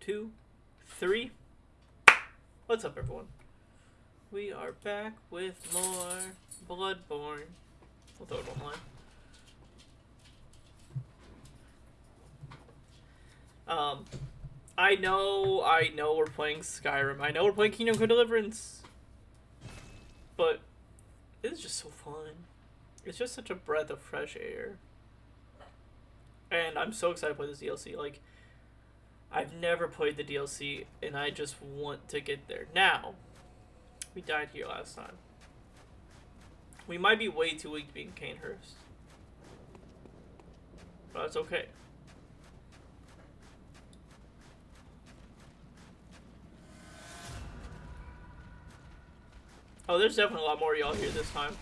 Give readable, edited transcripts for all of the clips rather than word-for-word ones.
2, 3. What's up, everyone? We are back with more Bloodborne. We'll throw it online. I know we're playing Skyrim. I know we're playing Kingdom Come Deliverance. But it's just so fun. It's just such a breath of fresh air. And I'm so excited to play this DLC. Like, I've never played the DLC, and I just want to get there. Now, we died here last time. We might be way too weak to be in Canehurst. But it's okay. Oh, there's definitely a lot more of y'all here this time.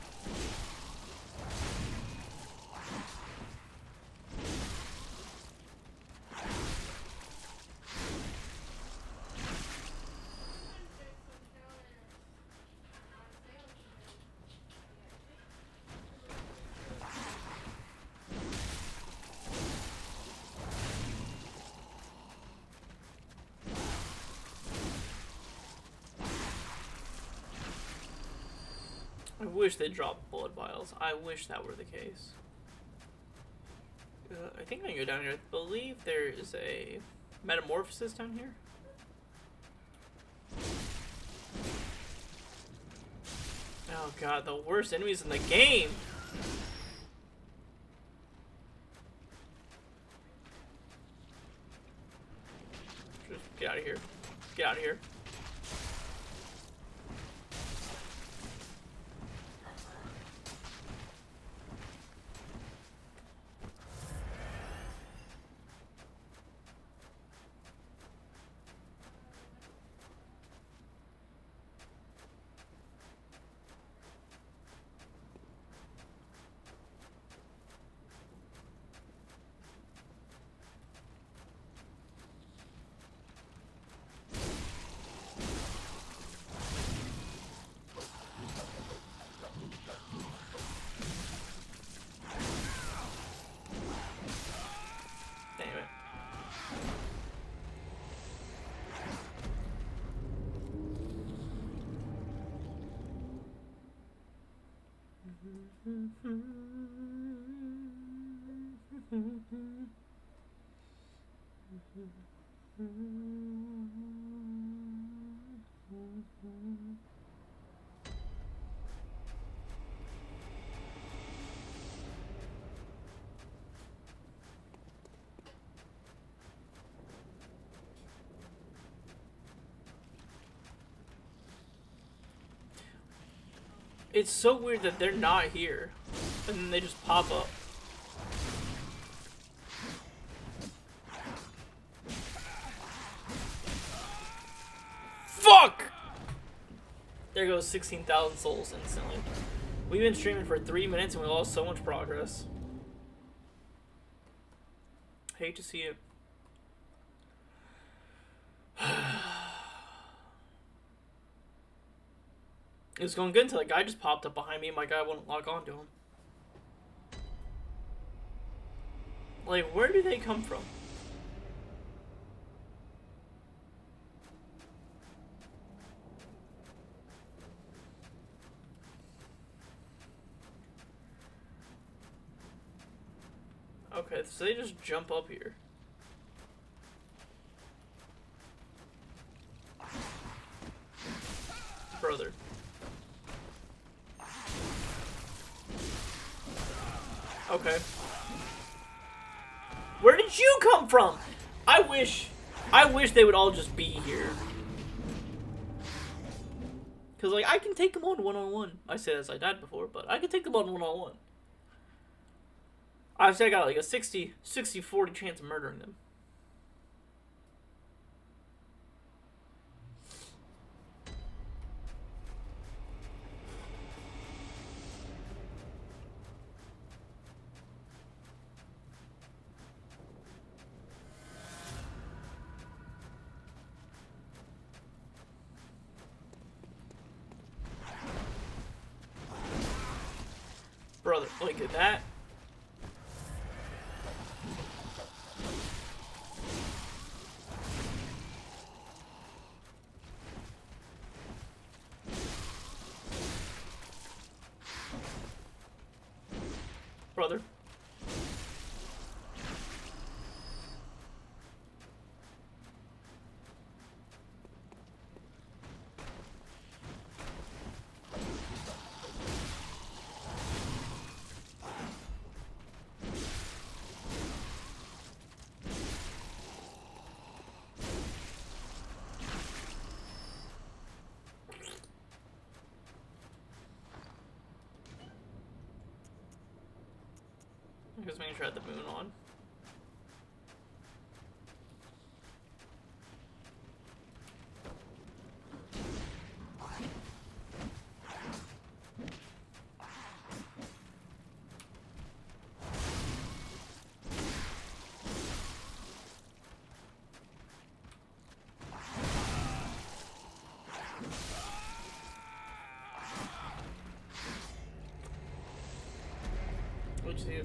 I wish they dropped blood vials. I wish that were the case. I think I can go down here. I believe there is a metamorphosis down here. Oh god, the worst enemies in the game! Just get out of here. Get out of here. It's so weird that they're not here, and then they just pop up. Fuck! There goes 16,000 souls instantly. We've been streaming for 3 minutes and we lost so much progress. Hate to see it. It was going good until that guy just popped up behind me and my guy wouldn't lock onto him. Like, where do they come from? Okay, so they just jump up here. Brother. Okay. Where did you come from? I wish they would all just be here. Cause like I can take them on one-on-one. I said as I died before, but I can take them on one-on-one. Obviously I got like a 60-40 chance of murdering them. Brother, look at that. Just making sure I had the moon on. What'd you see?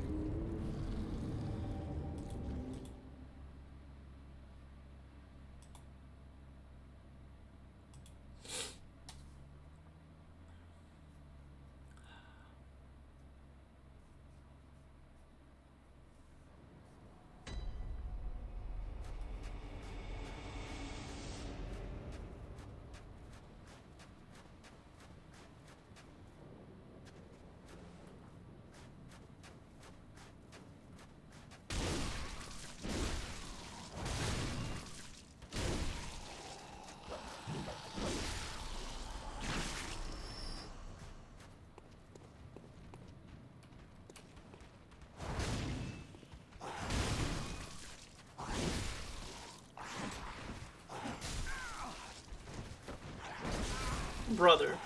Brother.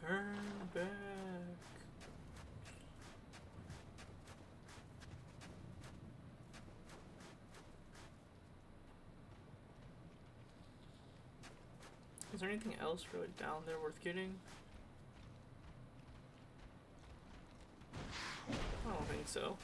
Turn back. Is there anything else really down there worth getting? I don't think so.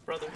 Brother.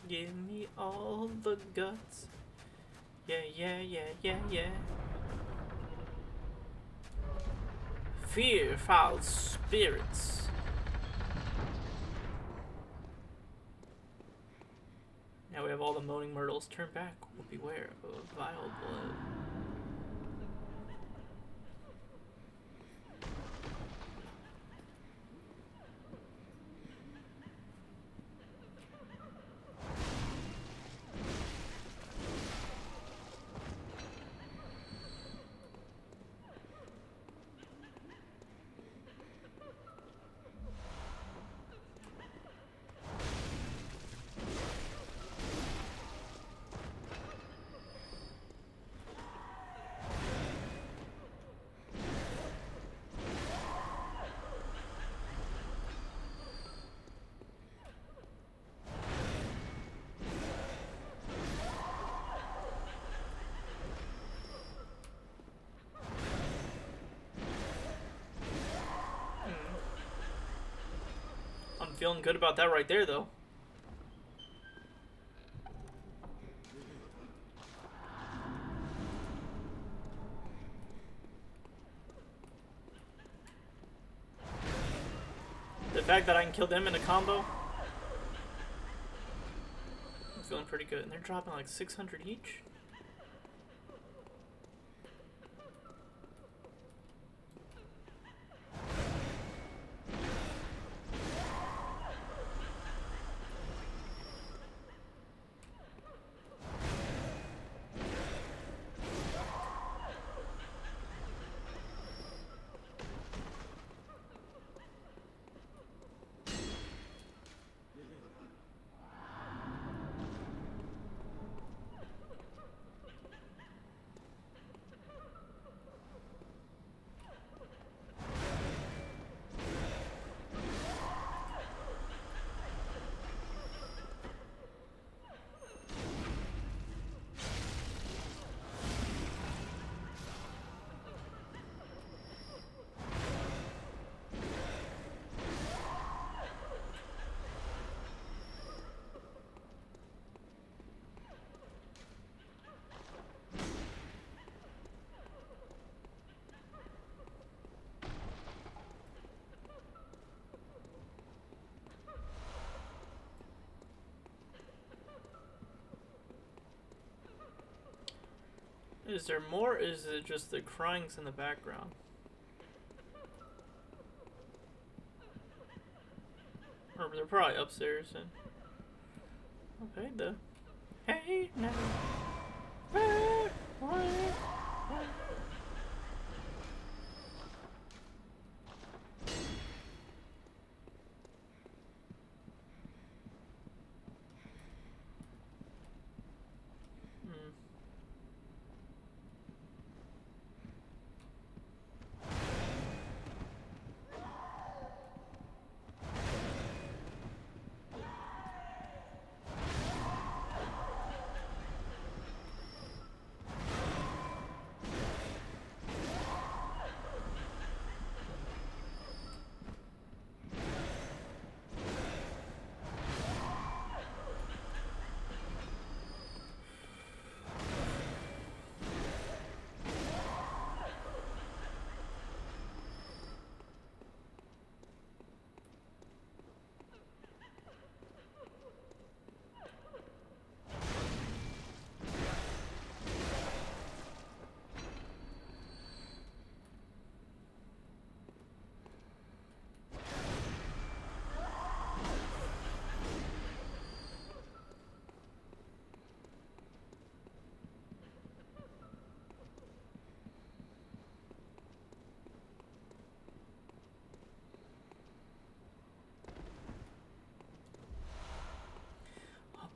Give me all the guts. Yeah, yeah, yeah, yeah, yeah. Fear foul spirits. Now we have all the moaning myrtles. Turn back. Beware of vile blood. I'm feeling good about that right there, though. The fact that I can kill them in a combo, I'm feeling pretty good. And they're dropping like 600 each. Is there more, or is it just the cryings in the background? Or they're probably upstairs and... Okay, the... Hey, now...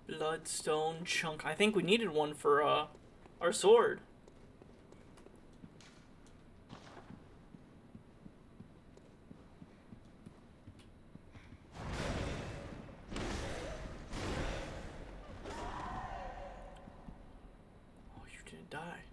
Bloodstone chunk. I think we needed one for our sword. Oh, you didn't die.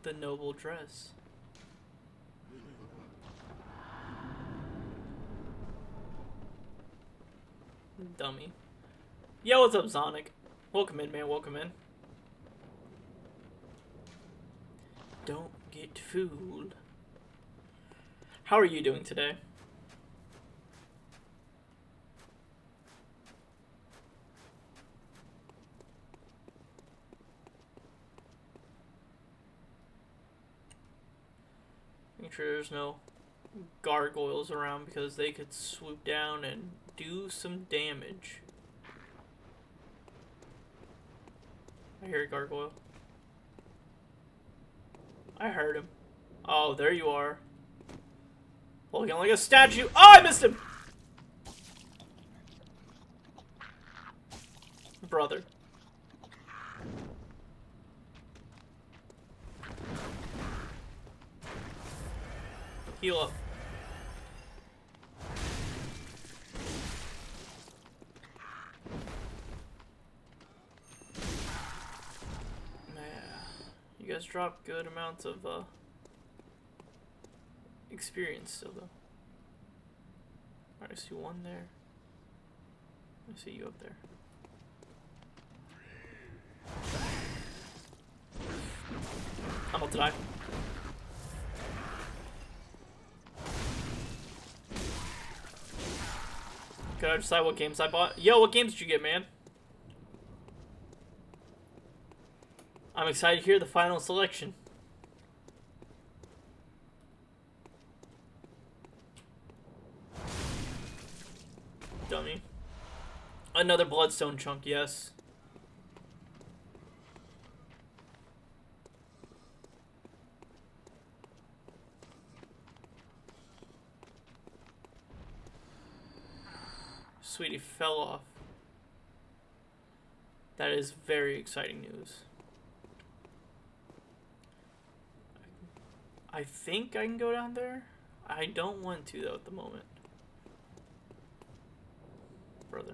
The noble dress. Dummy. Yo, what's up, Sonic? Welcome in, man. Welcome in. Don't get fooled. How are you doing today? Make sure there's no gargoyles around because they could swoop down and do some damage. I hear a gargoyle. I heard him. Oh, there you are. Looking like a statue. Oh, I missed him! Brother. Heal up. Man, you guys dropped good amounts of experience still though. Alright, I see one there. I see you up there. I'm about to die. Could I decide what games I bought? Yo, what games did you get, man? I'm excited to hear the final selection. Dummy. Another bloodstone chunk, yes. Sweetie fell off. That is very exciting news. I think I can go down there. I don't want to though at the moment. Brother.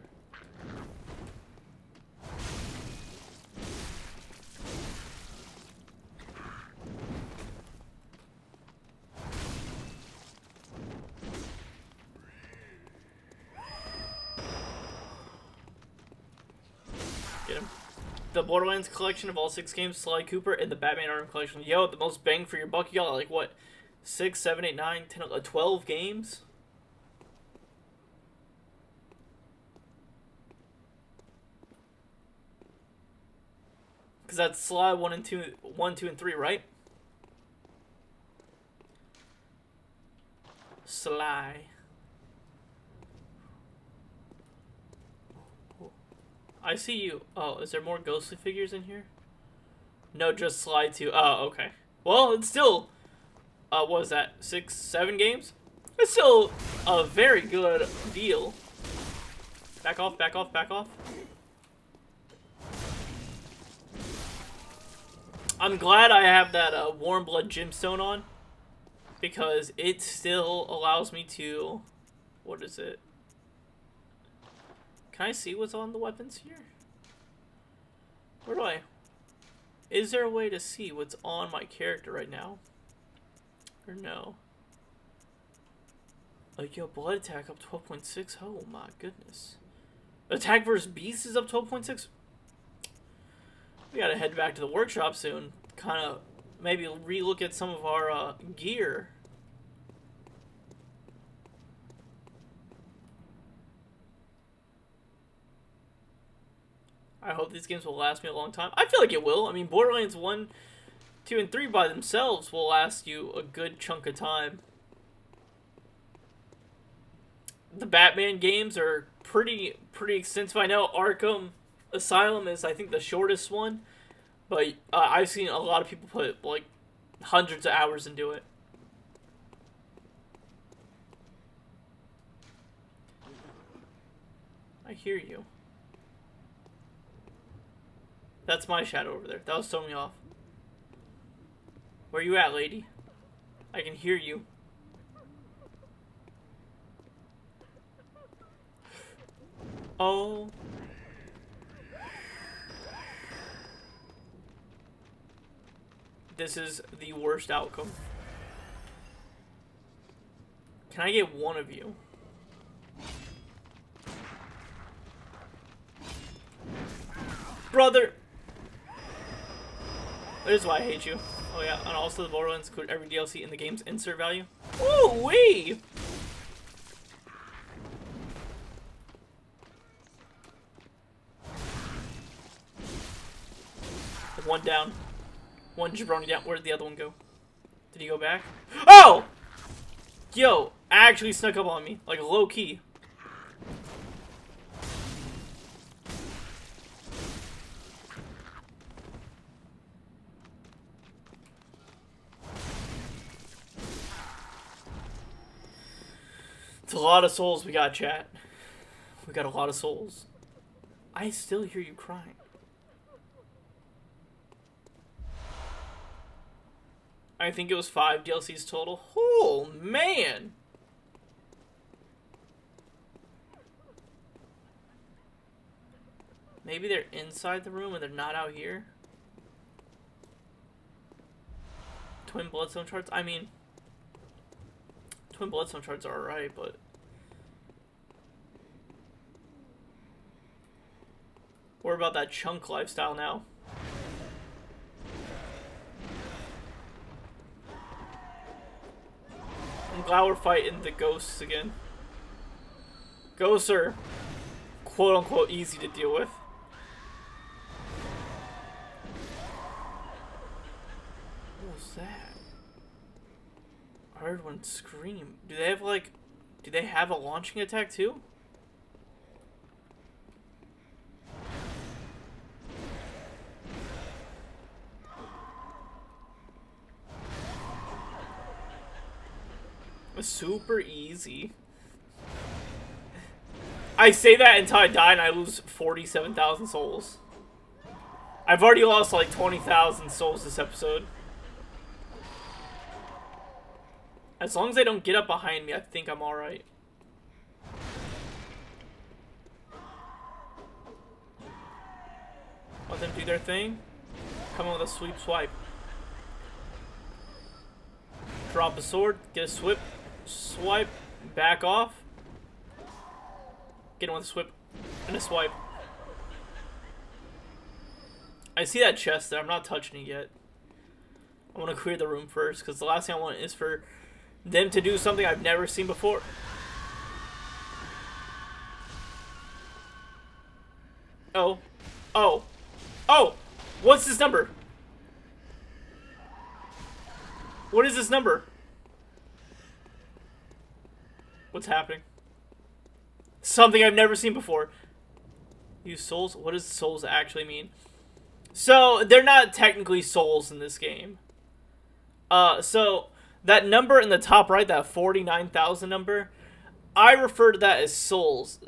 Get him. The Borderlands collection of all 6 games, Sly Cooper, and the Batman Arkham collection. Yo, the most bang for your buck. You got like what? 6, 7, 8, 9, 10, 12 games? Because that's Sly 1 and 2, 1, 2, and 3, right? Sly. I see you. Oh, is there more ghostly figures in here? No, just Sly 2. Oh, okay. Well, it's still, what was that? 6, 7 games? It's still a very good deal. Back off, back off, back off. I'm glad I have that Warm Blood Gemstone on, because it still allows me to, what is it? Can I see what's on the weapons here? Where do I? Is there a way to see what's on my character right now? Or no? Like, yo, blood attack up 12.6. Oh my goodness. Attack versus beast is up 12.6. We gotta head back to the workshop soon. Kind of maybe relook at some of our gear. I hope these games will last me a long time. I feel like it will. I mean, Borderlands 1, 2, and 3 by themselves will last you a good chunk of time. The Batman games are pretty extensive. I know Arkham Asylum is, I think, the shortest one. But I've seen a lot of people put, like, hundreds of hours into it. I hear you. That's my shadow over there. That was throwing me off. Where you at, lady? I can hear you. Oh. this is the worst outcome. Can I get one of you? Brother! That is why I hate you. Oh yeah, and also the Borderlands include every DLC in the game's insert value. Ooh wee! One down. One jabroni down. Where'd the other one go? Did he go back? Oh! Yo, actually snuck up on me. Like low key. It's a lot of souls we got, chat. We got a lot of souls. I still hear you crying. I think it was 5 DLCs total. Oh, man! Maybe they're inside the room and they're not out here? Twin Bloodstone charts? I mean... Twin Bloodstone charts are alright, but... We're about that chunk lifestyle now. I'm glad we're fighting the ghosts again. Ghosts are quote-unquote easy to deal with. What was that? I heard one scream. Do they have like... Do they have a launching attack too? Super easy. I say that until I die and I lose 47,000 souls. I've already lost like 20,000 souls this episode. As long as they don't get up behind me, I think I'm alright. Let them do their thing. Come on with a sweep swipe. Drop a sword, get a swipe. Swipe, back off. Get him with a swipe and a swipe. I see that chest there. I'm not touching it yet. I want to clear the room first because the last thing I want is for them to do something I've never seen before. Oh. Oh. Oh! What's this number? What is this number? What's happening? Something I've never seen before. Use souls? What does souls actually mean? So, they're not technically souls in this game. So, that number in the top right, that 49,000 number, I refer to that as souls.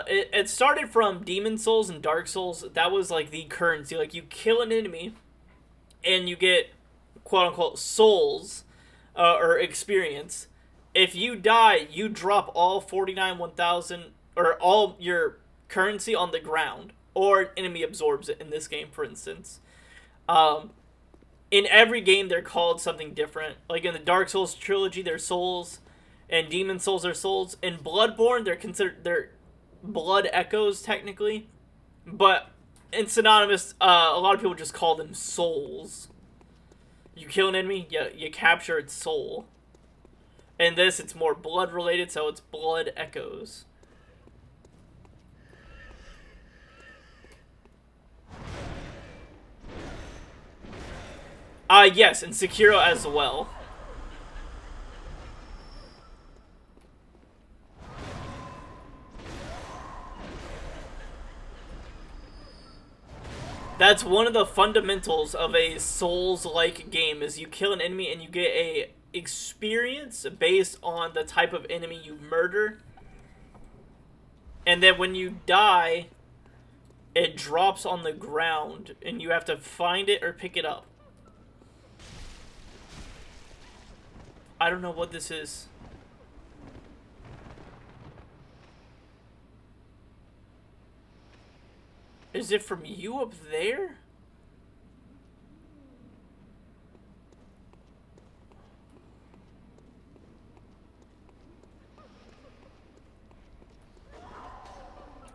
It started from Demon Souls and Dark Souls. That was like the currency. Like, you kill an enemy, and you get, quote-unquote, souls, or experience. If you die, you drop all 1,000, or all your currency on the ground. Or an enemy absorbs it in this game, for instance. In every game, they're called something different. Like in the Dark Souls trilogy, they're souls. And Demon Souls are souls. In Bloodborne, they're blood echoes, technically. But in synonymous, a lot of people just call them souls. You kill an enemy, you capture its soul. In this, it's more blood-related, so it's blood echoes. Yes, and Sekiro as well. That's one of the fundamentals of a Souls-like game, is you kill an enemy and you get a experience based on the type of enemy you murder. And then when you die, it drops on the ground and you have to find it or pick it up. I don't know what this is. Is it from you up there?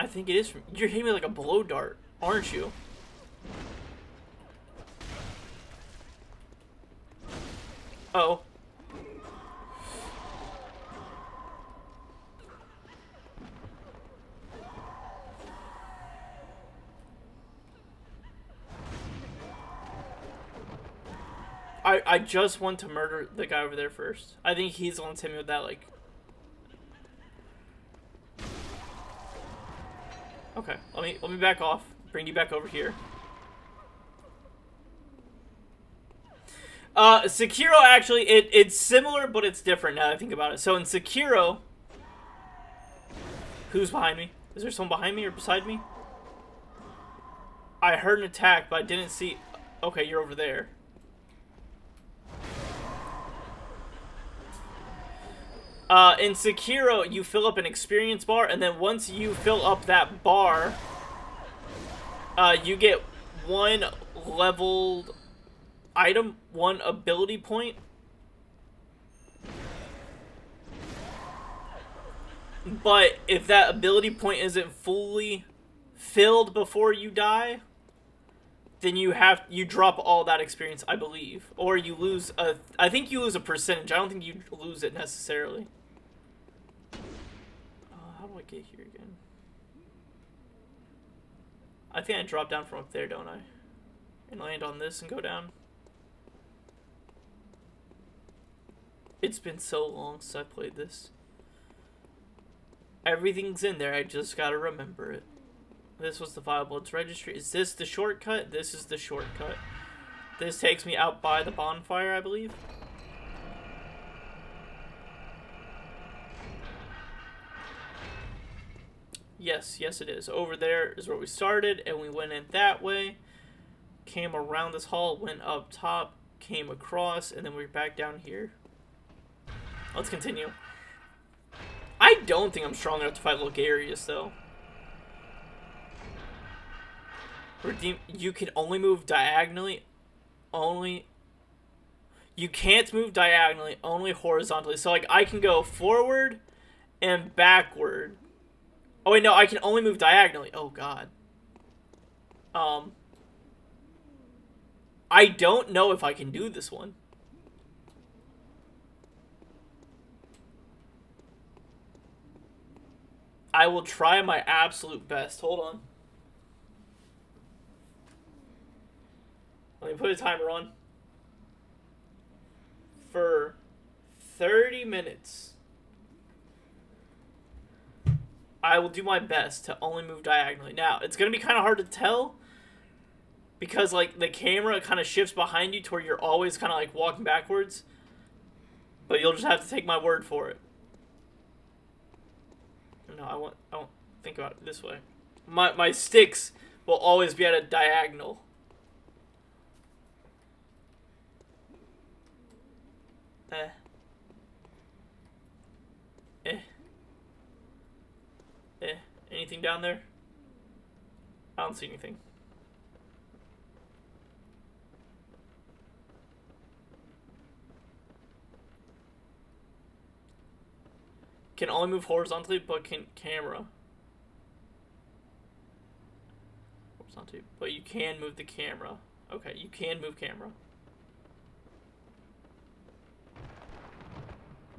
I think it is from... You're hitting me like a blow dart, aren't you? Oh. I just want to murder the guy over there first. I think he's the one to hit me with that, like... Okay, let me back off. Bring you back over here. Sekiro, actually, it's similar, but it's different now that I think about it. So in Sekiro... Who's behind me? Is there someone behind me or beside me? I heard an attack, but I didn't see... Okay, you're over there. In Sekiro, you fill up an experience bar, and then once you fill up that bar, you get one leveled item, one ability point. But if that ability point isn't fully filled before you die, then you drop all that experience, I believe. Or you lose I think you lose a percentage. I don't think you lose it necessarily. How do I get here again? I think I drop down from up there, don't I? And land on this and go down. It's been so long since I played this. Everything's in there, I just gotta remember it. This was the Violence Registry. Is this the shortcut? This is the shortcut. This takes me out by the bonfire, I believe. Yes, yes it is. Over there is where we started, and we went in that way. Came around this hall, went up top, came across, and then we're back down here. Let's continue. I don't think I'm strong enough to fight Logarius, though. You can only move diagonally. You can't move diagonally, only horizontally. So, like, I can go forward and backward. Oh, wait, no, I can only move diagonally. Oh, God. I don't know if I can do this one. I will try my absolute best. Hold on. Let me put a timer on. For 30 minutes. I will do my best to only move diagonally. Now, it's going to be kind of hard to tell. Because, like, the camera kind of shifts behind you to where you're always kind of, like, walking backwards. But you'll just have to take my word for it. No, I won't think about it this way. My sticks will always be at a diagonal. Anything down there? I don't see anything. Can only move horizontally, but can camera. Horizontally, but you can move the camera. Okay, you can move camera.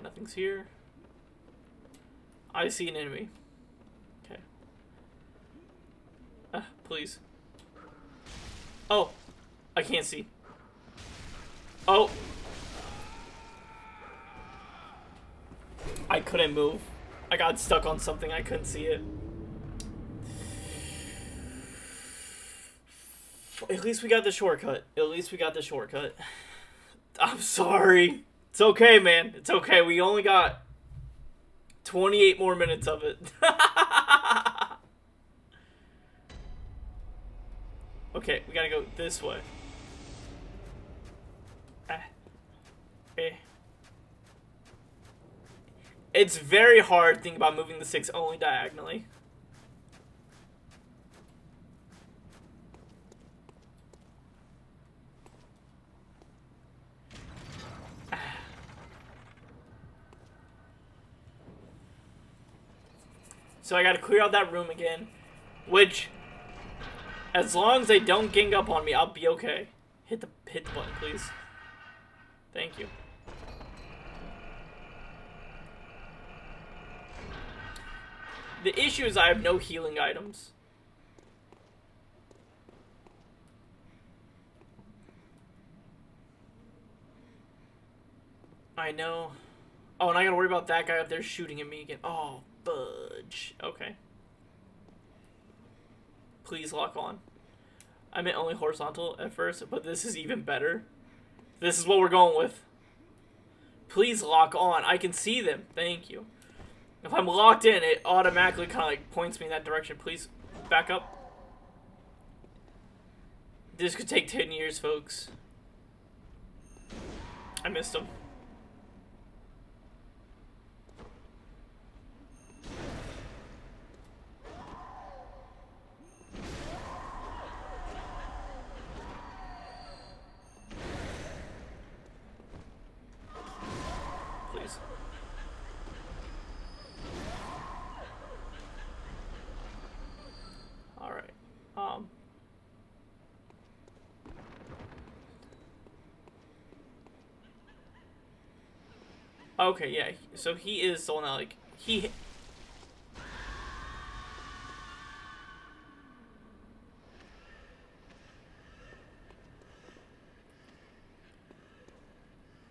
Nothing's here. I see an enemy. Okay. Please. Oh, I can't see. Oh. I couldn't move. I got stuck on something. I couldn't see it. At least we got the shortcut. At least we got the shortcut. I'm sorry. It's okay, man. It's okay. We only got 28 more minutes of it. Okay, we gotta go this way. It's very hard thinking about moving the 6 only diagonally. So I gotta clear out that room again. Which, as long as they don't gang up on me, I'll be okay. Hit the button, please. Thank you. The issue is I have no healing items. I know. Oh, and I gotta worry about that guy up there shooting at me again. Oh, fudge. Okay. Please lock on. I meant only horizontal at first, but this is even better. This is what we're going with. Please lock on. I can see them. Thank you. If I'm locked in, it automatically kind of like points me in that direction. Please back up. This could take 10 years, folks. I missed him. Please. Alright. Okay, yeah. So he is the one that, like, he...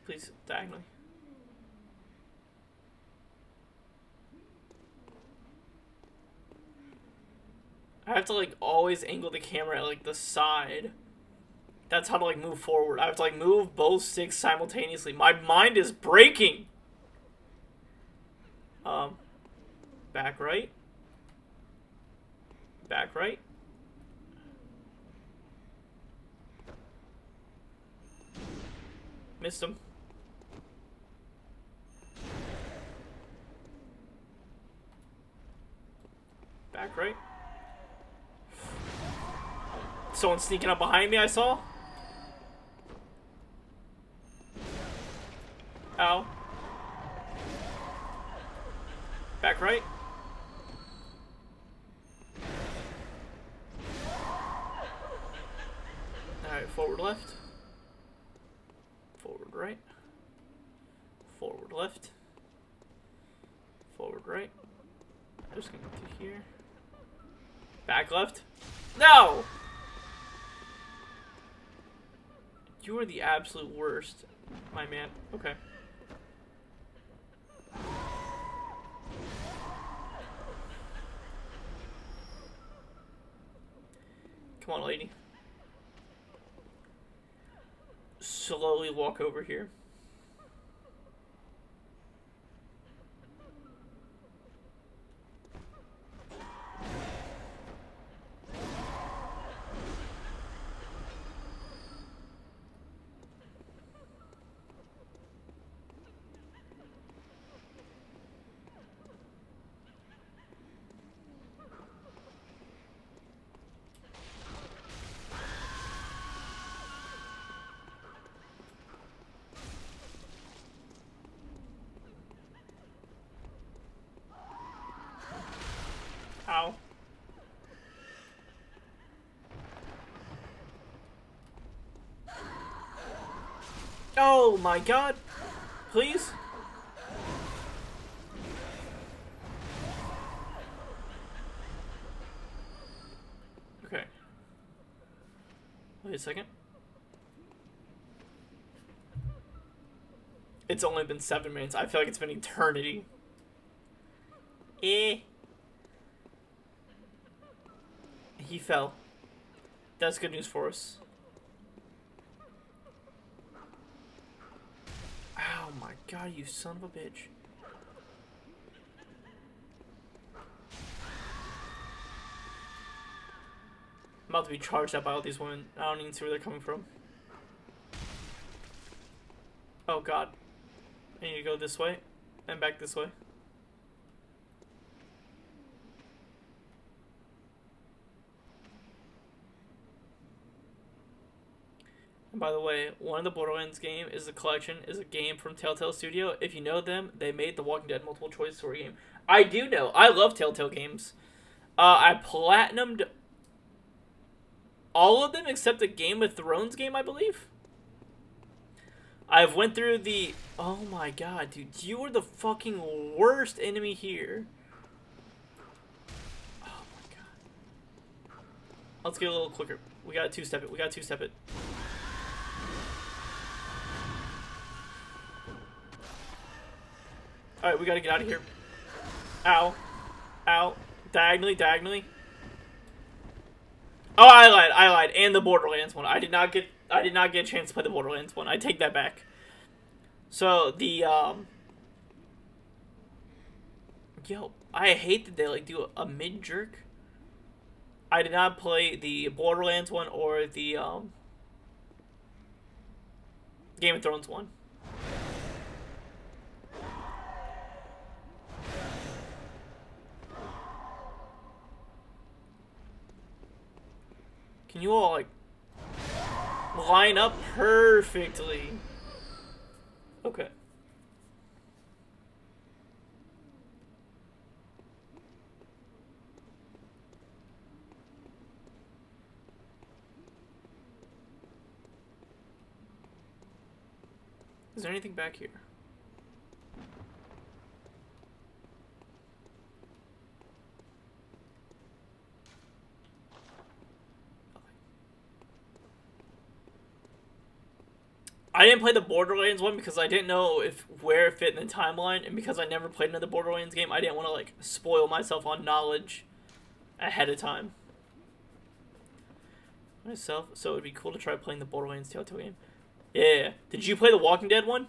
Please, diagonally. I have to, like, always angle the camera at, like, the side. That's how to, like, move forward. I have to, like, move both sticks simultaneously. My mind is breaking! Back right. Back right. Missed him. Back right. Someone sneaking up behind me, I saw. Ow. Back right. Alright, forward left. Forward right. Forward left. Forward right. I'm just gonna go through here. Back left. No! You are the absolute worst, my man. Okay. Come on, lady. Slowly walk over here. Ow. Oh my god. Please? Okay. Wait a second. It's only been 7 minutes. I feel like it's been eternity. He fell. That's good news for us. Oh my god, you son of a bitch. I'm about to be charged up by all these women. I don't even see where they're coming from. Oh god. I need to go this way and back this way. I'm by the way, one of the Borderlands game is a collection, is a game from Telltale Studio. If you know them, they made the Walking Dead multiple choice story game. I do know. I love Telltale games. I platinumed all of them except the Game of Thrones game, I believe. I've went through the... Oh my god, dude. You are the fucking worst enemy here. Oh my god. Let's get a little quicker. We gotta two-step it. We gotta two-step it. Alright, we gotta get out of here. Ow. Ow. Diagonally, diagonally. Oh, I lied. And the Borderlands one. I did not get a chance to play the Borderlands one. I take that back. So, the, Yo, I hate that they, like, do a mid-jerk. I did not play the Borderlands one or the, Game of Thrones one. Can you all, like, line up perfectly? Okay. Is there anything back here? I didn't play the Borderlands one because I didn't know where it fit in the timeline, and because I never played another Borderlands game, I didn't want to, like, spoil myself on knowledge ahead of time. So it would be cool to try playing the Borderlands Telltale game. Yeah. Did you play the Walking Dead one?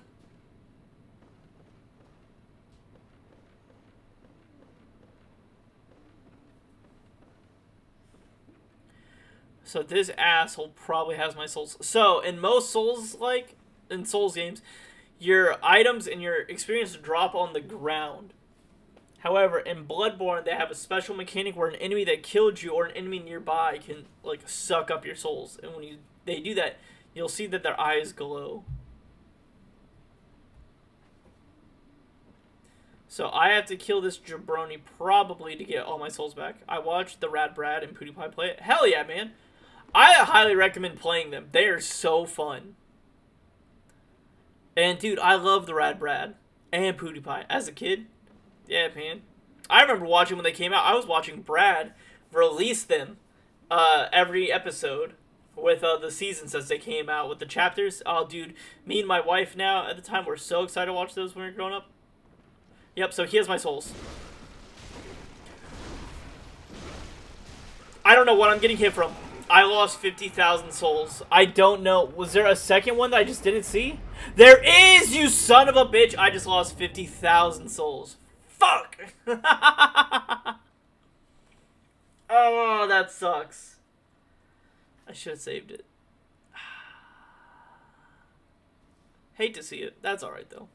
So this asshole probably has my souls. So in most Souls games, your items and your experience drop on the ground. However, in Bloodborne, they have a special mechanic where an enemy that killed you or an enemy nearby can, like, suck up your souls. And when they do that, you'll see that their eyes glow. So I have to kill this jabroni probably to get all my souls back. I watched the Rad Brad and PewDiePie play it. Hell yeah, man. I highly recommend playing them. They are so fun. And, dude, I love the Rad Brad and PewDiePie. As a kid, yeah, man. I remember watching when they came out. I was watching Brad release them every episode with the seasons as they came out with the chapters. Oh, dude, me and my wife now at the time were so excited to watch those when we were growing up. Yep, so he has my souls. I don't know what I'm getting hit from. I lost 50,000 souls. I don't know. Was there a second one that I just didn't see? There is, you son of a bitch! I just lost 50,000 souls. Fuck! Oh, that sucks. I should have saved it. Hate to see it. That's alright, though.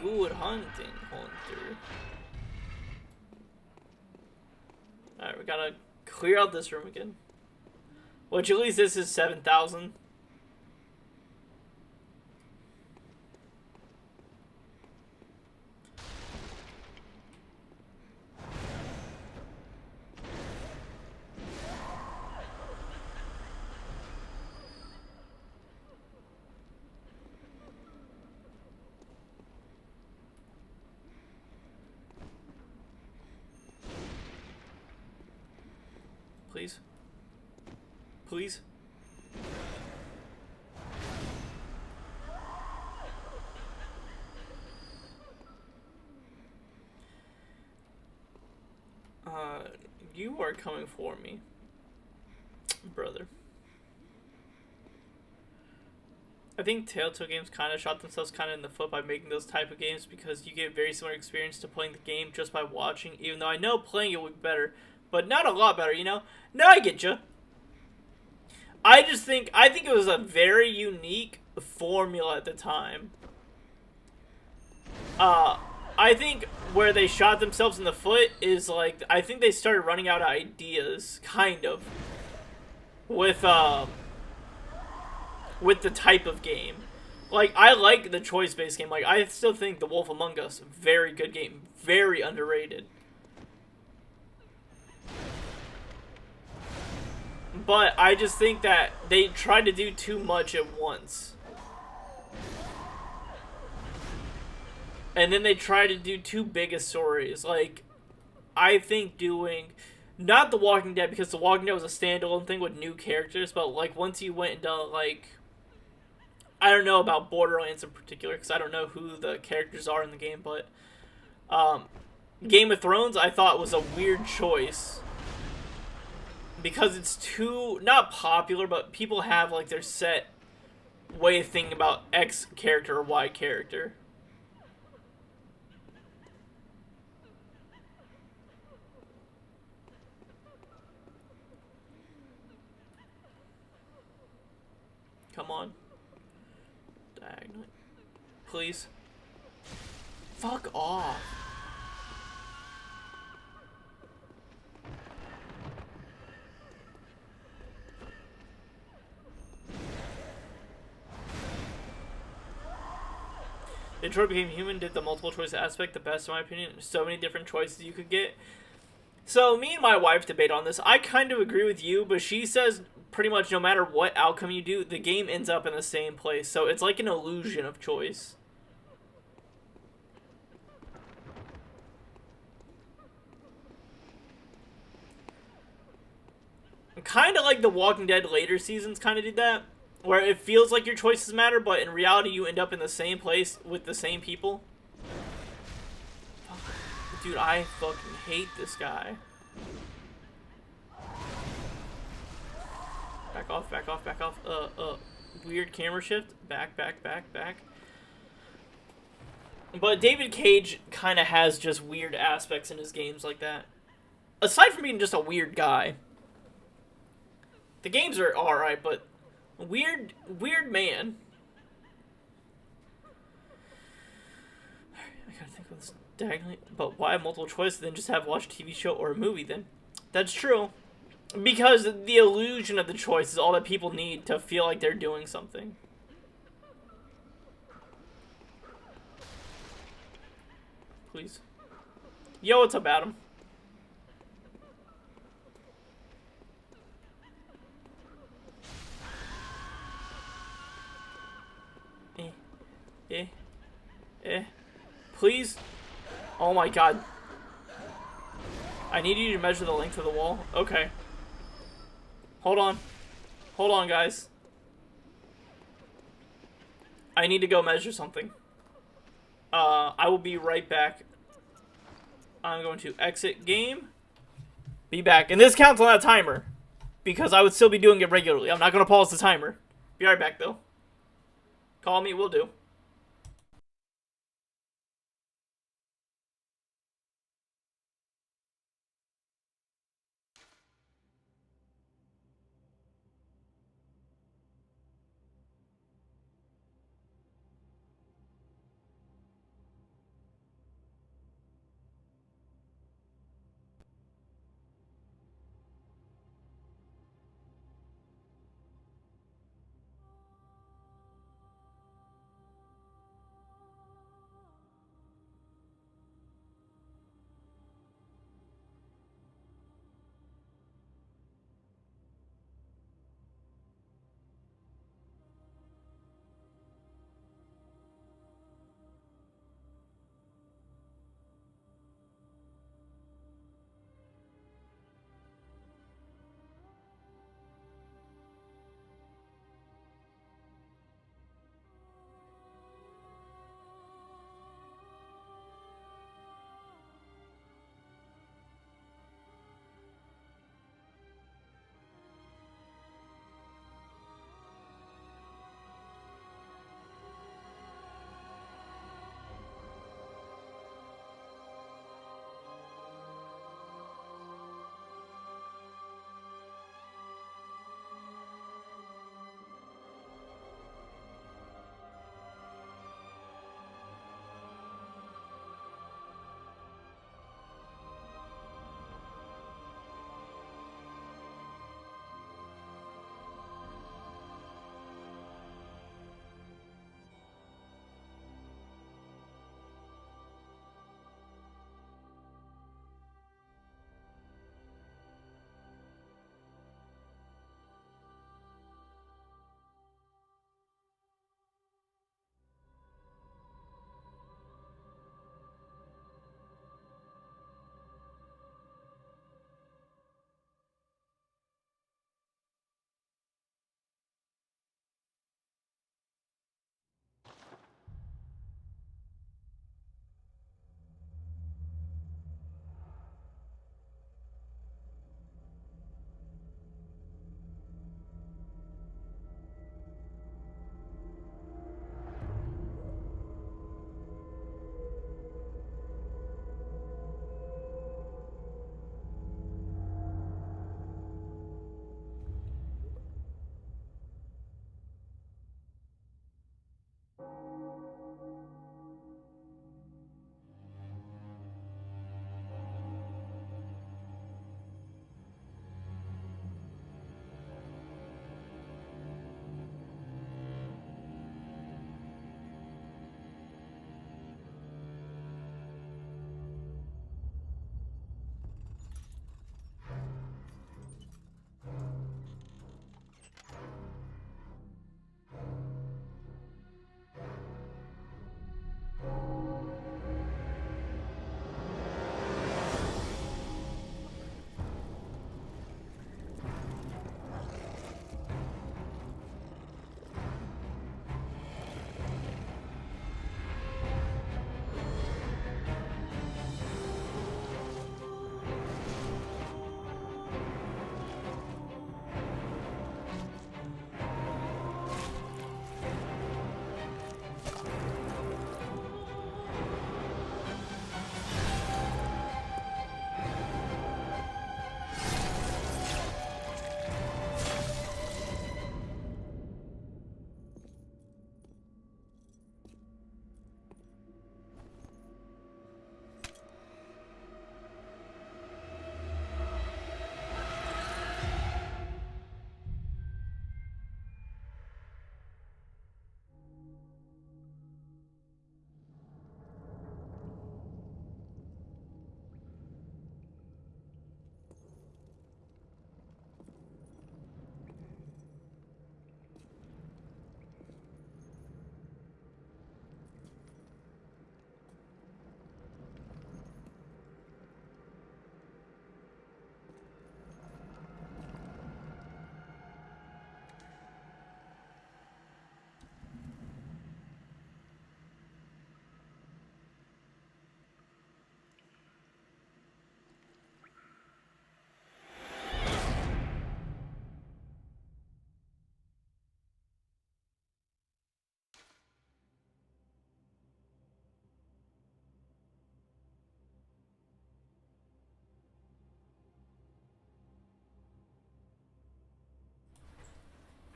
Good hunting, Hunter. Alright, we gotta clear out this room again. Which at least this is 7,000. Please. Please. You are coming for me, brother. I think Telltale games kind of shot themselves kind of in the foot by making those type of games because you get very similar experience to playing the game just by watching, even though I know playing it would be better, but not a lot better, you know? No, I get you. I think it was a very unique formula at the time. I think where they shot themselves in the foot is like I think they started running out of ideas, kind of, with the type of game. Like I like the choice-based game. Like I still think The Wolf Among Us very good game, very underrated. But I just think that they tried to do too much at once. And then they tried to do too big of stories. Like, I think doing... Not The Walking Dead, because The Walking Dead was a standalone thing with new characters, but, like, once you went into, like... I don't know about Borderlands in particular, because I don't know who the characters are in the game, but... Game of Thrones, I thought was a weird choice. Because it's too... Not popular, but people have, like, their set way of thinking about X character or Y character. Come on. Diagonally. Please. Fuck off. Detroit Became Human did the multiple choice aspect the best in my opinion. So many different choices you could get. So me and my wife debate on this. I kind of agree with you, but she says pretty much no matter what outcome you do, the game ends up in the same place. So it's like an illusion of choice. Kind of like The Walking Dead later seasons kind of did that. Where it feels like your choices matter, but in reality you end up in the same place with the same people. Dude, I fucking hate this guy. Back off, back off, back off. Weird camera shift. Back, back, back, back. But David Cage kind of has just weird aspects in his games like that. Aside from being just a weird guy. The games are alright, but... Weird man. I gotta think of this diagonally. But why multiple choice then just have watch a TV show or a movie then? That's true. Because the illusion of the choice is all that people need to feel like they're doing something. Please. Yo, what's up, Adam? Please? Oh my god. I need you to measure the length of the wall. Okay. Hold on. Hold on, guys. I need to go measure something. I will be right back. I'm going to exit game. Be back. And this counts on that timer. Because I would still be doing it regularly. I'm not going to pause the timer. Be right back, though. Call me, will do.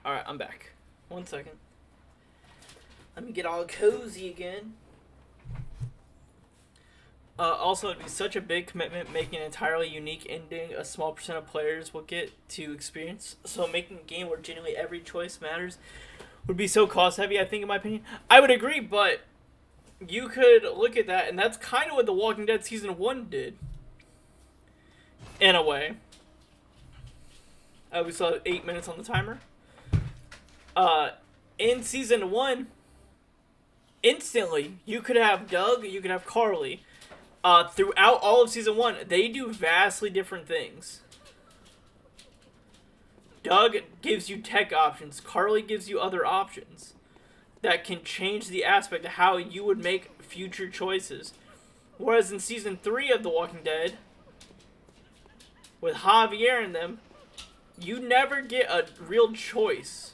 Alright, I'm back. 1 second. Let me get all cozy again. Also, it'd be such a big commitment making an entirely unique ending a small percent of players will get to experience. So making a game where genuinely every choice matters would be so cost heavy, I think, in my opinion. I would agree, but you could look at that, and that's kind of what The Walking Dead Season 1 did. In a way. We still have 8 minutes on the timer. In Season 1, instantly, you could have Doug, you could have Carly. Throughout all of Season 1, they do vastly different things. Doug gives you tech options. Carly gives you other options that can change the aspect of how you would make future choices. Whereas in Season 3 of The Walking Dead, with Javier and them, you never get a real choice.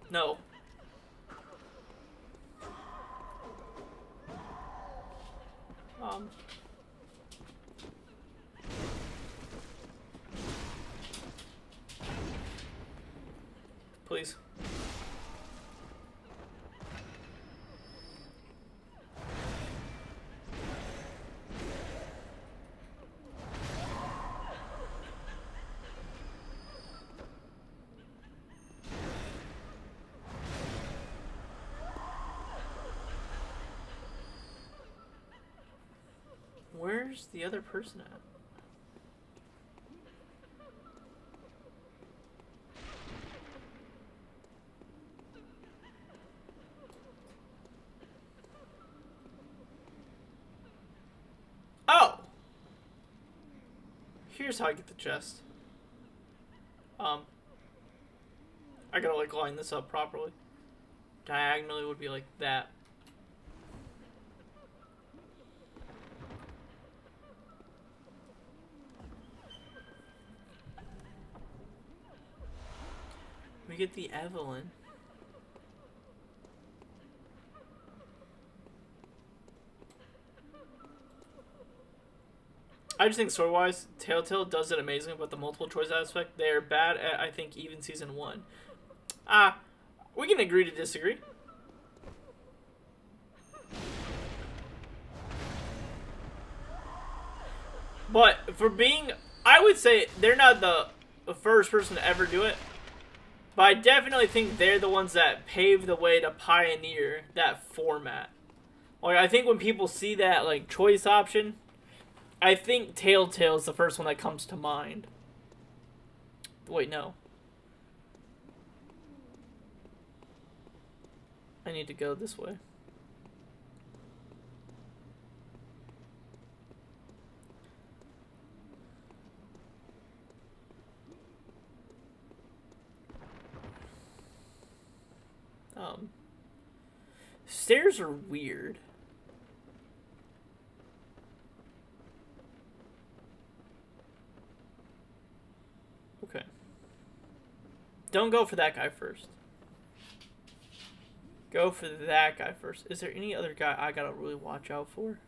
No. Please. Where's the other person at? Oh! Here's how I get the chest. I gotta, like, line this up properly. Diagonally would be like that. We get the Evelyn. I just think story-wise, Telltale does it amazing, but the multiple choice aspect, they're bad at, I think, even Season 1. We can agree to disagree. But for being, I would say they're not the first person to ever do it. But I definitely think they're the ones that paved the way to pioneer that format. Like, I think when people see that, like, choice option, I think Telltale is the first one that comes to mind. Wait, no. I need to go this way. Stairs are weird. Okay. Don't go for that guy first. Go for that guy first. Is there any other guy I gotta really watch out for?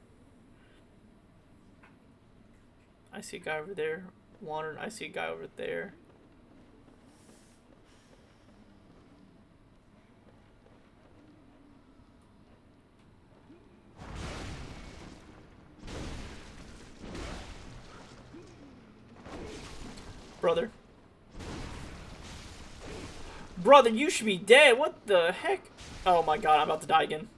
I see a guy over there wandering. I see a guy over there. Brother. Brother, you should be dead. What the heck? Oh my god, I'm about to die again.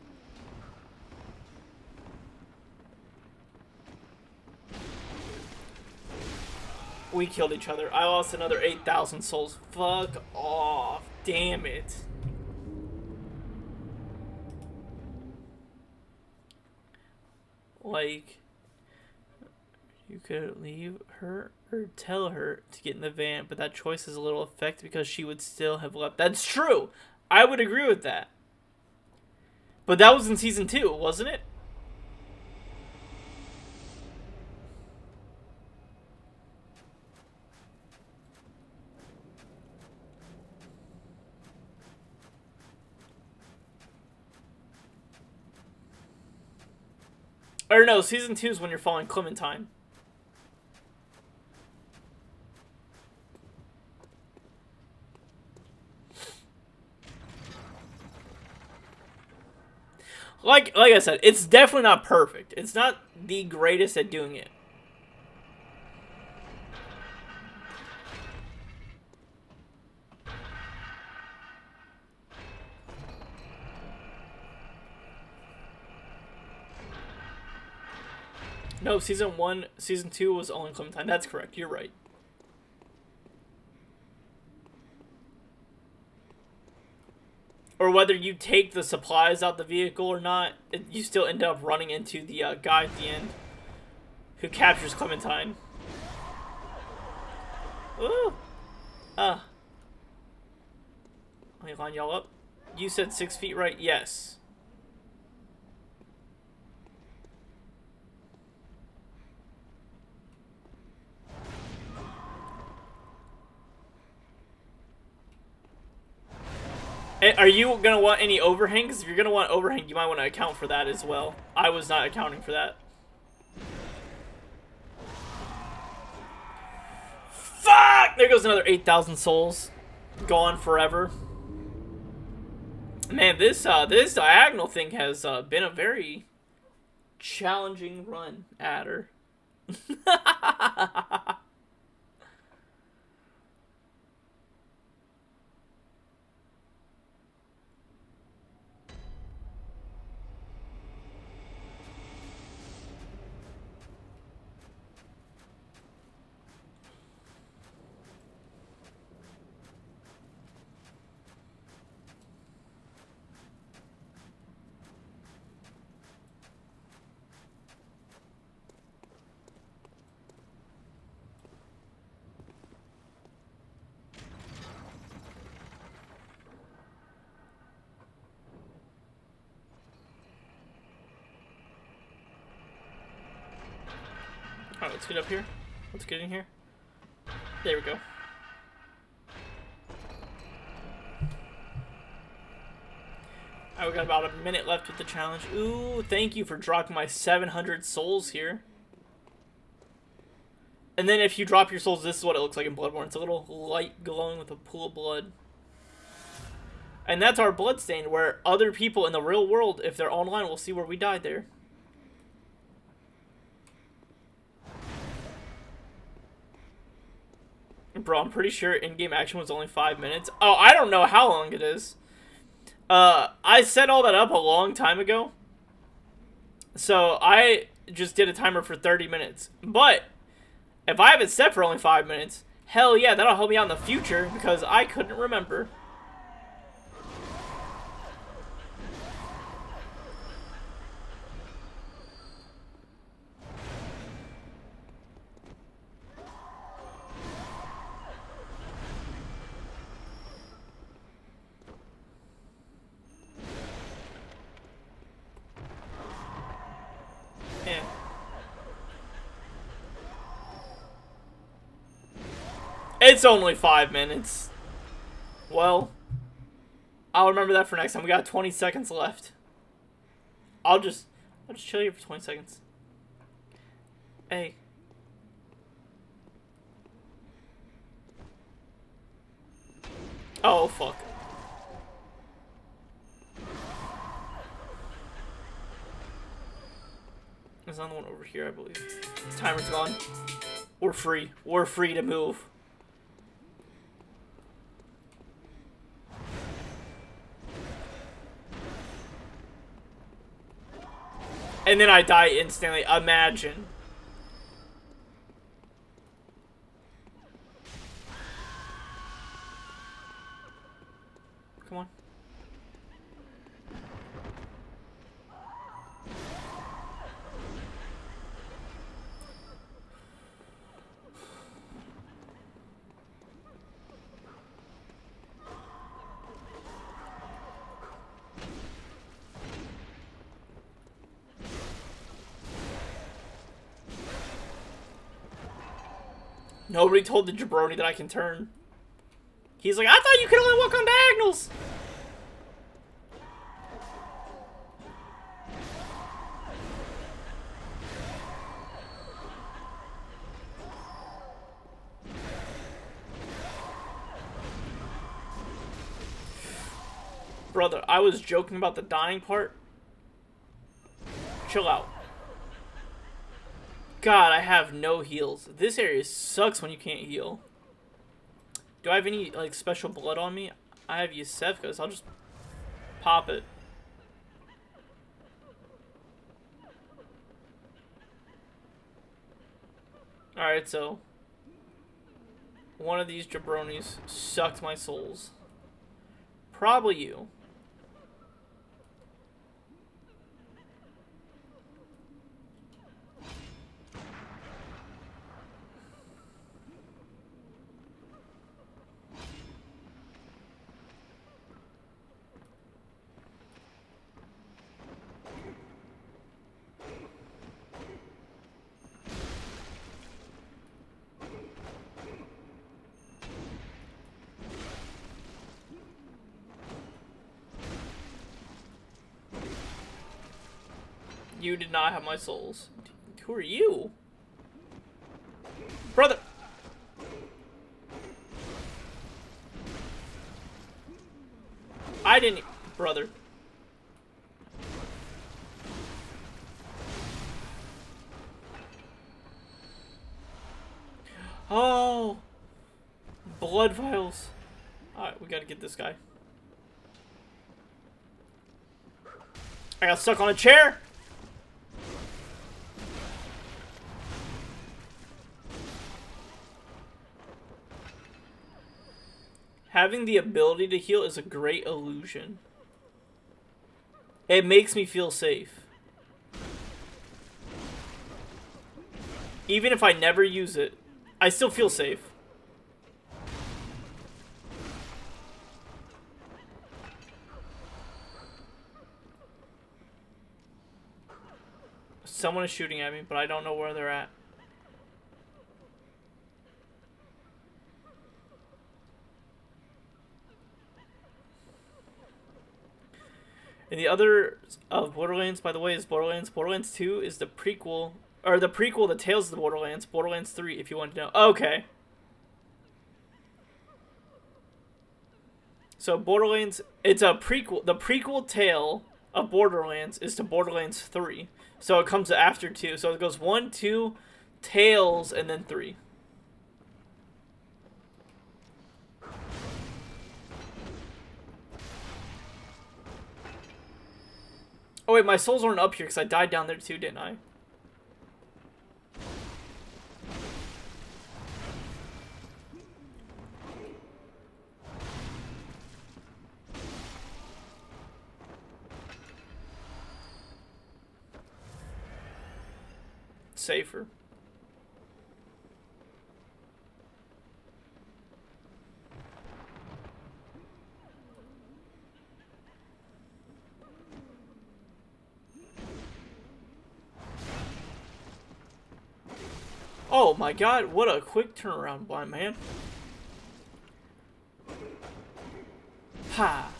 We killed each other. I lost another 8,000 souls. Fuck off. Damn it. Like, you could leave her or tell her to get in the van, but that choice is a little affected because she would still have left. That's true. I would agree with that. But that was in Season 2, wasn't it? Or no, Season 2 is when you're following Clementine. Like I said, it's definitely not perfect. It's not the greatest at doing it. No, season 2 was only Clementine. That's correct. You're right. Or whether you take the supplies out the vehicle or not, you still end up running into the guy at the end who captures Clementine. Ooh. Let me line y'all up. You said 6 feet, right? Yes. Are you going to want any overhang? Because if you're going to want overhang, you might want to account for that as well. I was not accounting for that. Fuck! There goes another 8,000 souls. Gone forever. Man, this diagonal thing has been a very challenging run at her. Alright, let's get up here. Let's get in here. There we go. Alright, we got about a minute left with the challenge. Ooh, thank you for dropping my 700 souls here. And then if you drop your souls, this is what it looks like in Bloodborne. It's a little light glowing with a pool of blood. And that's our bloodstain, where other people in the real world, if they're online, will see where we died there. Bro, I'm pretty sure in-game action was only 5 minutes. Oh, I don't know how long it is. I set all that up a long time ago. So I just did a timer for 30 minutes. But if I have it set for only 5 minutes, hell yeah, that'll help me out in the future because I couldn't remember. Yeah. It's only 5 minutes. Well, I'll remember that for next time. We got 20 seconds left. I'll just chill here for 20 seconds. Hey. Oh, fuck. There's another one over here, I believe. Timer's gone. We're free. We're free to move. And then I die instantly. Imagine. Come on. Nobody told the jabroni that I can turn. He's like, I thought you could only walk on diagonals. Brother, I was joking about the dying part. Chill out. God, I have no heals. This area sucks when you can't heal. Do I have any, like, special blood on me? I have Yusefka's. I'll just pop it. Alright, so one of these jabronis sucked my souls. Probably you. You did not have my souls. Who are you? Brother! I didn't... Brother. Oh! Blood vials. Alright, we gotta get this guy. I got stuck on a chair! Having the ability to heal is a great illusion. It makes me feel safe. Even if I never use it, I still feel safe. Someone is shooting at me, but I don't know where they're at. And the other of Borderlands, by the way, is Borderlands. Borderlands 2 is the prequel, or the prequel that Tales of the Borderlands. Borderlands 3, if you want to know. Okay. So Borderlands, it's a prequel. The prequel tale of Borderlands is to Borderlands 3. So it comes after 2. So it goes 1, 2, Tales, and then 3. Oh wait, my souls aren't up here because I died down there too, didn't I? Safer. Oh my god, what a quick turnaround, blind man. Ha!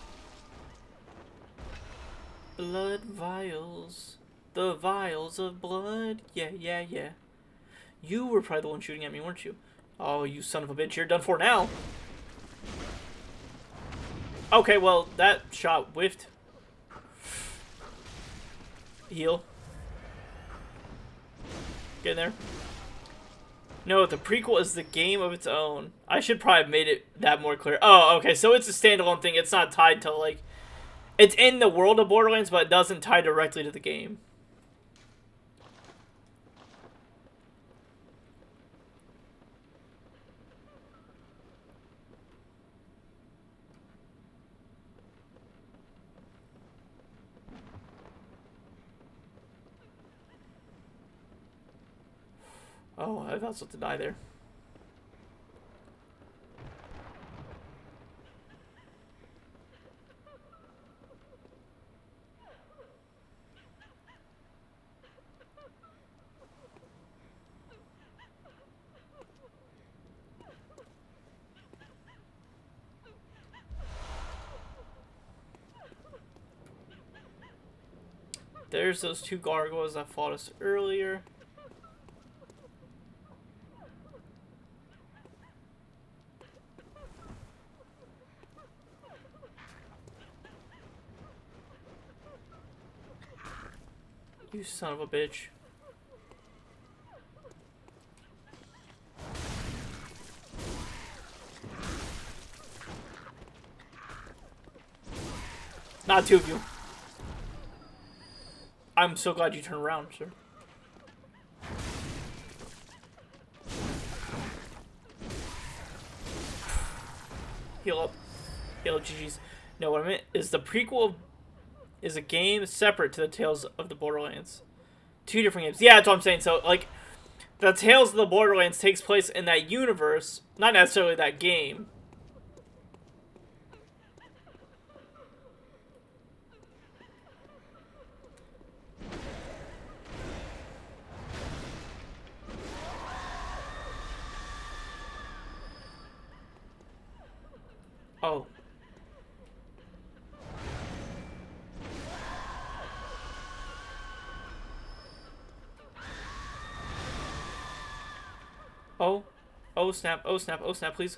Blood vials. The vials of blood. Yeah, yeah, yeah. You were probably the one shooting at me, weren't you? Oh, you son of a bitch, you're done for now. Okay, well, that shot whiffed. Heal. Get in there. No, the prequel is the game of its own. I should probably have made it that more clear. Oh, okay, so it's a standalone thing. It's not tied to, like... It's in the world of Borderlands, but it doesn't tie directly to the game. Oh, I was about to die there. There's those two gargoyles that fought us earlier. You son of a bitch. Not two of you. I'm so glad you turned around, sir. Heal up. Heal up, GG's. No, what I meant is the prequel is a game separate to the Tales of the Borderlands. Two different games. Yeah, that's what I'm saying. So, like, the Tales of the Borderlands takes place in that universe, not necessarily that game. Oh. Oh. Oh snap, oh snap, oh snap, please.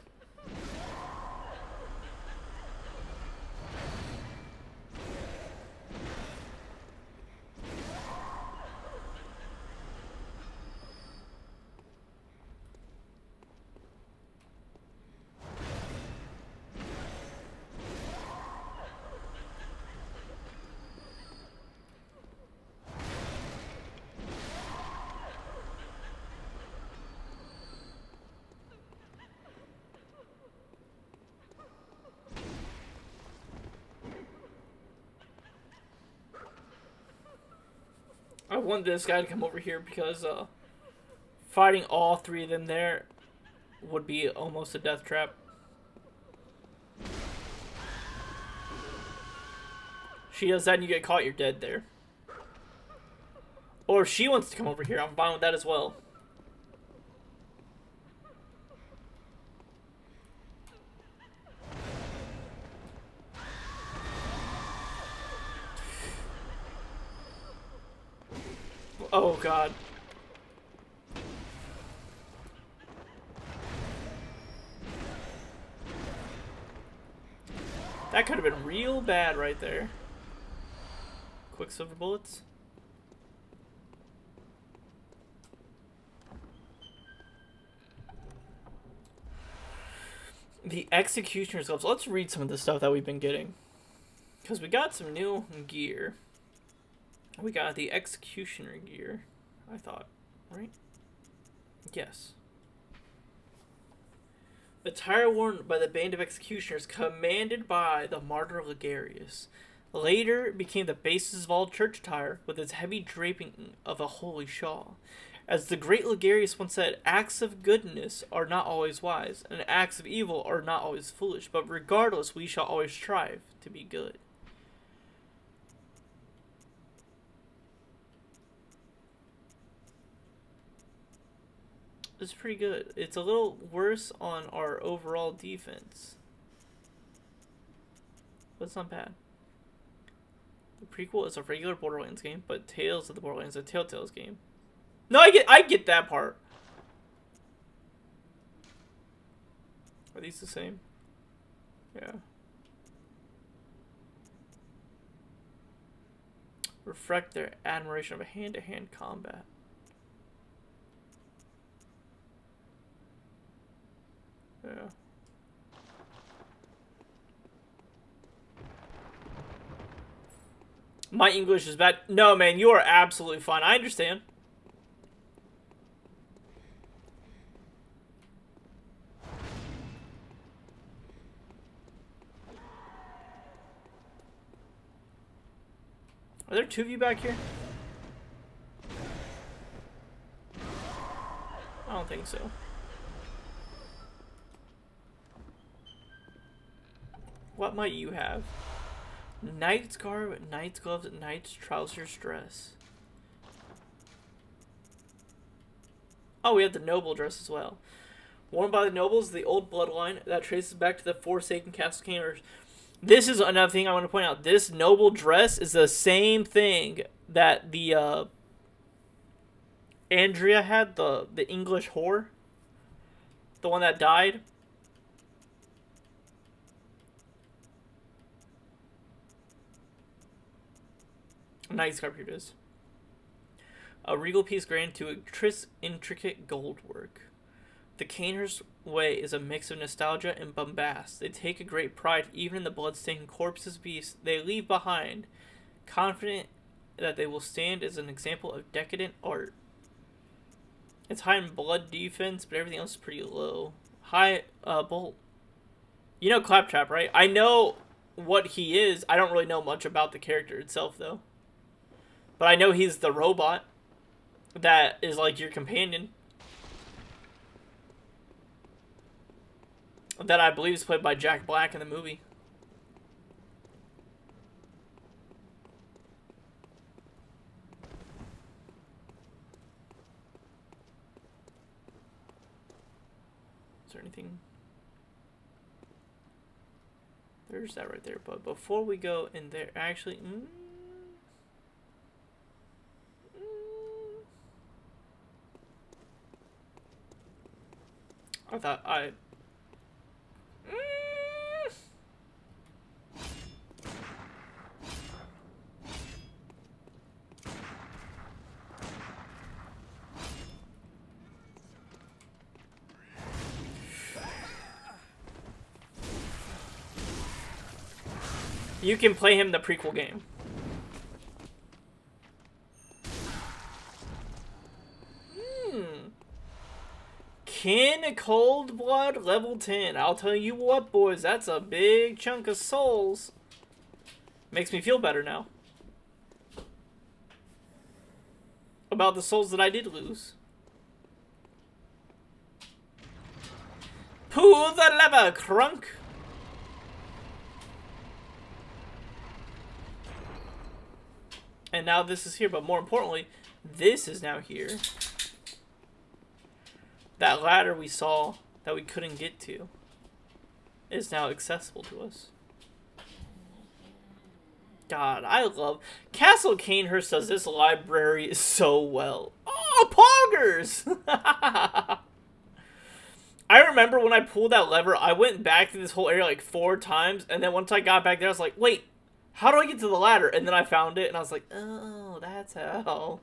I want this guy to come over here because fighting all three of them there would be almost a death trap. She does that and you get caught, you're dead there. Or if she wants to come over here, I'm fine with that as well. Oh god. That could have been real bad right there. Quicksilver bullets. The Executioner's gloves. Let's read some of the stuff that we've been getting. Because we got some new gear. We got the Executioner gear, I thought, right? Yes. The attire worn by the band of executioners commanded by the martyr Ligarius later became the basis of all church attire with its heavy draping of a holy shawl. As the great Ligarius once said, acts of goodness are not always wise, and acts of evil are not always foolish, but regardless we shall always strive to be good. It's pretty good. It's a little worse on our overall defense, but it's not bad. The prequel is a regular Borderlands game, but Tales of the Borderlands is a Telltale's game. No, I get that part. Are these the same? Yeah. Reflect their admiration of a hand-to-hand combat. Yeah. My English is bad. No, man, you are absolutely fine. I understand. Are there two of you back here? I don't think so. What might you have? Knight's garb, knight's gloves, knight's trousers dress. Oh, we have the noble dress as well. Worn by the nobles, the old bloodline that traces back to the Forsaken Cascaders. This is another thing I want to point out. This noble dress is the same thing that the Andrea had, the English whore. The one that died. Knight's garb, here it is. A regal piece granted to intricate gold work. The Canehurst way is a mix of nostalgia and bombast. They take a great pride even in the blood-stained corpses beasts they leave behind, confident that they will stand as an example of decadent art. It's high in blood defense, but everything else is pretty low. High, bolt. You know Claptrap, right? I know what he is. I don't really know much about the character itself, though. But I know he's the robot that is like your companion. That I believe is played by Jack Black in the movie. Is there anything? There's that right there. But before we go in there, actually... I thought I... You can play him the prequel game. Kin Cold Blood level 10. I'll tell you what, boys, that's a big chunk of souls. Makes me feel better now. About the souls that I did lose. Pull the lever, crunk. And now this is here, but more importantly, this is now here. That ladder we saw that we couldn't get to is now accessible to us. God, I love... Castle Canehurst does this library so well. Oh, poggers! I remember when I pulled that lever, I went back to this whole area like 4 times, and then once I got back there, I was like, wait, how do I get to the ladder? And then I found it, and I was like, oh, that's how.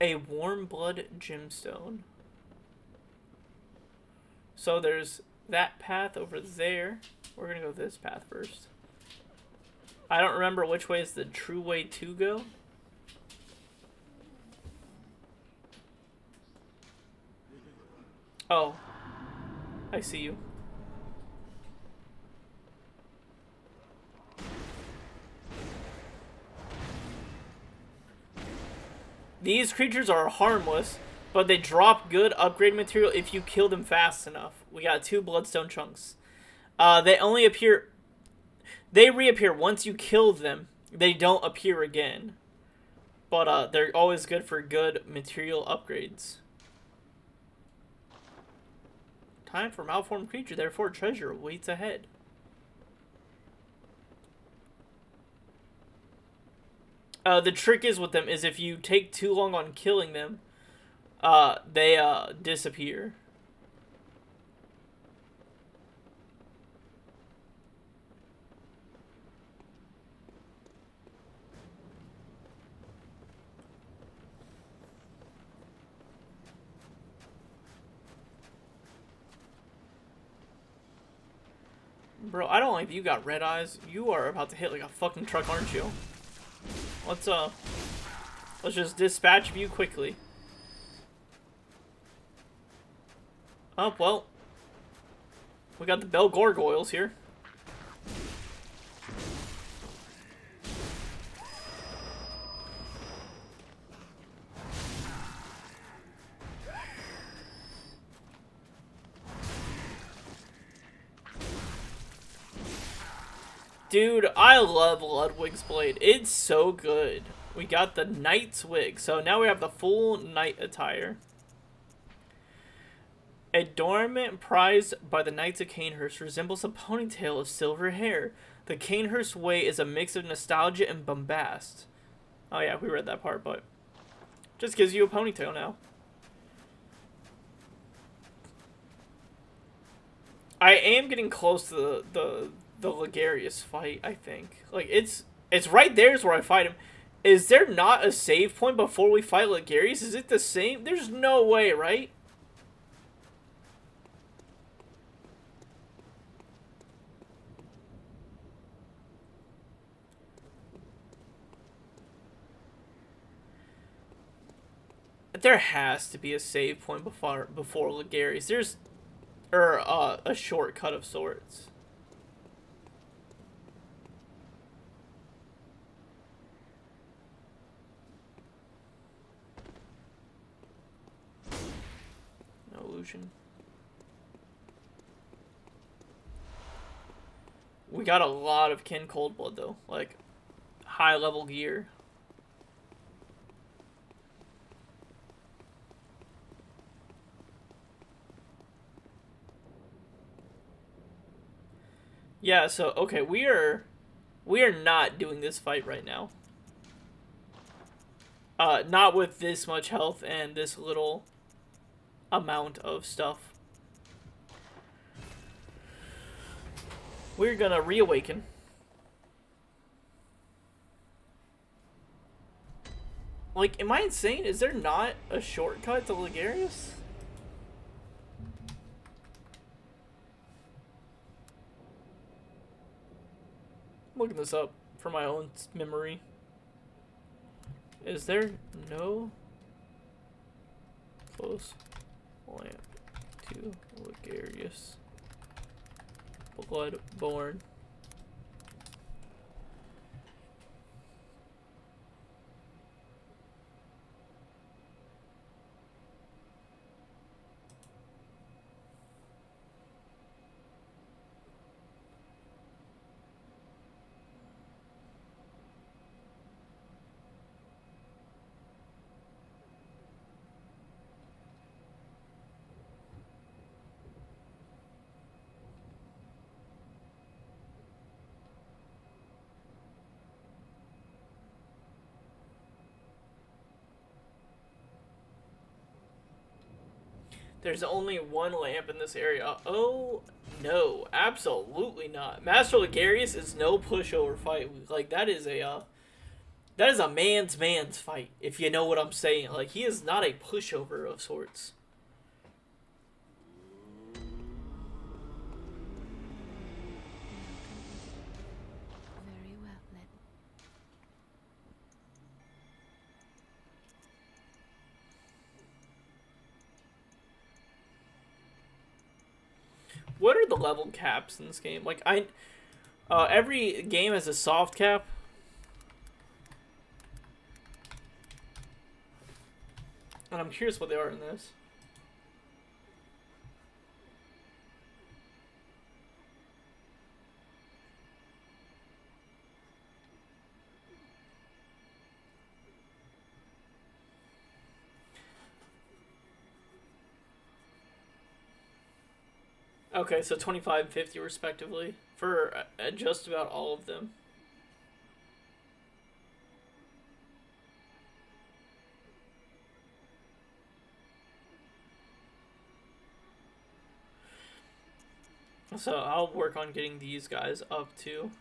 A warm blood gemstone. So there's that path over there. We're gonna go this path first. I don't remember which way is the true way to go. Oh, I see you. These creatures are harmless, but they drop good upgrade material if you kill them fast enough. We got 2 bloodstone chunks. They only appear... They reappear once you kill them. They don't appear again. But they're always good for good material upgrades. Time for malformed creature, therefore treasure waits ahead. The trick is with them is if you take too long on killing them, they disappear. Bro, I don't like that you got red eyes. You are about to hit like a fucking truck, aren't you? Let's just dispatch you quickly. Oh, well. We got the Bell Gargoyles here. Dude, I love Ludwig's blade. It's so good. We got the Knight's wig. So now we have the full knight attire. Adornment prized by the Knights of Canehurst resembles a ponytail of silver hair. The Canehurst way is a mix of nostalgia and bombast. Oh yeah, we read that part, but just gives you a ponytail now. I am getting close to the Ligarius fight. I think like it's right there is where I fight him. Is there not a save point before we fight Ligarius? Is it the same? There's no way, right? There has to be a save point before Ligarius. There's a shortcut of sorts. No illusion. We got a lot of Kin Coldblood though, like high level gear. Yeah, so okay, we are not doing this fight right now. Not with this much health and this little amount of stuff. We're gonna reawaken. Like, am I insane? Is there not a shortcut to Ligarius? I'm looking this up for my own memory. Is there no close lamp to Ligarius? Bloodborne. There's only one lamp in this area. Oh, no. Absolutely not. Master Ligarius is no pushover fight. Like, that is a man's fight, if you know what I'm saying. Like, he is not a pushover of sorts. Very well, let What are the level caps in this game? Like, every game has a soft cap. And I'm curious what they are in this. Okay, so 25 and 50 respectively for just about all of them. So I'll work on getting these guys up to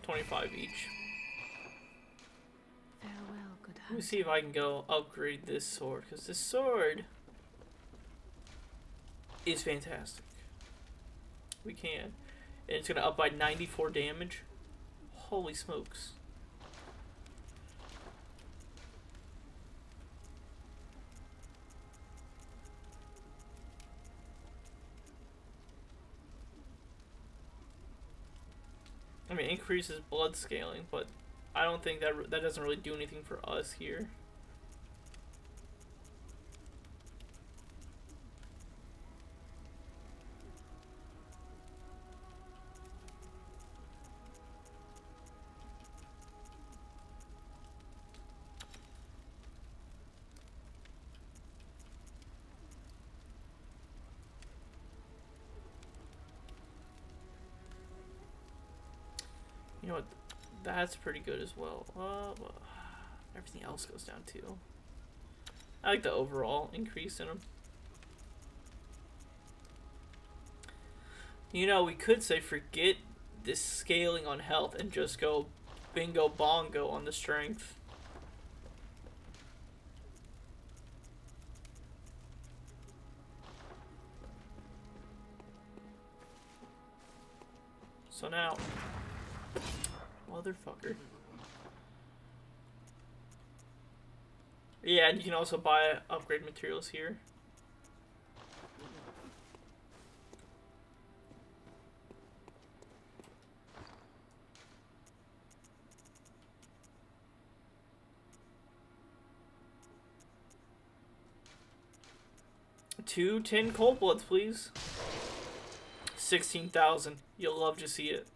25 each. farewell, good Let me hunter. see if I can go upgrade this sword, because this sword is fantastic. We can. And it's going to up by 94 damage. Holy smokes. I mean, it increases blood scaling, but I don't think that doesn't really do anything for us here. You know what? That's pretty good as well. Everything else goes down too. I like the overall increase in them. You know, we could say forget this scaling on health and just go bingo bongo on the strength. So now, motherfucker. Yeah, and you can also buy upgrade materials here. Two 10 cold bloods, please. 16,000. You'll love to see it.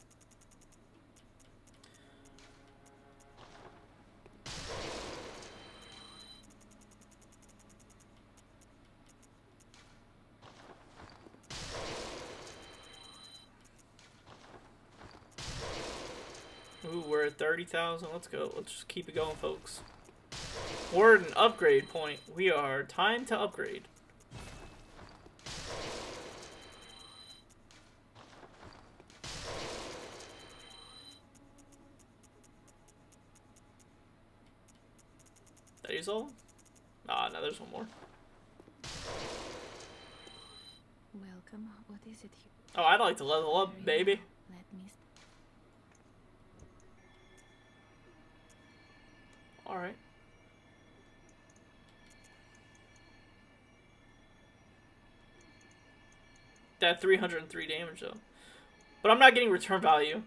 Ooh, we're at 30,000. Let's go. Let's just keep it going, folks. We're at an upgrade point. We are time to upgrade. That is all? Ah, no, there's one more. Welcome. What is it? Oh, I'd like to level up, baby. Let me. Alright. That 303 damage, though. But I'm not getting return value.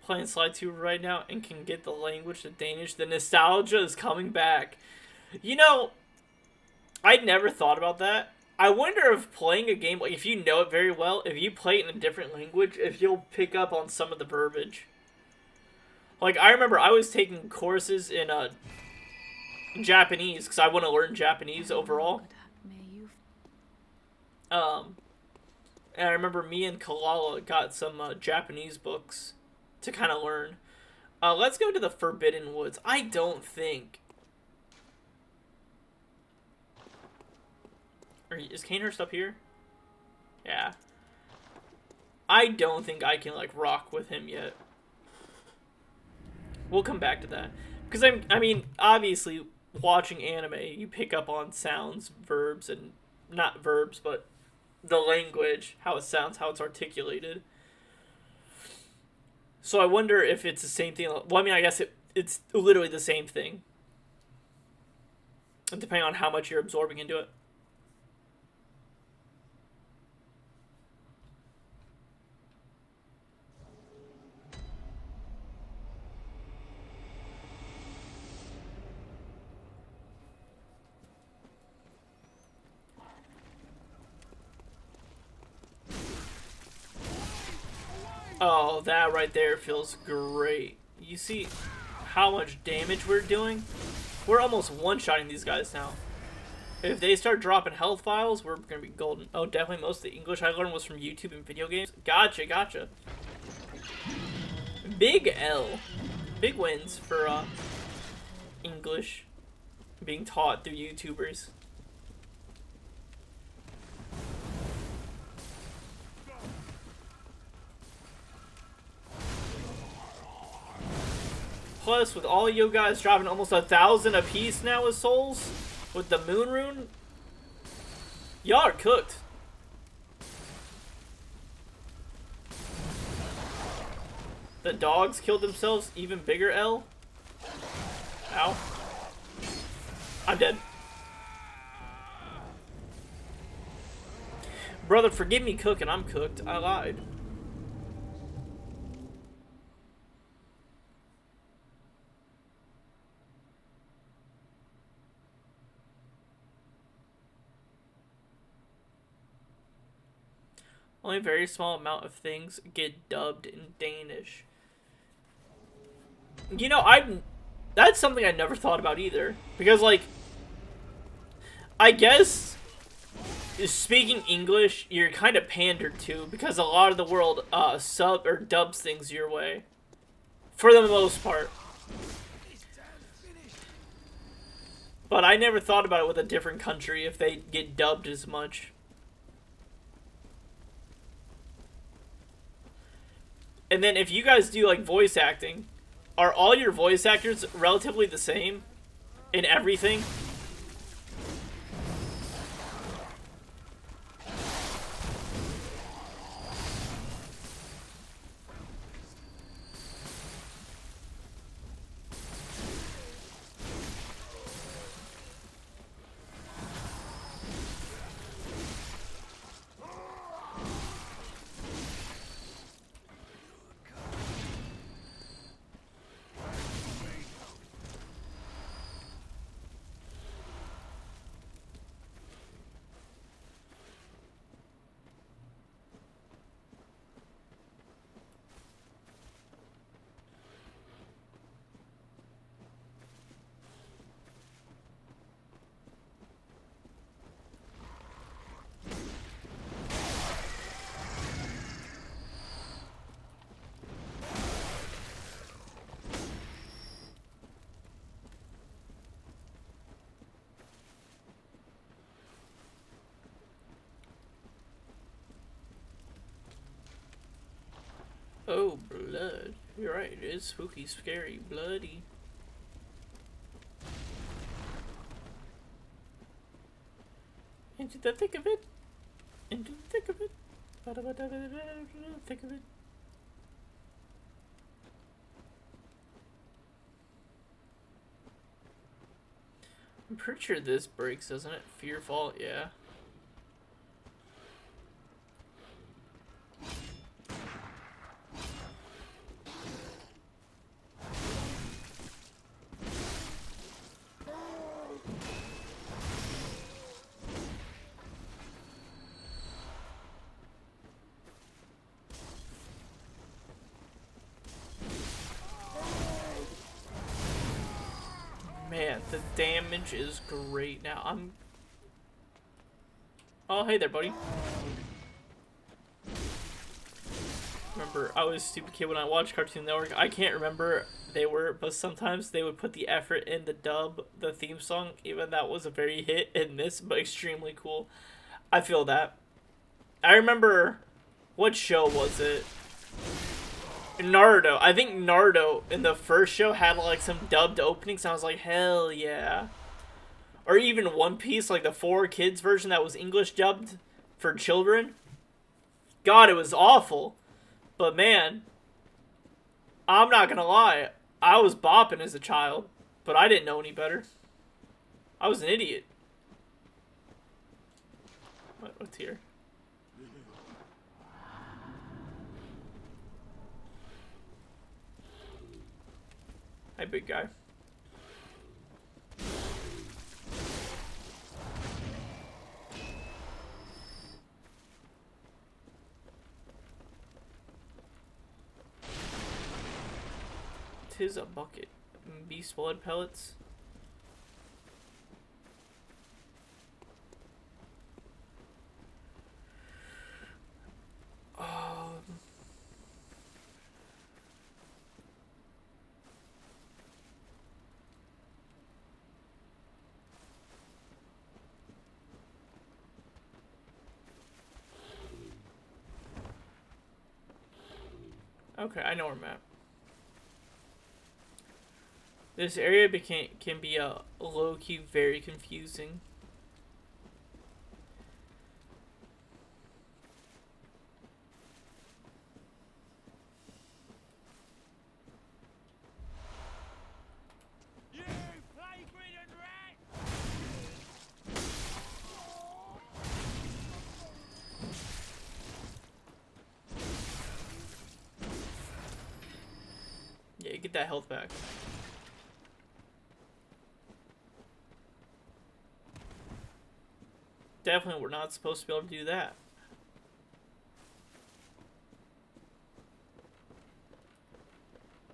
Playing Slide 2 right now and can get the language, the Danish. The nostalgia is coming back. You know, I'd never thought about that. I wonder if playing a game, like if you know it very well, if you play it in a different language, if you'll pick up on some of the verbiage. Like, I remember I was taking courses in Japanese, because I want to learn Japanese overall. And I remember me and Kalala got some Japanese books to kind of learn. Let's go to the Forbidden Woods. I don't think... Is Canehurst up here? Yeah. I don't think I can, like, rock with him yet. We'll come back to that. Because, I mean, obviously, watching anime, you pick up on sounds, verbs, and... Not verbs, but the language, how it sounds, how it's articulated. So I wonder if it's the same thing. Well, I mean, I guess it's literally the same thing. Depending on how much you're absorbing into it. Oh, that right there feels great. You see how much damage we're doing? We're almost one-shotting these guys now. If they start dropping health files, we're going to be golden. Oh, definitely most of the English I learned was from YouTube and video games. Gotcha, gotcha. Big L. Big wins for English being taught through YouTubers. Plus, with all you guys dropping almost 1,000 apiece now with souls, with the moon rune, y'all are cooked. The dogs killed themselves, even bigger L. Ow. I'm dead. Brother, forgive me cooking, I'm cooked. I lied. Only a very small amount of things get dubbed in Danish. You know, that's something I never thought about either. Because, like, I guess speaking English, you're kind of pandered to because a lot of the world sub or dubs things your way. For the most part. but I never thought about it with a different country if they get dubbed as much. And then if you guys do like voice acting, are all your voice actors relatively the same in everything? Oh, blood. You're right, it is spooky, scary, bloody. Into the thick of it. Into the thick of it. Thick of it. I'm pretty sure this breaks, doesn't it? Fearfall, yeah. Man, the damage is great now. Oh, hey there, buddy. Remember, I was a stupid kid when I watched Cartoon Network. I can't remember they were, but sometimes they would put the effort in the dub, the theme song, even that was a very hit and miss, but extremely cool. I feel that. I remember, what show was it? Naruto. I think Naruto in the first show had like some dubbed openings. And I was like, hell yeah. Or even One Piece, like the 4Kids version that was English dubbed for children. God, it was awful. But man, I'm not gonna lie. I was bopping as a child, but I didn't know any better. I was an idiot. What's here? Hi, big guy. Tis a bucket. Beast blood pellets. Okay, I know where I'm at. This area can be low-key very confusing. Yeah, get that health back. Definitely we're not supposed to be able to do that.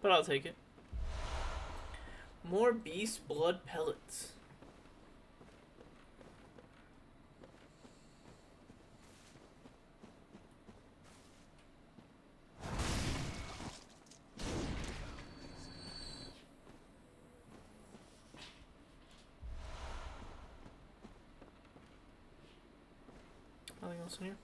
But I'll take it. More beast blood pellets. else in here?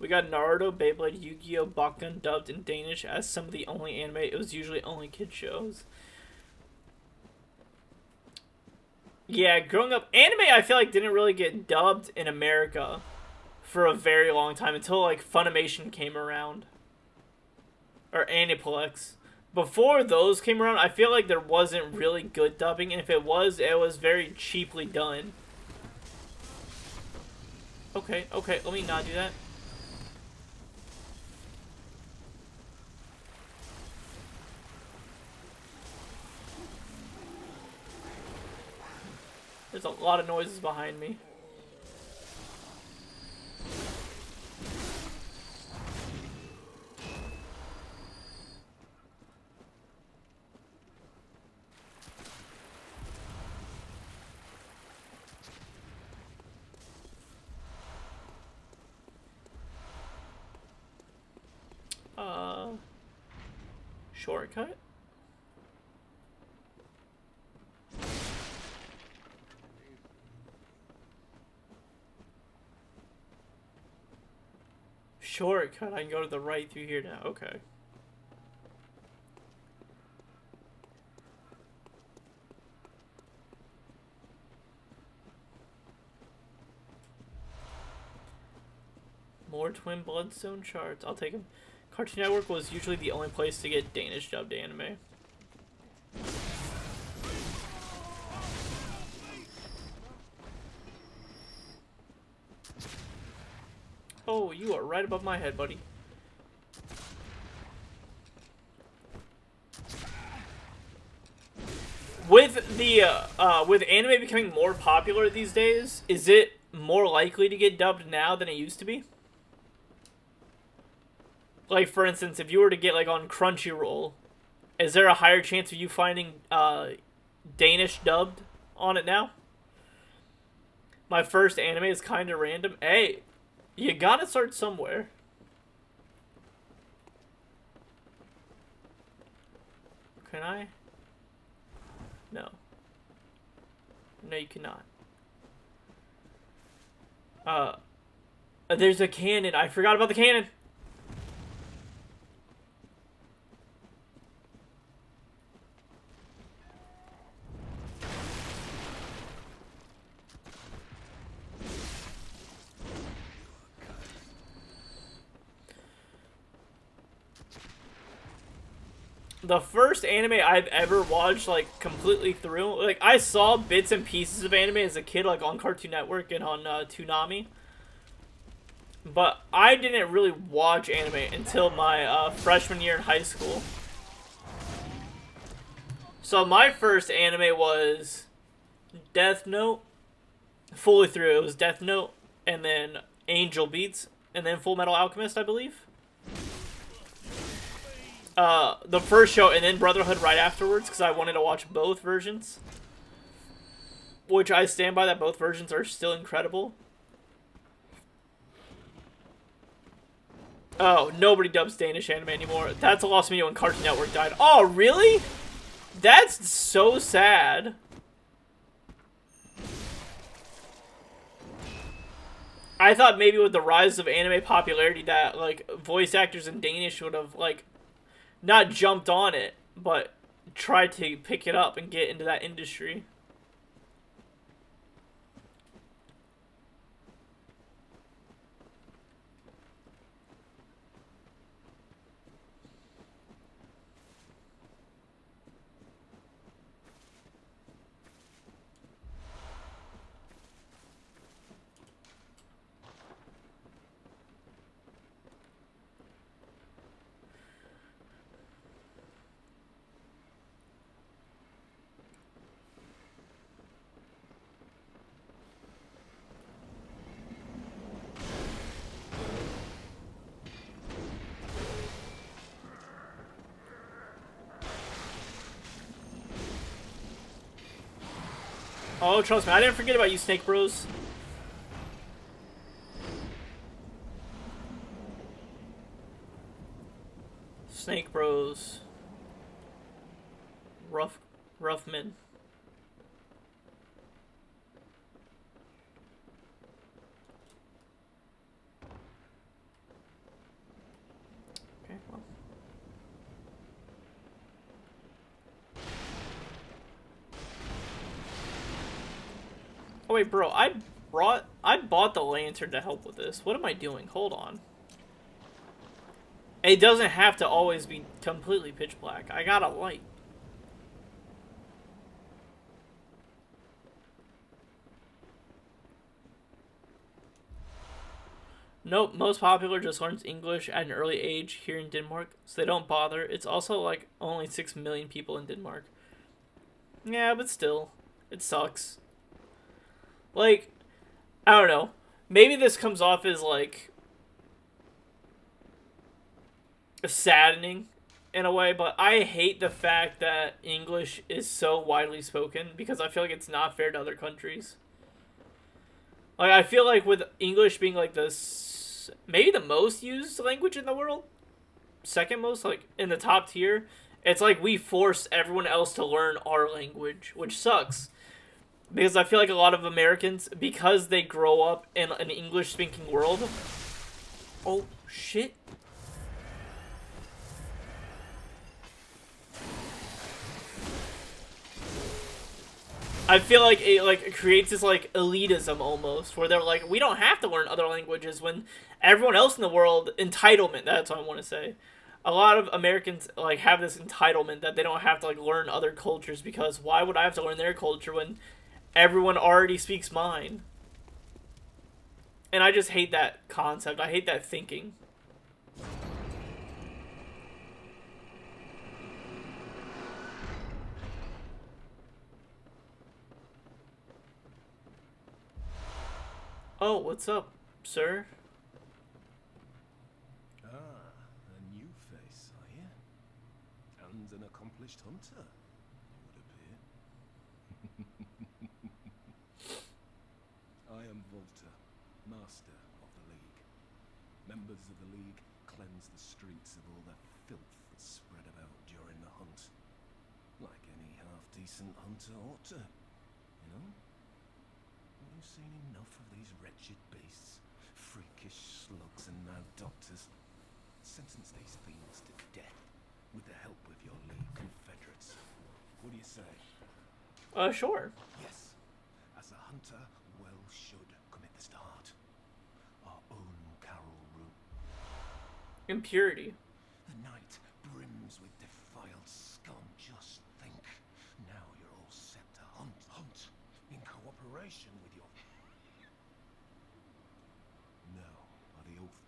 We got Naruto, Beyblade, Yu-Gi-Oh, Bakugan dubbed in Danish as some of the only anime. It was usually only kid shows. Yeah, growing up, anime I feel like didn't really get dubbed in America for a very long time until like Funimation came around. Or Aniplex. Before those came around, I feel like there wasn't really good dubbing, and if it was very cheaply done. Okay, let me not do that. There's a lot of noises behind me. Shortcut? Shortcut. I can go to the right through here now. Okay. More Twin Bloodstone charts. I'll take them. Cartoon Network was usually the only place to get Danish dubbed anime. Oh, you are right above my head, buddy. With the with anime becoming more popular these days, is it more likely to get dubbed now than it used to be? Like, for instance, if you were to get, like, on Crunchyroll, is there a higher chance of you finding Danish dubbed on it now? My first anime is kind of random. Hey, you gotta start somewhere. Can I? No. No, you cannot. There's a cannon. I forgot about the cannon. The first anime I've ever watched, like, completely through, like, I saw bits and pieces of anime as a kid, like, on Cartoon Network and on Toonami. But I didn't really watch anime until my freshman year in high school. So my first anime was Death Note. Fully through, it was Death Note, and then Angel Beats, and then Full Metal Alchemist, I believe. The first show, and then Brotherhood right afterwards, because I wanted to watch both versions. Which I stand by that both versions are still incredible. Oh, nobody dubs Danish anime anymore. That's a lost me when Cartoon Network died. Oh, really? That's so sad. I thought maybe with the rise of anime popularity that, like, voice actors in Danish would have, like, not jumped on it, but tried to pick it up and get into that industry. Oh, trust me, I didn't forget about you, Snake Bros. Snake Bros. Ruffman. Okay, well. Oh wait, bro, I bought the lantern to help with this. What am I doing? Hold on. It doesn't have to always be completely pitch black. I got a light. Nope, most popular just learns English at an early age here in Denmark, so they don't bother. It's also like only 6 million people in Denmark. Yeah, but still, it sucks. Like, I don't know. Maybe this comes off as like saddening in a way, but I hate the fact that English is so widely spoken because I feel like it's not fair to other countries. Like, I feel like with English being like maybe the most used language in the world, second most, like in the top tier, it's like we force everyone else to learn our language, which sucks. Because I feel like a lot of Americans, because they grow up in an English-speaking world. Oh, shit. I feel like it creates this like elitism almost, where they're like, we don't have to learn other languages when everyone else in the world, entitlement, that's what I want to say. A lot of Americans like have this entitlement that they don't have to like learn other cultures because why would I have to learn their culture when everyone already speaks mine? And I just hate that concept. I hate that thinking. Oh, what's up, sir? Ah, a new face, are you? And an accomplished hunter, it would appear. I am Volta, master of the League. Members of the League cleanse the streets of all the filth that's spread about during the hunt. Like any half-decent hunter ought to, you know? Have you seen enough of these wretched beasts? Freakish slugs and mad doctors. Sentence these fiends to death with the help of your League confederates. What do you say? Sure. Yes. As a hunter, well should commit this to heart. Our own Carol Root. Impurity. The night brims with defiled scum. Just think. Now you're all set to hunt. Hunt in cooperation with your... Now are the oath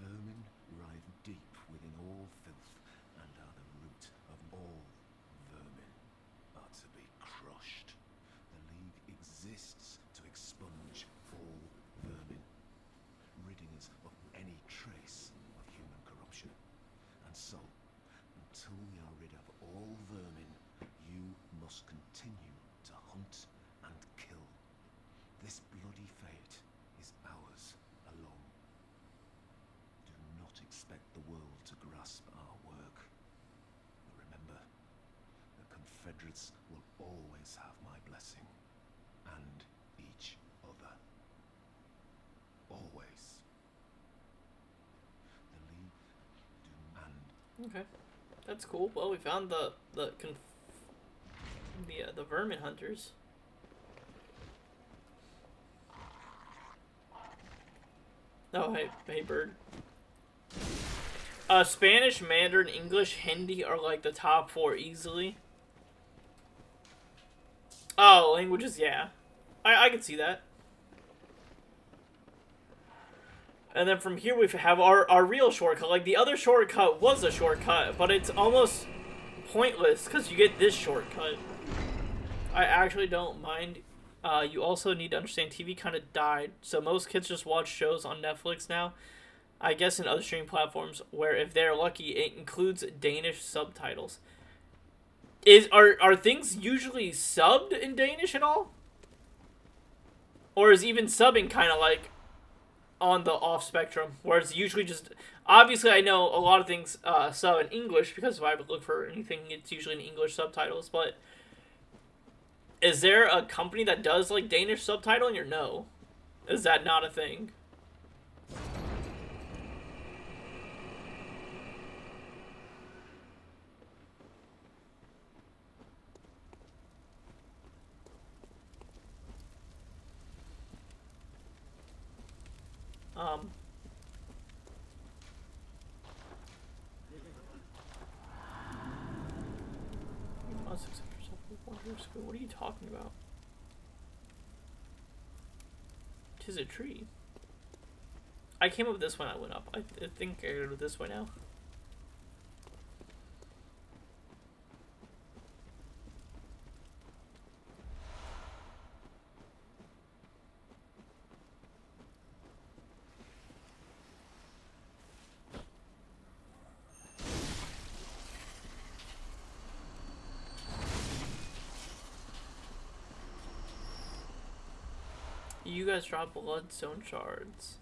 vermin rive deep within all filth, and are the root of all vermin, are to be crushed. The League exists to expunge all vermin, ridding us of any trace of human corruption. And so, until we are rid of all vermin, you must continue to hunt and kill. This bloody fate is ours alone. Do not expect the world to grasp our work. But remember, the Confederates will always have my blessing, and each other. Always. The League do and... Okay, that's cool. Well, we found the vermin hunters. Oh, hey, bird. Spanish, Mandarin, English, Hindi are like the top 4 easily. Oh, languages, yeah. I can see that. And then from here we have our real shortcut. Like, the other shortcut was a shortcut, but it's almost pointless because you get this shortcut. I actually don't mind. You also need to understand TV kind of died, so most kids just watch shows on Netflix now. I guess in other streaming platforms where if they're lucky it includes Danish subtitles. Are things usually subbed in Danish at all? Or is even subbing kind of like on the off spectrum, where it's usually just obviously I know a lot of things sub in English because if I would look for anything, it's usually in English subtitles. But is there a company that does like Danish subtitling or no? Is that not a thing? You must accept yourself with wondrous good. What are you talking about? 'Tis a tree. I came up with this when I went up. I think I go this way now. You guys drop bloodstone shards.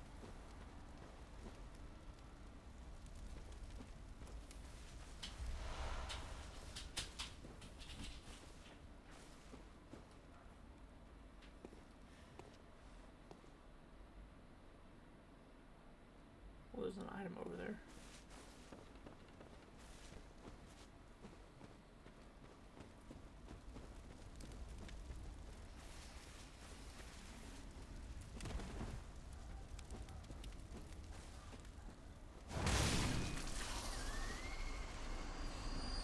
Well, there's an item over there.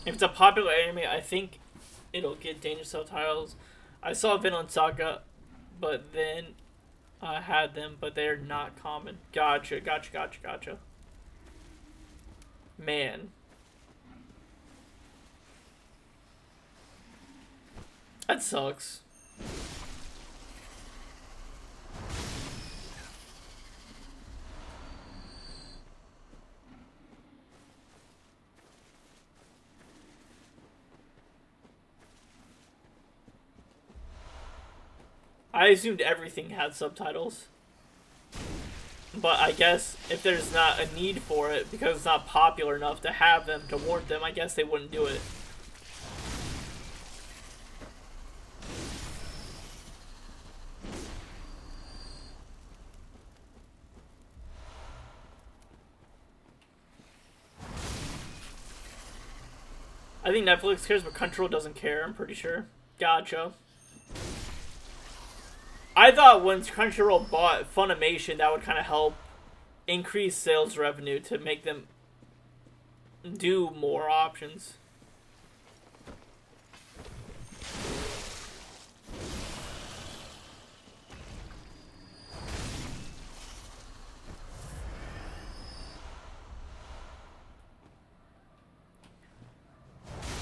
If it's a popular anime, I think it'll get Danish subtitles. I saw Vinland Saga, but then I had them, but they're not common. Gotcha. Man. That sucks. I assumed everything had subtitles. But I guess if there's not a need for it, because it's not popular enough to have them, to warrant them, I guess they wouldn't do it. I think Netflix cares, but Crunchyroll doesn't care, I'm pretty sure. Gotcha. I thought when Crunchyroll bought Funimation, that would kind of help increase sales revenue to make them do more options.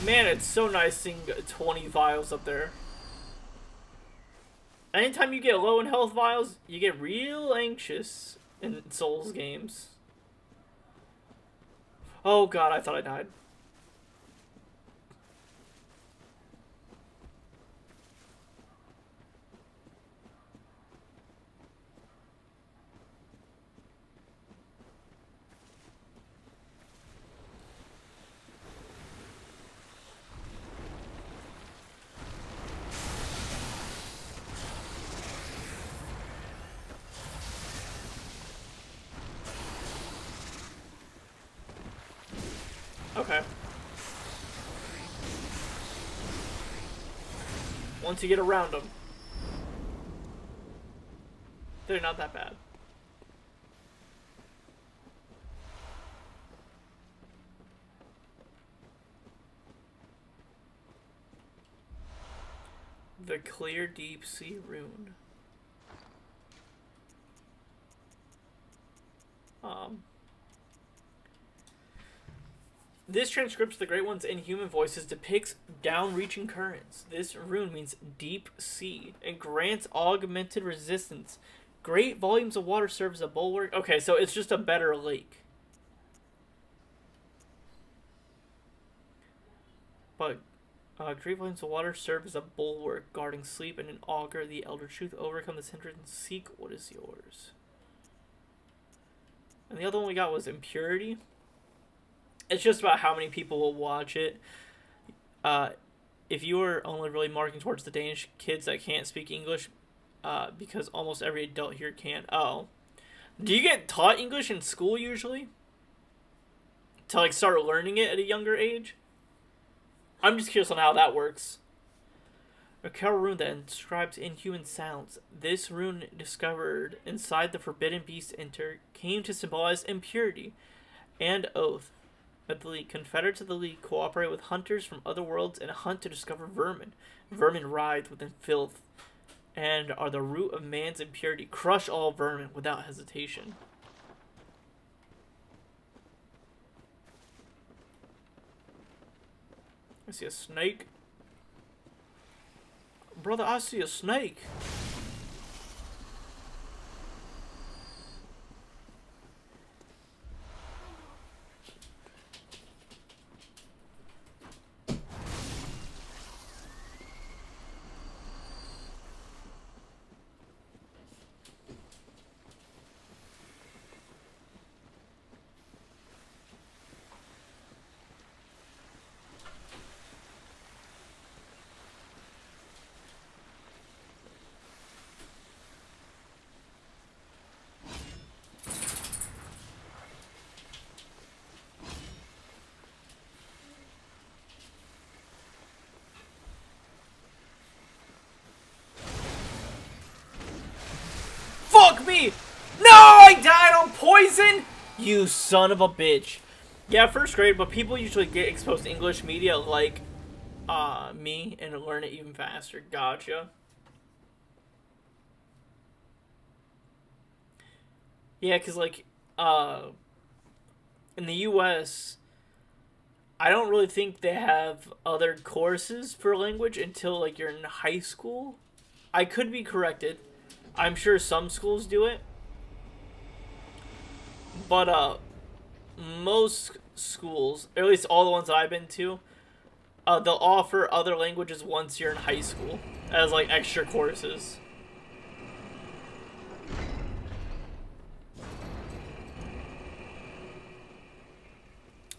Man, it's so nice seeing 20 vials up there. Anytime you get low in health vials, you get real anxious in Souls games. Oh god, I thought I died. Okay. Once you get around them, they're not that bad. The Clear Deep Sea Rune. This transcripts the Great One's inhuman voices, depicts down-reaching currents. This rune means deep sea and grants augmented resistance. Great volumes of water serve as a bulwark. Okay, so it's just a better lake. But great volumes of water serve as a bulwark, guarding sleep and an augur the elder truth. Overcome this hindrance and seek what is yours. And the other one we got was Impurity. It's just about how many people will watch it. If you are only really marking towards the Danish kids that can't speak English, because almost every adult here can. Oh. Do you get taught English in school usually? To like start learning it at a younger age? I'm just curious on how that works. A Carol rune that inscribes inhuman sounds. This rune, discovered inside the forbidden beast enter, came to symbolize impurity and oath. The League, Confederates of the League, cooperate with hunters from other worlds in a hunt to discover vermin. Vermin writhe within filth and are the root of man's impurity. Crush all vermin without hesitation. I see a snake. Brother, I see a snake. Fuck me! No, I died on poison! You son of a bitch. Yeah, first grade, but people usually get exposed to English media like me and learn it even faster. Gotcha. Yeah, because like in the US, I don't really think they have other courses for language until like you're in high school. I could be corrected. I'm sure some schools do it. But most schools, or at least all the ones I've been to, they'll offer other languages once you're in high school as like extra courses.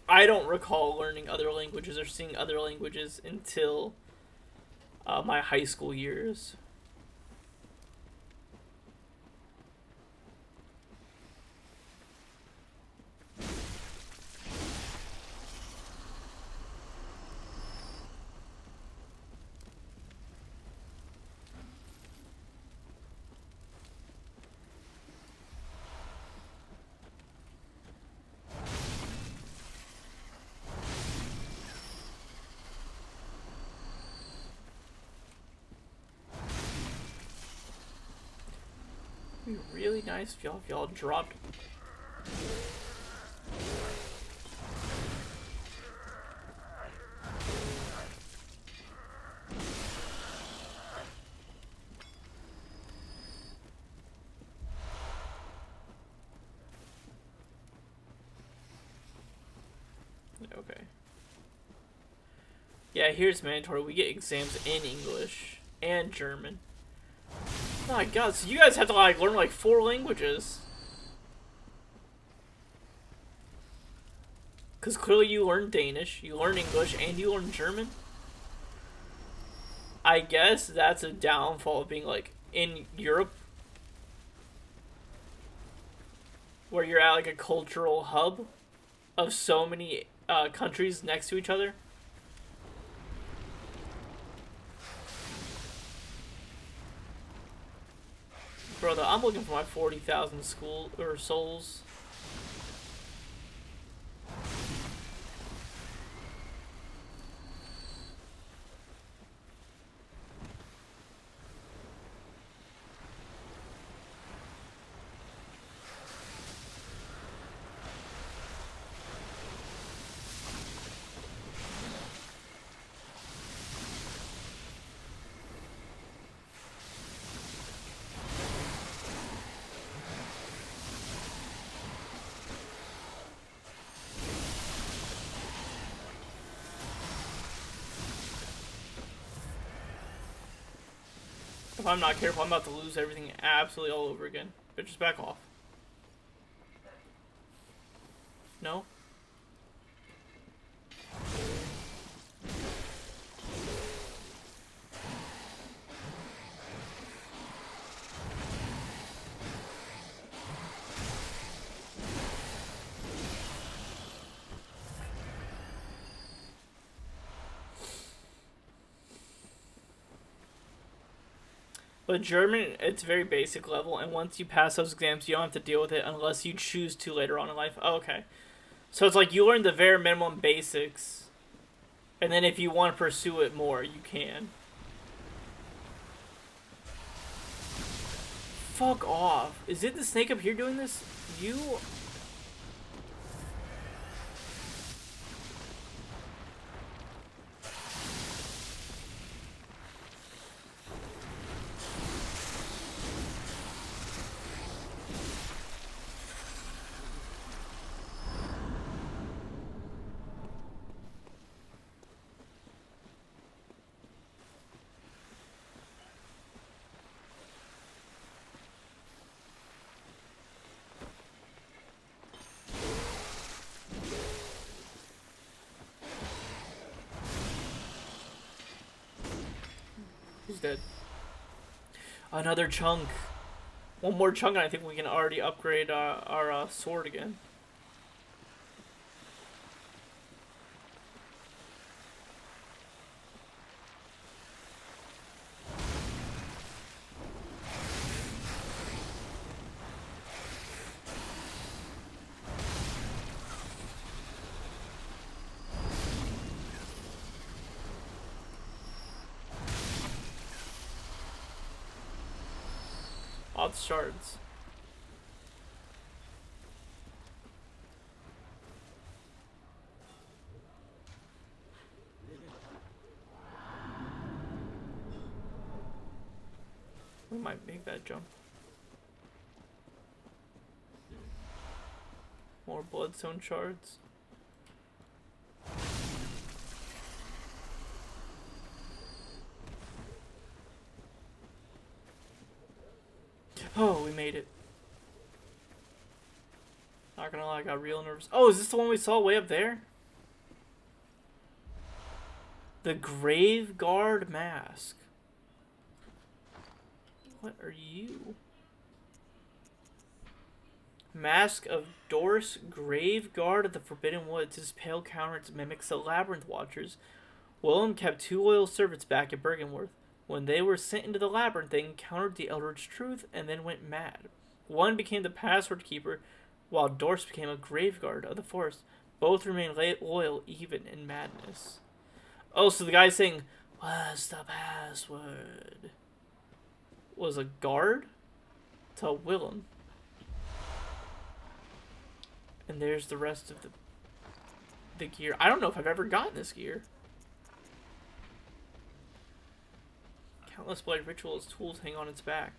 I don't recall learning other languages or seeing other languages until my high school years. It'd be really nice if y'all dropped. Okay. Yeah, here's mandatory. We get exams in English and German. Oh my god, so you guys have to like learn like 4 languages. Because clearly you learn Danish, you learn English, and you learn German. I guess that's a downfall of being like in Europe, where you're at like a cultural hub of so many countries next to each other. Brother, I'm looking for my 40,000 school or souls. If I'm not careful, I'm about to lose everything absolutely all over again. But just back off. But German, it's very basic level, and once you pass those exams, you don't have to deal with it unless you choose to later on in life. Oh, okay. So it's like you learn the very minimum basics, and then if you want to pursue it more, you can. Fuck off. Is it the snake up here doing this? You... He's dead. Another chunk. One more chunk, and I think we can already upgrade our sword again. All the shards. We might make that jump. More bloodstone shards. Oh, we made it. Not gonna lie, I got real nervous. Oh, is this the one we saw way up there? The Grave Guard Mask. What are you? Mask of Dorse, Grave Guard of the Forbidden Woods. His pale countenance mimics the Labyrinth Watchers. Willem kept 2 loyal servants back at Bergenworth. When they were sent into the labyrinth, they encountered the Eldritch Truth and then went mad. One became the password keeper, while Dorse became a graveguard of the forest. Both remained loyal even in madness. Oh, so the guy saying, "What's the password?" was a guard to Willem. And there's the rest of the gear. I don't know if I've ever gotten this gear. Countless blood rituals tools hang on its back.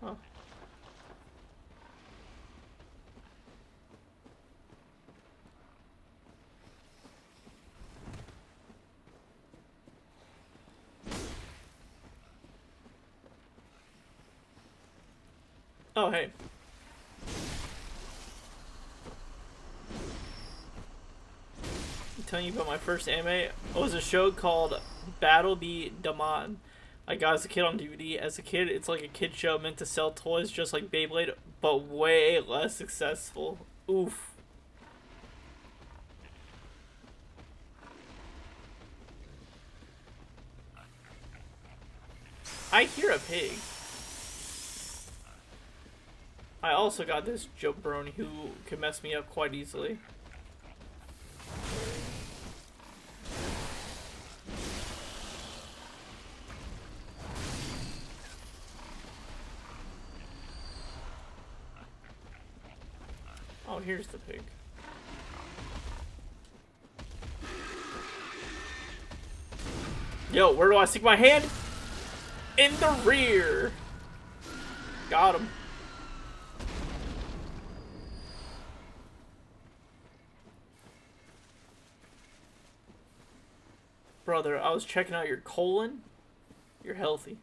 Huh. Oh, hey. I'm telling you about my first anime. It was a show called Battle Be Daman. I got as a kid on DVD. As a kid, it's like a kid show meant to sell toys just like Beyblade, but way less successful. Oof. I hear a pig. I also got this jabroni who can mess me up quite easily. Oh, here's the pig. Yo, where do I stick my hand? In the rear. Got him. Brother, I was checking out your colon. You're healthy.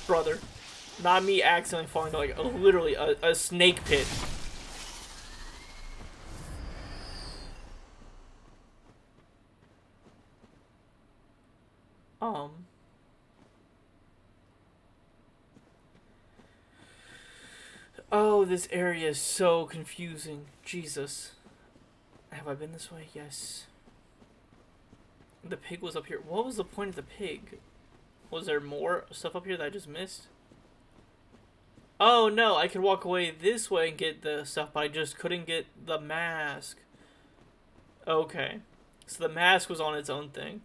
Brother, not me accidentally falling to like literally a snake pit. this area is so confusing. Jesus. Have I been this way? Yes. The pig was up here. What was the point of the pig? Was there more stuff up here that I just missed? Oh no, I could walk away this way and get the stuff, but I just couldn't get the mask. Okay. So the mask was on its own thing.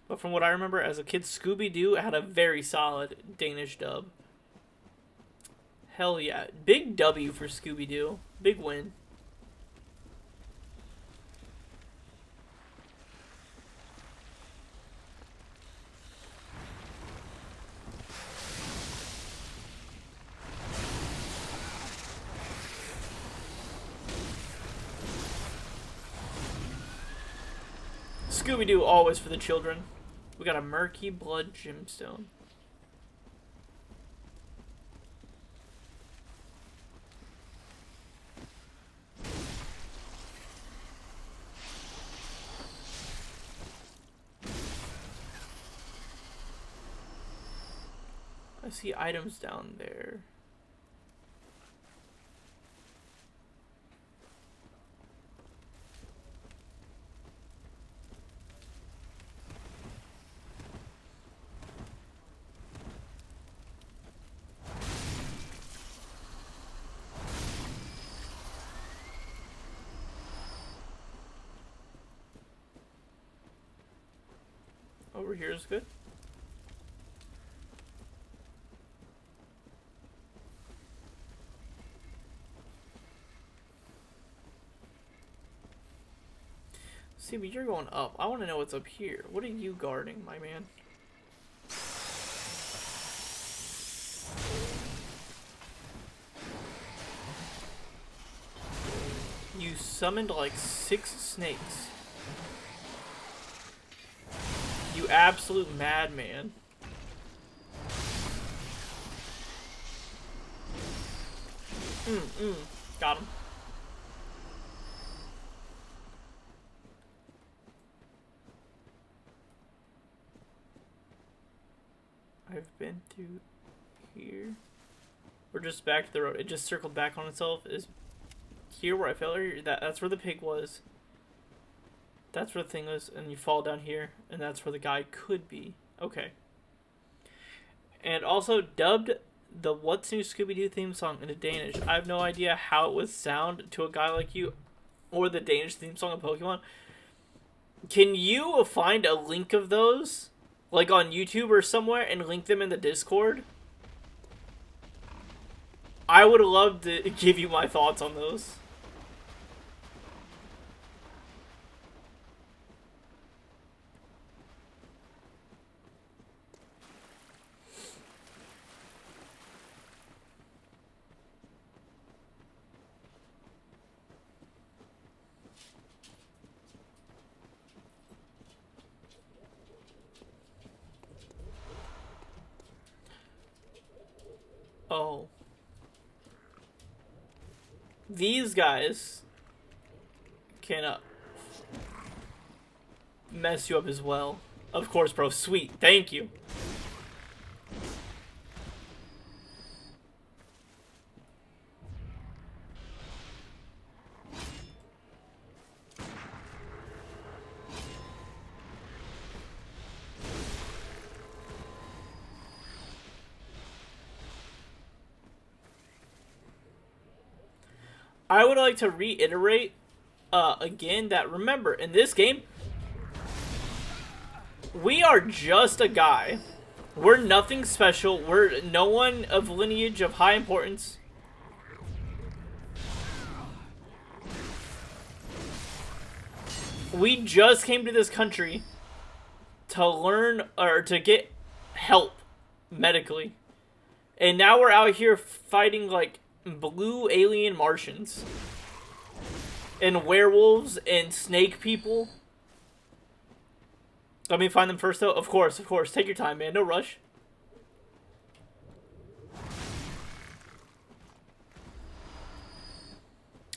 But from what I remember, as a kid, Scooby-Doo had a very solid Danish dub. Hell yeah. Big W for Scooby-Doo. Big win. Scooby-Doo always for the children. We got a murky blood gemstone. I see items down there. Over here is good. See, but you're going up. I want to know what's up here. What are you guarding, my man? You summoned like 6 snakes. You absolute madman. Got him. I've been through here. We're just back to the road. It just circled back on itself. Is here where I fell here? That's where the pig was. That's where the thing was, and you fall down here, and that's where the guy could be. Okay. And also dubbed the What's New Scooby-Doo theme song into Danish. I have no idea how it would sound to a guy like you, or the Danish theme song of Pokemon. Can you find a link of those, like on YouTube or somewhere, and link them in the Discord? I would love to give you my thoughts on those. Oh. These guys can mess you up as well. Of course, bro. Sweet. Thank you. I would like to reiterate again that, remember, in this game, we are just a guy. We're nothing special. We're no one of lineage of high importance. We just came to this country to learn or to get help medically. And now we're out here fighting like blue alien Martians and werewolves and snake people. Let me find them first though. Of course. Take your time, man. No rush.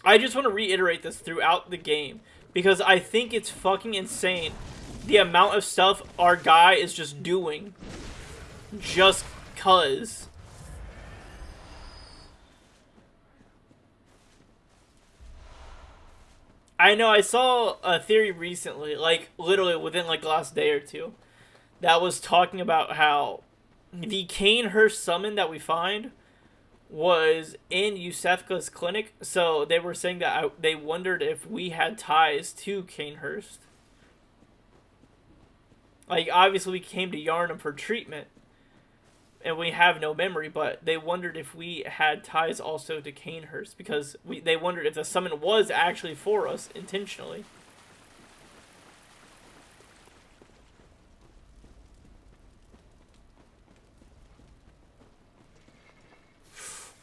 I just want to reiterate this throughout the game because I think it's fucking insane the amount of stuff our guy is just doing just cuz. I know I saw a theory recently, like literally within like the last day or two, that was talking about how the Kanehurst summon that we find was in Yusefka's clinic. So they were saying that they wondered if we had ties to Kanehurst. Like, obviously we came to Yarnum for treatment, and we have no memory, but they wondered if we had ties also to Kanehurst, because they wondered if the summon was actually for us, intentionally.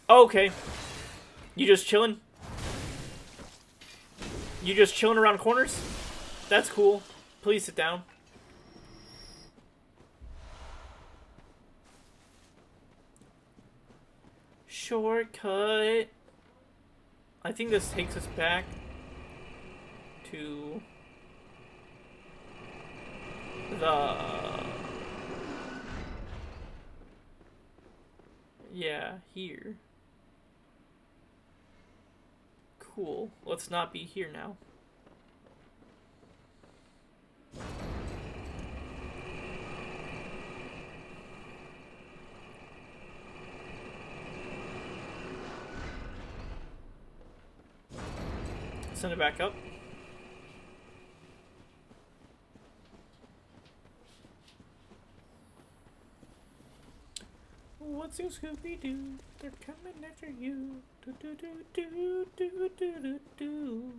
Okay. You just chilling? You just chilling around corners? That's cool. Please sit down. Shortcut. I think this takes us back to here. Cool. Let's not be here now. Send it back up. What's your Scooby-Doo? They're coming after you. Do do do do do do do do.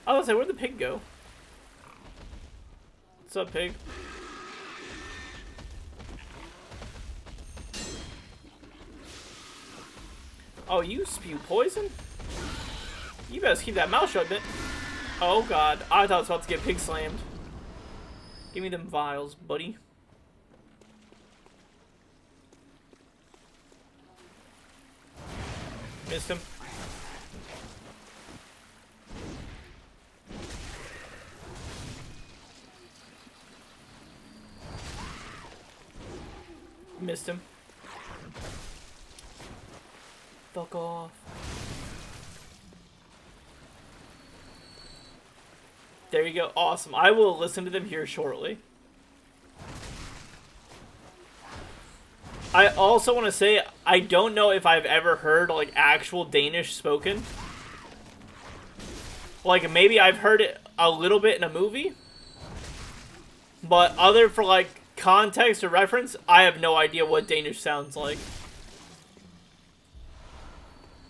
I was like, where'd the pig go? What's up, pig? Oh, you spew poison? You best keep that mouth shut, bit. Oh god, I thought I was about to get pig slammed. Give me them vials, buddy. Missed him. Missed him. Fuck off. There you go. Awesome. I will listen to them here shortly. I also want to say, I don't know if I've ever heard, like, actual Danish spoken. Like, maybe I've heard it a little bit in a movie. But other for, like, context or reference, I have no idea what Danish sounds like.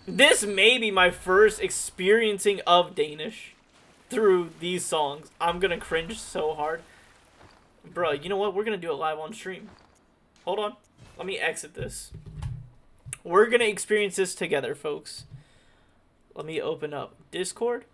This may be my first experiencing of Danish through these songs. I'm gonna cringe so hard. Bro, you know what? We're gonna do it live on stream. Hold on. Let me exit this. We're gonna experience this together, folks. Let me open up Discord.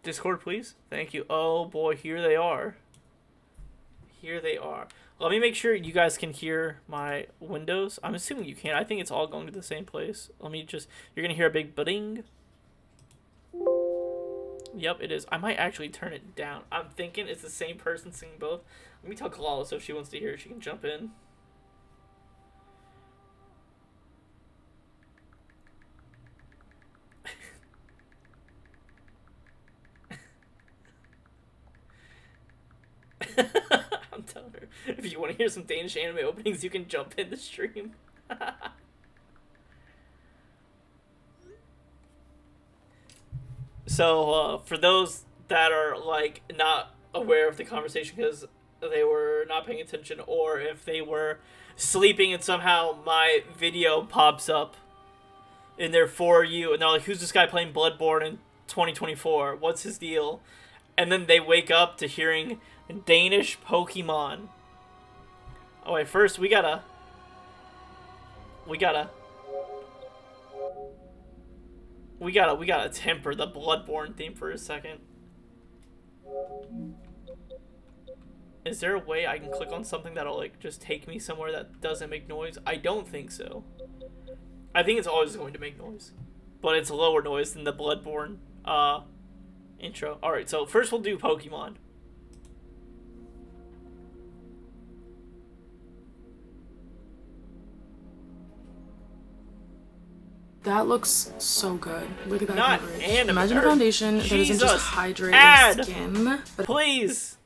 Discord, please. Thank you. Oh boy, here they are. Here they are. Let me make sure you guys can hear my windows. I'm assuming you can. I think it's all going to the same place. Let me just... You're going to hear a big bing. Yep, it is. I might actually turn it down. I'm thinking it's the same person singing both. Let me tell Kalala so if she wants to hear it, she can jump in. I'm telling her, if you want to hear some Danish anime openings, you can jump in the stream. So, for those that are, like, not aware of the conversation because they were not paying attention, or if they were sleeping and somehow my video pops up in their For You, and they're like, who's this guy playing Bloodborne in 2024? What's his deal? And then they wake up to hearing Danish Pokemon. Oh wait, first we gotta temper the Bloodborne theme for a second. Is there a way I can click on something that'll, like, just take me somewhere that doesn't make noise? I don't think so. I think it's always going to make noise. but it's lower noise than the Bloodborne intro. Alright, so first we'll do Pokemon. That looks so good. Look at that Not coverage. anime. Imagine a foundation that isn't Jesus. just hydrating Add. skin, but Please!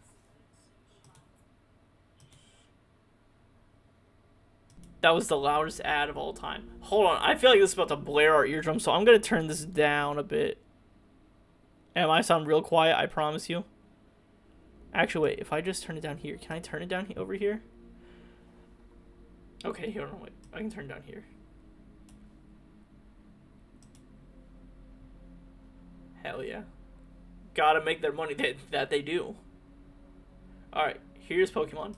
That was the loudest ad of all time. Hold on, I feel like this is about to blare our eardrums, so I'm gonna turn this down a bit. And I sound real quiet, I promise you. Actually, wait, if I just turn it down here, can I turn it down over here? Okay, hold on, wait. I can turn it down here. Hell yeah. Gotta make their money that they do. Alright, here's Pokemon.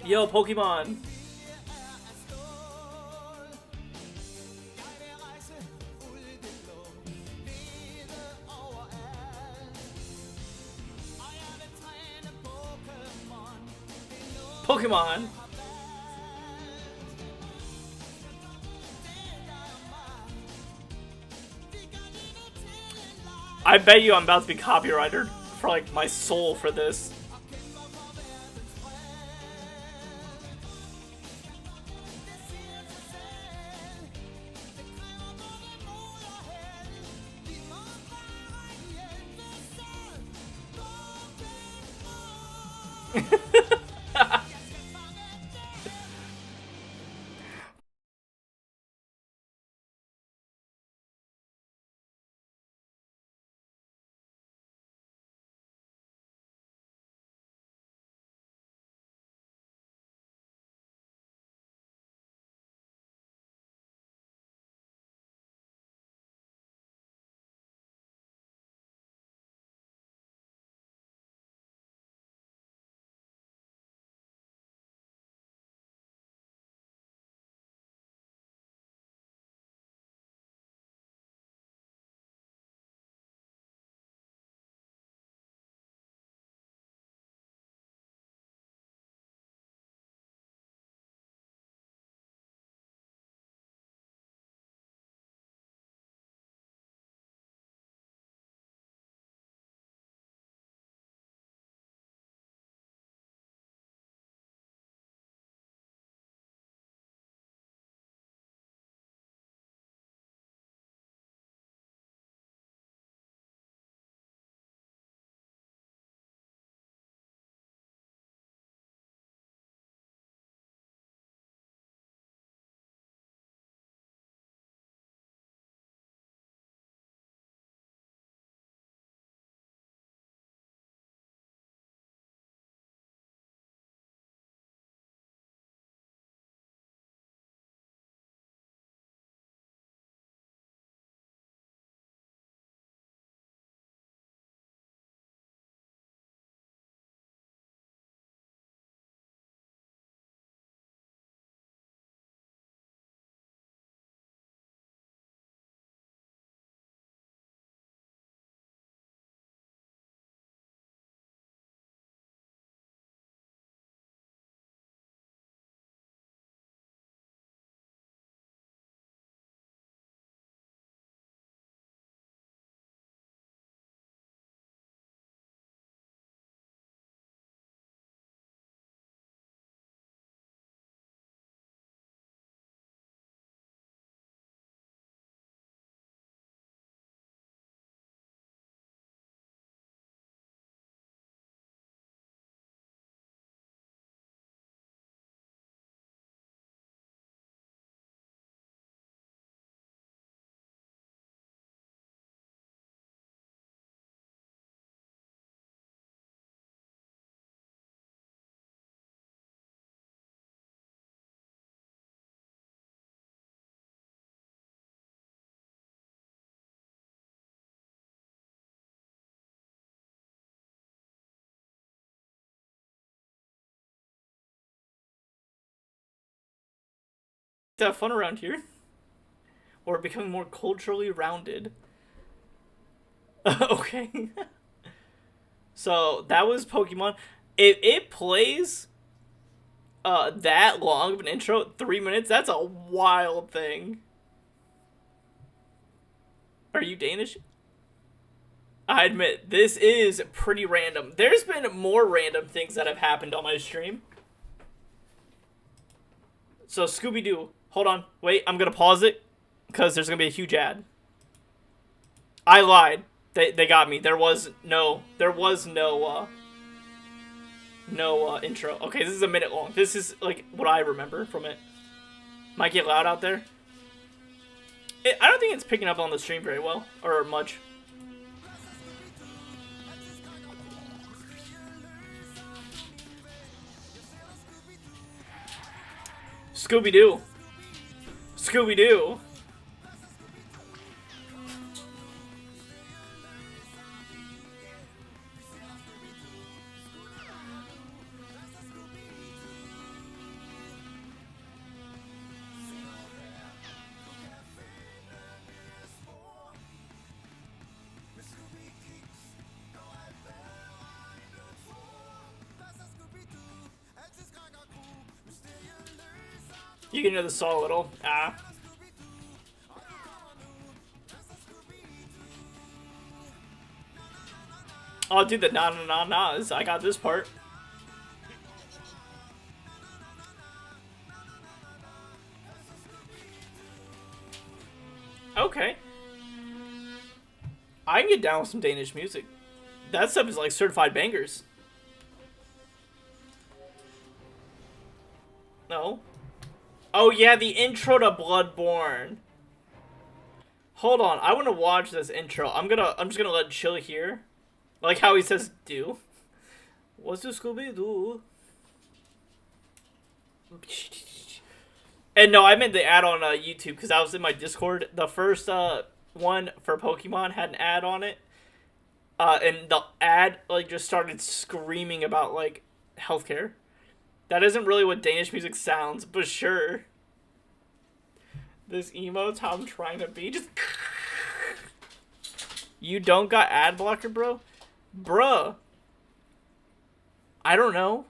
Yo, Pokemon! Pokemon! I bet you I'm about to be copyrighted for like my soul for this. Have fun around here. or becoming more culturally rounded. Okay. So that was Pokemon. If it plays that long of an intro, 3 minutes, that's a wild thing. Are you Danish? I admit, this is pretty random. There's been more random things that have happened on my stream. So, Scooby-Doo. Hold on. Wait, I'm going to pause it. Because there's going to be a huge ad. I lied. They got me. There was no intro. Okay, this is a minute long. This is, like, what I remember from it. Might get loud out there. I don't think it's picking up on the stream very well. Or much. Scooby-Doo. Scooby-Doo. You can hear the saw a little. Ah. Oh, dude, the na-na-na-nas. I got this part. Okay. I can get down with some Danish music. That stuff is like certified bangers. No. Oh yeah, the intro to Bloodborne. Hold on, I want to watch this intro. I'm just gonna let it chill here. Like how he says do. What's the Scooby-Doo? And no, I meant the ad on YouTube because I was in my Discord. The first one for Pokemon had an ad on it. And the ad like just started screaming about like healthcare. That isn't really what Danish music sounds, but sure. This emote's how I'm trying to be. Just you don't got ad blocker, bro? Bruh. I don't know.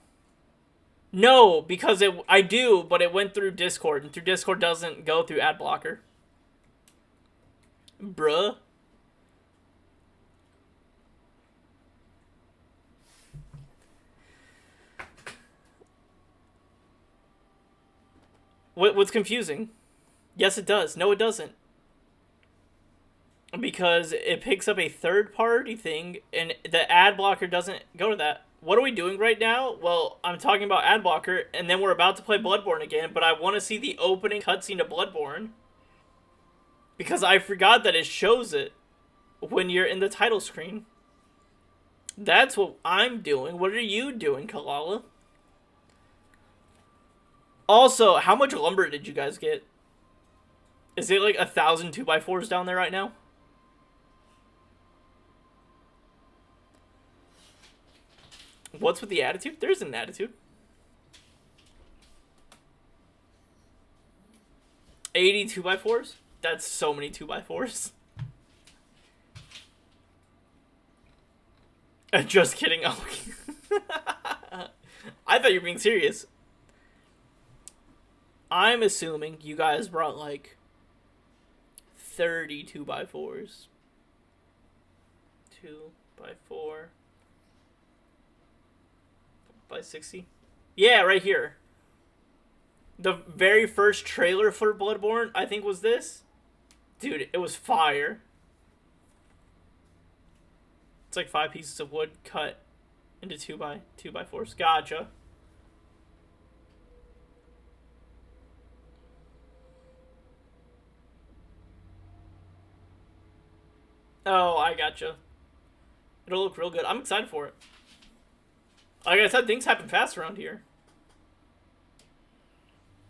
No, because I do, but it went through Discord, and through Discord doesn't go through ad blocker. Bruh. What's confusing? Yes, it does. No, it doesn't. Because it picks up a third-party thing, and the ad blocker doesn't go to that. What are we doing right now? Well, I'm talking about ad blocker, and then we're about to play Bloodborne again, but I want to see the opening cutscene to Bloodborne. Because I forgot that it shows it when you're in the title screen. That's what I'm doing. What are you doing, Kalala? Also, how much lumber did you guys get? Is it like 1,000 2x4s down there right now? What's with the attitude? There isn't an attitude. 80 2x4s? That's so many 2x4s. Just kidding. Oh. I thought you were being serious. I'm assuming you guys brought like 30 2x4s. 2x4 by 60. Yeah, right here. The very first trailer for Bloodborne, I think, was this. Dude, it was fire. It's like 5 pieces of wood cut into 2x4s. Gotcha. Oh, I gotcha. It'll look real good. I'm excited for it. Like I said, things happen fast around here.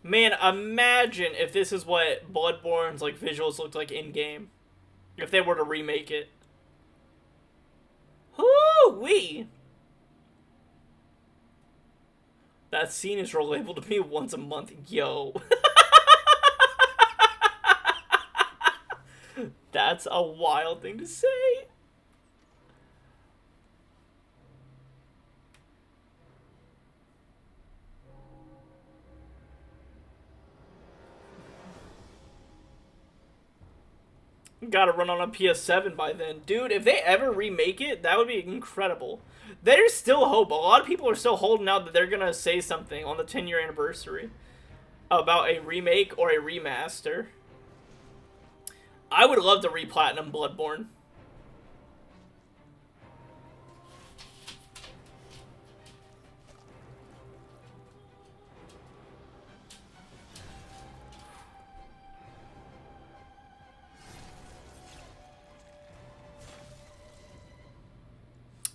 Man, imagine if this is what Bloodborne's like visuals looked like in game. If they were to remake it. Hoo-wee! That scene is relatable to me once a month. Yo. That's a wild thing to say. Gotta run on a PS7 by then. Dude, if they ever remake it, that would be incredible. There's still hope. A lot of people are still holding out that they're gonna say something on the 10-year anniversary about a remake or a remaster. I would love to re-platinum Bloodborne.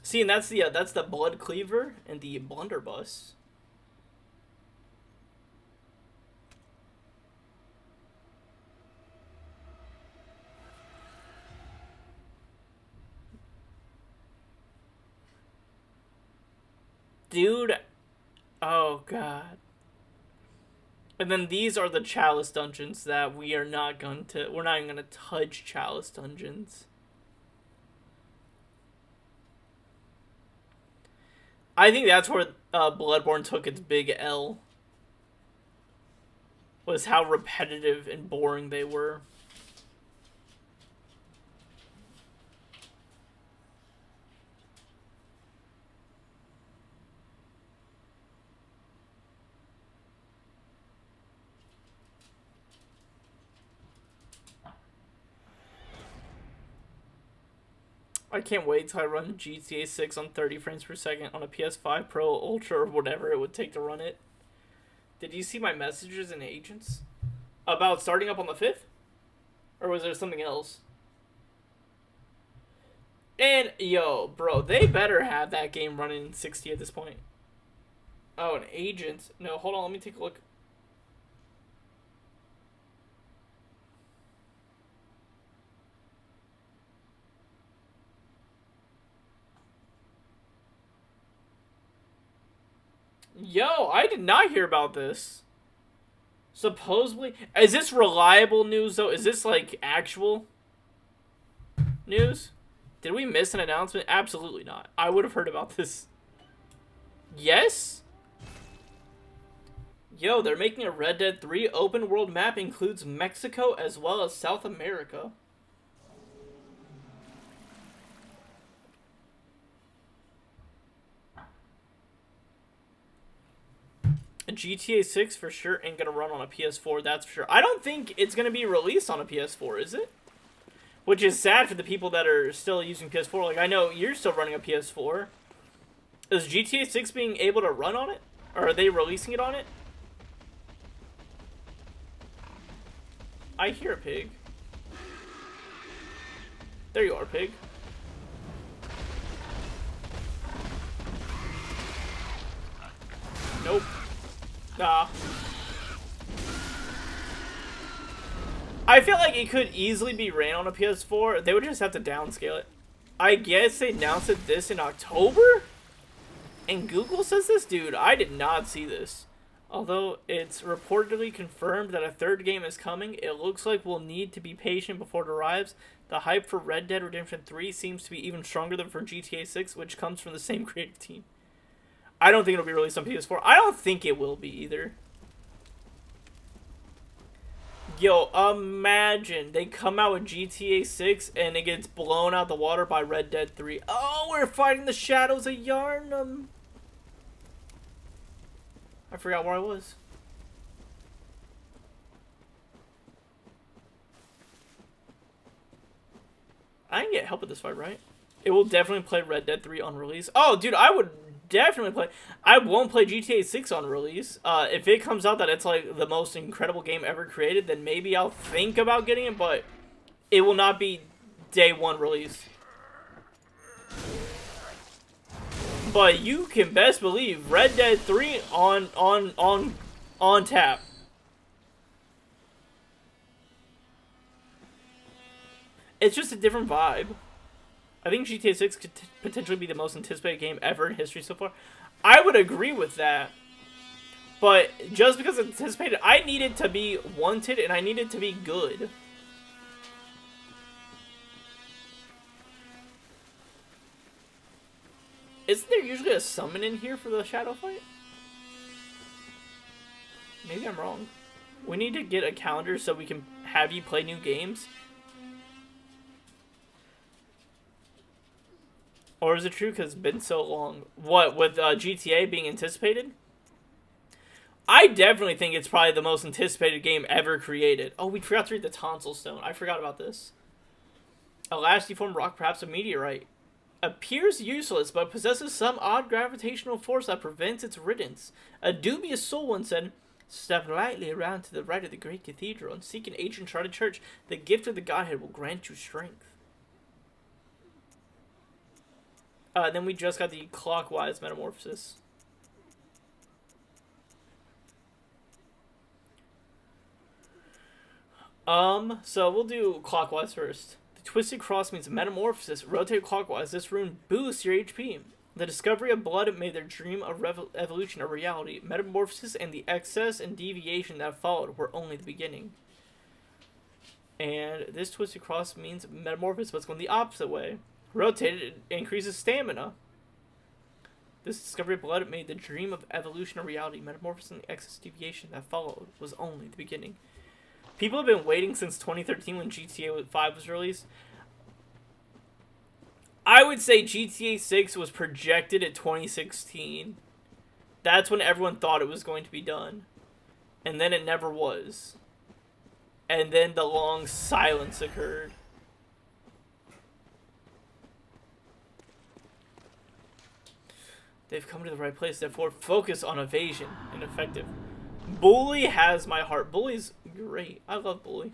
See, and that's the Blood Cleaver and the Blunderbuss. Dude, oh god. And then these are the Chalice dungeons that we're not even gonna touch Chalice dungeons. I think that's where Bloodborne took its big L. Was how repetitive and boring they were. I can't wait till I run GTA 6 on 30 frames per second on a PS5 Pro, Ultra, or whatever it would take to run it. Did you see my messages and agents? About starting up on the 5th? Or was there something else? And, yo, bro, they better have that game running in 60 at this point. Oh, an agent. No, hold on, let me take a look. Yo, I did not hear about this. Supposedly, is this reliable news though? Is this like actual news? Did we miss an announcement? Absolutely not. I would have heard about this. Yes? Yo, they're making a Red Dead 3 open world map, includes Mexico as well as South America. GTA 6 for sure ain't gonna run on a PS4, that's for sure. I don't think it's gonna be released on a PS4, is it? Which is sad for the people that are still using PS4. Like, I know you're still running a PS4. Is GTA 6 being able to run on it? Or are they releasing it on it? I hear a pig. There you are, pig. Nope. Nah. I feel like it could easily be ran on a PS4. They would just have to downscale it. I guess they announced this in October? And Google says this? Dude, I did not see this. Although it's reportedly confirmed that a third game is coming, it looks like we'll need to be patient before it arrives. The hype for Red Dead Redemption 3 seems to be even stronger than for GTA 6, which comes from the same creative team. I don't think it'll be released on PS4. I don't think it will be either. Yo, imagine they come out with GTA 6 and it gets blown out the water by Red Dead 3. Oh, we're fighting the shadows of Yharnam. I forgot where I was. I can get help with this fight, right? It will definitely play Red Dead 3 on release. Oh, dude, I would definitely play. I won't play GTA 6 on release. If it comes out that it's like the most incredible game ever created, then maybe I'll think about getting it, but it will not be day one release. But you can best believe Red Dead 3 on tap. It's just a different vibe. I think GTA 6 could potentially be the most anticipated game ever in history so far. I would agree with that. But just because it's anticipated, I need it to be wanted and I need it to be good. Isn't there usually a summon in here for the shadow fight? Maybe I'm wrong. We need to get a calendar so we can have you play new games. Or is it true because it's been so long? What, with GTA being anticipated? I definitely think it's probably the most anticipated game ever created. Oh, we forgot to read the tonsil stone. I forgot about this. A last deformed rock, perhaps a meteorite. Appears useless, but possesses some odd gravitational force that prevents its riddance. A dubious soul once said, "Step lightly around to the right of the great cathedral and seek an ancient charted church. The gift of the Godhead will grant you strength." Then we just got the clockwise metamorphosis. So we'll do clockwise first. The twisted cross means metamorphosis. Rotate clockwise. This rune boosts your HP. The discovery of blood made their dream of evolution a reality. Metamorphosis and the excess and deviation that followed were only the beginning. And this twisted cross means metamorphosis, but it's going the opposite way. Rotated, it increases stamina. This discovery of blood made the dream of evolution a reality. Metamorphosis and the excess deviation that followed was only the beginning. People have been waiting since 2013 when GTA 5 was released. I would say GTA 6 was projected at 2016. That's when everyone thought it was going to be done. And then it never was. And then the long silence occurred. They've come to the right place, therefore focus on evasion and effective. Bully has my heart. Bully's great. I love Bully.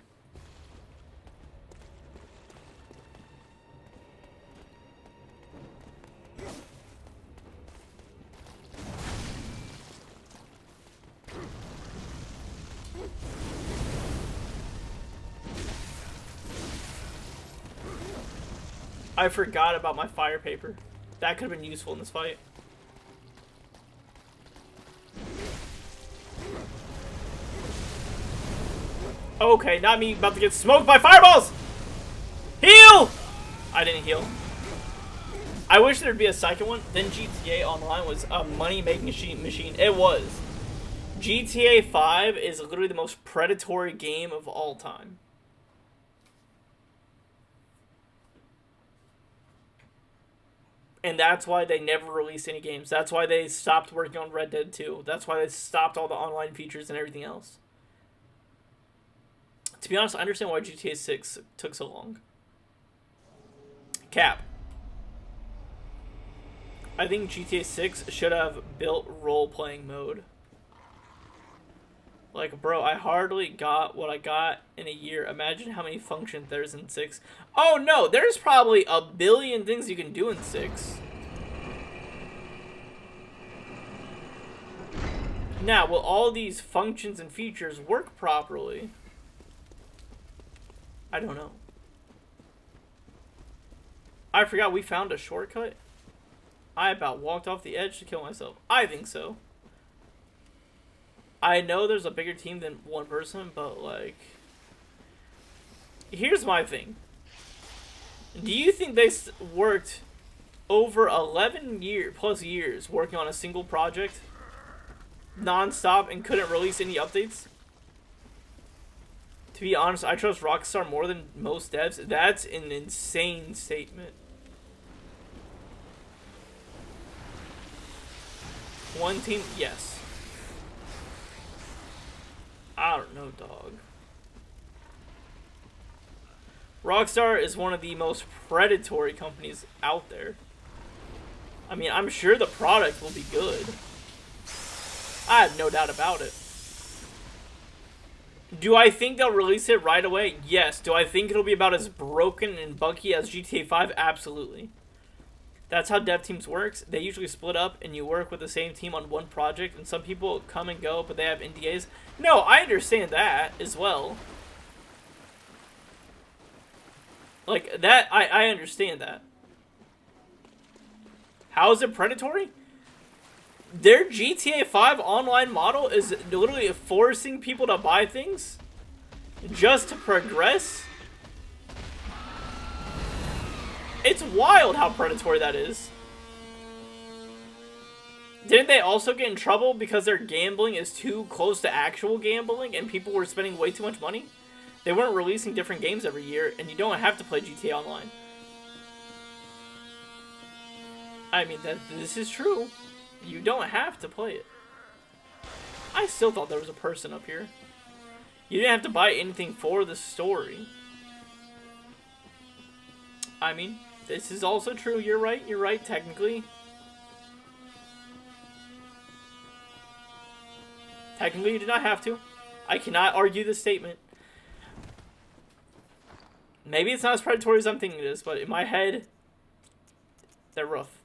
I forgot about my fire paper. That could have been useful in this fight. Okay, not me about to get smoked by fireballs! Heal! I didn't heal. I wish there'd be a second one. Then GTA Online was a money-making machine. It was. GTA 5 is literally the most predatory game of all time. And that's why they never released any games. That's why they stopped working on Red Dead 2. That's why they stopped all the online features and everything else. To be honest, I understand why GTA 6 took so long. Cap. I think GTA 6 should have built role-playing mode. Like, bro, I hardly got what I got in a year. Imagine how many functions there's in 6. Oh, no, there's probably a billion things you can do in 6. Now, will all these functions and features work properly? I don't know. I forgot we found a shortcut. I about walked off the edge to kill myself. I think so. I know there's a bigger team than one person, but like... Here's my thing. Do you think they worked over 11 plus years working on a single project? Non-stop and couldn't release any updates? To be honest, I trust Rockstar more than most devs. That's an insane statement. One team? Yes. I don't know, dog. Rockstar is one of the most predatory companies out there. I mean, I'm sure the product will be good. I have no doubt about it. Do I think they'll release it right away? Yes. Do I think it'll be about as broken and buggy as GTA 5? Absolutely. That's how dev teams works. They usually split up and you work with the same team on one project, and some people come and go, but they have NDAs. No, I understand that as well. Like, that, I understand that. How is it predatory? Their GTA 5 online model is literally forcing people to buy things just to progress. It's wild how predatory that is. Didn't they also get in trouble because their gambling is too close to actual gambling and people were spending way too much money? They weren't releasing different games every year, and you don't have to play GTA Online. I mean, this is true. You don't have to play it. I still thought there was a person up here. You didn't have to buy anything for the story. I mean, this is also true. You're right, technically. Technically, you did not have to. I cannot argue this statement. Maybe it's not as predatory as I'm thinking it is, but in my head, they're rough.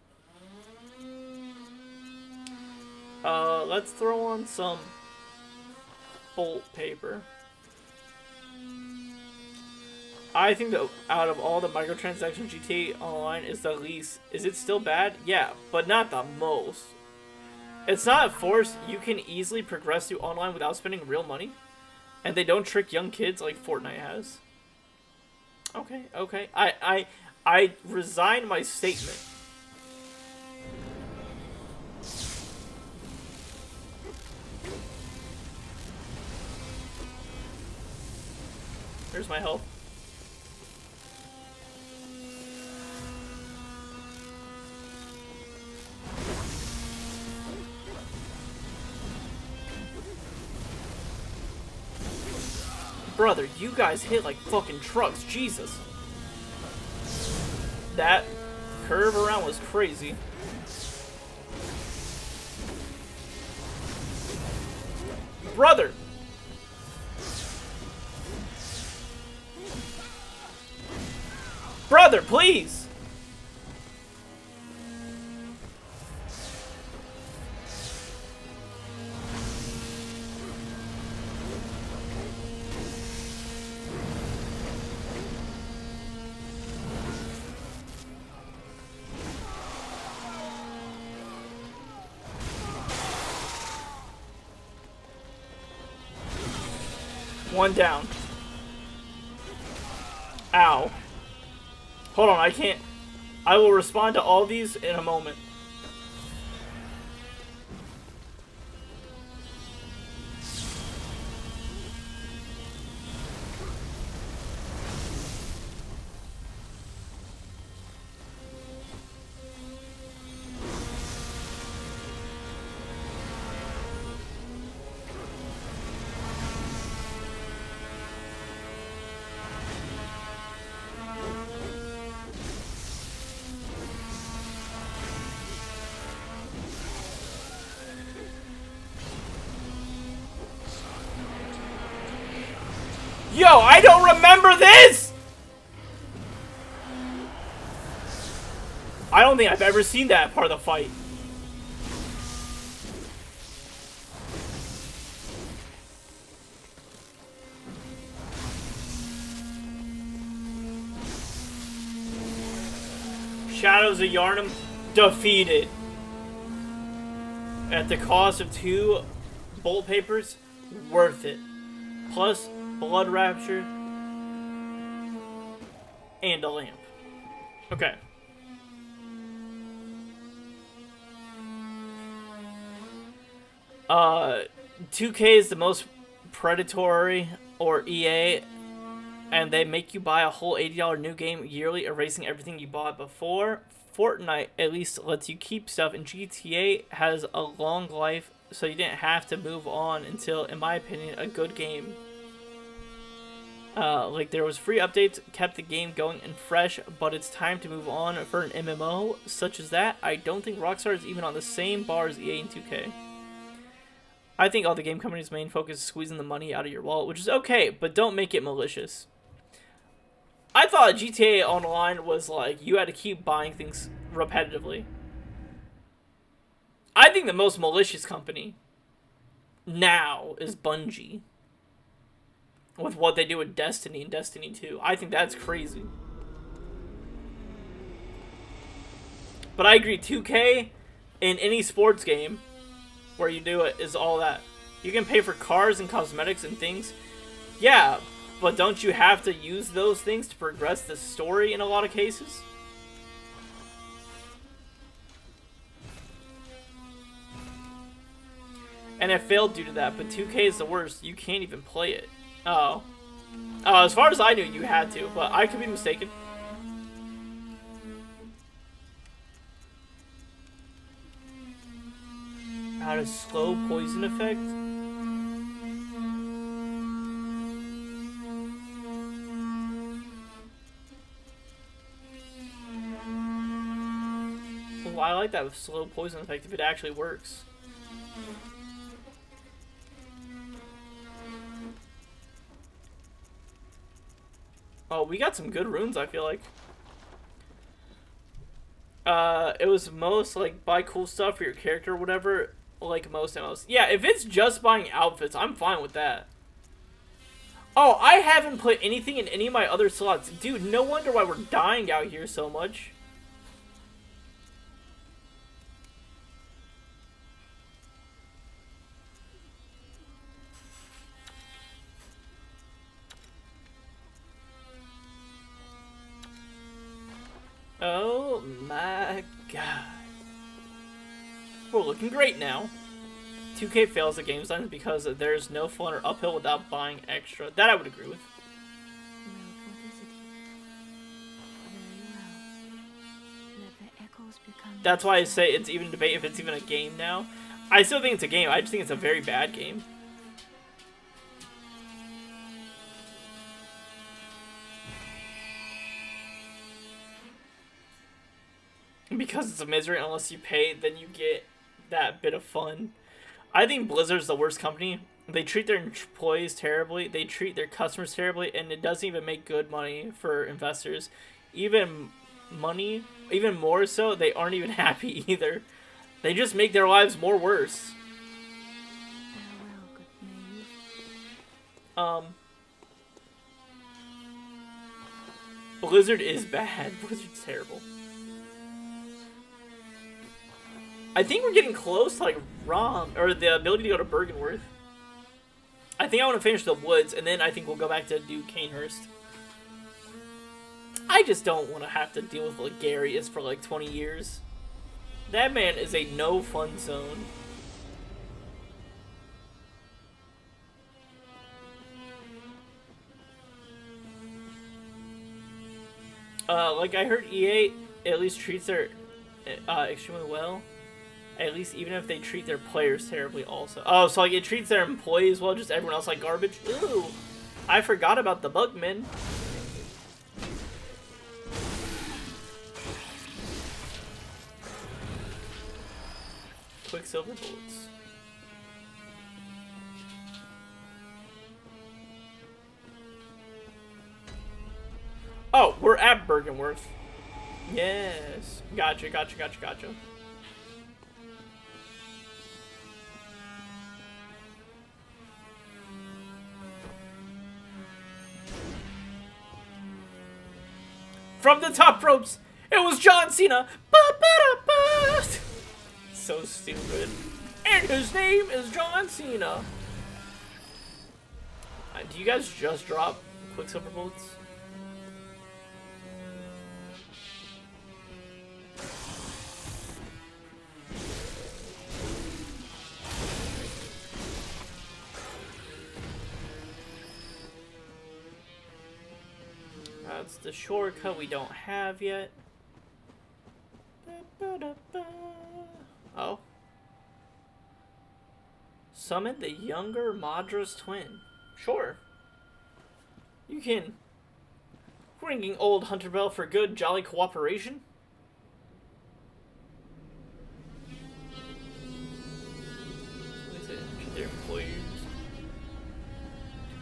Let's throw on some bolt paper. I think that out of all the microtransactions, GTA Online is the least. Is it still bad? Yeah, but not the most. It's not forced. You can easily progress through online without spending real money. And they don't trick young kids like Fortnite has. Okay. I resign my statement. Here's my health. Brother, you guys hit like fucking trucks. Jesus. That curve around was crazy. Brother! Brother, please! One down. Ow. Hold on, I can't. I will respond to all these in a moment. Yo, I don't remember this! I don't think I've ever seen that part of the fight. Shadows of Yharnam defeated. At the cost of 2 bolt papers, worth it. Plus blood rapture and a lamp. Okay. Uh, 2K is the most predatory, or EA, and they make you buy a whole $80 new game yearly, erasing everything you bought before. Fortnite at least lets you keep stuff, and GTA has a long life, so you didn't have to move on until, in my opinion, a good game. Like, there was free updates, kept the game going and fresh, but it's time to move on for an MMO such as that. I don't think Rockstar is even on the same bar as EA and 2K. I think all the game companies' main focus is squeezing the money out of your wallet, which is okay, but don't make it malicious. I thought GTA Online was like, you had to keep buying things repetitively. I think the most malicious company now is Bungie. With what they do with Destiny and Destiny 2. I think that's crazy. But I agree, 2K in any sports game where you do it is all that. You can pay for cars and cosmetics and things. Yeah, but don't you have to use those things to progress the story in a lot of cases? And it failed due to that, but 2K is the worst. You can't even play it. Oh. Oh, as far as I knew, you had to, but I could be mistaken. How to slow poison effect? Well, I like that slow poison effect if it actually works. Oh, we got some good runes, I feel like. It was most, like, buy cool stuff for your character or whatever, like most MMOs. Yeah, if it's just buying outfits, I'm fine with that. Oh, I haven't put anything in any of my other slots. Dude, no wonder why we're dying out here so much. Oh my god. We're looking great now. 2K fails at game design because there's no fun or uphill without buying extra. That I would agree with. Well, what is it? Very well. Let the echoes become. That's why I say it's even debate if it's even a game now. I still think it's a game. I just think it's a very bad game. Because it's a misery, unless you pay, then you get that bit of fun. I think Blizzard's the worst company. They treat their employees terribly, they treat their customers terribly, and it doesn't even make good money for investors. Even more so, they aren't even happy either. They just make their lives more worse. Farewell, good knave. Blizzard is bad. Blizzard's terrible. I think we're getting close to, like, or the ability to go to Bergenworth. I think I want to finish the woods, and then I think we'll go back to do Canehurst. I just don't want to have to deal with Legarius for, like, 20 years. That man is a no-fun zone. Like, I heard EA at least treats their, extremely well. At least even if they treat their players terribly also. Oh, so like it treats their employees well, just everyone else like garbage? Ooh, I forgot about the bugmen. Quicksilver bullets. Oh, we're at Bergenworth. Yes. Gotcha. From the top ropes, it was John Cena. Ba-ba-da-ba. So stupid. And his name is John Cena. Do you guys just drop Quicksilver bullets? That's the shortcut we don't have yet. Oh. Summon the younger Madra's twin. Sure. You can. Ringing old Hunter Bell for good jolly cooperation. What is it? Treat their employees.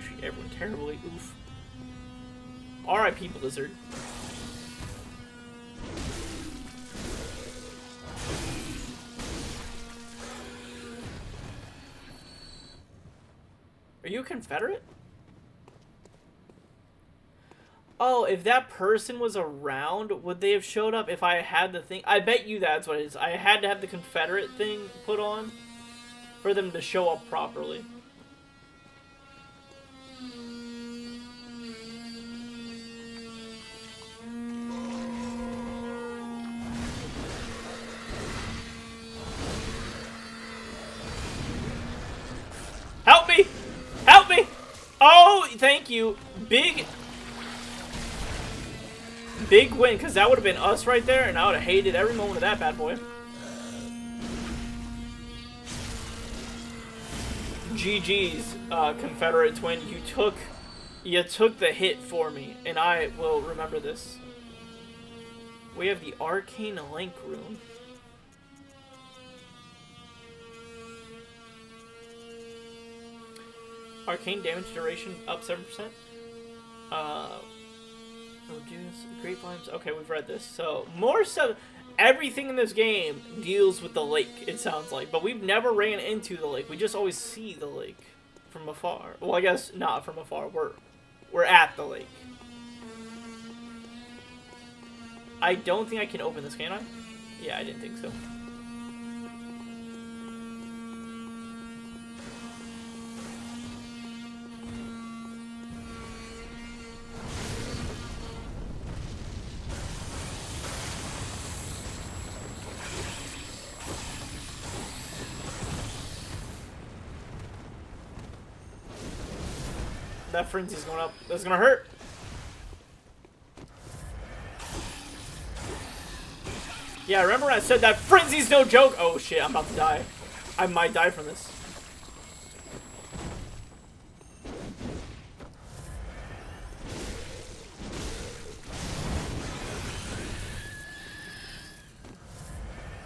Treat everyone terribly. Oof. R.I.P. Blizzard. Are you a Confederate? Oh, if that person was around, would they have showed up if I had the thing? I bet you that's what it is. I had to have the Confederate thing put on for them to show up properly. thank you. Big win, because that would have been us right there, and I would have hated every moment of that bad boy. GG's, Confederate Twin. You took the hit for me, and I will remember this. We have the Arcane Link Rune. Arcane damage duration up 7%. Reduce great volumes. Okay, we've read this. So more stuff. Everything in this game deals with the lake. It sounds like, but we've never ran into the lake. We just always see the lake from afar. Well, I guess not from afar. We're at the lake. I don't think I can open this, can I? Yeah, I didn't think so. That frenzy's going up. That's gonna hurt. Yeah, remember when I said that frenzy's no joke? Oh shit, I'm about to die. I might die from this.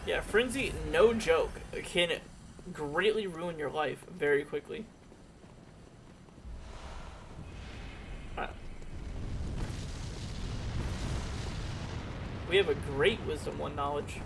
Yeah, frenzy, no joke, can greatly ruin your life very quickly. We have a great Wisdom 1 knowledge.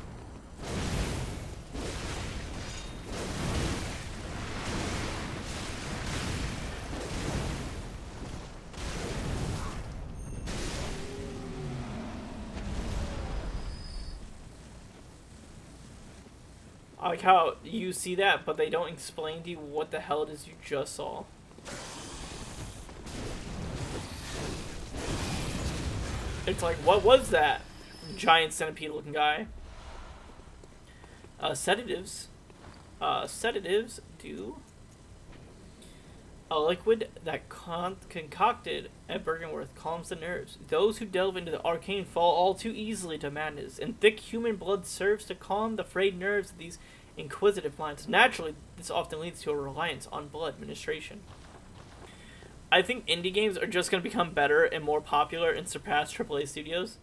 I like how you see that, but they don't explain to you what the hell it is you just saw. It's like, what was that? Giant centipede looking guy. Sedatives. Sedatives do a liquid that concocted at Bergenworth calms the nerves. Those who delve into the arcane fall all too easily to madness, and thick human blood serves to calm the frayed nerves of these inquisitive minds. Naturally, this often leads to a reliance on blood administration. I think indie games are just going to become better and more popular and surpass AAA studios.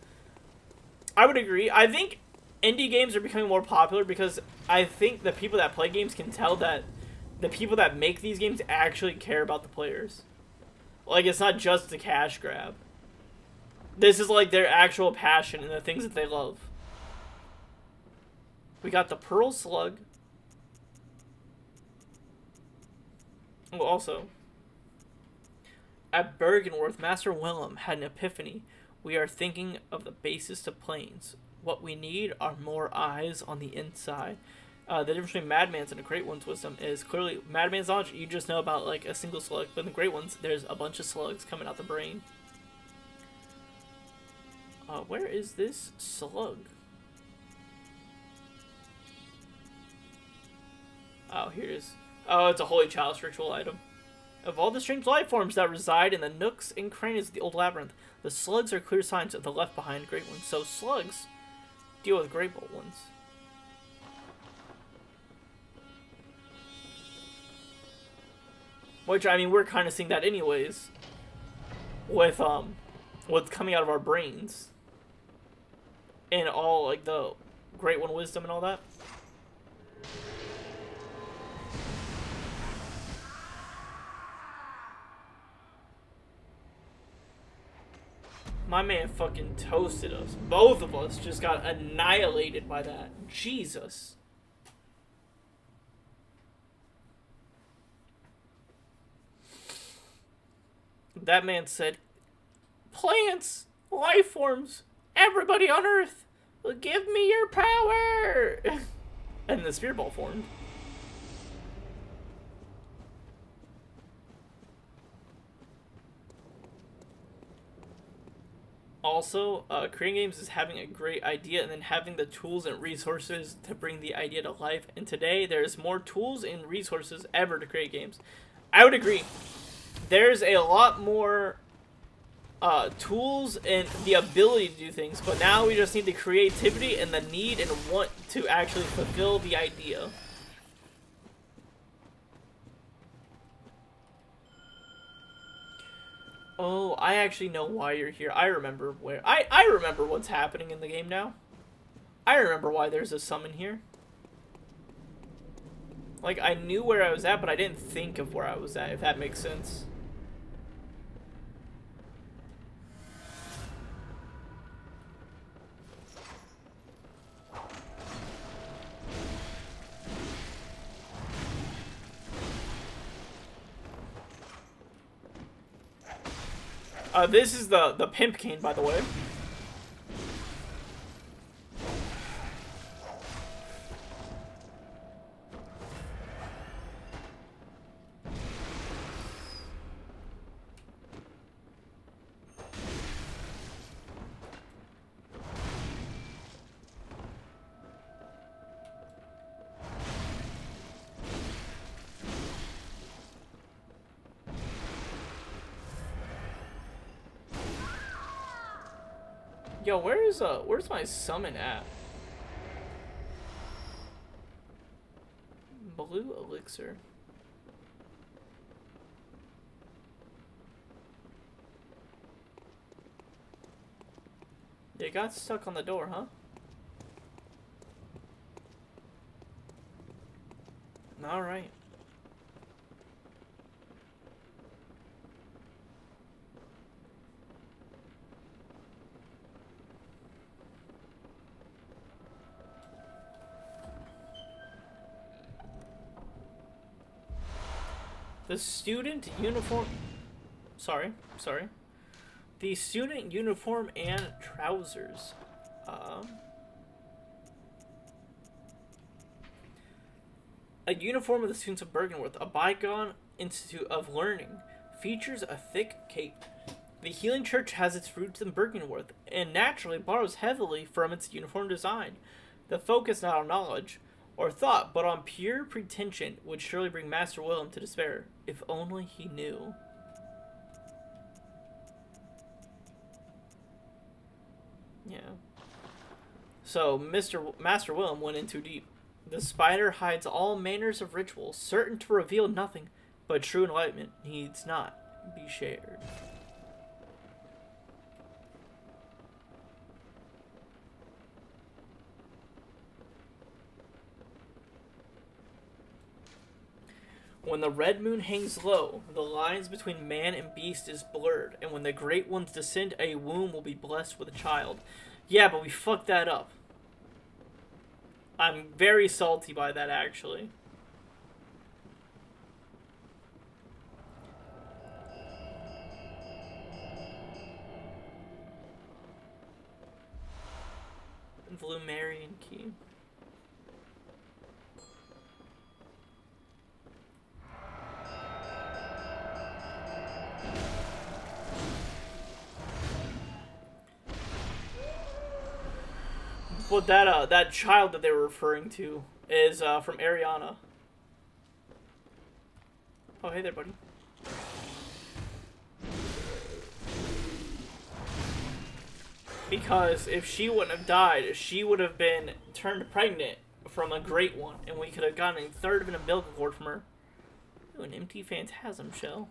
I would agree. I think indie games are becoming more popular because I think the people that play games can tell that the people that make these games actually care about the players. Like, it's not just a cash grab. This is like their actual passion and the things that they love. We got the Pearl Slug. Oh, also, at Bergenworth, Master Willem had an epiphany. We are thinking of the basis to planes. What we need are more eyes on the inside. The difference between Madman's and a Great One's wisdom is clearly Madman's knowledge, you just know about like a single slug, but in the Great Ones, there's a bunch of slugs coming out the brain. Where is this slug? Oh, here it is. Oh, it's a Holy Chalice ritual item. Of all the strange life forms that reside in the nooks and crannies of the old labyrinth, the slugs are clear signs of the left behind Great Ones. So slugs deal with Great Ones. Which, I mean, we're kind of seeing that anyways. With, what's coming out of our brains. And all, like, the Great One wisdom and all that. My man fucking toasted us. Both of us just got annihilated by that. Jesus. That man said, plants, life forms, everybody on Earth, give me your power. And the spirit ball formed. Also, creating games is having a great idea and then having the tools and resources to bring the idea to life. And today, there's more tools and resources ever to create games. I would agree. there's a lot more tools and the ability to do things, but now we just need the creativity and the need and want to actually fulfill the idea. Oh, I actually know why you're here. I remember where I remember what's happening in the game now. I remember why there's a summon here. Like, I knew where I was at, but I didn't think of where I was at, if that makes sense. This is the pimp cane, by the way. Yo, where's my summon at? Blue elixir. It got stuck on the door, huh? Alright. The student uniform... Sorry. The student uniform and trousers. A uniform of the students of Bergenworth, a bygone institute of learning, features a thick cape. The Healing Church has its roots in Bergenworth, and naturally borrows heavily from its uniform design. The focus not on knowledge or thought, but on pure pretension, would surely bring Master Willem to despair, if only he knew. Yeah. So, Master Willem went in too deep. The spider hides all manners of ritual, certain to reveal nothing, but true enlightenment needs not be shared. When the red moon hangs low, the lines between man and beast is blurred, and when the great ones descend, a womb will be blessed with a child. Yeah, but we fucked that up. I'm very salty by that, actually. Blumerian key. But that child that they were referring to is from Ariana. Oh, hey there, buddy. Because if she wouldn't have died, she would have been turned pregnant from a great one, and we could have gotten a third of an umbilical cord from her. Ooh, an empty phantasm shell.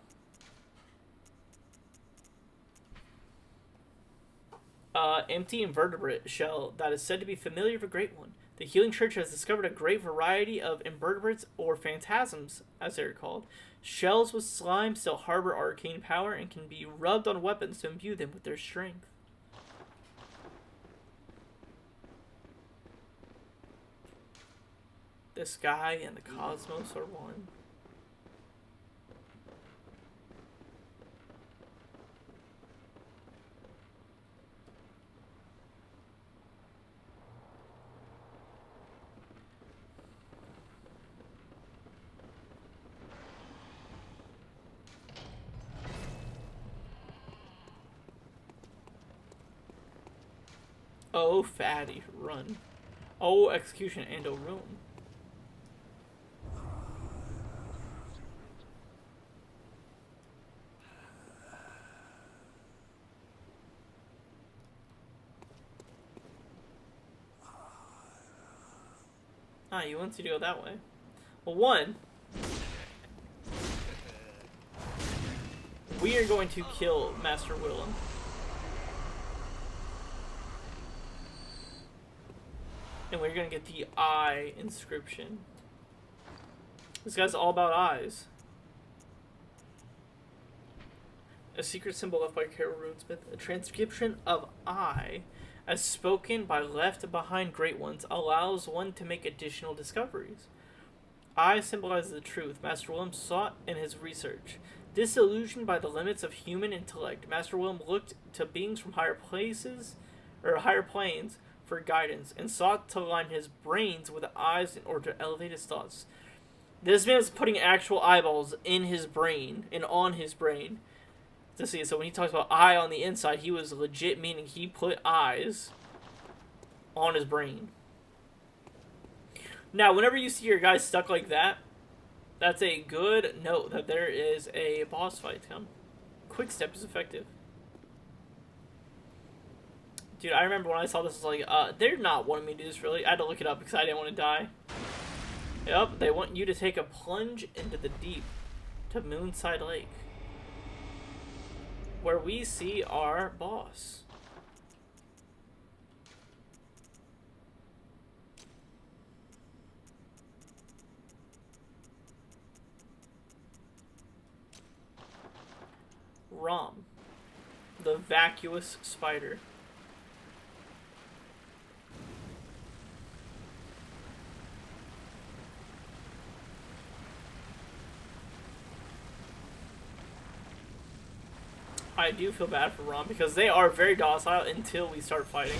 Empty invertebrate shell that is said to be familiar of a great one. The Healing Church has discovered a great variety of invertebrates, or phantasms, as they are called. Shells with slime still harbor arcane power and can be rubbed on weapons to imbue them with their strength. The sky and the cosmos are one. Oh, fatty, run. Oh, execution and a room. Ah, he wants you to go that way. Well, one, we are going to kill Master Willem. And we're gonna get the eye inscription. This guy's all about eyes. A secret symbol left by Carol Runesmith. A transcription of eye, as spoken by left behind great ones, allows one to make additional discoveries. Eye symbolizes the truth Master Willem sought in his research. Disillusioned by the limits of human intellect, Master Willem looked to beings from higher places, or higher planes, for guidance, and sought to align his brains with eyes in order to elevate his thoughts. This man is putting actual eyeballs in his brain and on his brain to see. So when he talks about eye on the inside, he was legit meaning he put eyes on his brain. Now, whenever you see your guy stuck like that, that's a good note that there is a boss fight to come. Quick step is effective. Dude, I remember when I saw this, I was like, they're not wanting me to do this, really. I had to look it up because I didn't want to die. Yep, they want you to take a plunge into the deep to Moonside Lake, where we see our boss. Rom, the vacuous spider. I do feel bad for Rom because they are very docile until we start fighting.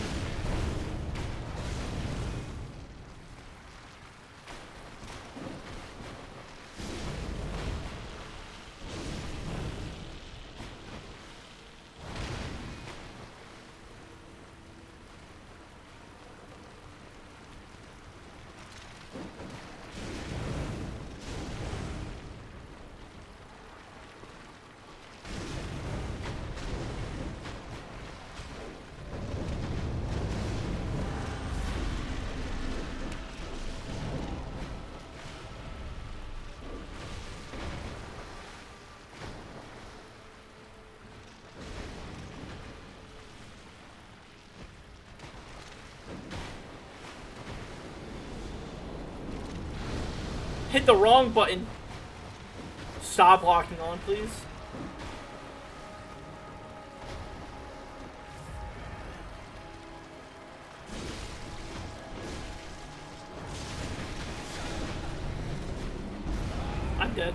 Hit the wrong button. Stop locking on, please. I'm dead.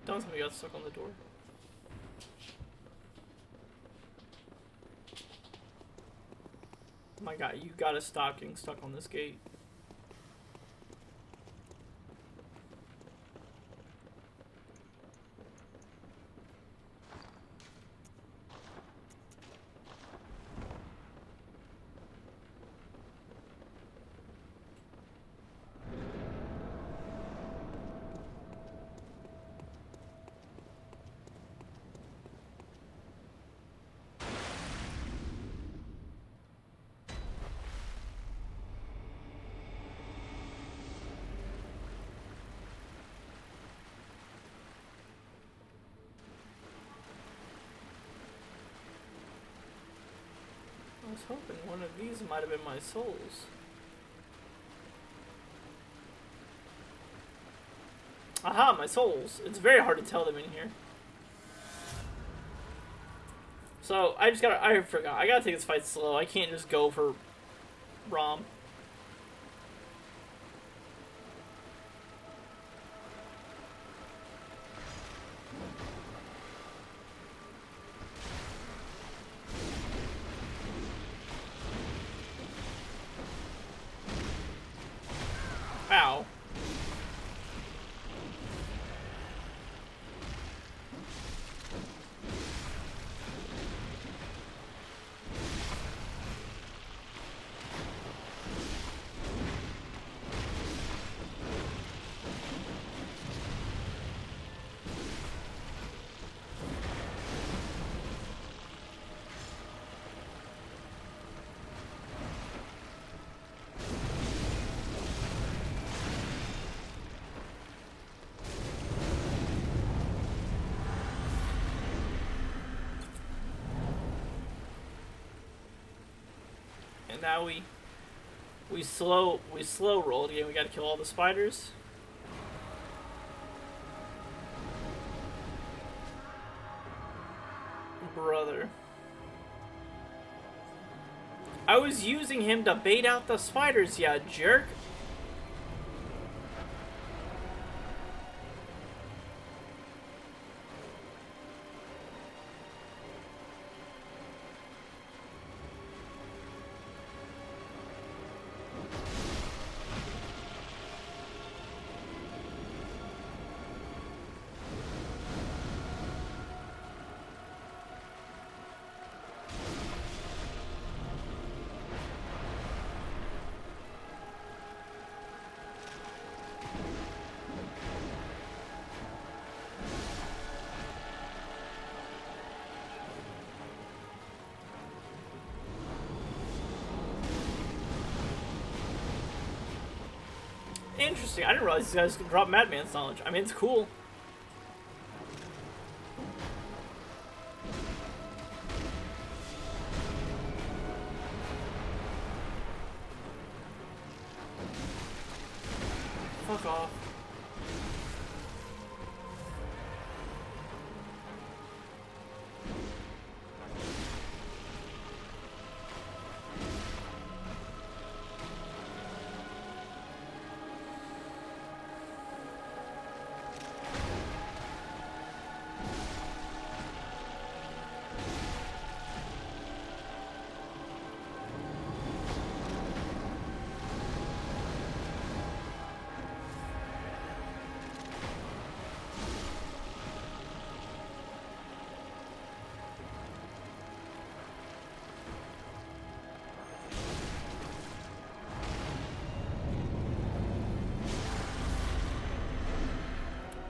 Don't tell me you got stuck on the door. my god, you gotta stop getting stuck on this gate. I was hoping one of these might have been my souls. Aha, my souls. It's very hard to tell them in here. So, I forgot. I gotta take this fight slow. I can't just go for Rom. Ow. And now we slow roll again. We gotta kill all the spiders. Brother. I was using him to bait out the spiders, ya jerk. Interesting. I didn't realize these guys could drop Madman's knowledge. I mean, it's cool. Fuck off.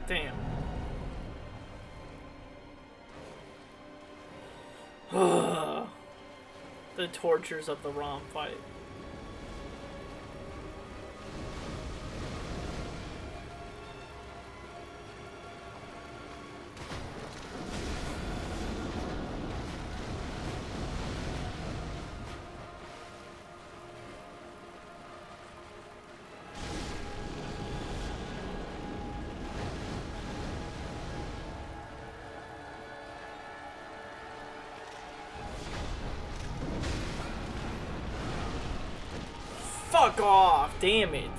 Damn. The tortures of the ROM fight. Fuck off, damn it.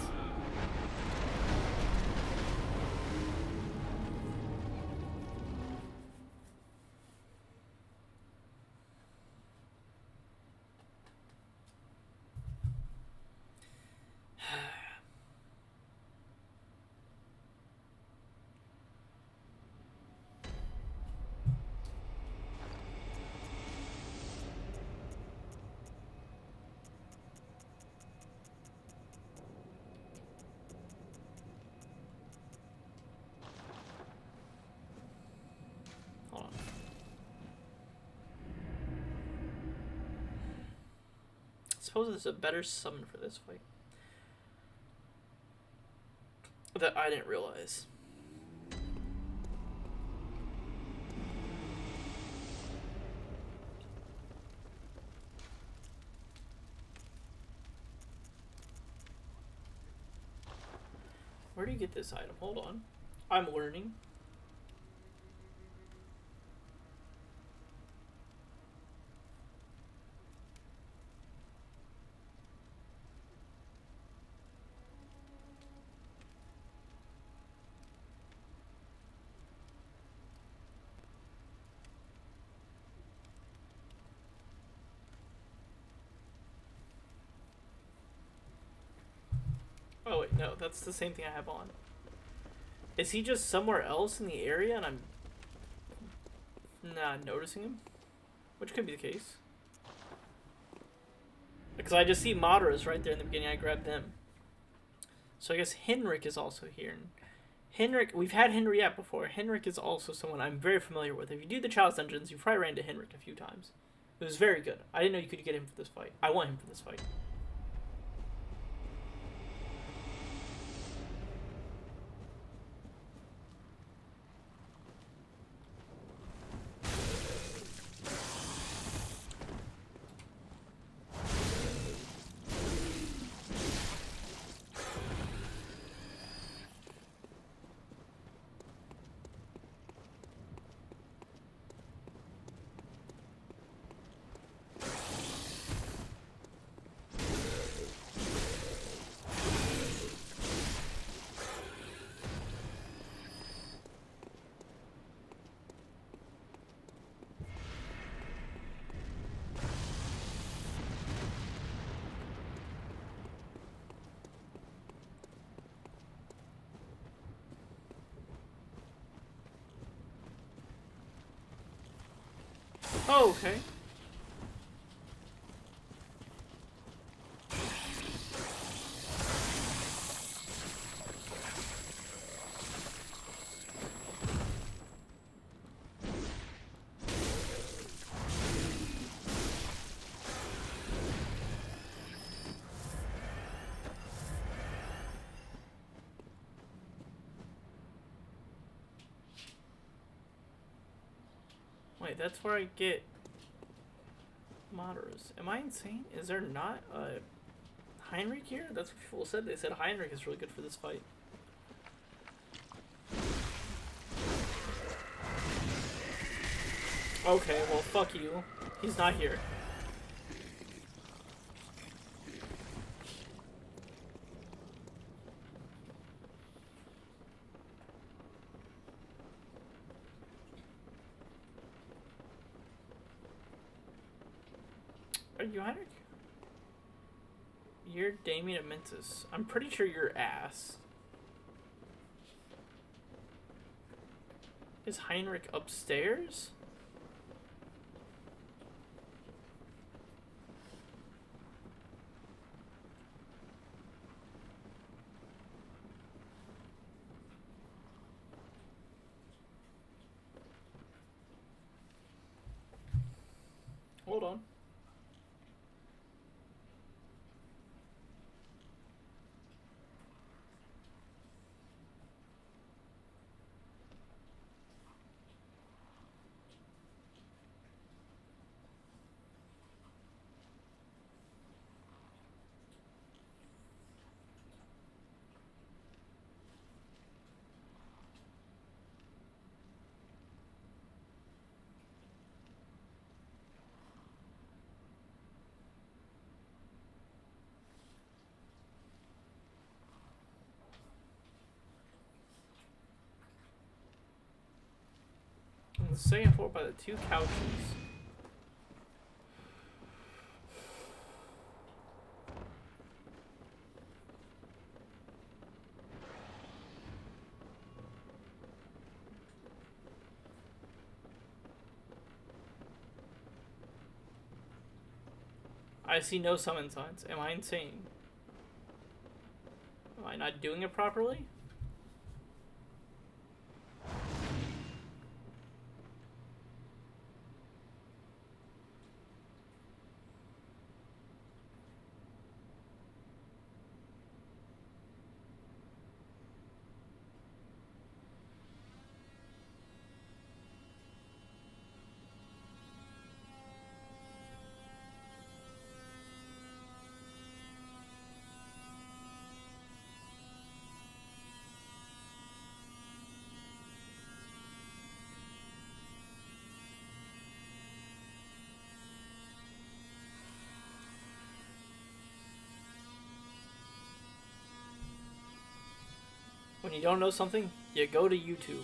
suppose there's a better summon for this fight that I didn't realize. Where do you get this item? Hold on. I'm learning. Oh wait, no, that's the same thing I have on. Is he just somewhere else in the area and I'm not noticing him? Which could be the case. Because I just see Madara's right there in the beginning, I grabbed them. So I guess Henrik is also here. And Henrik, we've had Henriette before. Henrik is also someone I'm very familiar with. If you do the Chalice Dungeons, you've probably ran into Henrik a few times. It was very good. I didn't know you could get him for this fight. I want him for this fight. Oh, okay. Wait, that's where I get Madara's. Am I insane? Is there not a Heinrich here? That's what people said. They said Heinrich is really good for this fight. Okay, well, fuck you. He's not here. Are you Heinrich? You're Damien Amentus. I'm pretty sure you're ass. Is Heinrich upstairs? Hold on. On the second floor by the two couches. I see no summon signs. Am I insane? Am I not doing it properly? When you don't know something, you go to YouTube.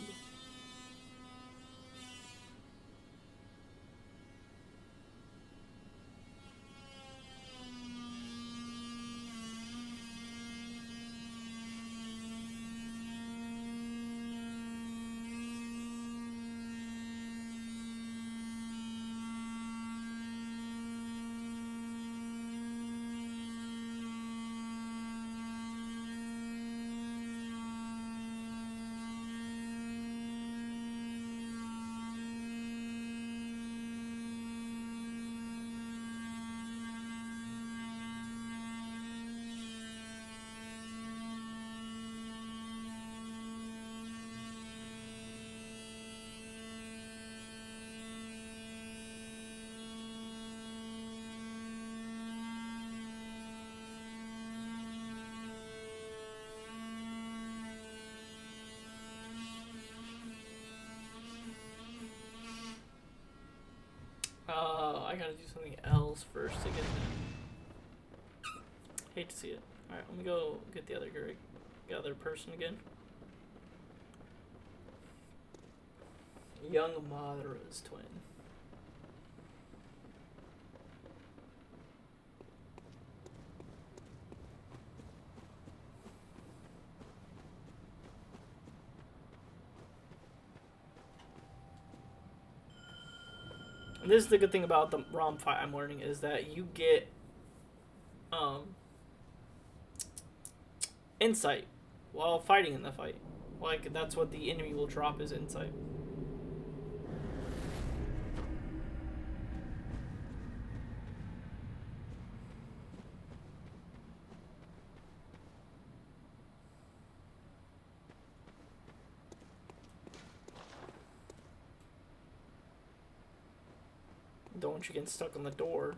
I gotta do something else first to get that. Hate to see it. Alright, let me go get the other person again. Young Madara's twin. And this is the good thing about the ROM fight I'm learning is that you get insight while fighting in the fight. Like, that's what the enemy will drop is insight. Don't want you getting stuck on the door.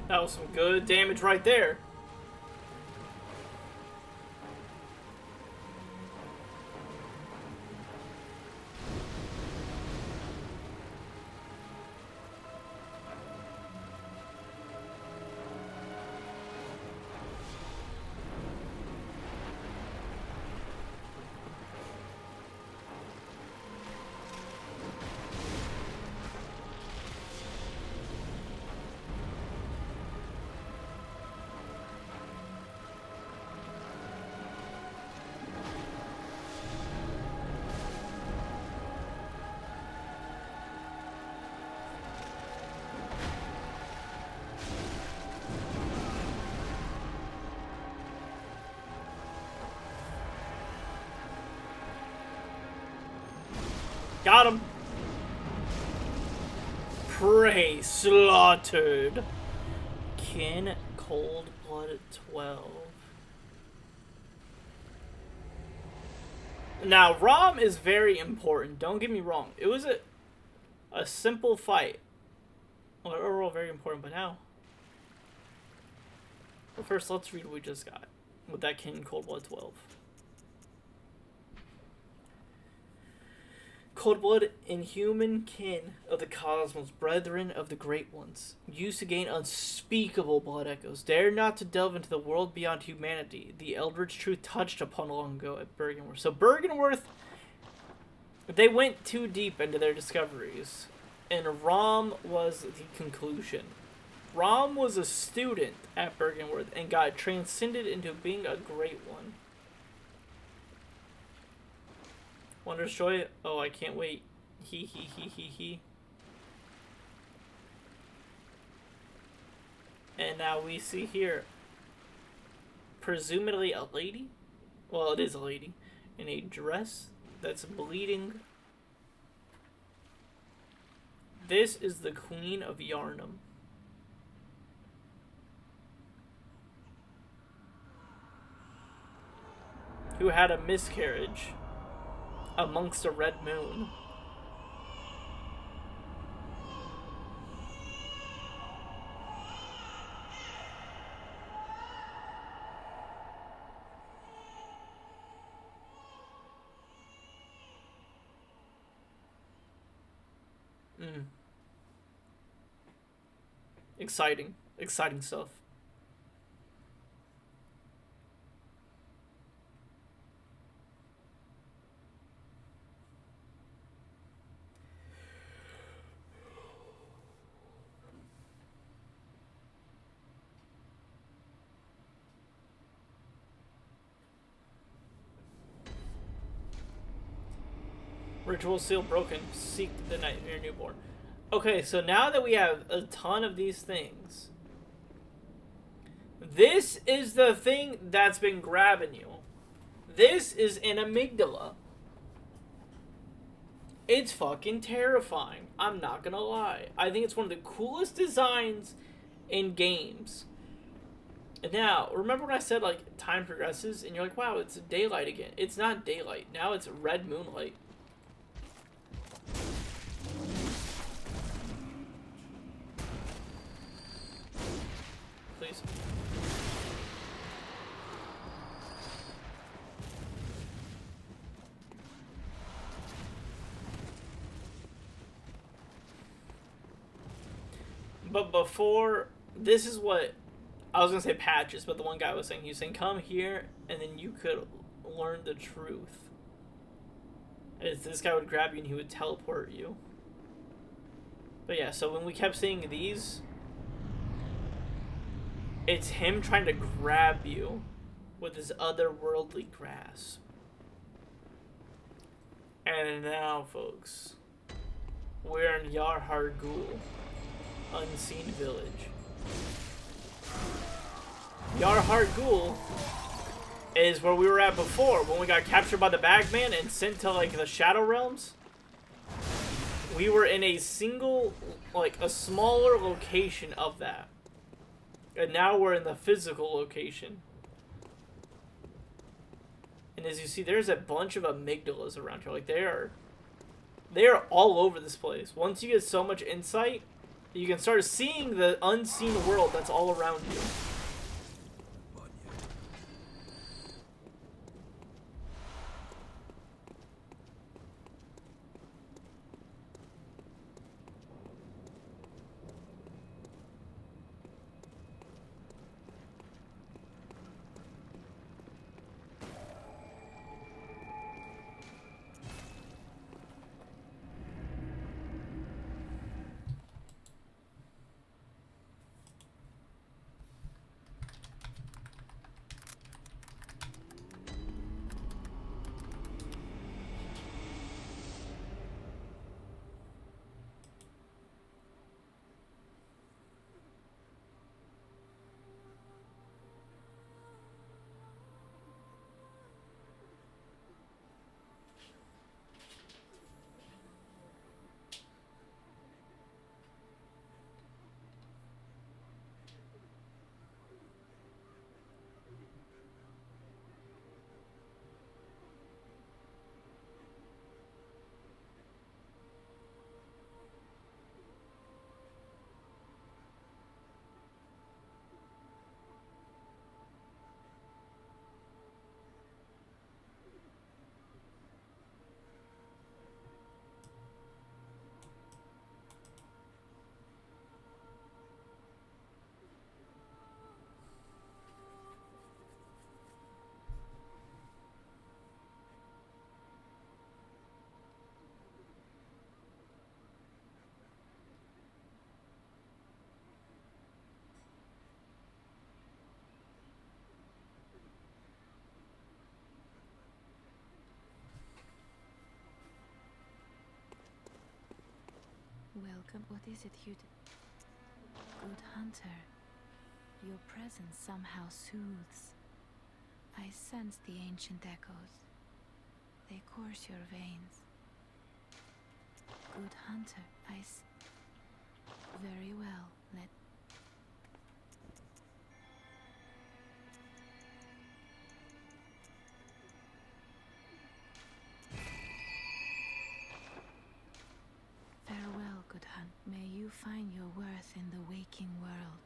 That was some good damage right there. Got him. Prey slaughtered. Kin Cold Blood 12. Now, Rom is very important. Don't get me wrong. It was a simple fight. Well, overall very important, but now. Well, first, let's read what we just got with that Kin Cold Blood 12. Cold blood, inhuman kin of the cosmos, brethren of the great ones, used to gain unspeakable blood echoes, dare not to delve into the world beyond humanity, the eldritch truth touched upon long ago at Bergenworth. So Bergenworth, they went too deep into their discoveries, and Rom was the conclusion. Rom was a student at Bergenworth and got transcended into being a great one. Want to destroy it? Oh, I can't wait. He. And now we see here, presumably a lady? Well, it is a lady. In a dress that's bleeding. This is the Queen of Yarnum. Who had a miscarriage amongst a red moon. Exciting stuff. Ritual seal broken. Seek the nightmare newborn. Okay, so now that we have a ton of these things, this is the thing that's been grabbing you. This is an amygdala. It's fucking terrifying. I'm not gonna lie. I think it's one of the coolest designs in games. And now, remember when I said, like, time progresses, and you're like, wow, it's daylight again. It's not daylight. Now it's red moonlight. Please. But before, this is what, I was going to say patches, but the one guy was saying, he was saying, come here, and then you could learn the truth. As this guy would grab you and he would teleport you. But yeah, so when we kept seeing these, it's him trying to grab you with his otherworldly grasp. And now, folks, we're in Yarhar Ghul, Unseen Village. Yarhar Ghul is where we were at before, when we got captured by the Bagman and sent to, like, the Shadow Realms. We were in a single, like, a smaller location of that. And now we're in the physical location. And as you see, there's a bunch of amygdalas around here. Like, they are all over this place. Once you get so much insight, you can start seeing the unseen world that's all around you. welcome. What is it you do? Good hunter, your presence somehow soothes. I sense the ancient echoes. They course your veins. Good hunter, very well, let... Farewell, good hunt. May you find your worth in the waking world.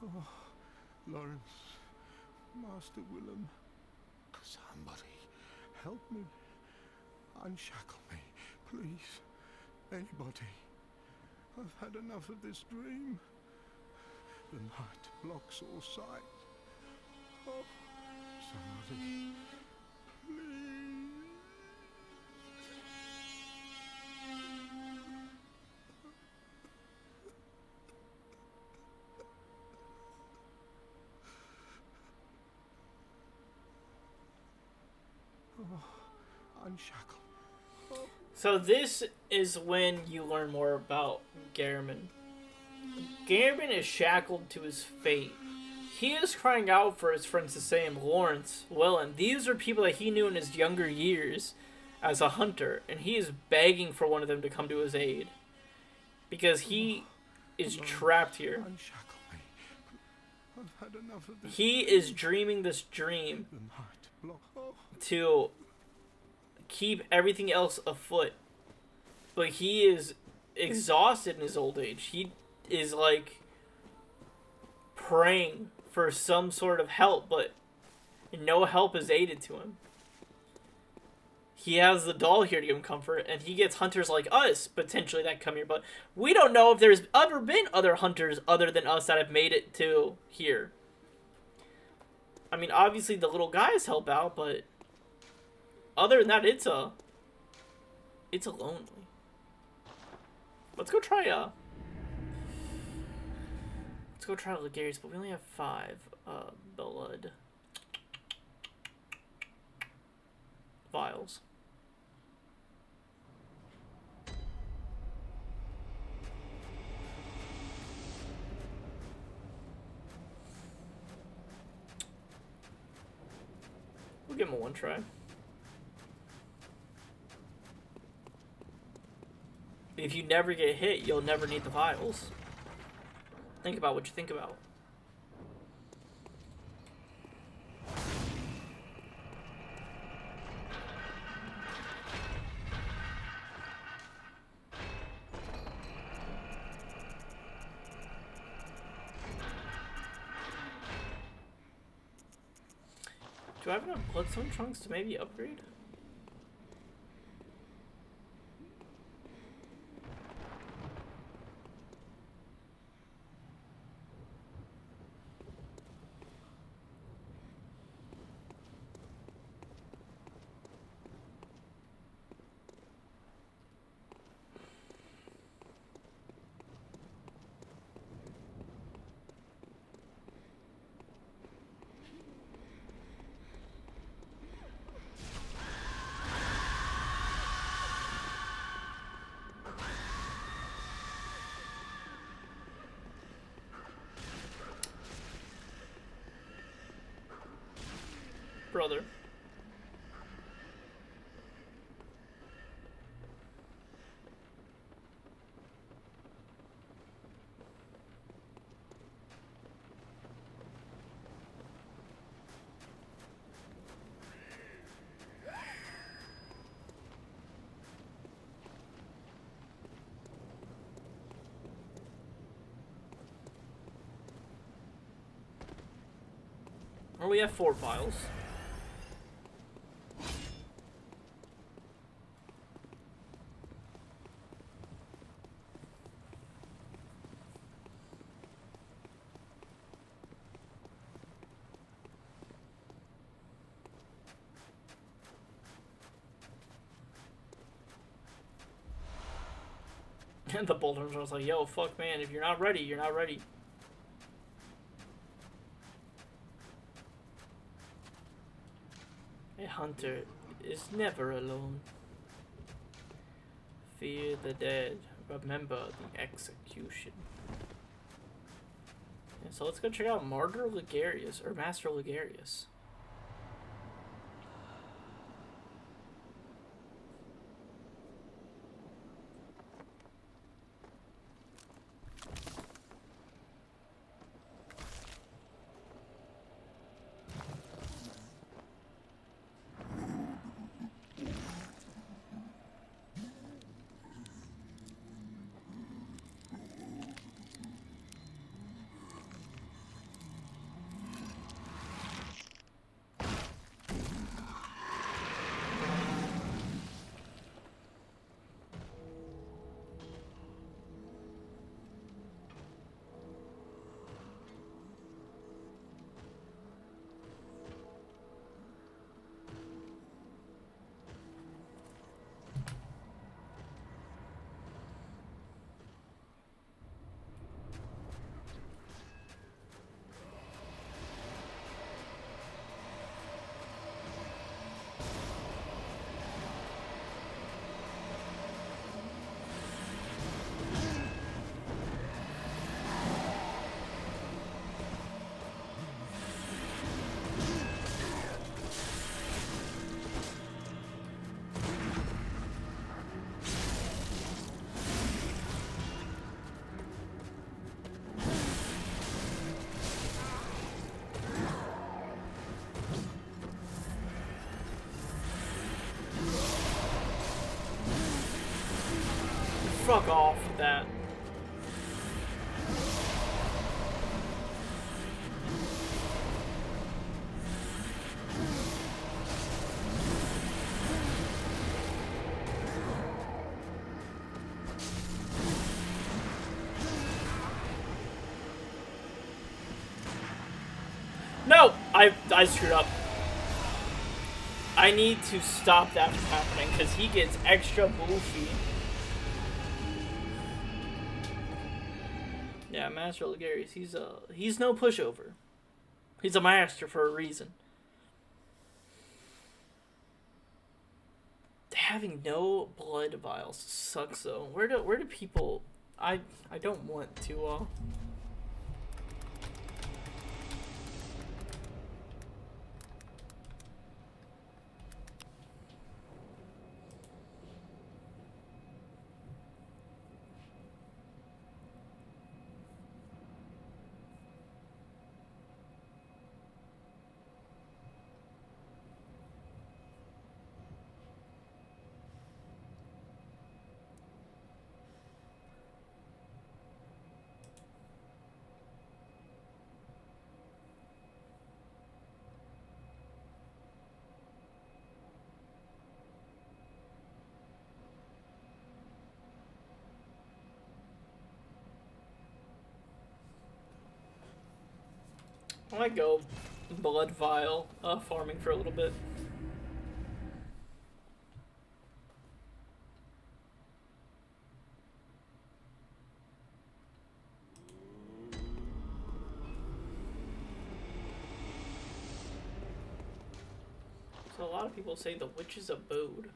Oh, Lawrence, Master Willem, somebody help me. Unshackle me, please. Anybody. I've had enough of this dream. The night blocks all sight. Oh, somebody, please. Oh, unshackle. Oh. So this is when you learn more about Gehrman. Gehrman is shackled to his fate. He is crying out for his friends to save him, Lawrence, Willem. These are people that he knew in his younger years as a hunter, and he is begging for one of them to come to his aid. Because he is trapped here. Unshackle me. I've had enough of this. He is dreaming this dream The night block. Oh. to keep everything else afoot. But he is exhausted in his old age. He is like praying for some sort of help, but no help is aided to him. He has the doll here to give him comfort, and he gets hunters like us, potentially, that come here. But we don't know if there's ever been other hunters other than us that have made it to here. I mean, obviously the little guys help out, but other than that, it's a lonely. Let's go try Legary's, but we only have 5 blood vials. We'll give him a 1 try. If you never get hit, you'll never need the vials. Think about what you think about. Do I have enough bloodstone trunks to maybe upgrade? Brother. Well, we have 4 vials. And the bold hunter was like, yo, fuck, man, if you're not ready, you're not ready. A hunter is never alone. Fear the dead. Remember the execution. Yeah, so let's go check out Martyr Ligarius, or Master Ligarius. Fuck off with that. No! I screwed up. I need to stop that from happening because he gets extra goofy. Yeah, Master Ligarius, he's no pushover. He's a master for a reason. Having no blood vials sucks though. Where do people I don't want to I might go blood vial farming for a little bit. So a lot of people say the witch's abode.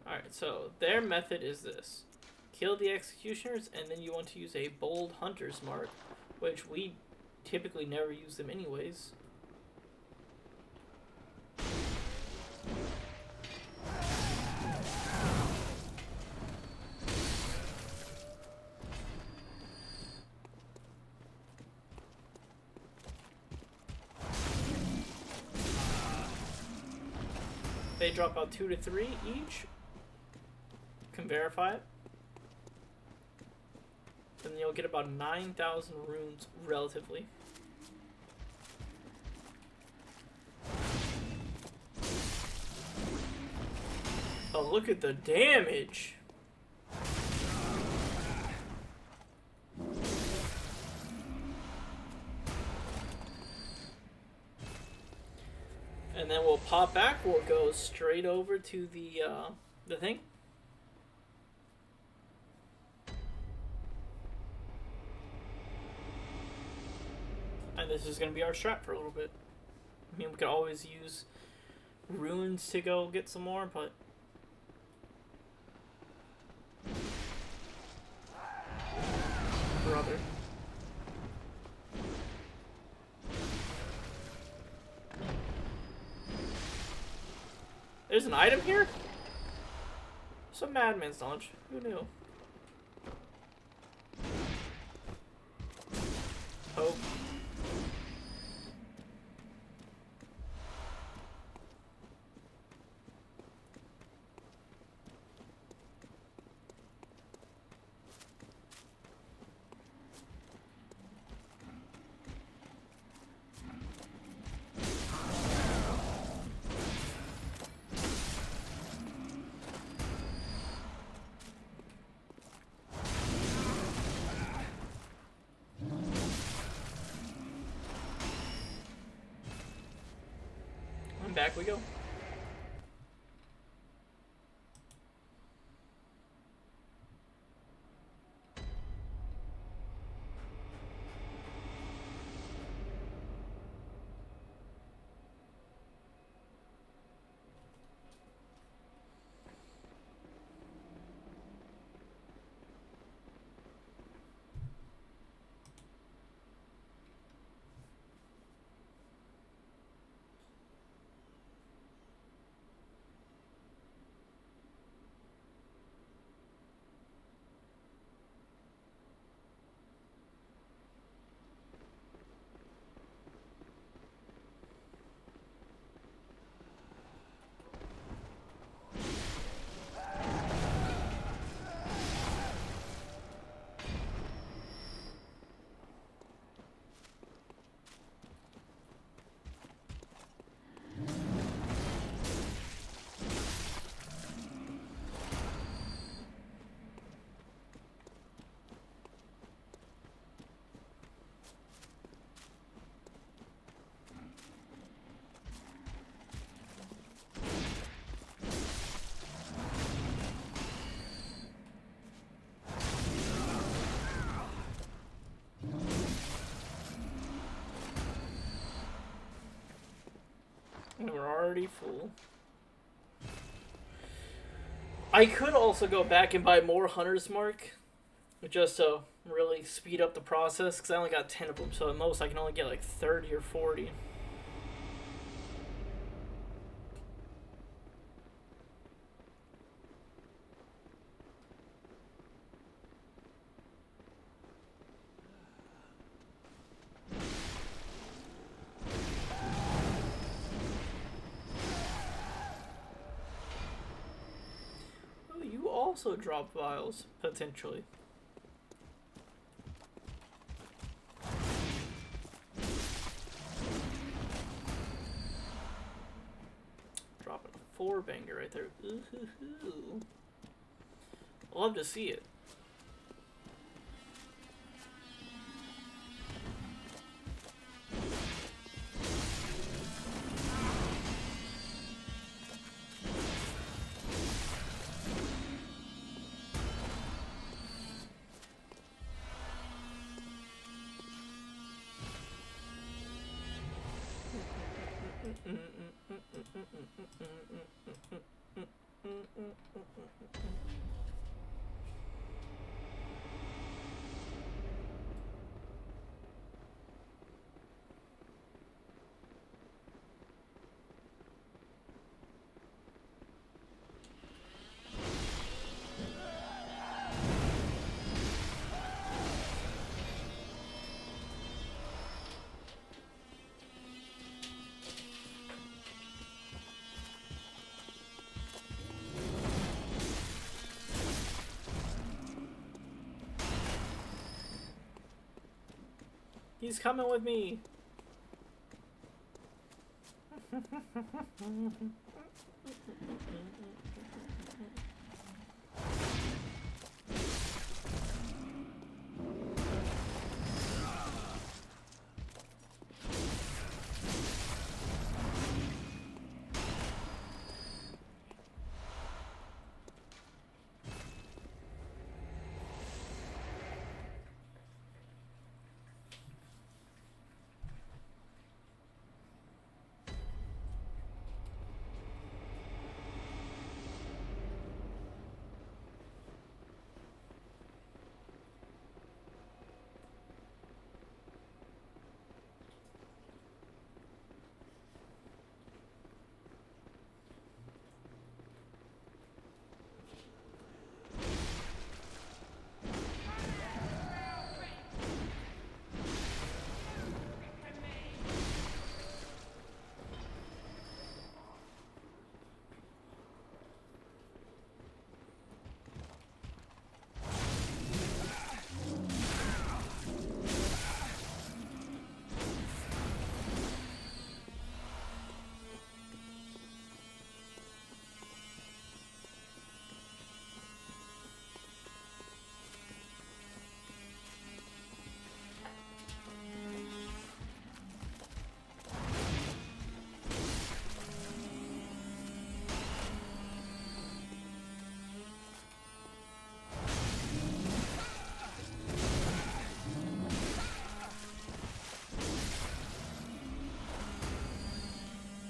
Alright, so their method is this. Kill the executioners, and then you want to use a bold hunter's mark, which we typically never use them anyways. They drop out 2 to 3 each. Can verify it. And you'll get about 9,000 runes relatively. Oh, look at the damage. And then we'll pop back. We'll go straight over to the thing. And this is going to be our strat for a little bit. I mean, we could always use runes to go get some more, but... Brother. There's an item here? Some madman's knowledge. Who knew? Hope. And back we go. And we're already full. I could also go back and buy more Hunter's Mark, just to really speed up the process, because I only got 10 of them, so at most I can only get like 30 or 40. Also drop vials, potentially. Dropping a 4-banger right there. Ooh-hoo-hoo. Love to see it. He's coming with me.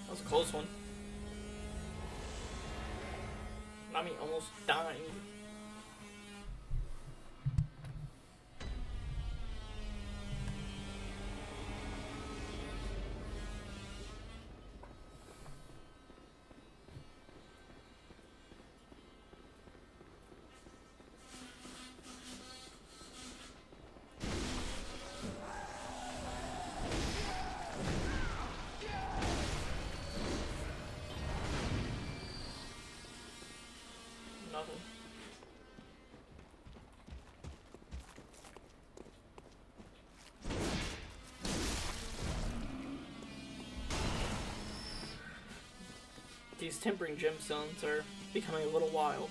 That was a close one. I mean, almost dying. Nothing. These tempering gemstones are becoming a little wild.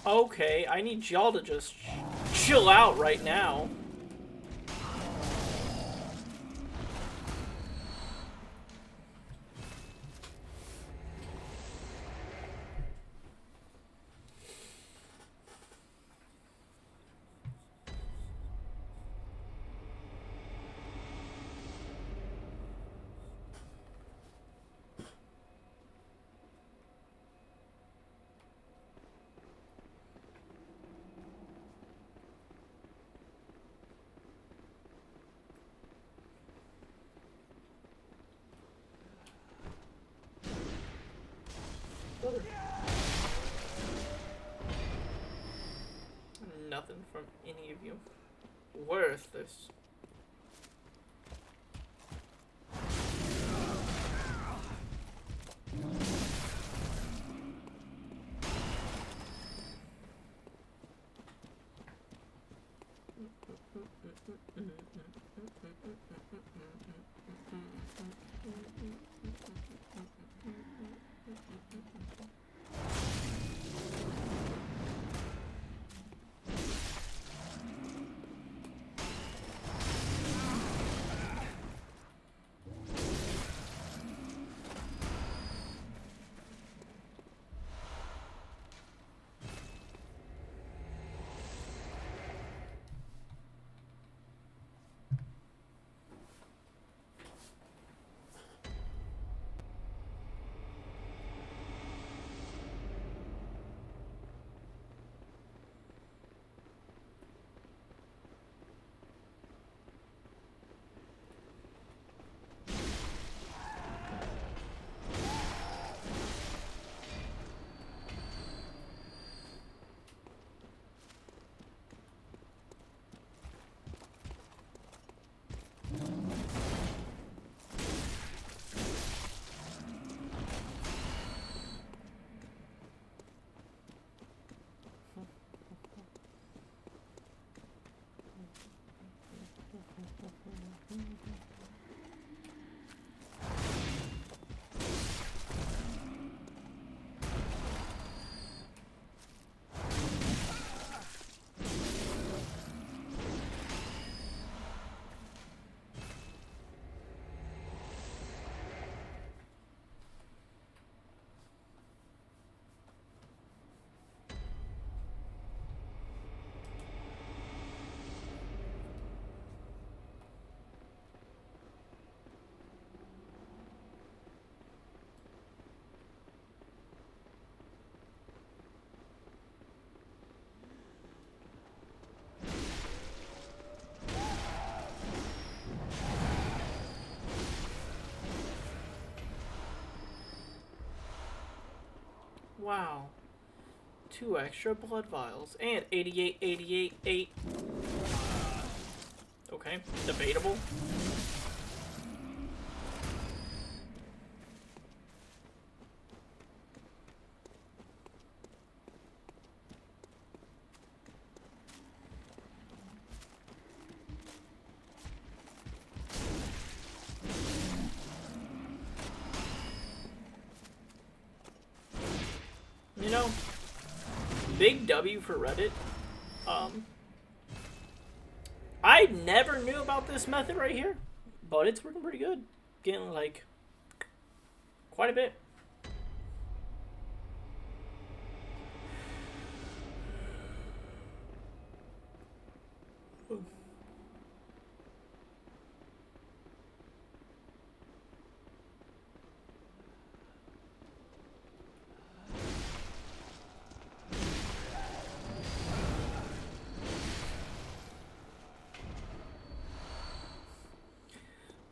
Okay, I need y'all to just chill out right now. nothing from any of you. Worthless. Wow. 2 extra blood vials. And 88, 88, 8. Okay, debatable. You know, big W for Reddit. I never knew about this method right here, but it's working pretty good. Getting like quite a bit.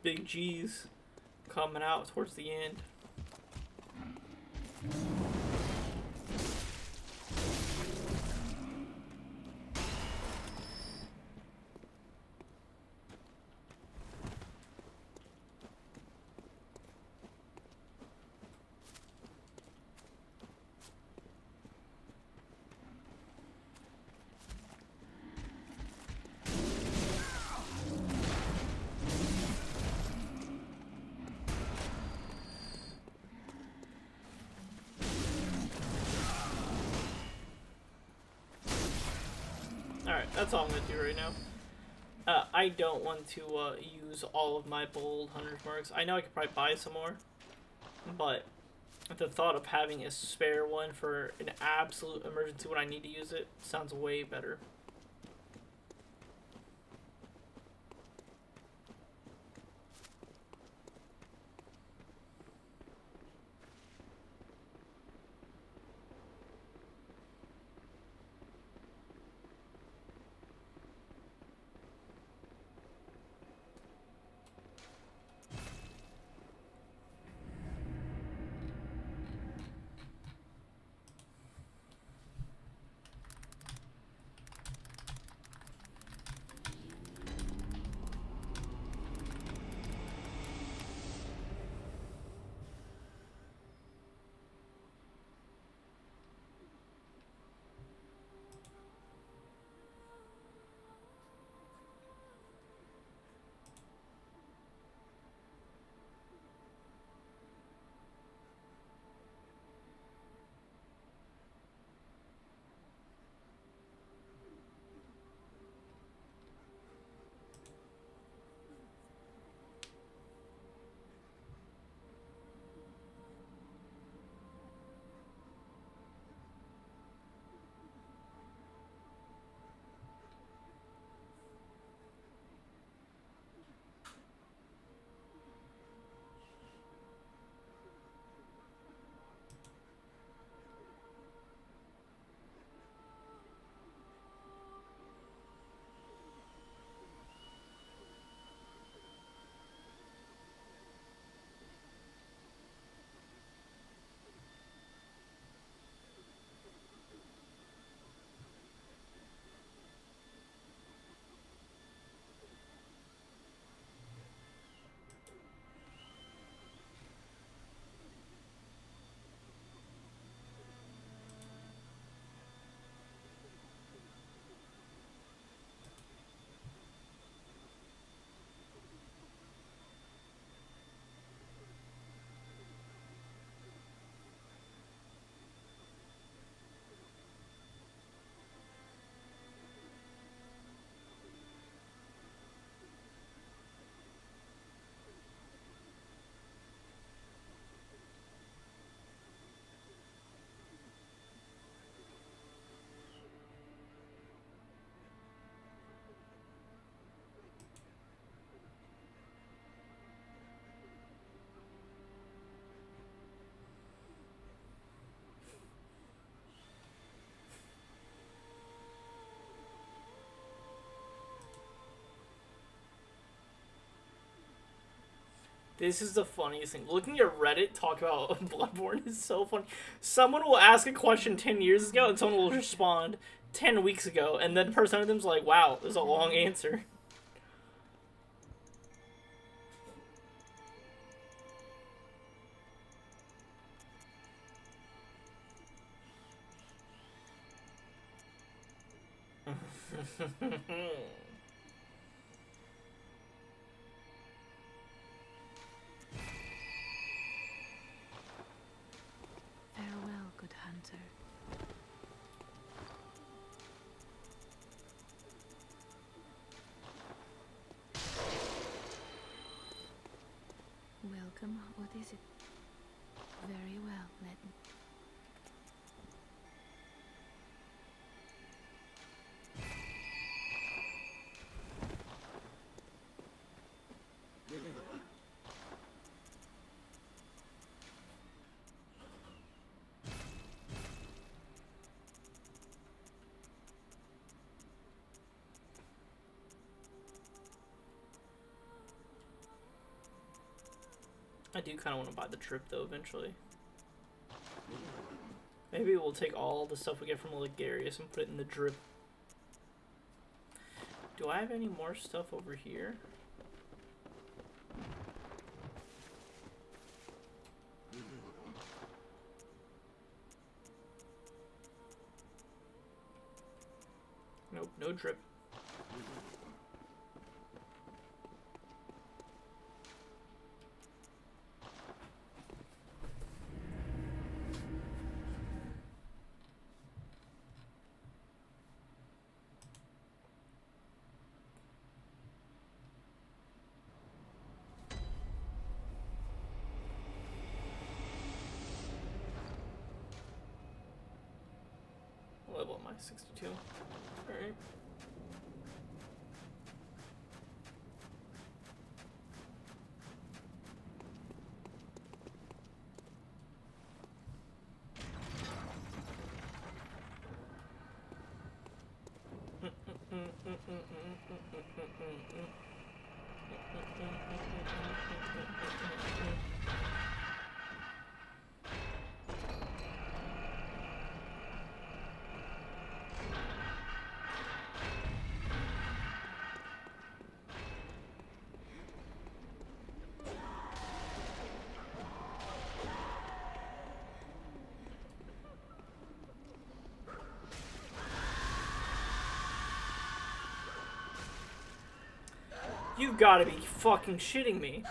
Big G's coming out towards the end. Alright, that's all I'm going to do right now. I don't want to use all of my bold hunter's marks. I know I could probably buy some more, but the thought of having a spare one for an absolute emergency when I need to use it sounds way better. This is the funniest thing. Looking at Reddit talk about Bloodborne is so funny. Someone will ask a question 10 years ago, and someone will respond 10 weeks ago, and then the person of them's like, wow, there's a long answer. Farewell, good hunter. Welcome. What is it? Very well, let me. I do kind of want to buy the trip, though, eventually. Maybe we'll take all the stuff we get from Ligarius and put it in the drip. Do I have any more stuff over here? Nope, no drip. Level am I? 62. Alright. You've got to be fucking shitting me.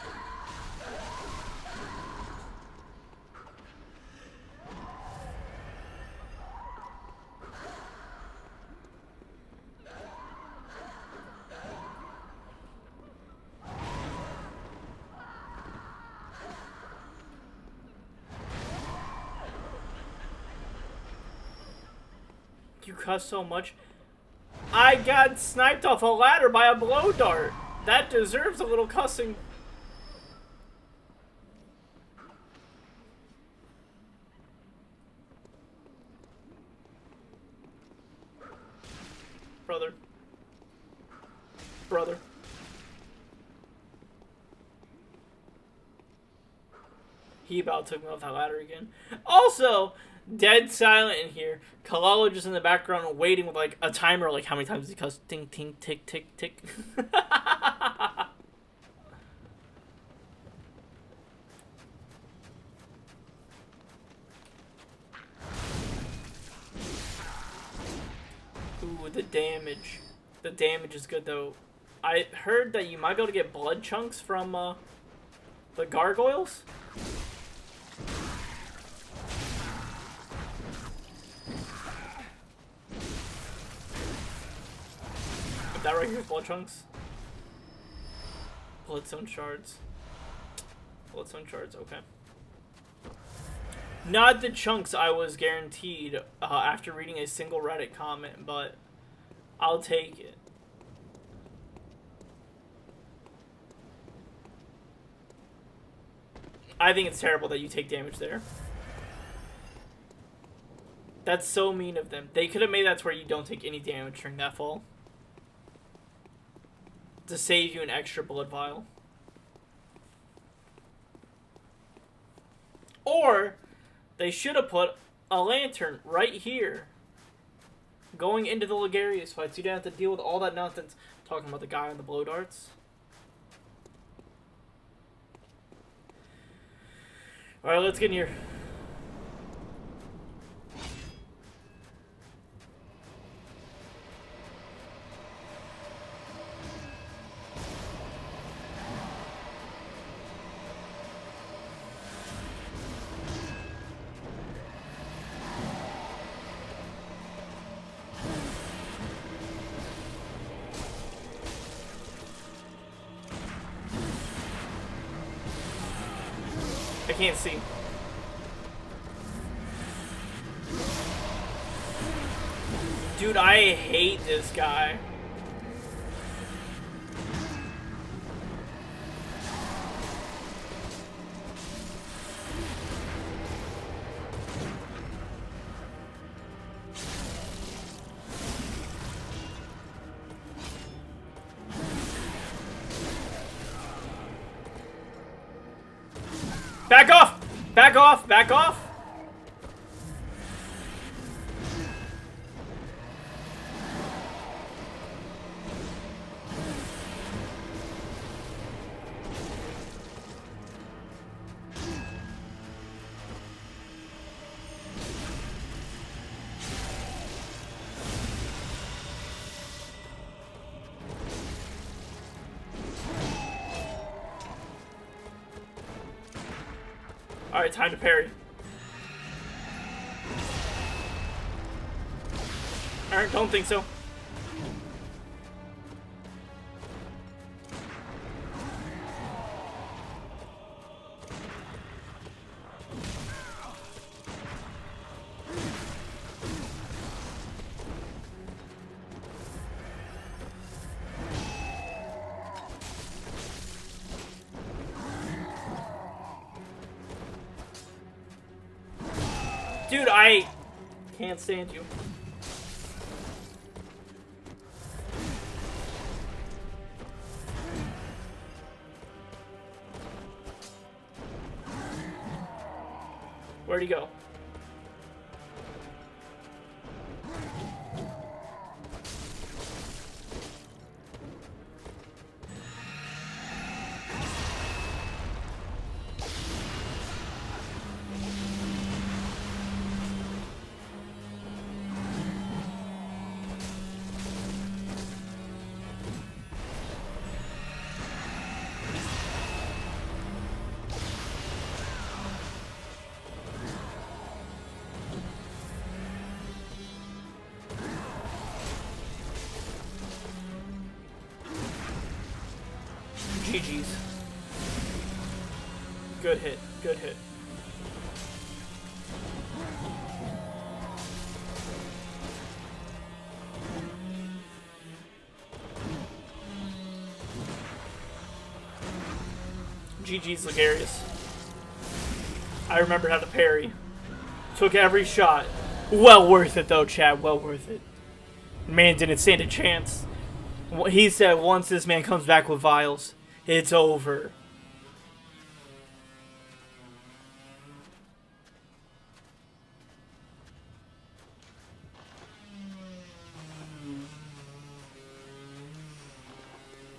You cuss so much. I got sniped off a ladder by a blow dart. That deserves a little cussing. Brother. Brother. He about took me off that ladder again. Also, dead silent in here. Kalalo just in the background waiting with like a timer, like how many times he cuss? Ting, ting, tick, tick, tick. Ooh, the damage. The damage is good though. I heard that you might be able to get blood chunks from the gargoyles. That right here is blood chunks. Bloodstone shards. Bloodstone shards, okay. Not the chunks I was guaranteed after reading a single Reddit comment, but I'll take it. I think it's terrible that you take damage there. That's so mean of them. They could have made that to where you don't take any damage during that fall. To save you an extra blood vial. Or they should have put a lantern right here going into the Ligarius fight, so you didn't have to deal with all that nonsense talking about the guy on the blow darts. Alright, let's get in here. I can't see. Dude, I hate this guy. Back off! Back off! Back off! Alright, time to parry. Alright, don't think so. Dude, I can't stand you. Where'd he go? GG's. Good hit. Good hit. GG's Ligarius. I remembered how to parry. Took every shot. Well worth it though, Chad. Well worth it. Man didn't stand a chance. He said once this man comes back with vials, it's over.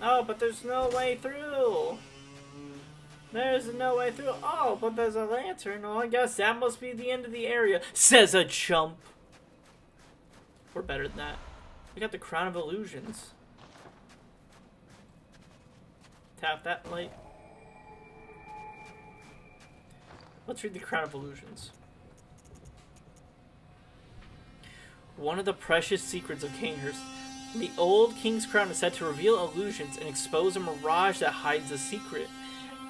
Oh, but there's no way through. There's no way through. Oh, but there's a lantern. Oh, I guess that must be the end of the area, says a chump. We're better than that. We got the Crown of Illusions. Tap that light. Let's read the Crown of Illusions. One of the precious secrets of Canehurst. The old king's crown is said to reveal illusions and expose a mirage that hides a secret.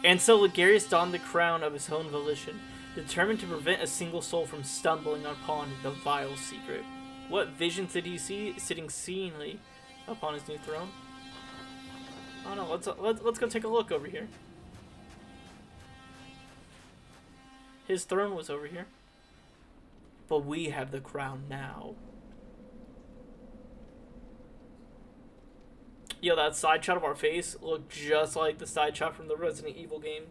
And so Ligarius donned the crown of his own volition, determined to prevent a single soul from stumbling upon the vile secret. What visions did he see sitting seeingly upon his new throne? Oh no, let's go take a look over here. His throne was over here. But we have the crown now. Yo, that side shot of our face looked just like the side shot from the Resident Evil game.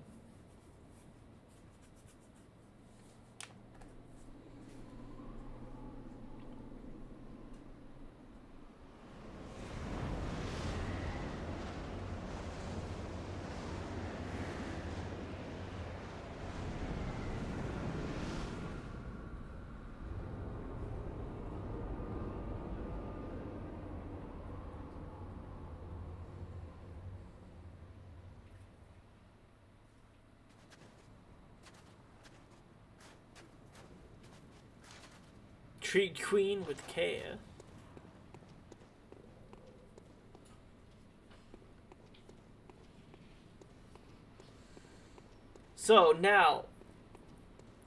Treat Queen with care. So now,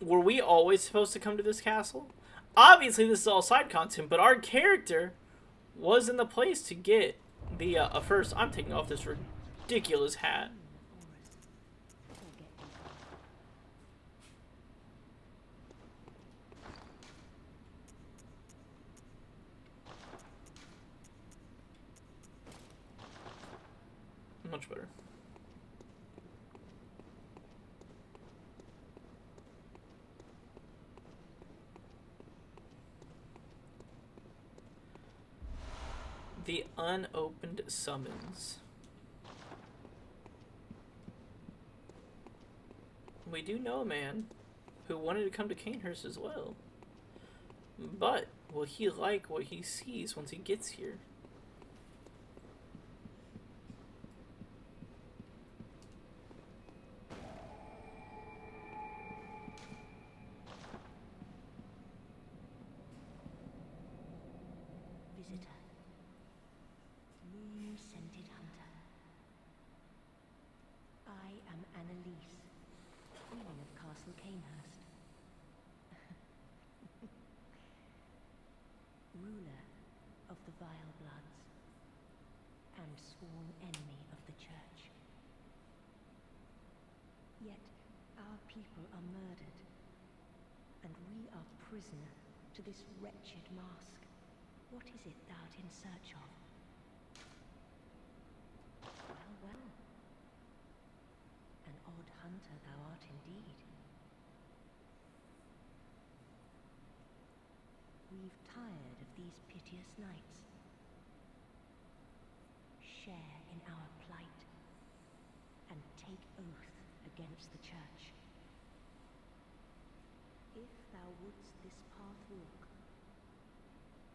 were we always supposed to come to this castle? Obviously, this is all side content, but our character was in the place to get the first. I'm taking off this ridiculous hat. Much better. The unopened summons. We do know a man who wanted to come to Canehurst as well. But will he like what he sees once he gets here? Visitor. Moon-scented hunter. I am Annalise, Queen of Castle Canehurst. Ruler of the Vile Bloods, and sworn enemy of the Church. Yet our people are murdered, and we are prisoner to this wretched mask. What is it thou art in search of? Well, well. An odd hunter thou art indeed. We've tired of these piteous nights. Share in our plight, and take oath against the Church. If thou wouldst this path walk,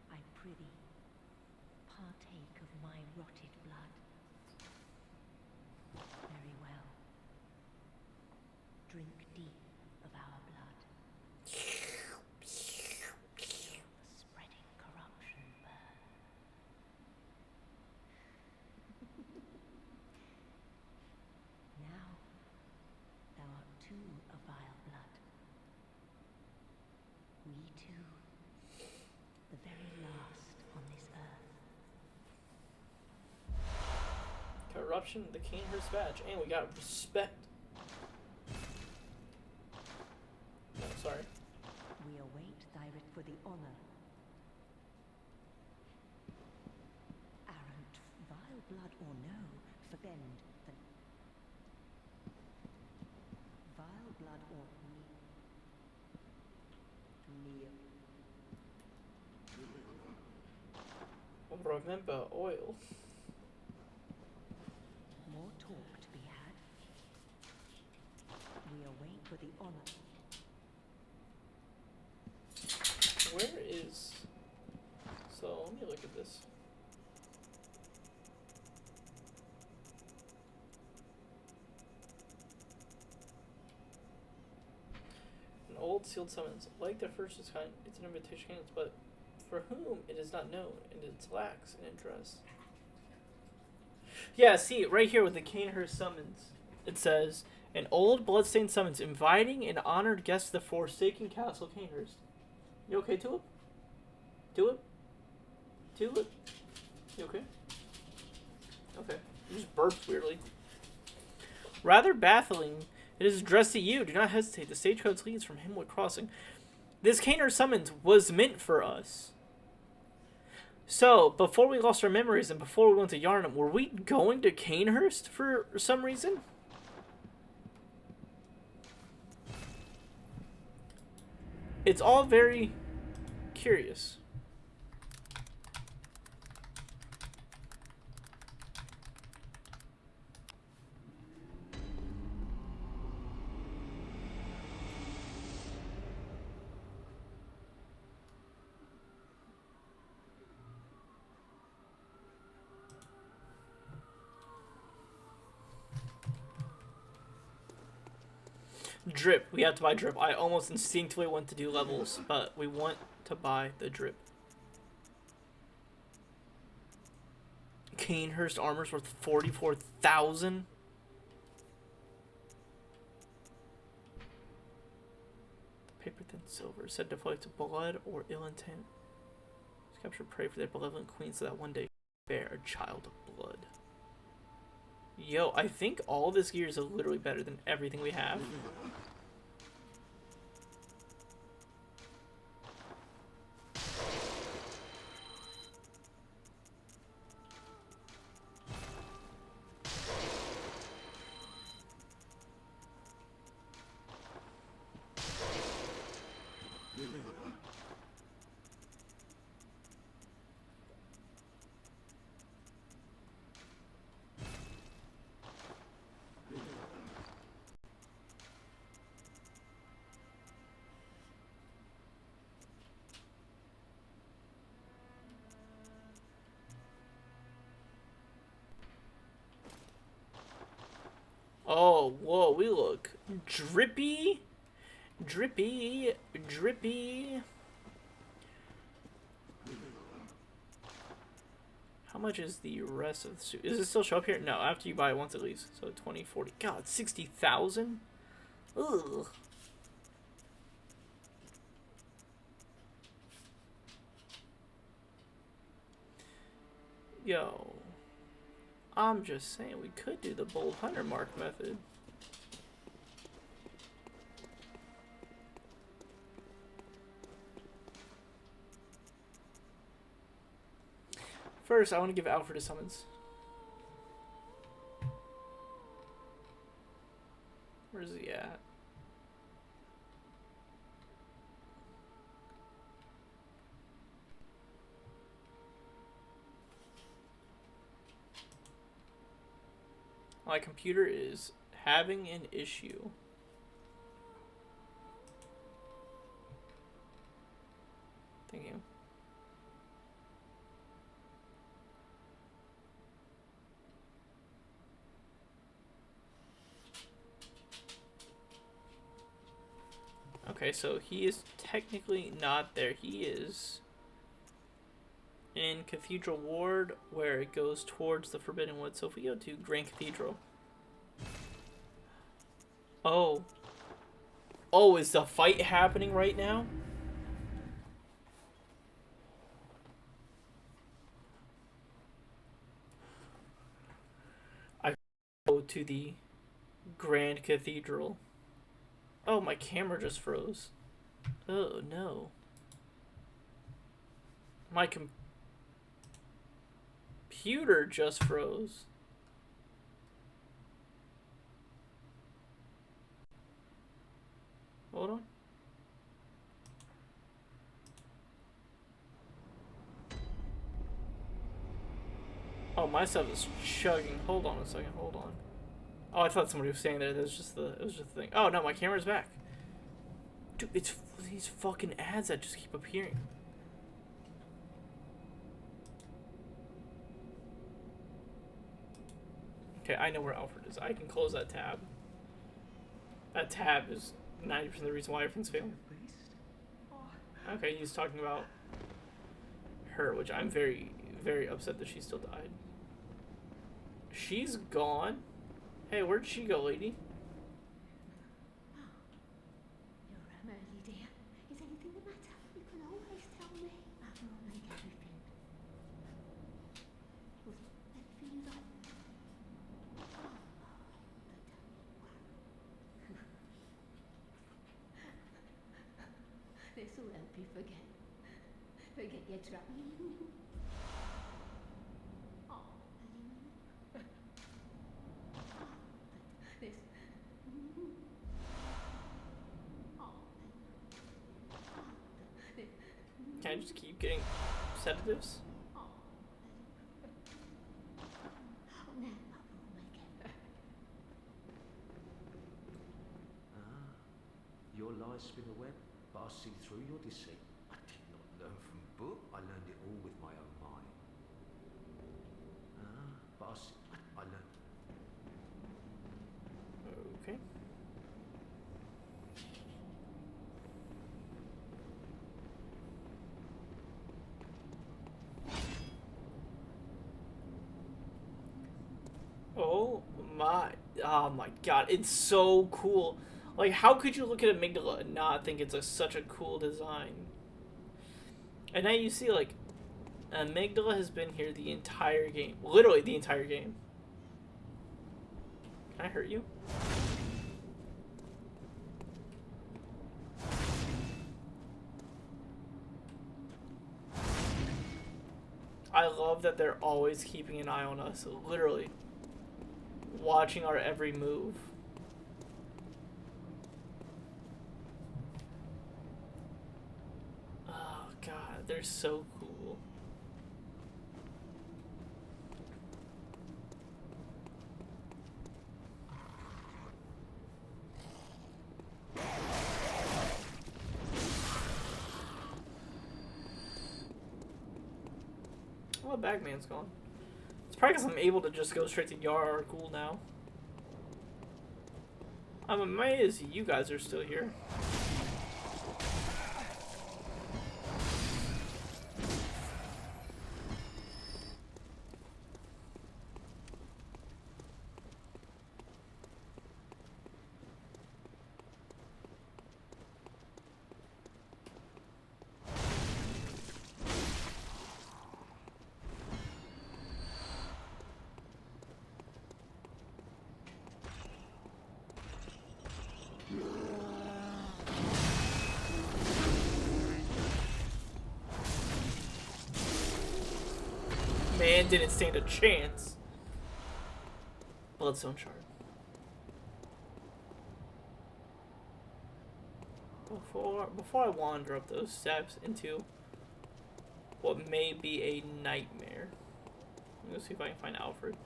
I prithee, partake of my rotted blood. Very well. Drink deep of our blood. Feel the spreading corruption burn. Now, thou art too a vile blood. We too, the very last on this earth. Corruption, the Canehurst badge, and we got respect. No, sorry. We await thy writ for the honor. Arrant, vile blood or no, forbend the vile blood or kneel. Remember oil. More talk to be had. We await for the honor. Where is... So, let me look at this. An old sealed summons. Like the first is kind, it's an invitation, but for whom it is not known, and it lacks in interest. Yeah, see, right here with the Canehurst summons, it says, an old bloodstained summons inviting an honored guest to the Forsaken Castle Canehurst. You okay, Tulip? Tulip? Tulip? You okay? Okay. You just burped weirdly. Rather baffling, it is addressed to you. Do not hesitate. The stagecoach leads from Himwood Crossing. This Canehurst summons was meant for us. So, before we lost our memories and before we went to Yarnum, were we going to Canehurst for some reason? It's all very curious. Drip. We have to buy drip. I almost instinctively went to do levels, but we want to buy the drip. Canehurst armor's worth 44,000. Paper thin silver said deflects blood or ill intent. Capture prey for their benevolent queen so that one day bear a child of blood. Yo, I think all this gear is literally better than everything we have. Oh, whoa, we look drippy, drippy, drippy. How much is the rest of the suit? Does it still show up here? No, after you buy it once at least. So 20, 40. God, 60,000? Ugh. Yo. I'm just saying, we could do the Bold Hunter Mark method. First, I want to give Alfred a summons. Where's he at? My computer is having an issue. Thank you. Okay, so he is technically not there. He is in Cathedral Ward, where it goes towards the Forbidden Wood. So if we go to Grand Cathedral. Oh. Oh, is the fight happening right now? I go to the Grand Cathedral. Oh, my camera just froze. Oh, no. My computer just froze. Hold on. Oh, my stuff is chugging. Hold on a second. Hold on. Oh, I thought somebody was saying that. It was just the thing. Oh no, my camera's back. Dude, it's these fucking ads that just keep appearing. Okay, I know where Alfred is. I can close that tab. That tab is 90% of the reason why everything's failing. Okay, he's talking about her, which I'm very, very upset that she still died. She's gone. Hey, where'd she go, lady? You're early, dear. Is anything the matter? You can always tell me. I will make everything. Was everything right? Oh, this will help you forget. Forget your trouble. Can I just keep getting sedatives? Your lies spin a web, but I see through your deceit. I did not learn from book, I learned it all with my own mind. But I learned. Okay. Oh my god, it's so cool. Like, how could you look at Amygdala and not think it's such a cool design? And now you see, like, Amygdala has been here the entire game. Literally the entire game. Can I hurt you? I love that they're always keeping an eye on us. Literally. Watching our every move. Oh god, they're so cool. Oh, Bagman's gone. It's probably because I'm able to just go straight to Yar Ghul now. I'm amazed you guys are still here. Man didn't stand a chance. Bloodstone shard. Before I wander up those steps into what may be a nightmare, I'm gonna see if I can find Alfred.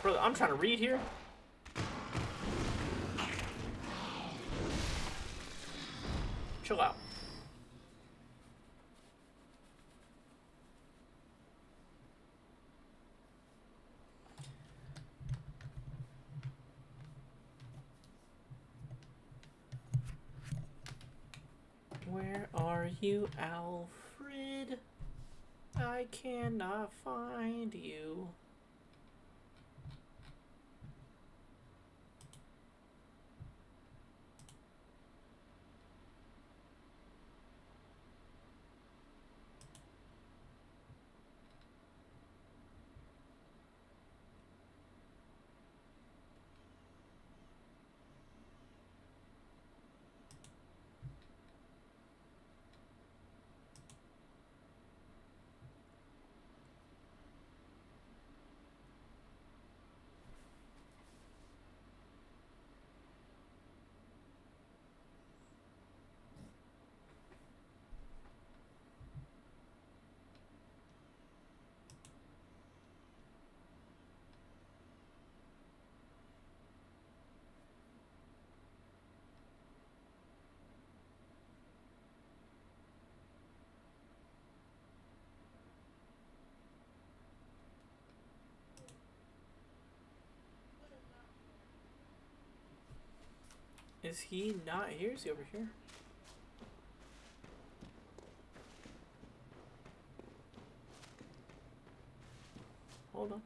Brother, I'm trying to read here. Chill out. Where are you, Alfred? I cannot find you. Is he not here? Is he over here? Hold on.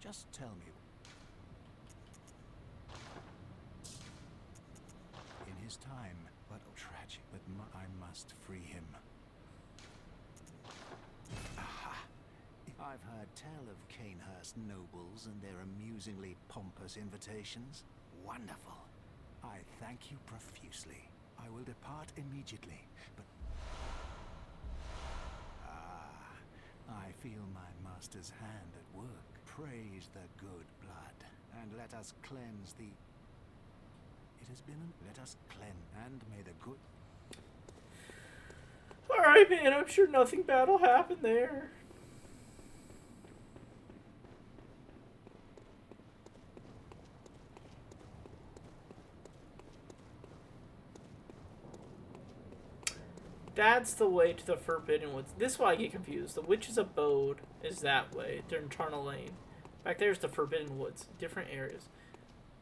Just tell me. In his time, but tragic. But I must free him. Aha! I've heard tell of Canehurst nobles and their amusingly pompous invitations. Wonderful. I thank you profusely. I will depart immediately, but... I feel my master's hand at work. Praise the good blood, and let us cleanse the... It has been... Let us cleanse, and may the good... Alright, man, I'm sure nothing bad will happen there. That's the way to the Forbidden Woods. This is why I get confused. The Witch's Abode is that way. They're in Charnel Lane. Back there's the Forbidden Woods. Different areas.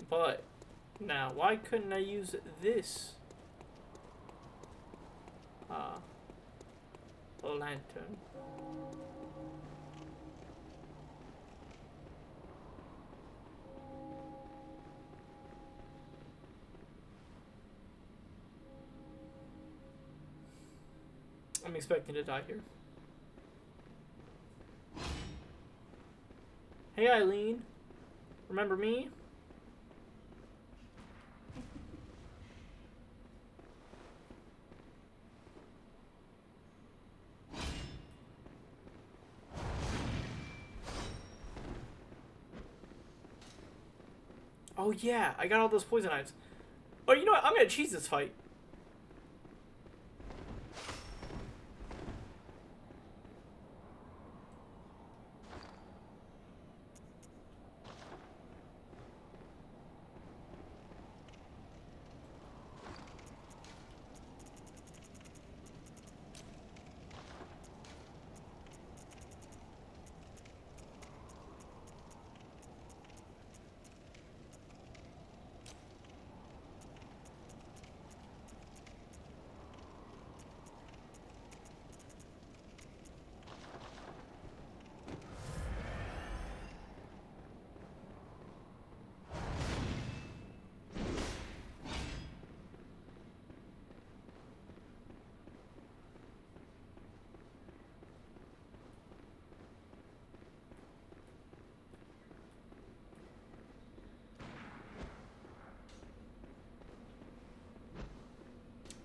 But, now, why couldn't I use this? Lantern. I'm expecting to die here. Hey Eileen, remember me? Oh yeah, I got all those poison knives. Oh, you know what? I'm gonna cheese this fight.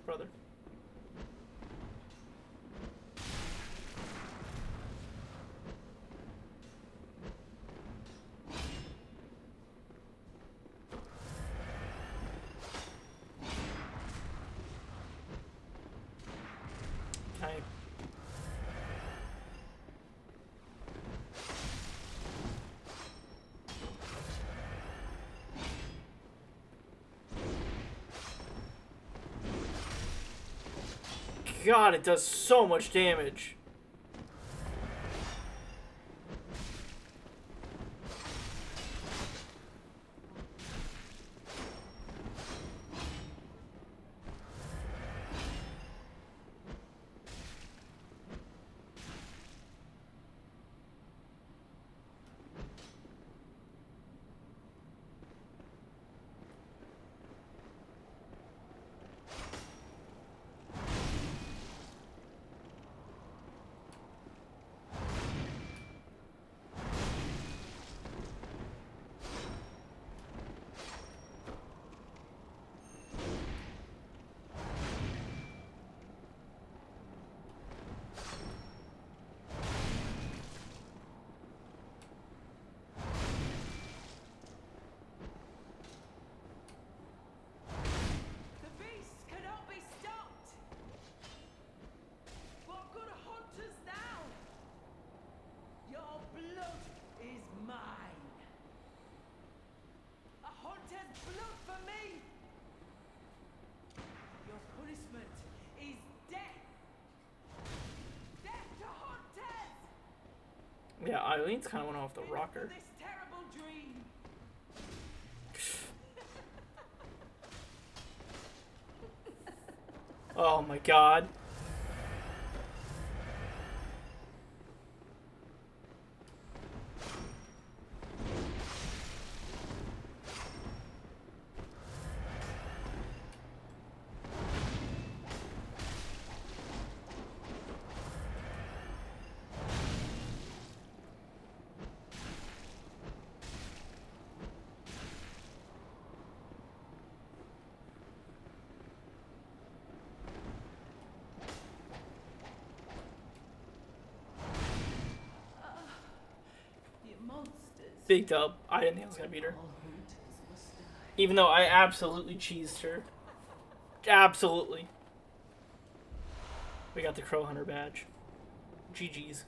Brother. Okay. God, it does so much damage. Yeah, Eileen's kind of went off the rocker. Oh my god. Big dub. I didn't think I was gonna beat her. Even though I absolutely cheesed her. Absolutely. We got the Crow Hunter badge. GG's.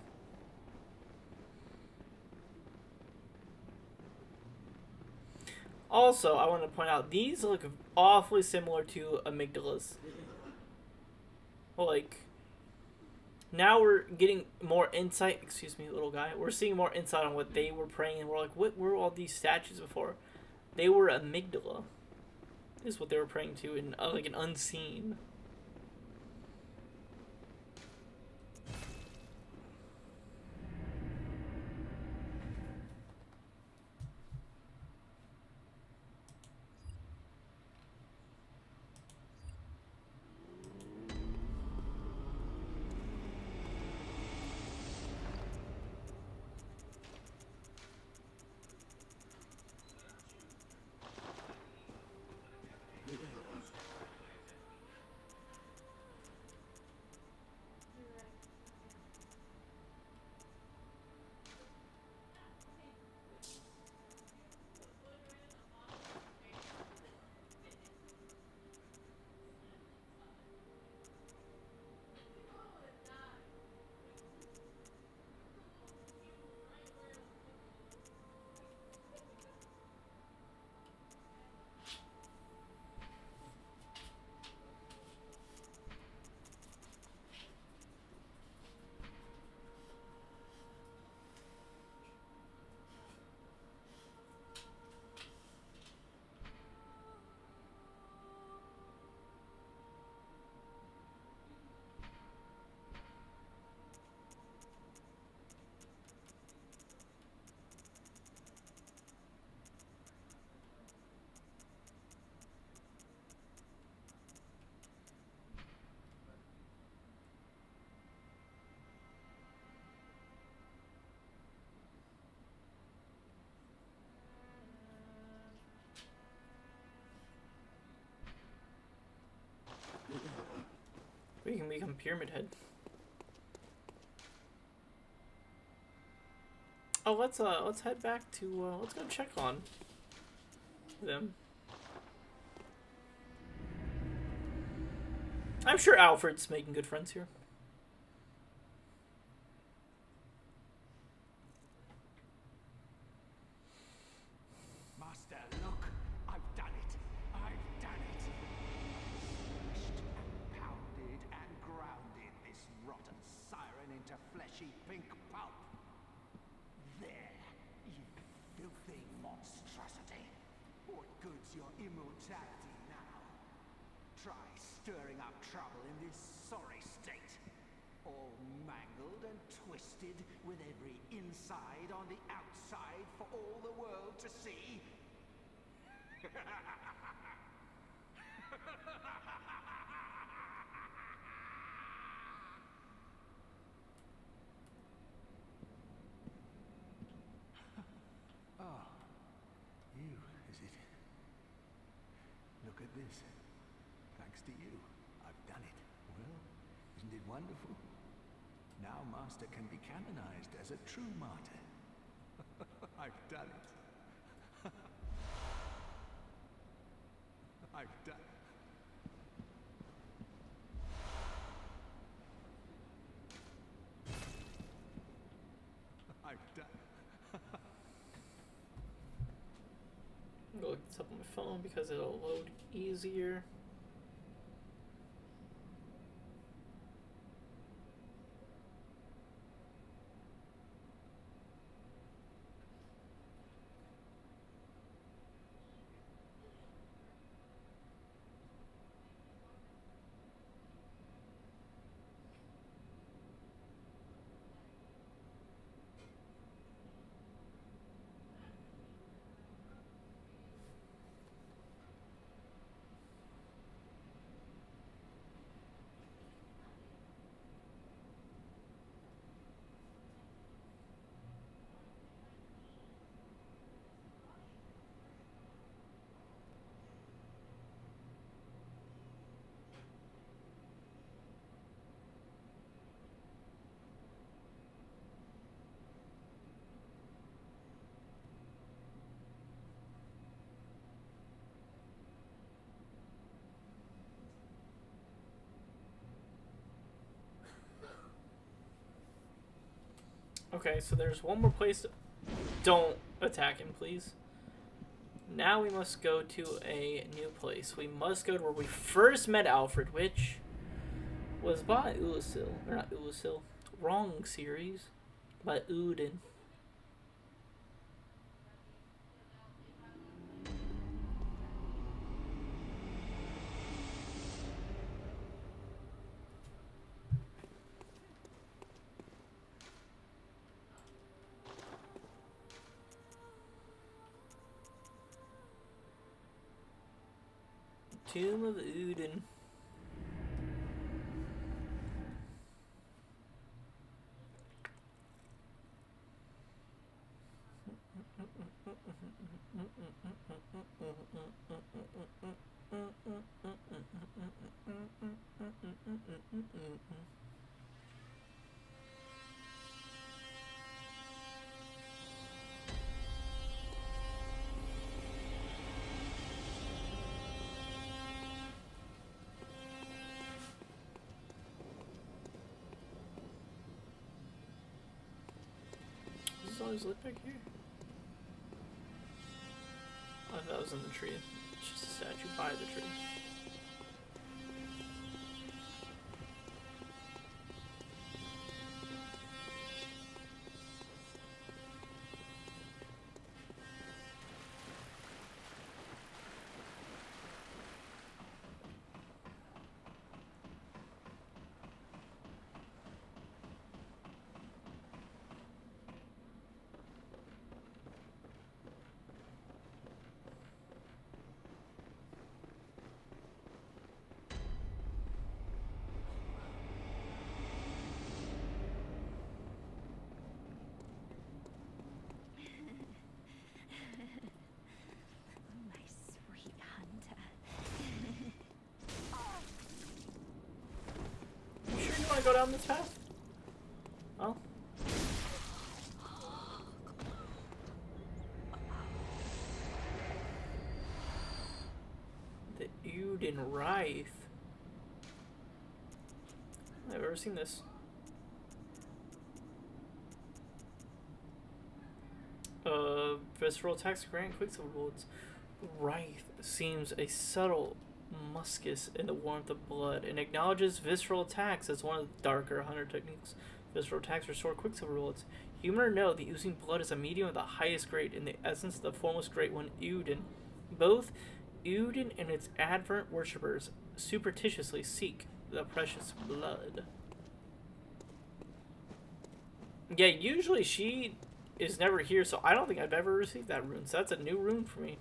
Also, I want to point out, these look awfully similar to amygdalas. Like, now we're getting more insight. Excuse me, little guy. We're seeing more insight on what they were praying, and we're like, what were all these statues before? They were amygdala. Is what they were praying to, in like an unseen. We can become Pyramid Head. Oh, let's head back to let's go check on them. I'm sure Alfred's making good friends here. Master, look! I've done it! I've done it! Smashed and pounded and grounded this rotten siren into fleshy pink pulp. There, you filthy monstrosity! What good's your immortality now? Try stirring up trouble in this sorry state. All mangled and twisted, with every inside on the outside for all the world to see. Oh, you, is it? Look at this. Thanks to you, I've done it. Well, isn't it wonderful? Now Master can be canonized as a true martyr. I've done it. I've done it. I've done it. I'm gonna look this up on my phone because it'll load easier. Okay, so there's one more place. Don't attack him, please. Now we must go to a new place. We must go to where we first met Alfred, which was by Ulasil. Or not Ulasil. Wrong series. By Uden. Tomb of Uden. Does this always look back here? Oh, that was in the tree. It's just a statue by the tree. My sweet hunter. You sure you want to go down this path? Oh. The Uden Wraith. I've never seen this. Visceral attacks grant quicksilver bullets. Wraith seems a subtle muscus in the warmth of blood and acknowledges visceral attacks as one of the darker hunter techniques. Visceral attacks restore quicksilver bullets. Human or no, the oozing blood is a medium of the highest grade in the essence of the formless great one, Uden. Both Uden and its advert worshippers superstitiously seek the precious blood. Yeah, usually she is never here, so I don't think I've ever received that rune. So that's a new rune for me.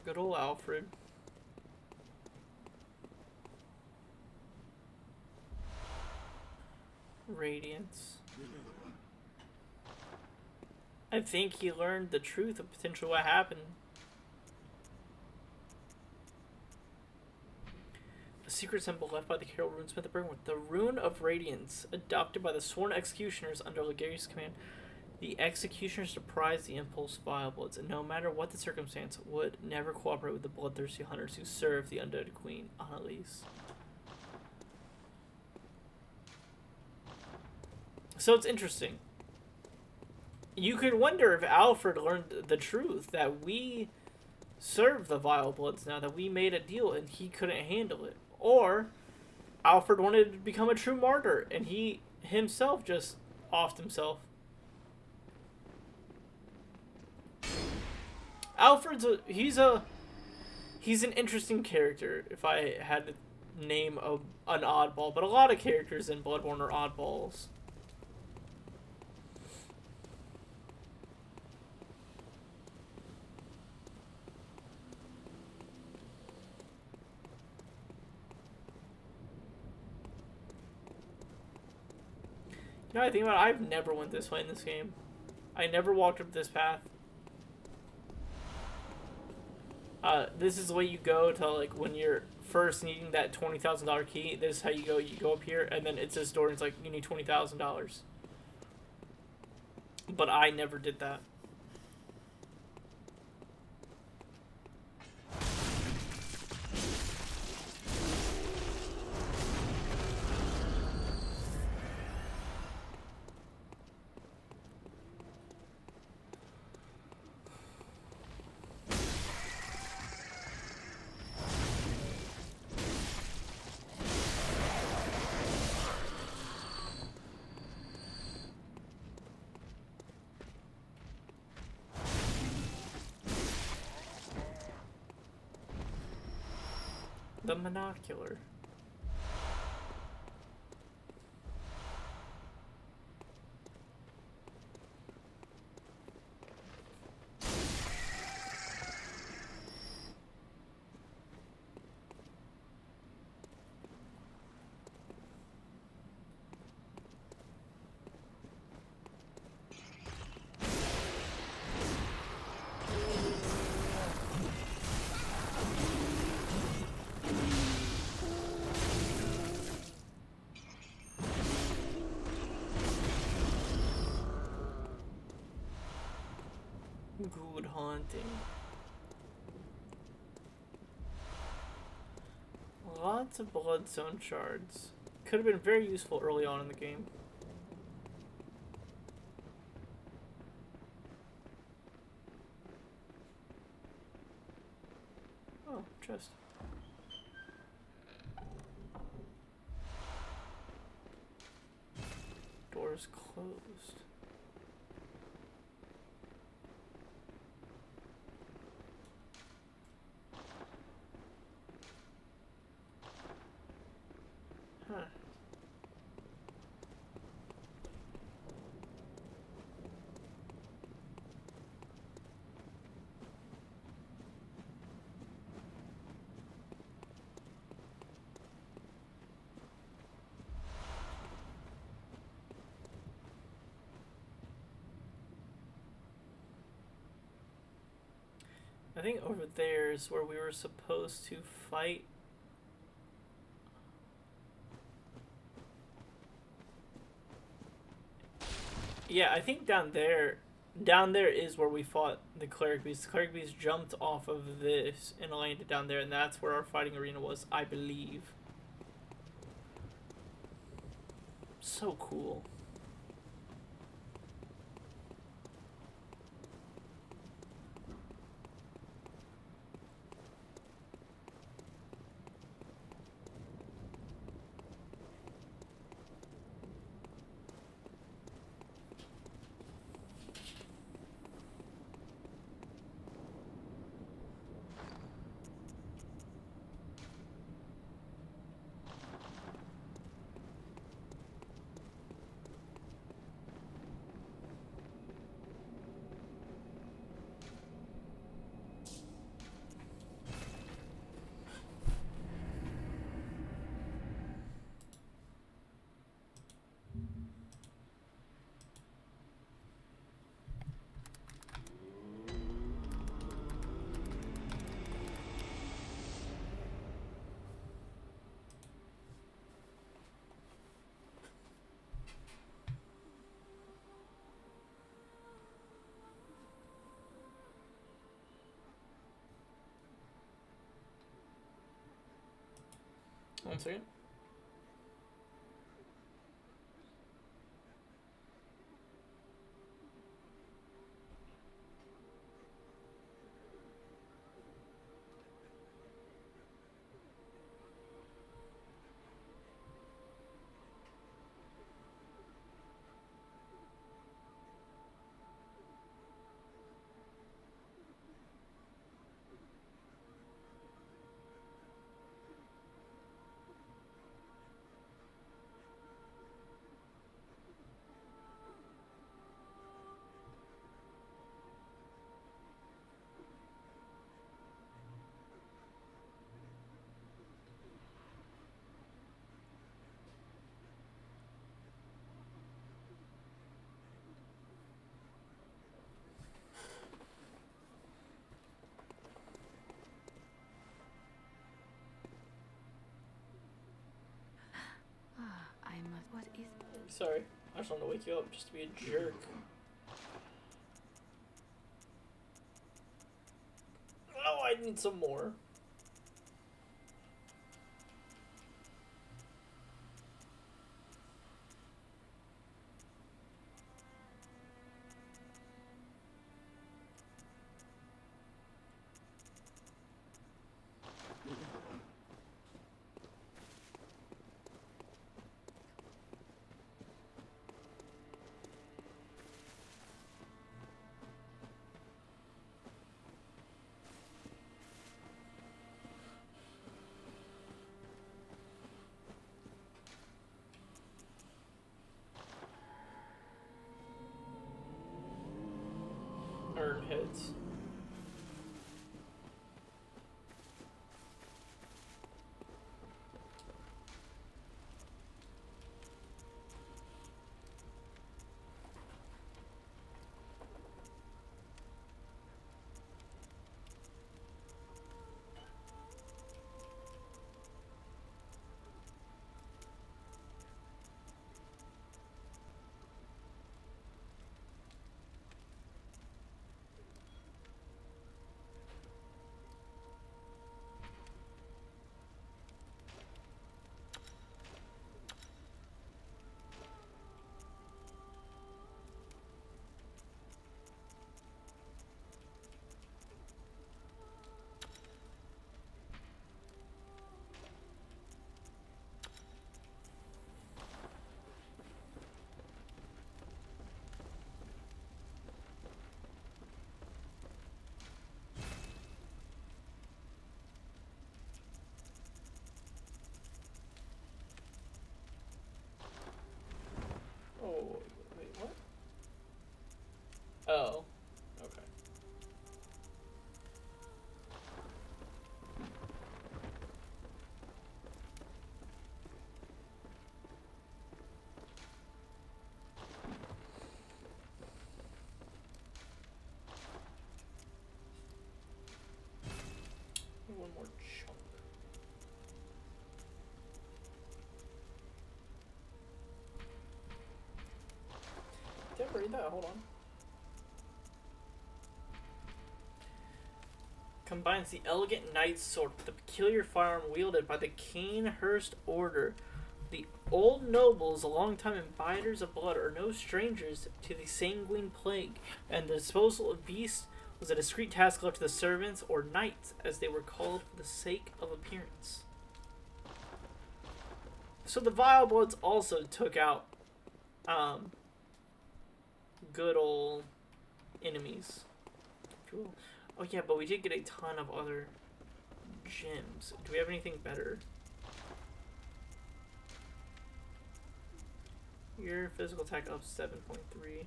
Good old Alfred. Radiance. I think he learned the truth of potentially what happened. A secret symbol left by the Carol runesmith of Burnwood. The Rune of Radiance, adopted by the sworn executioners under Legarius' command. The executioners deprive the impulse vile bloods, and no matter what the circumstance, would never cooperate with the bloodthirsty hunters who serve the undead queen, Annalise. So it's interesting. You could wonder if Alfred learned the truth, that we serve the vile bloods now, that we made a deal and he couldn't handle it. Or Alfred wanted to become a true martyr and he himself just offed himself. Alfred's he's an interesting character. If I had to name an oddball, but a lot of characters in Bloodborne are oddballs. You know, I think about it, I've never went this way in this game. I never walked up this path. This is the way you go to, like, when you're first needing that $20,000 key. This is how you go. You go up here, and then it's this door, and it's like, you need $20,000. But I never did that. The monocular. Good haunting. Lots of bloodstone shards. Could have been very useful early on in the game. Oh, chest. Doors closed. Huh. I think over there is where we were supposed to fight. Yeah, I think down there is where we fought the cleric beast. The cleric beast jumped off of this and landed down there, and that's where our fighting arena was, I believe. So cool. One second. Sorry. I just want to wake you up just to be a jerk. Oh, I need some more. Earn hits. Oh, wait, what? Oh, okay. One more chunk. Did I read that? Hold on. Combines the elegant knight's sword with the peculiar firearm wielded by the Canehurst Order. The old nobles, longtime imbibers of blood, are no strangers to the sanguine plague, and the disposal of beasts was a discreet task left to the servants, or knights, as they were called for the sake of appearance. So the Vile Bloods also took out good old enemies. Oh yeah, but we did get a ton of other gems. Do we have anything better? Your physical attack up 7.3.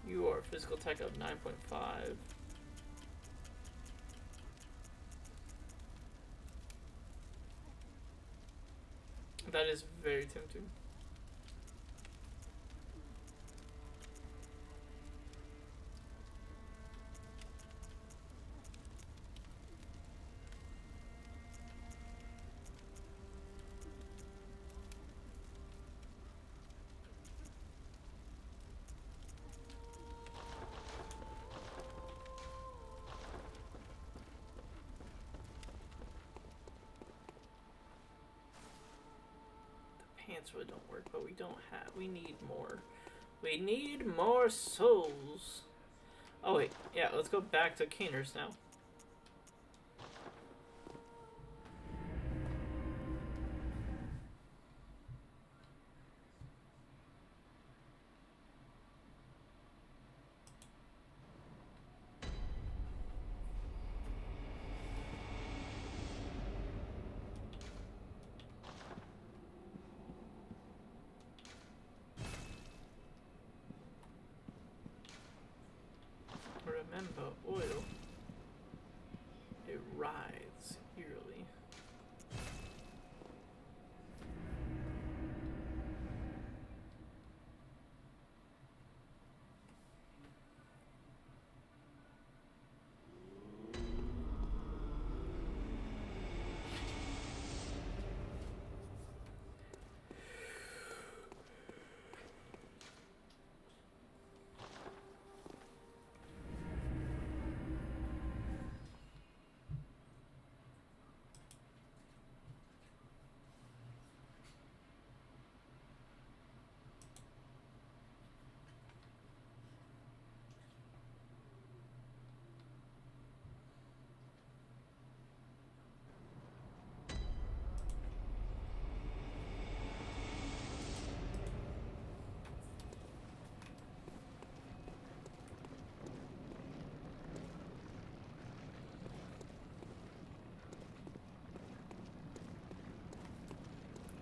Your physical attack up 9.5. That is very tempting. Pants really don't work, but we need more. We need more souls. Oh wait, yeah, let's go back to Caners now. Remember, oil, it writhes eerily.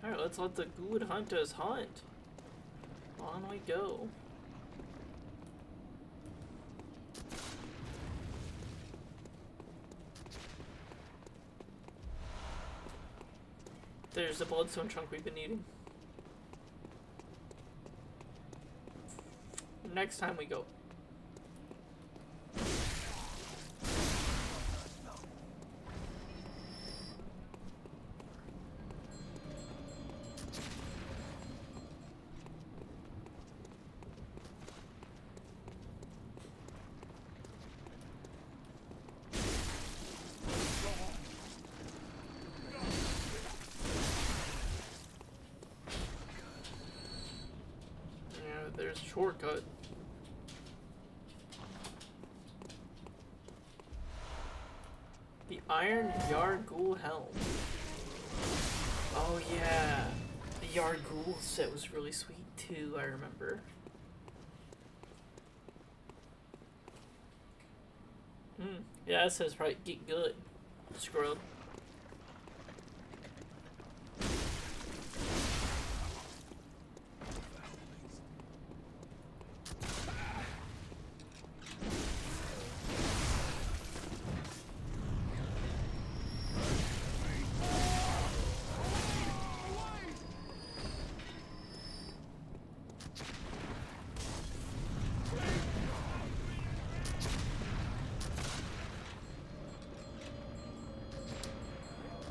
Alright, let's let the good hunters hunt. On we go. There's the bloodstone chunk we've been eating. Next time we go. There's a shortcut. The Iron Yargul Helm. Oh yeah. The Yargul set was really sweet too, I remember. Yeah, it says probably get good. Scrub.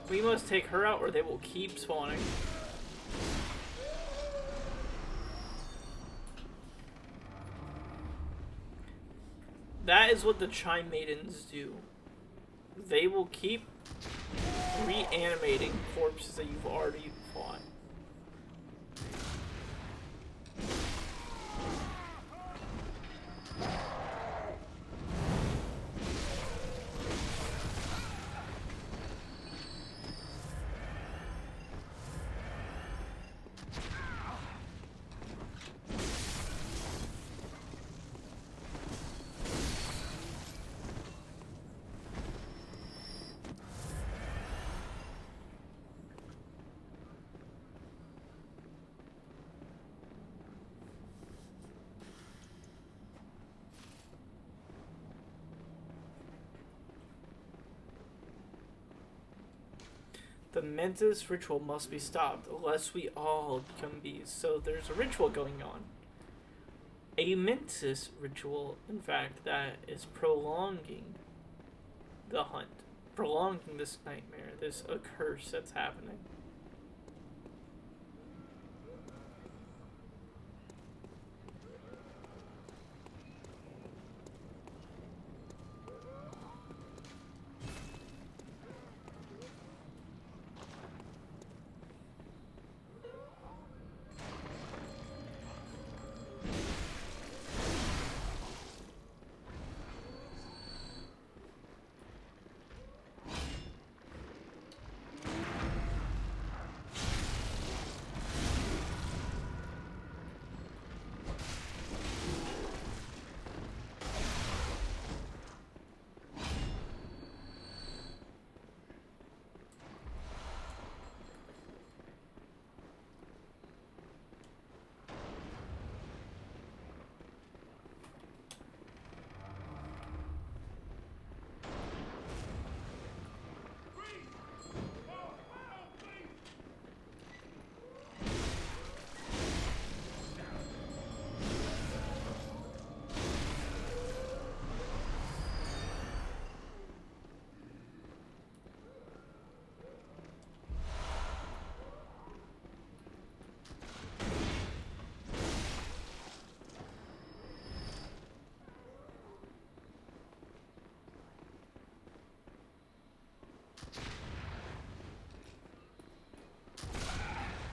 We must take her out or they will keep spawning. That is what the Chime Maidens do. They will keep reanimating corpses that you've already fought. The Mentis ritual must be stopped, lest we all become bees. So there's a ritual going on. A Mentis ritual, in fact, that is prolonging the hunt. Prolonging this nightmare, this curse that's happening.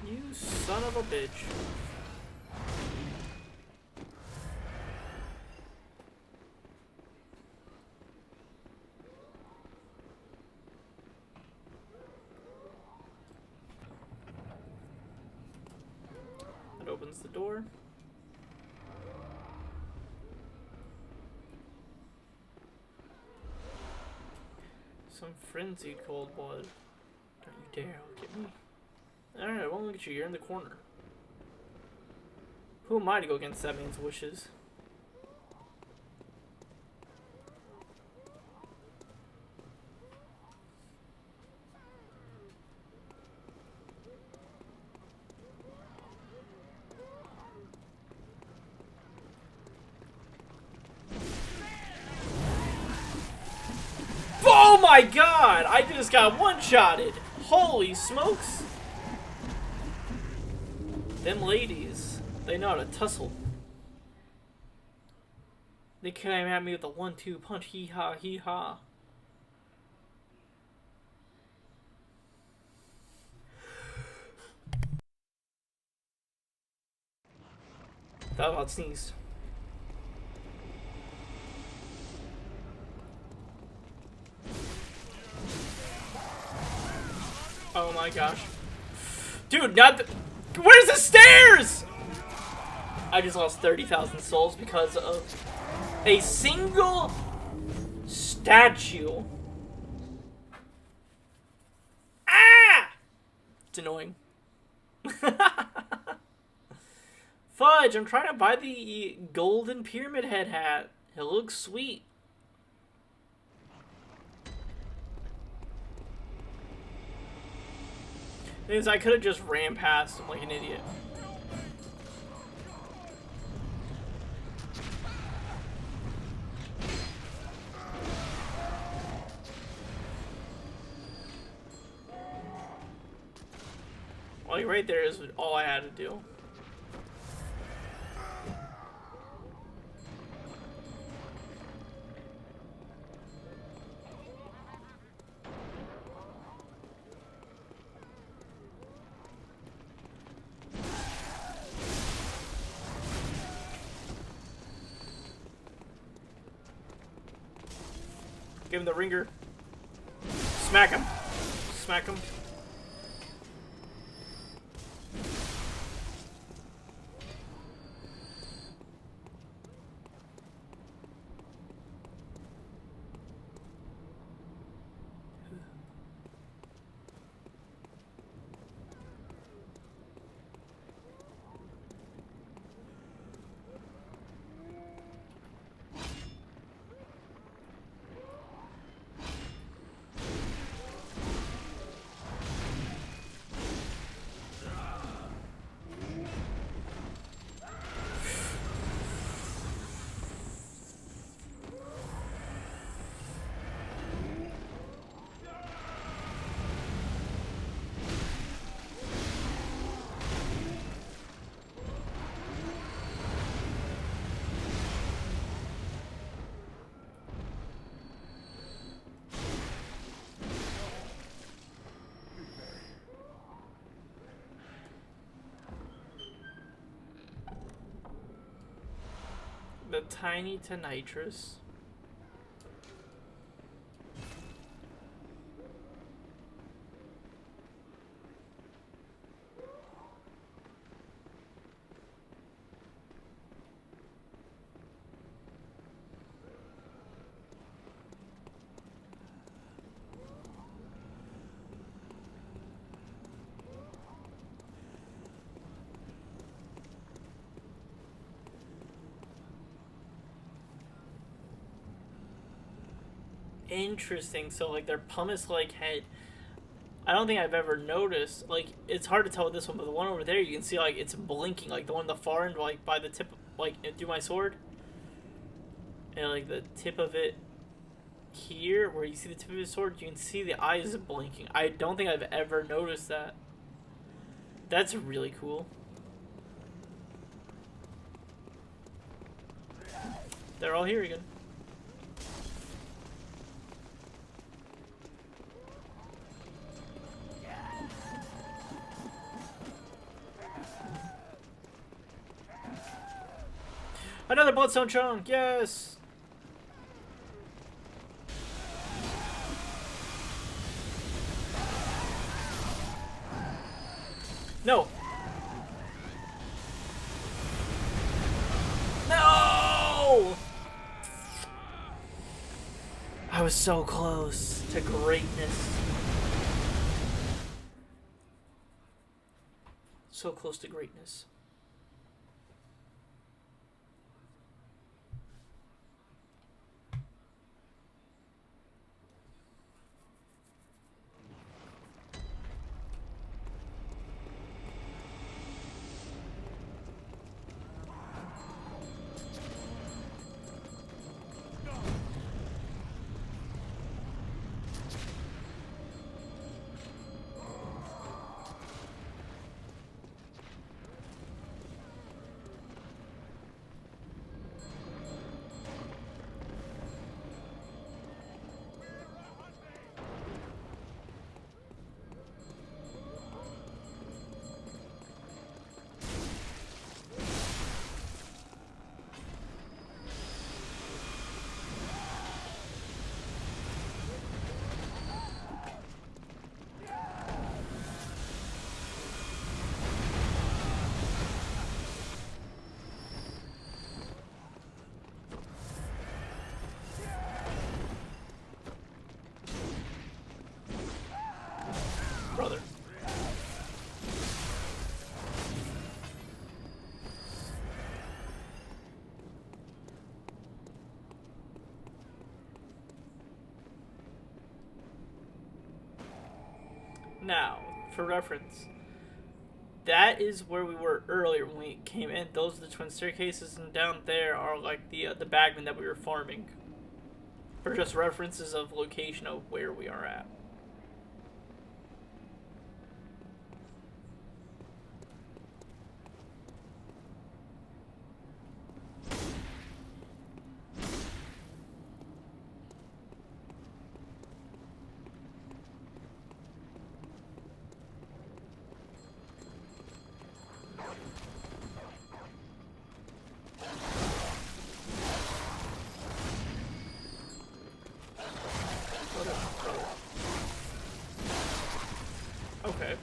You son of a bitch. That opens the door. Some frenzied cold blood. Don't you dare look at me. Alright, well, look at you. You're in the corner. Who am I to go against that man's wishes? Oh my god! I just got one-shotted! Holy smokes! Them ladies, they know how to tussle. They came at me with a 1-2 punch. Hee-ha, hee-ha. Thought about sneezed. Oh my gosh. Dude, not the... Where's the stairs? I just lost 30,000 souls because of a single statue. Ah! It's annoying. Fudge, I'm trying to buy the golden pyramid head hat. It looks sweet. Thing is, I could have just ran past him like an idiot. Like right there is all I had to do. Give him the ringer. Smack him. Smack him. The tiny to nitrous. Interesting. So like their pumice-like head, I don't think I've ever noticed. Like it's hard to tell with this one, but the one over there you can see like it's blinking. Like the one in the far end, like by the tip, like through my sword, and like the tip of it here, where you see the tip of his sword, you can see the eyes blinking. I don't think I've ever noticed that. That's really cool. They're all here again. Another bloodstone chunk, yes! No! No! I was so close to greatness. So close to greatness. Brother. Now, for reference, that is where we were earlier when we came in. Those are the twin staircases, and down there are like the bagmen that we were farming. For just references of location of where we are at. Okay.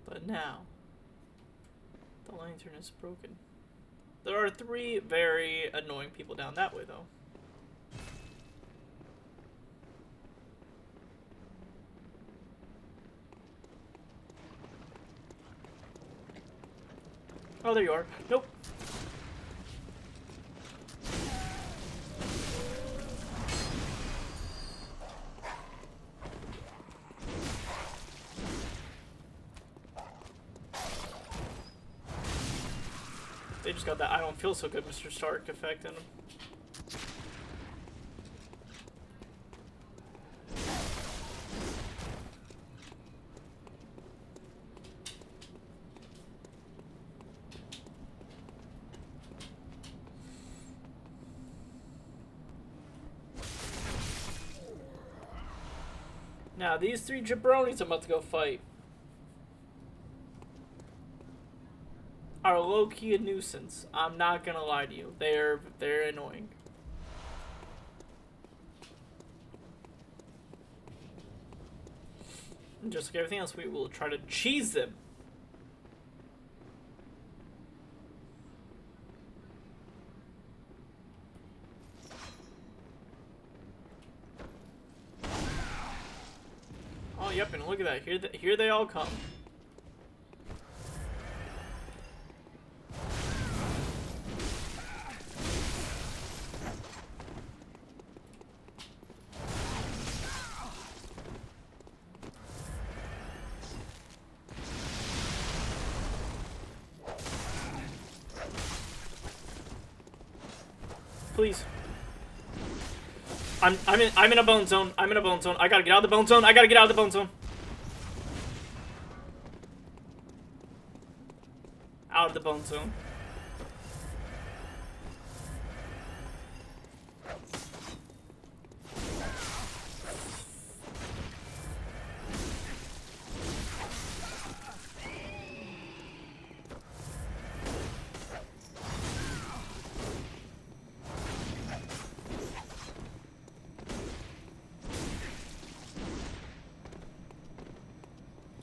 But now, the lantern is broken. There are 3 very annoying people down that way, though. Oh, there you are. Nope. They just got that I don't feel so good Mr. Stark effect in them. Now, these 3 jabronis I'm about to go fight are low-key a nuisance. I'm not gonna lie to you. They're annoying. And just like everything else, we will try to cheese them. Oh, yep, and look at that. Here they all come. Please. I'm in a bone zone. I'm in a bone zone. I gotta get out of the bone zone. I gotta get out of the bone zone. Out of the bone zone.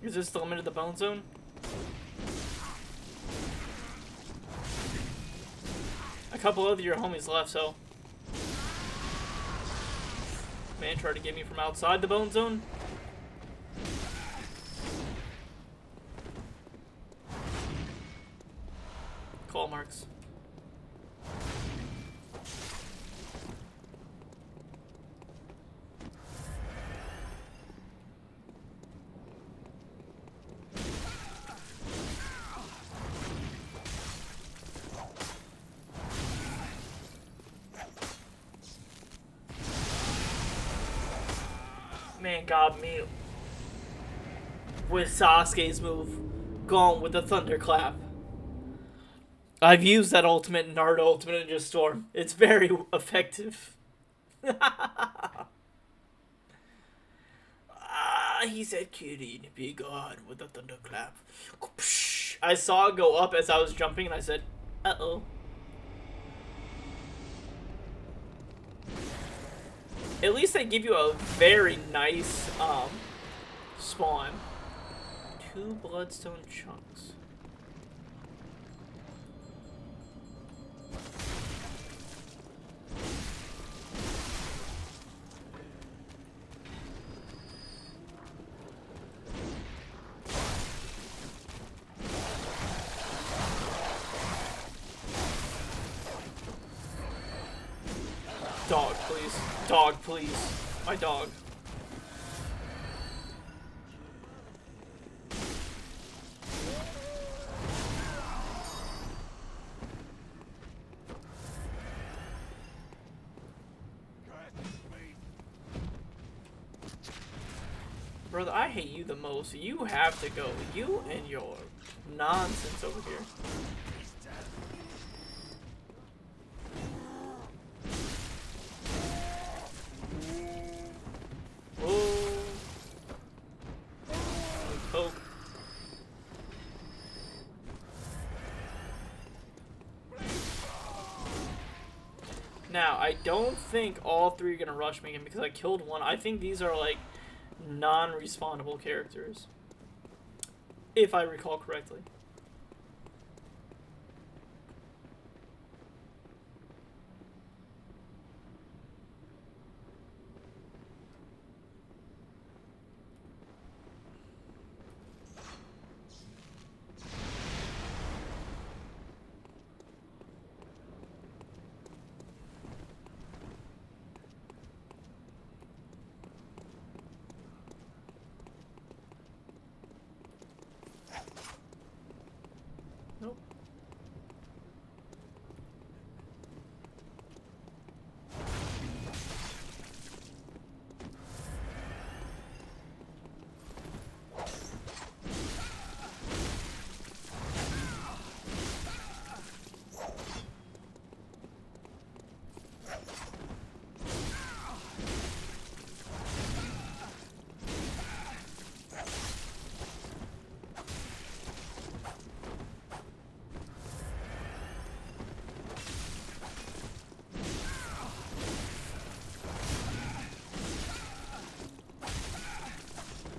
Is this the limit of the bone zone? A couple of your homies left, so. Man tried to get me from outside the bone zone. Call marks. Man got me with Sasuke's move, gone with the thunderclap. I've used that ultimate in Naruto Ultimate Ninja Storm. It's very effective. He said, "Kidding, be God with the thunderclap." I saw it go up as I was jumping, and I said, "Uh-oh." At least they give you a very nice spawn. 2 bloodstone chunks. Dog, please. Dog, please. My dog. Brother, I hate you the most. You have to go. You and your nonsense over here. Poke. Now, I don't think all 3 are gonna rush me again because I killed one. I think these are like non-respawnable characters, if I recall correctly. Nope.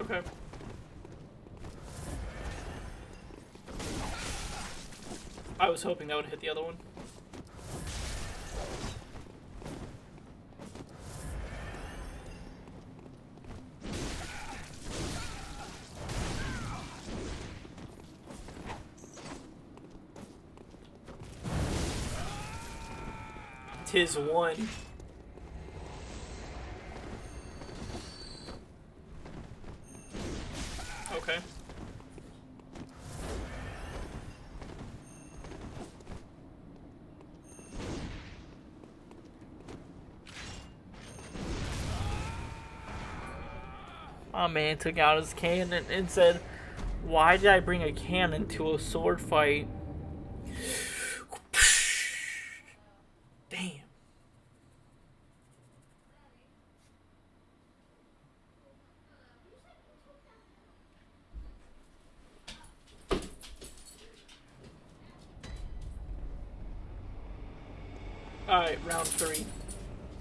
Okay. I was hoping that would hit the other one. Tis one. Okay. My man took out his cannon and said, "Why did I bring a cannon to a sword fight?" Damn. Alright, round 3.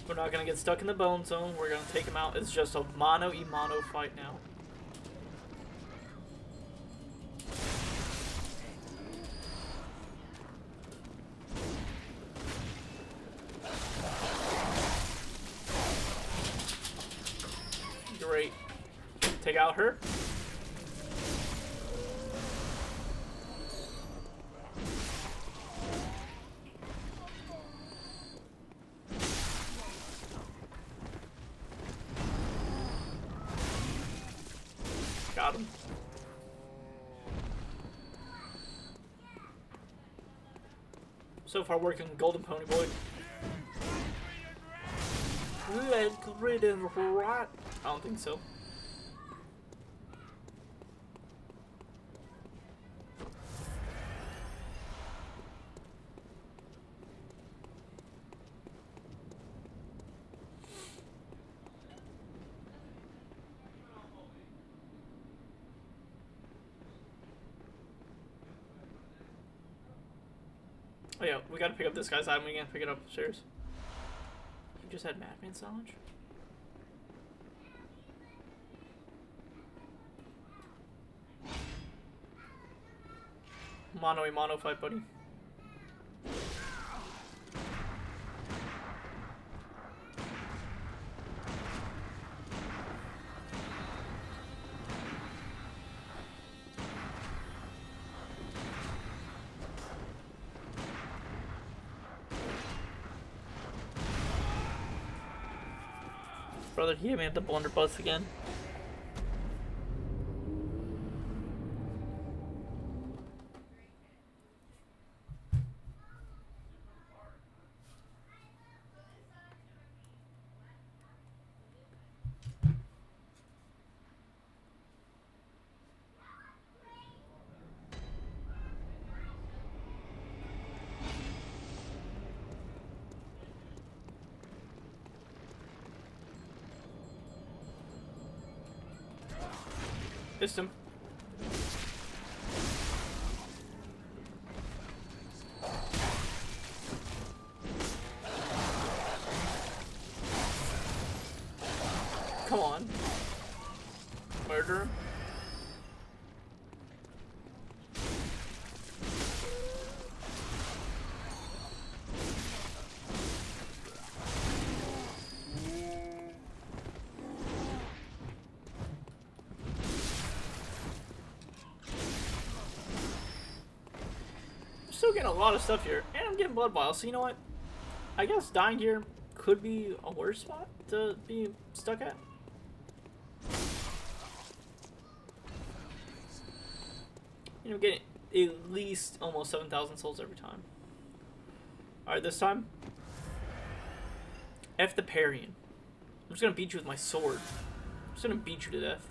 We're not gonna get stuck in the bone zone. We're gonna take him out. It's just a mono-e-mono fight now. Great. Take out her. Got him. So far working Golden Pony Boy. Let's rid and rot. I don't think so. Oh yeah, we gotta pick up this guy's item. We can't pick it up upstairs. You just had Madman Challenge? Mono fight, buddy. Brother, he hit me at the blunderbuss again. Missed him. Come on. Murder him. Still getting a lot of stuff here, and I'm getting blood vials, so you know what? I guess dying here could be a worse spot to be stuck at. You know, getting at least almost 7,000 souls every time. Alright, this time, F the parrying. I'm just gonna beat you with my sword. I'm just gonna beat you to death.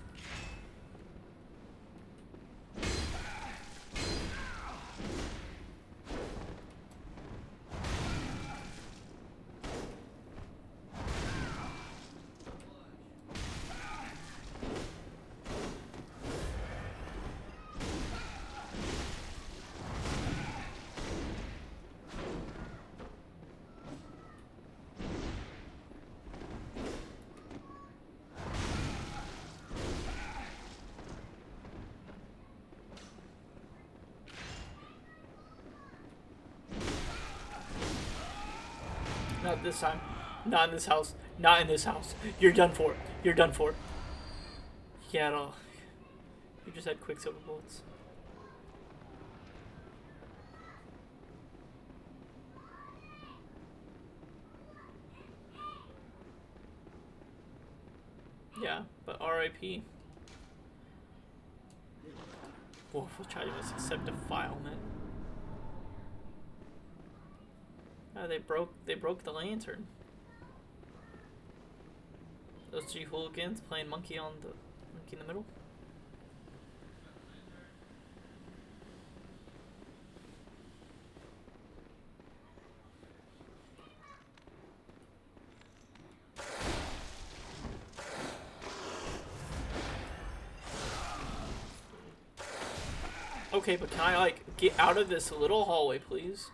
Not this time. Not in this house. Not in this house. You're done for. You're done for. Yeah, no. You just had quicksilver bullets. Yeah, but RIP. Wolf will try to accept defilement. They broke the lantern. Those 3 hooligans playing monkey on the in the middle. Okay, but can I, like, get out of this little hallway, please?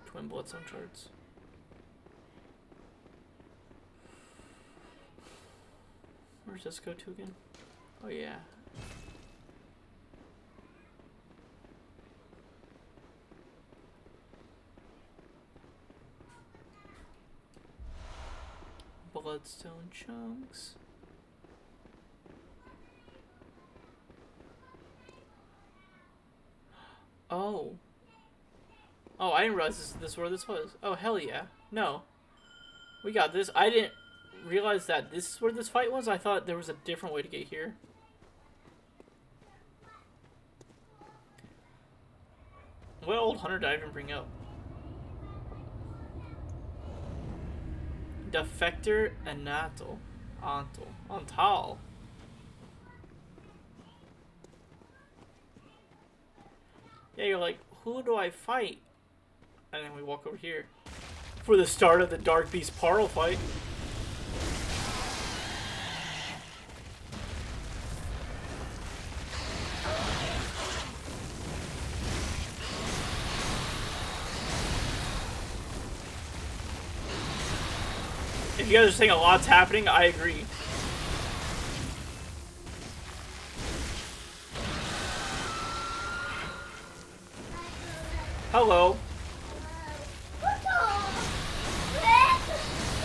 Twin bloodstone charts. Where's this go to again? Oh yeah. Bloodstone chunks. Oh. Oh, I didn't realize this is where this was. Oh, hell yeah. No. We got this. I didn't realize that this is where this fight was. I thought there was a different way to get here. What old hunter did I even bring up? Defector Anatal. Antal. Yeah, you're like, who do I fight? And then we walk over here for the start of the Dark Beast Parl fight. If you guys are saying a lot's happening, I agree. Hello.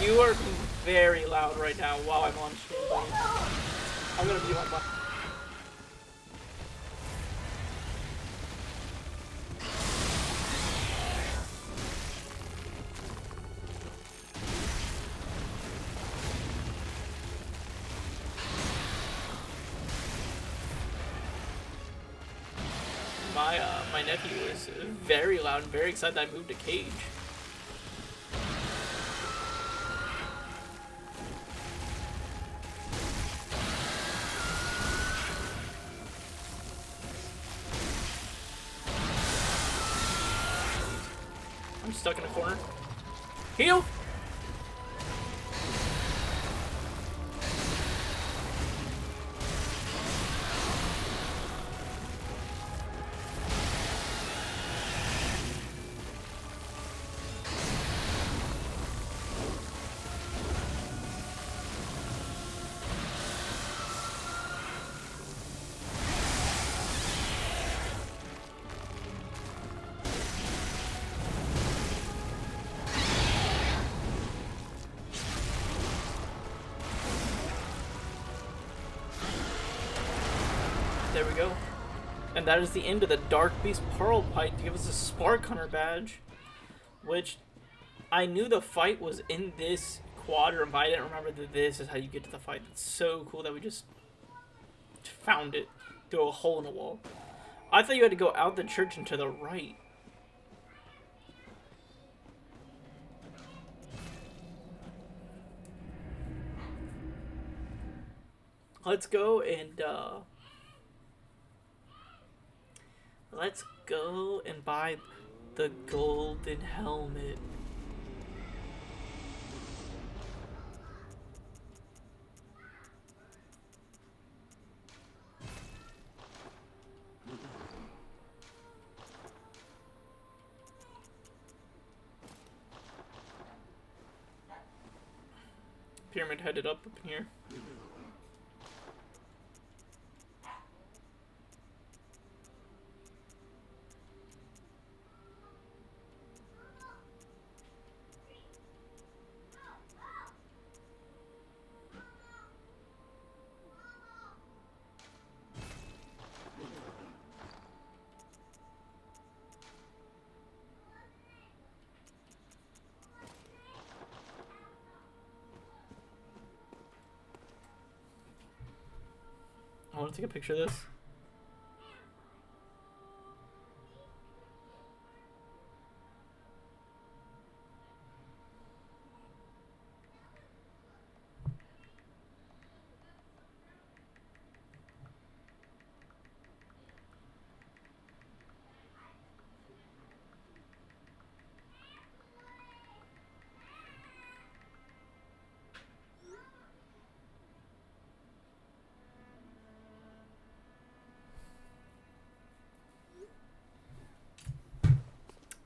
You are very loud right now while I'm on stream, buddy. I'm gonna be on my... My nephew is very loud and very excited that I moved to Cage. I'm stuck in a corner. Heal! There we go. And that is the end of the Dark Beast Pearl fight to give us a Spark Hunter badge. Which, I knew the fight was in this quadrant, but I didn't remember that this is how you get to the fight. It's so cool that we just found it through a hole in the wall. I thought you had to go out the church and to the right. Let's go and, let's go and buy the golden helmet. Pyramid headed up in here. want to take a picture of this.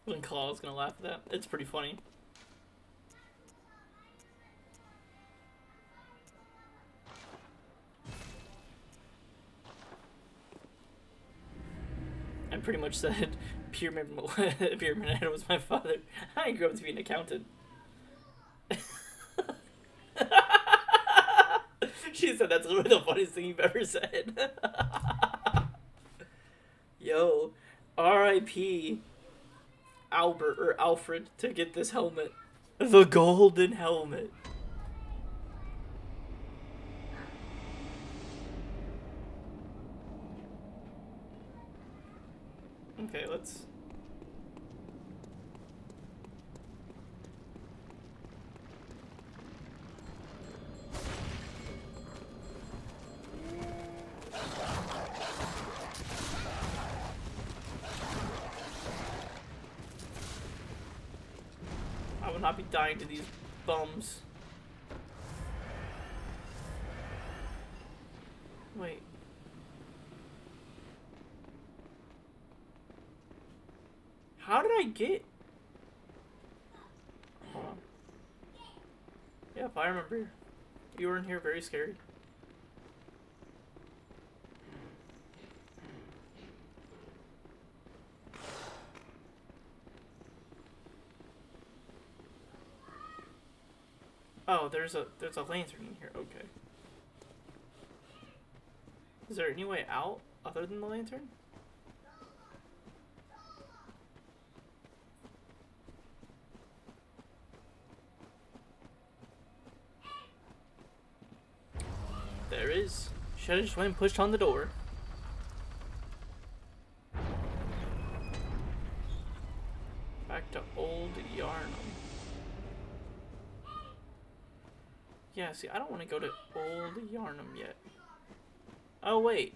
When Claw's gonna laugh at that. It's pretty funny. I pretty much said Pyramid Head was my father. I grew up to be an accountant. She said that's literally the funniest thing you've ever said. Yo, R.I.P. Albert or Alfred to get this helmet. The golden helmet. Okay, let's... I will not be dying to these bums. Wait. How did I get... Hold on. Yep, I remember. You were in here very scary. Oh, there's a lantern in here. Okay. Is there any way out other than the lantern? There is. Should have just went and pushed on the door. Back to old Yarnum. Yeah, see, I don't want to go to old Yarnum yet. Oh, wait.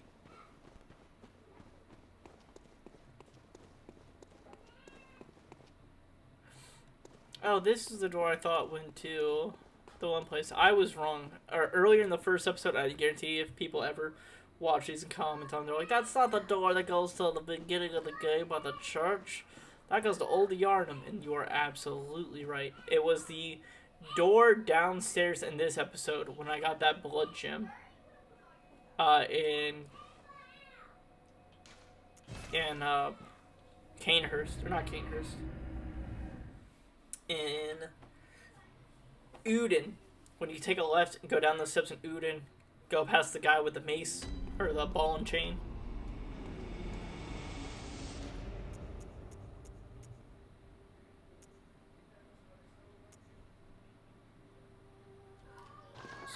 Oh, this is the door I thought went to the one place. I was wrong. Earlier in the first episode, I guarantee if people ever watch these and comment on, they're like, that's not the door that goes to the beginning of the game by the church. That goes to Old Yarnum. And you are absolutely right. It was the door downstairs in this episode when I got that blood gem. In Canehurst, or not Canehurst, in Uden. When you take a left and go down the steps in Uden, go past the guy with the mace, or the ball and chain.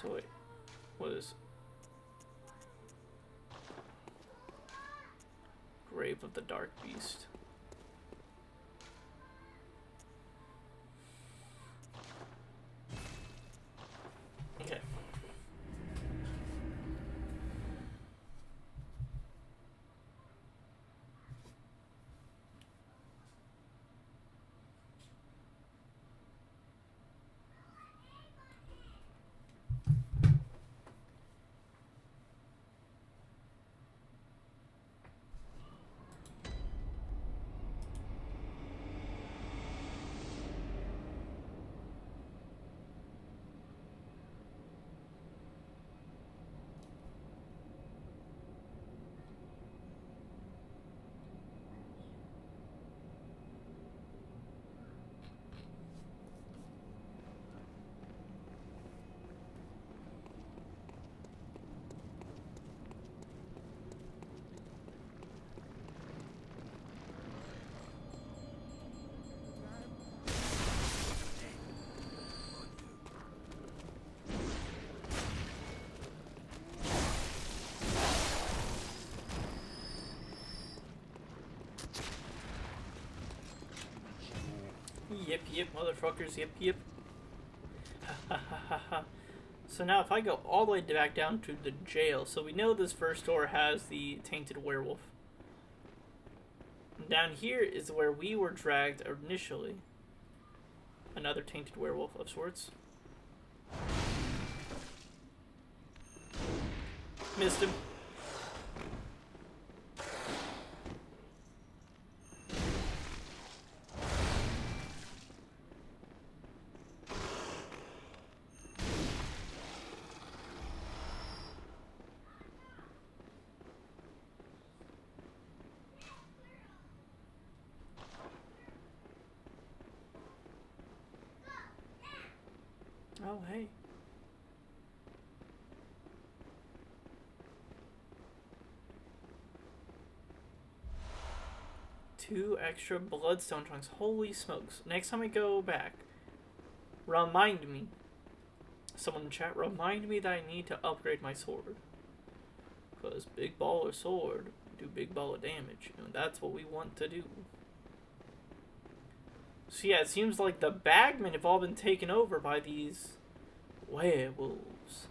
So wait, what is... Grave of the Dark Beast. Okay. Yip yip, motherfuckers, yip yip. Ha ha ha ha ha. So now if I go all the way back down to the jail, so we know this first door has the tainted werewolf. And down here is where we were dragged initially. Another tainted werewolf of sorts. Missed him. Oh, hey. Two extra bloodstone trunks. Holy smokes. Next time I go back, remind me. Someone in chat, remind me that I need to upgrade my sword. Because big baller sword do big baller damage. And that's what we want to do. So yeah, it seems like the bagmen have all been taken over by these werewolves.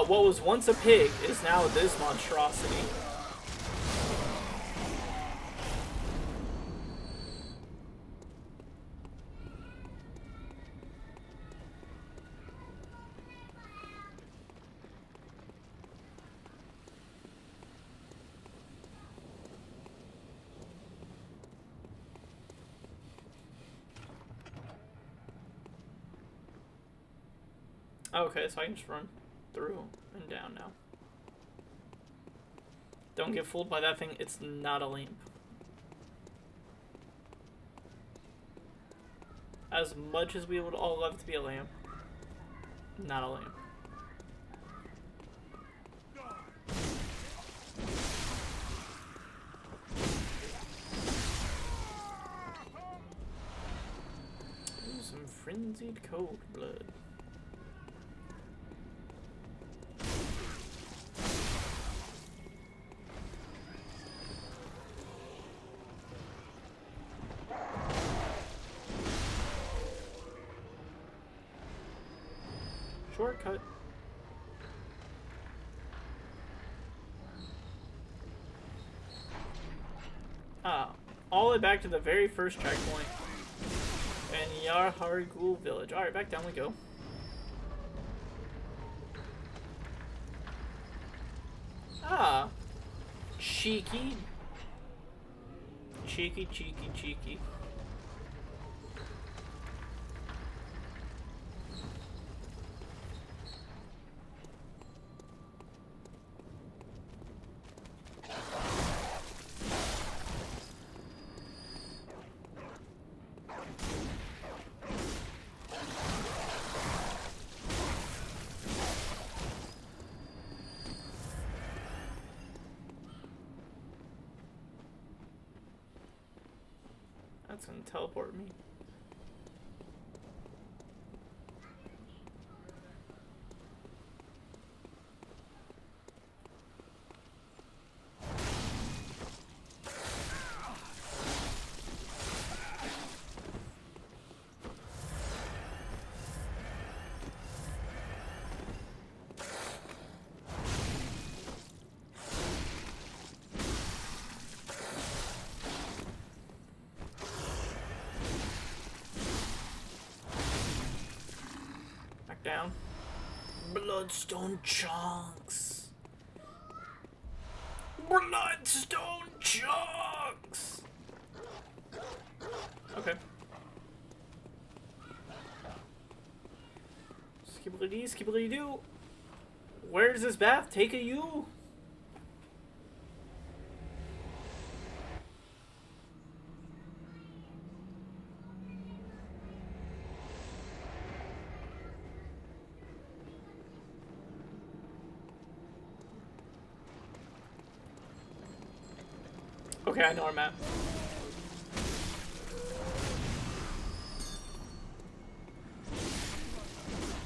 What was once a pig is now this monstrosity. Okay, so I can just run through and down now. Don't get fooled by that thing, it's not a lamp. As much as we would all love to be a lamp, not a lamp. Ooh, some frenzied cold blood. Shortcut. All the way back to the very first checkpoint. And Yarhargul village. Alright, back down we go. Cheeky. Cheeky, cheeky, cheeky. That's gonna teleport me. Down. Bloodstone chunks. Bloodstone chunks. Okay. Skibbly-dee, skibbly-doo. Where does this bath take a you? Okay, I know where I'm at.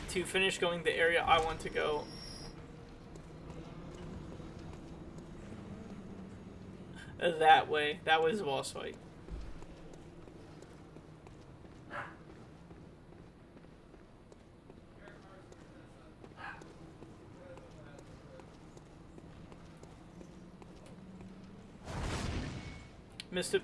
To finish going the area I want to go. That way. That was the boss fight. Missed it.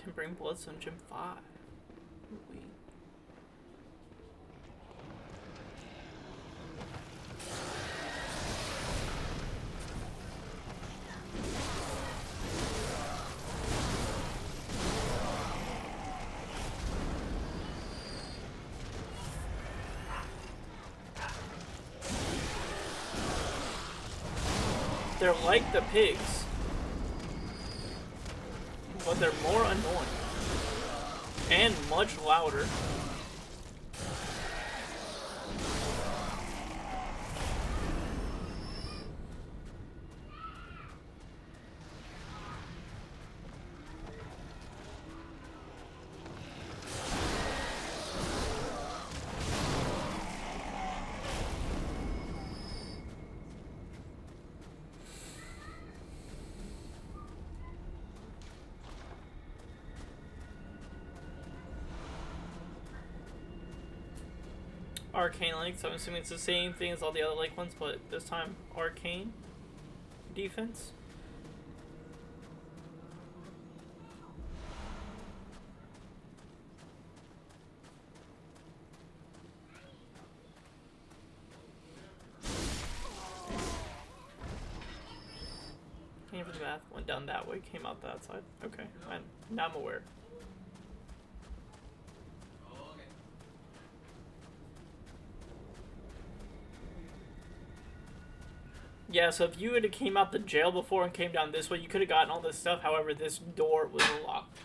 Can bring Bloodstone Gym 5. Ooh-wee. They're like the pigs, but they're more annoying and much louder. Arcane Lake, so I'm assuming it's the same thing as all the other Lake ones, but this time Arcane defense. Came for the math, went down that way, came out that side. Okay, now I'm aware. Yeah, so if you had came out the jail before and came down this way, you could have gotten all this stuff. However, this door was locked.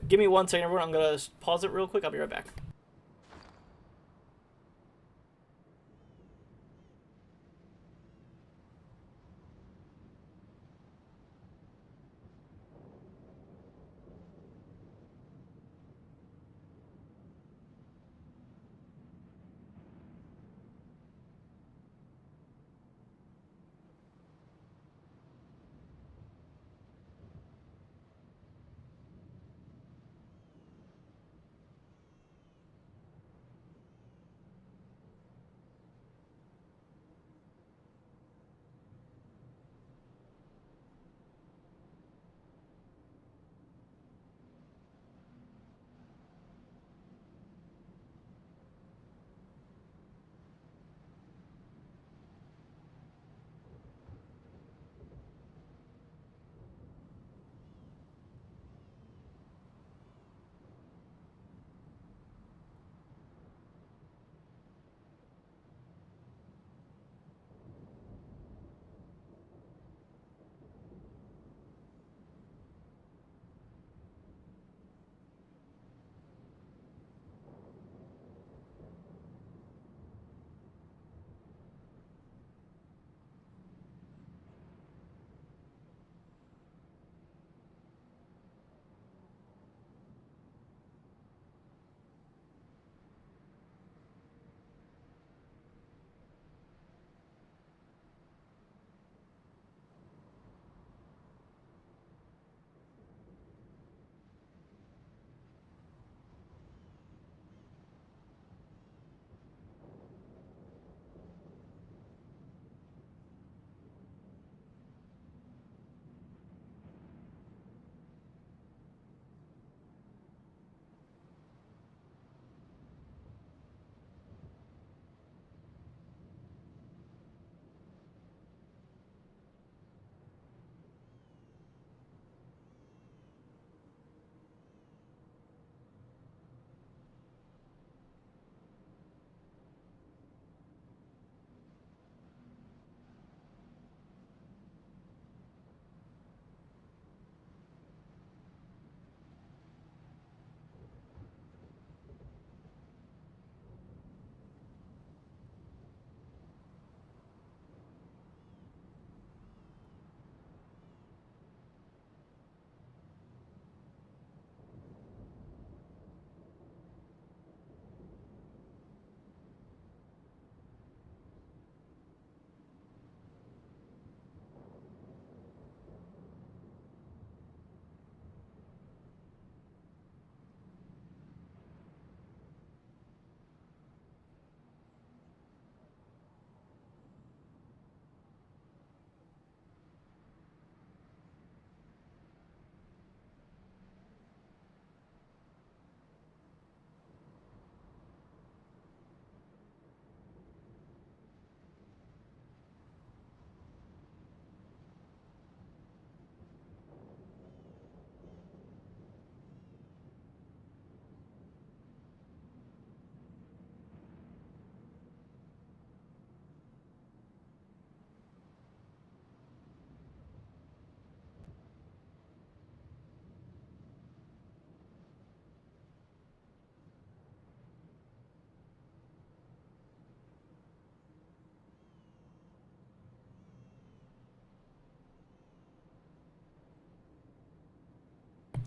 give me 1 second, everyone. I'm gonna pause it real quick. I'll be right back.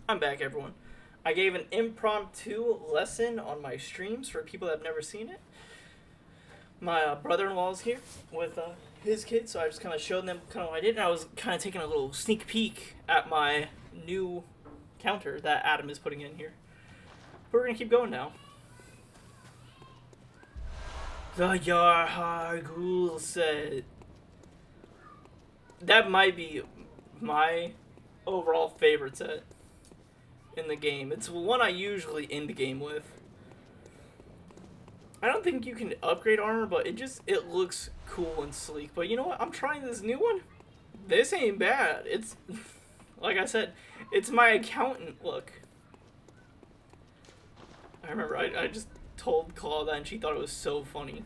I'm back, everyone. I gave an impromptu lesson on my streams for people that have never seen it. My brother-in-law's here with his kids, so I just kind of showed them kind of what I did, and I was kind of taking a little sneak peek at my new counter that Adam is putting in here. But we're going to keep going now. The Yarhar set. That might be my overall favorite set in the game. It's one I usually end the game with. I don't think you can upgrade armor, but it looks cool and sleek. But you know what? I'm trying this new one. This ain't bad. It's, like I said, it's my accountant look. I remember I just told Claw that and she thought it was so funny.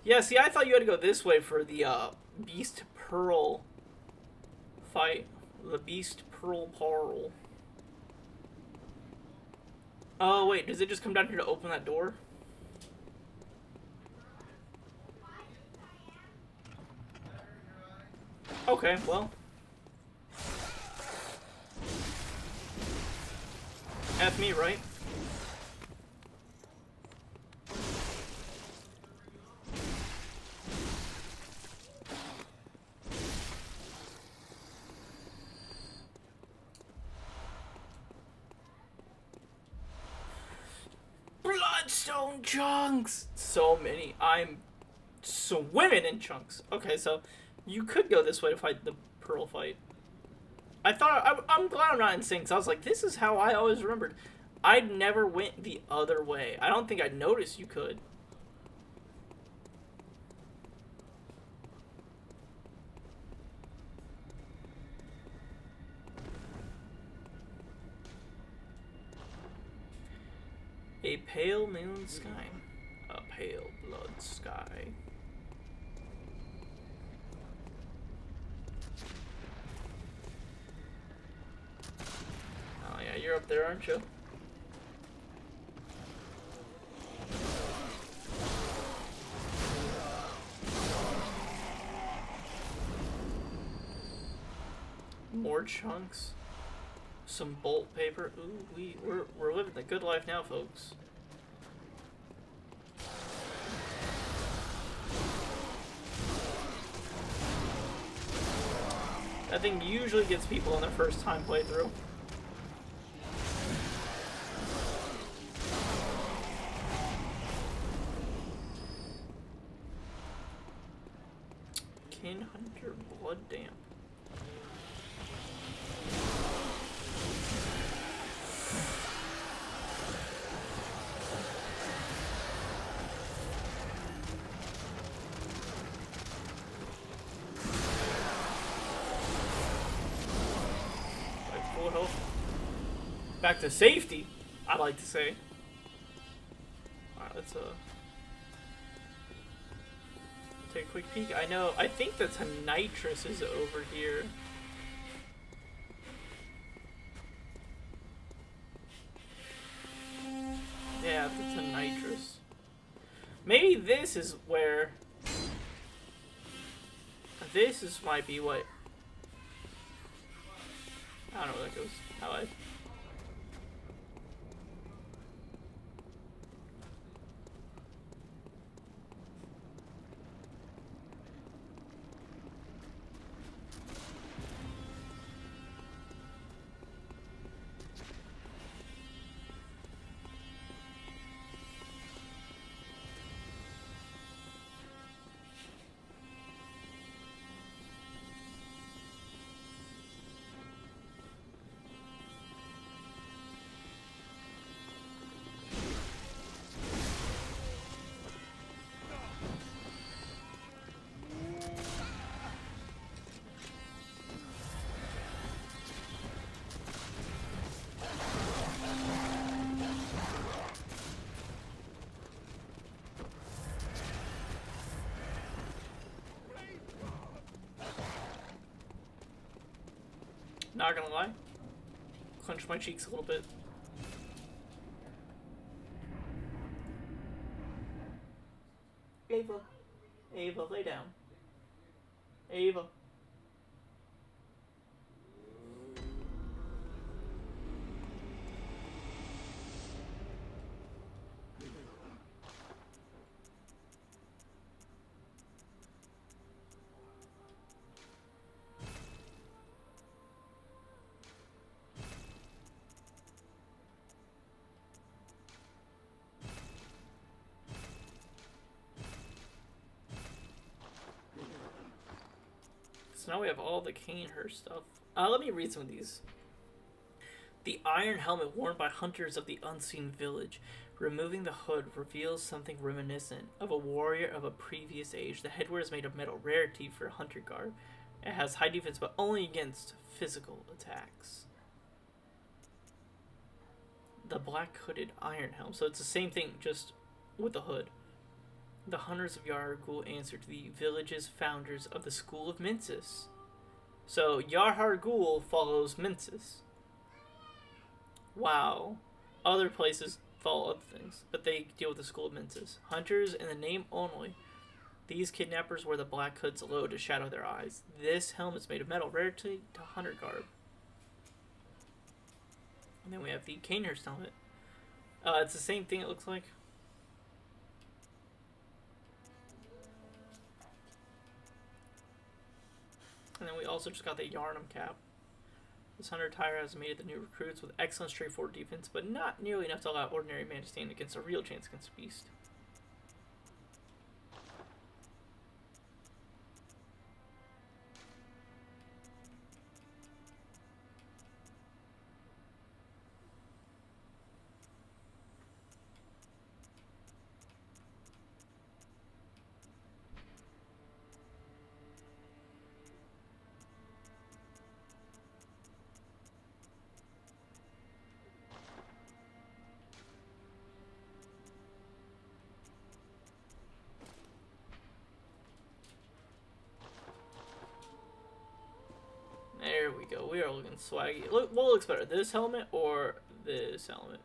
Yeah, see, I thought you had to go this way for the Beast Pearl fight. The Beast Pearl Parl. Oh, wait, does it just come down here to open that door? Okay, well. F me, right? Bloodstone chunks! So many. I'm swimming in chunks. Okay, so you could go this way to fight the Pearl fight. I'm glad I'm not in sync. I was like, this is how I always remembered. I never went the other way. I don't think I noticed you could. A pale moon sky. A pale blood sky. Oh yeah, you're up there, aren't you? More chunks. Some bolt paper. Ooh, we're living the good life now, folks. That thing usually gets people on their first time playthrough. Kin Hunter Blood Damp. Like full health. Back to safety, I like to say. Alright, let's take a quick peek. I think the nitrous is over here. Yeah, the nitrous. Maybe this is where... might be what... I don't know where that goes. How I... Not gonna lie. Clench my cheeks a little bit. Ava. Ava, lay down. Ava. So now we have all the Kanehurst stuff. Let me read some of these. The iron helmet worn by hunters of the unseen village. Removing the hood reveals something reminiscent of a warrior of a previous age. The headwear is made of metal, rarity for hunter garb. It has high defense, but only against physical attacks. The black hooded iron helm. So it's the same thing, just with the hood. The hunters of Yargul answer to the village's founders of the School of Mensis. So Yarhar Ghul follows Mensis. Wow. Other places follow other things, but they deal with the school of Mensis. Hunters in the name only. These kidnappers wear the black hoods low to shadow their eyes. This helmet is made of metal, rare to hunter garb. And then we have the Canehurst helmet. It's the same thing, it looks like. And then we also just got the Yarnum cap. This hunter attire has made the new recruits with excellent straightforward defense, but not nearly enough to allow ordinary man to stand against a real chance against a beast. There we go. We are looking swaggy. Look, what looks better, this helmet or this helmet?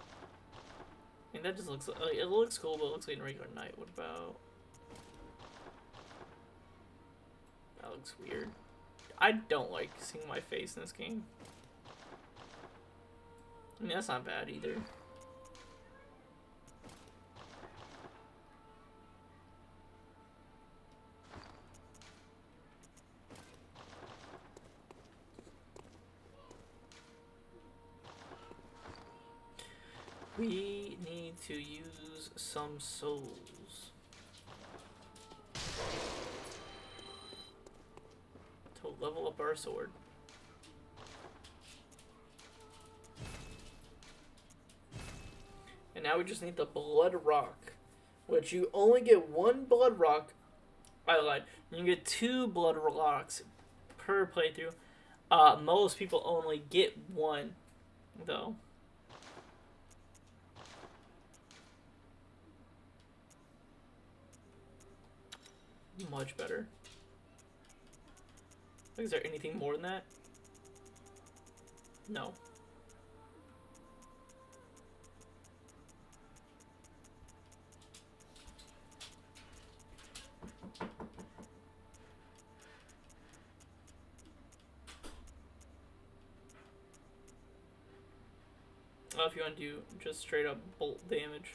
I mean, that just looks like it looks cool, but it looks like a regular knight. What about? That looks weird. I don't like seeing my face in this game. I mean, that's not bad either. We need to use some souls to level up our sword. And now we just need the blood rock, which you only get one blood rock. I lied. You get 2 blood rocks per playthrough. Most people only get 1, though. Much better. Is there anything more than that? No. If you want to do just straight up bolt damage.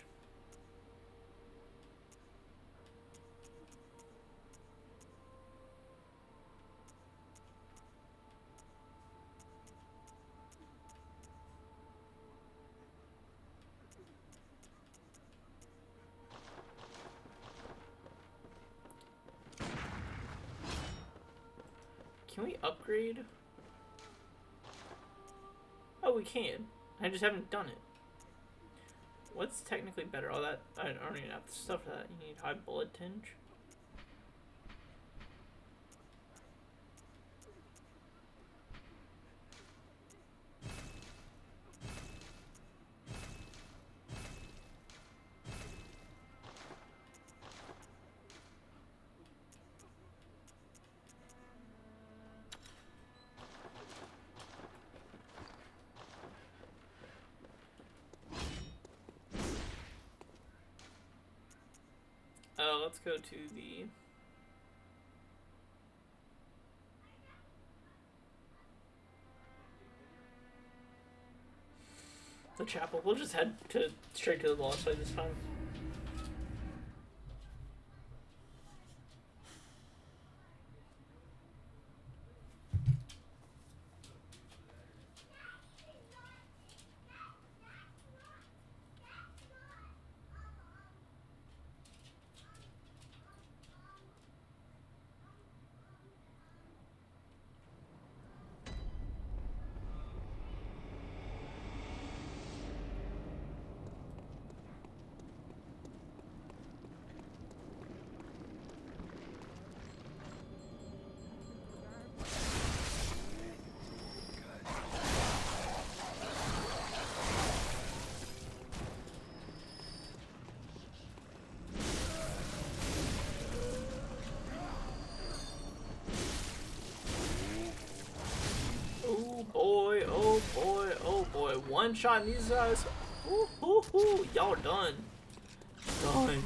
Can we upgrade? Oh, we can. I just haven't done it. What's technically better? Oh, that I don't even have the stuff for that. You need high blood tinge. Let's go to the chapel. We'll just head straight to the boss fight this time. one-shot these guys. Ooh, ooh, ooh. Y'all done. Done.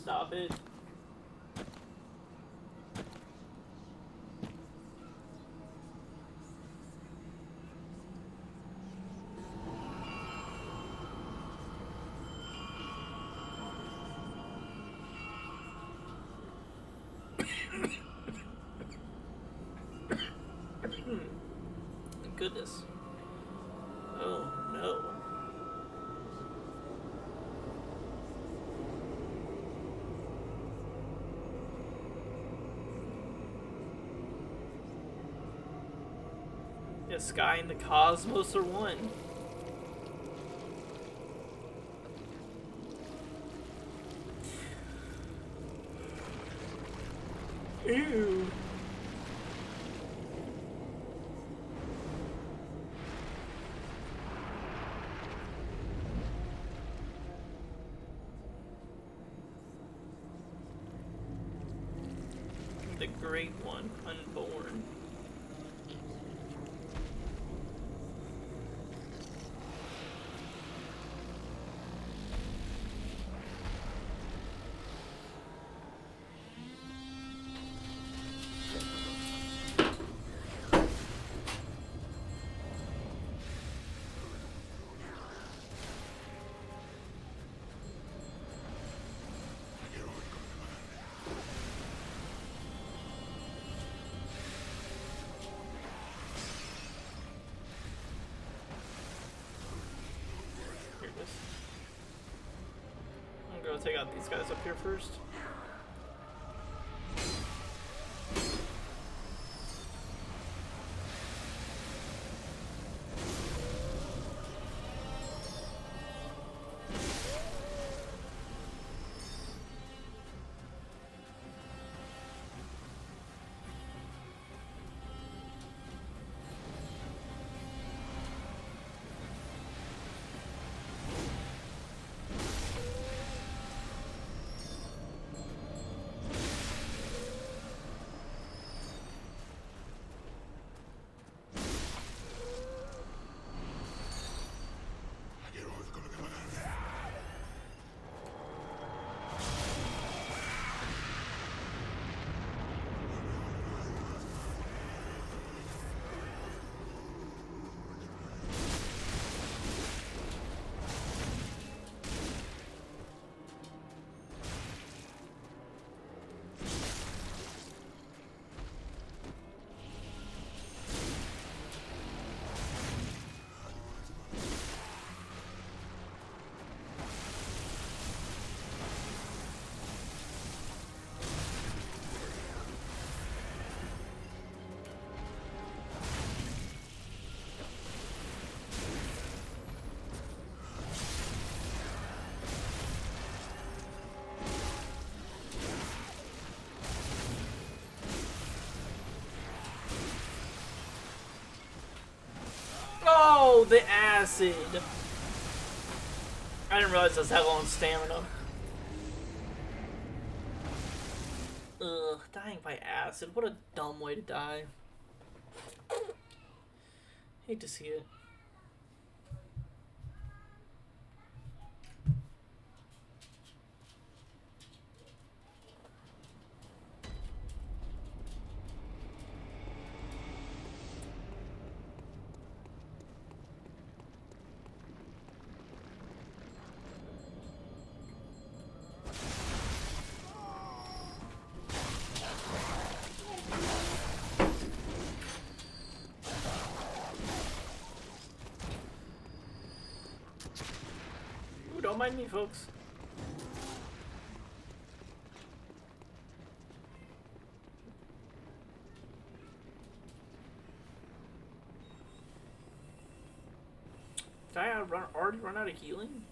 Stop it. Goodness. Oh no. The sky and the cosmos are one. Ew. The Great One, unborn. Here it is. I'm gonna take out these guys up here first. No, the acid. I didn't realize that's that long stamina. Ugh, dying by acid. What a dumb way to die. Hate to see it. Ooh, don't mind me, folks. Did I already run out of healing?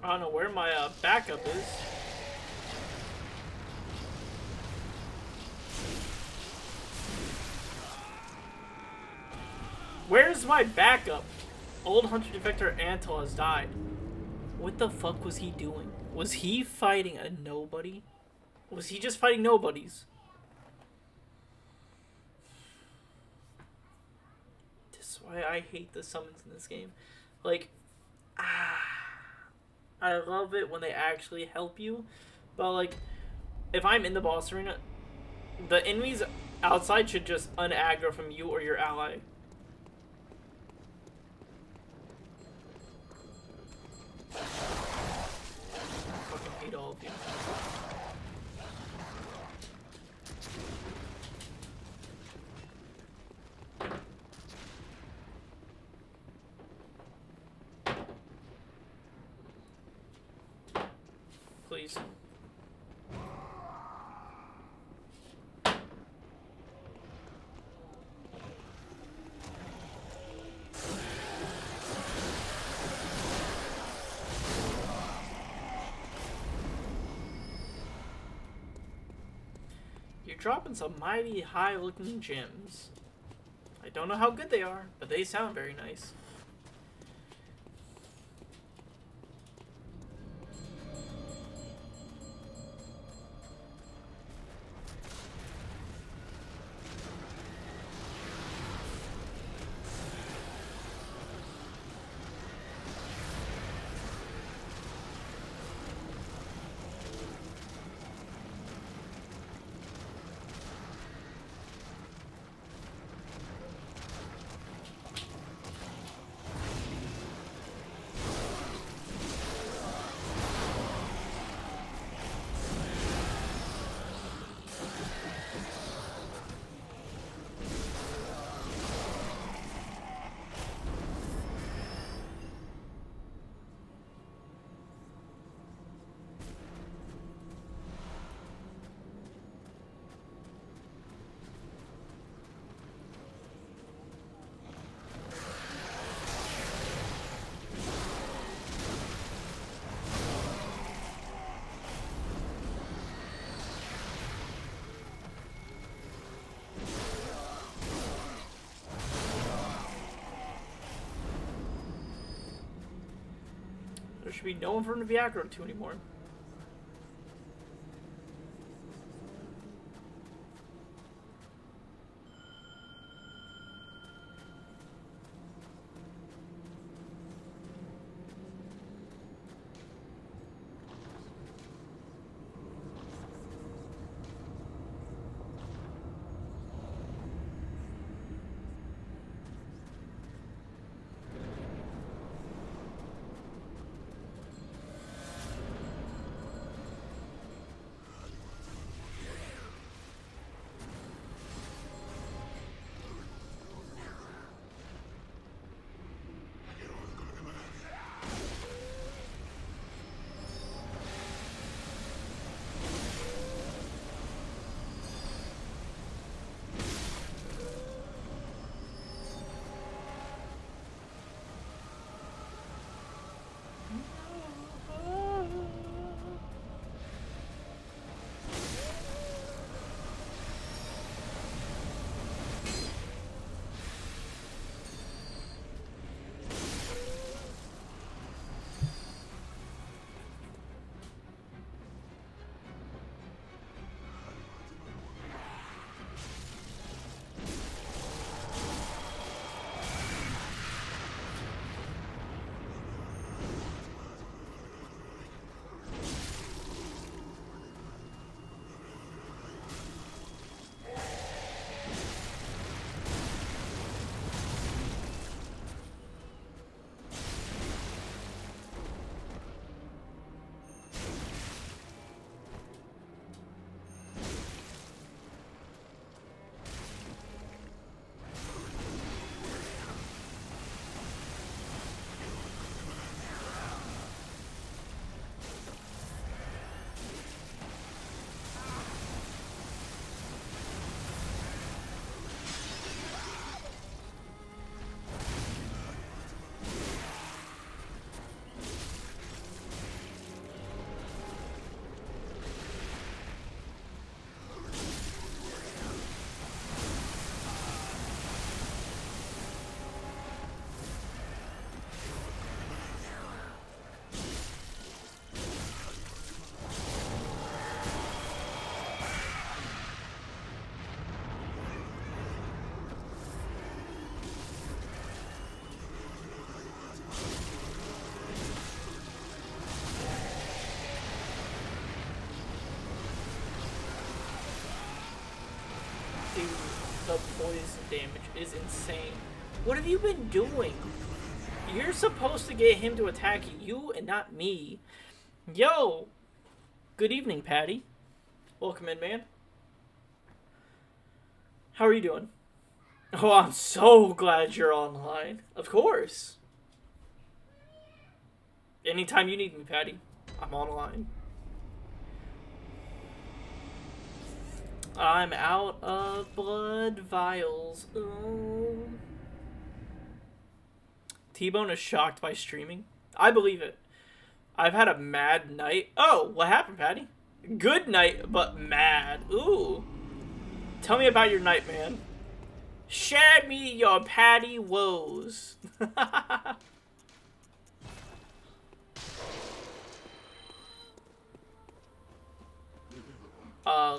I don't know where my backup is. Where's my backup? Old Hunter Defector Antal has died. What the fuck was he doing? Was he fighting a nobody? Was he just fighting nobodies? This is why I hate the summons in this game. Like, I love it when they actually help you, but like, if I'm in the boss arena, the enemies outside should just unaggro from you or your ally. I fucking hate all of you. Please. You're dropping some mighty high looking gems. I don't know how good they are, but they sound very nice. There should be no one for him to be aggro to anymore. Dude, the poison damage is insane. What have you been doing? You're supposed to get him to attack you and not me. Yo! Good evening, Patty. Welcome in, man. How are you doing? Oh, I'm so glad you're online. Of course. Anytime you need me, Patty, I'm online. I'm out of blood vials. Oh. T-Bone is shocked by streaming. I believe it. I've had a mad night. Oh, what happened, Patty? Good night, but mad. Ooh. Tell me about your night, man. Share me your Patty woes.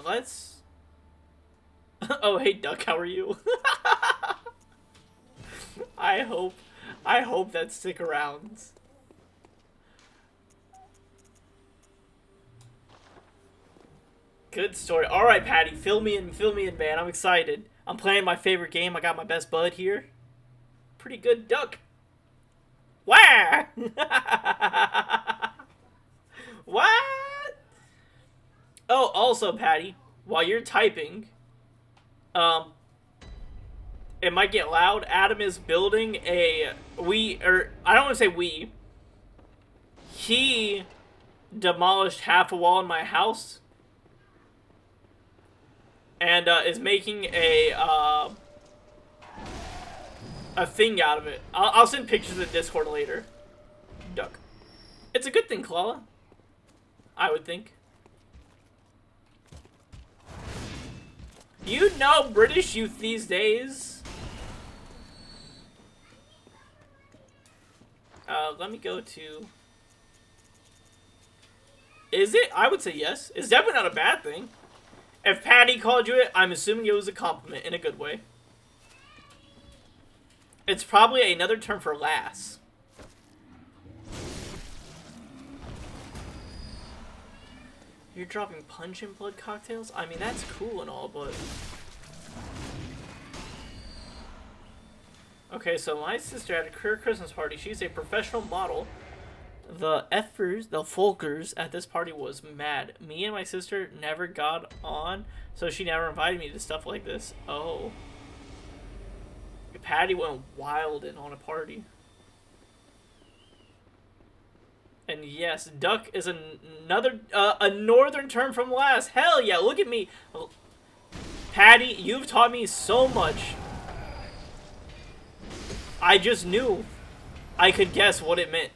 Let's... Oh, hey, Duck, how are you? I hope that stick around. Good story. All right, Patty, fill me in, man. I'm excited. I'm playing my favorite game. I got my best bud here. Pretty good duck. Wah! What? Oh, also, Patty, while you're typing, it might get loud. Adam is building I don't want to say we. He demolished half a wall in my house and is making a thing out of it. I'll send pictures in Discord later. Duck. It's a good thing, Klala. I would think. You know British youth these days. Let me go to Is it? I would say yes. It's definitely not a bad thing. If Patty called you it, I'm assuming it was a compliment in a good way. It's probably another term for lass. You're dropping punch and blood cocktails? I mean, that's cool and all, but... Okay, so my sister had a career Christmas party. She's a professional model. The Folkers at this party was mad. Me and my sister never got on, so she never invited me to stuff like this. Oh. Patty went wild in on a party. And yes, duck is another, a northern term from lass. Hell yeah, look at me. Patty, you've taught me so much. I just knew I could guess what it meant.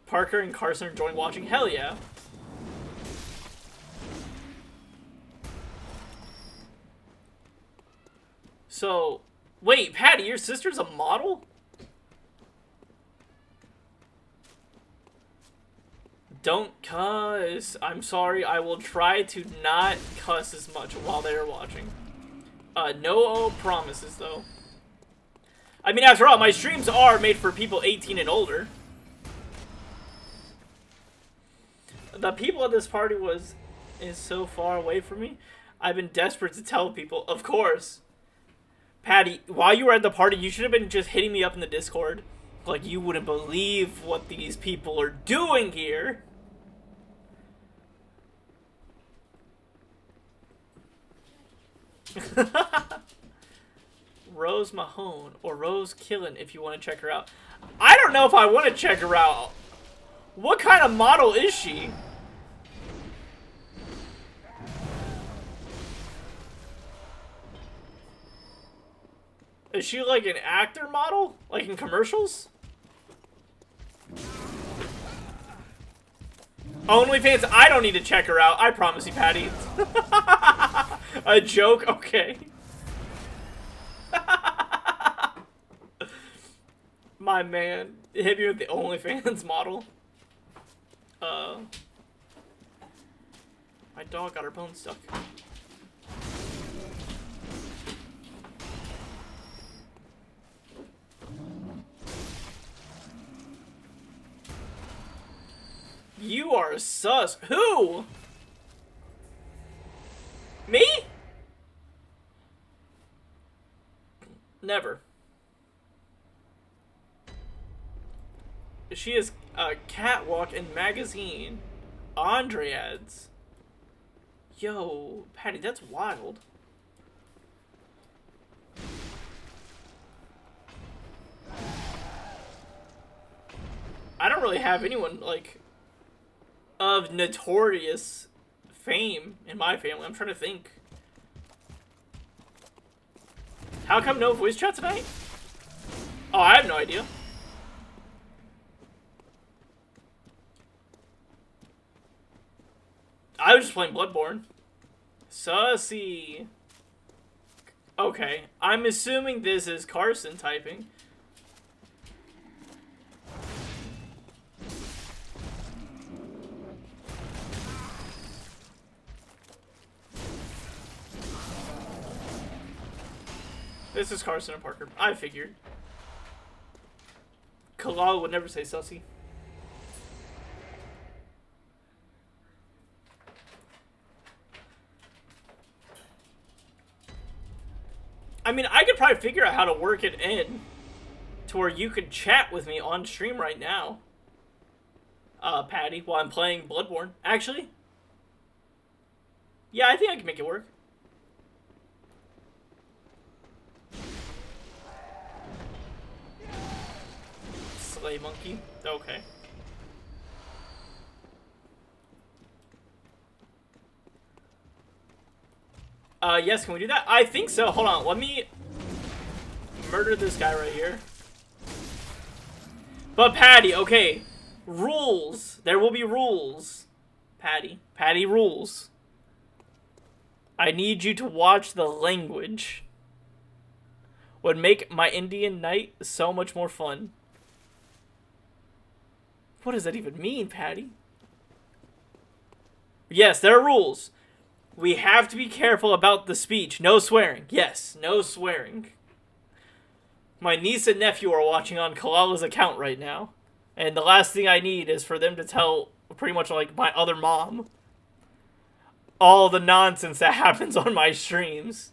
Parker and Carson are joined watching. Hell yeah. So, wait, Patty, your sister's a model? Don't cuss. I'm sorry, I will try to not cuss as much while they are watching. No promises, though. I mean, after all, my streams are made for people 18 and older. The people at this party is so far away from me. I've been desperate to tell people, of course. Patty, while you were at the party, you should have been just hitting me up in the Discord. Like, you wouldn't believe what these people are doing here. Rose Mahone, or Rose Killen, if you want to check her out. I don't know if I want to check her out. What kind of model is she? Is she like an actor model? Like in commercials? OnlyFans, I don't need to check her out. I promise you, Patty. A joke? Okay. My man. Hit me with the OnlyFans model. My dog got her bone stuck. You are sus. Who? Me? Never. She is a catwalk in magazine. Andre ads. Yo, Patty, that's wild. I don't really have anyone, like, of notorious fame in my family. I'm trying to think. How come no voice chat tonight? Oh, I have no idea. I was just playing Bloodborne. Sussy. Okay, I'm assuming this is Carson typing. This is Carson and Parker. I figured. Kalal would never say sussy. I mean, I could probably figure out how to work it in to where you could chat with me on stream right now. Patty, while I'm playing Bloodborne. Actually, yeah, I think I can make it work. Slay monkey. Okay. Yes, can we do that? I think so. Hold on, let me murder this guy right here. But Patty, okay. Rules. There will be rules. Patty. Patty rules. I need you to watch the language. Would make my Indian night so much more fun. What does that even mean, Patty? Yes, there are rules. We have to be careful about the speech. No swearing. Yes, no swearing. My niece and nephew are watching on Kalala's account right now. And the last thing I need is for them to tell pretty much like my other mom all the nonsense that happens on my streams.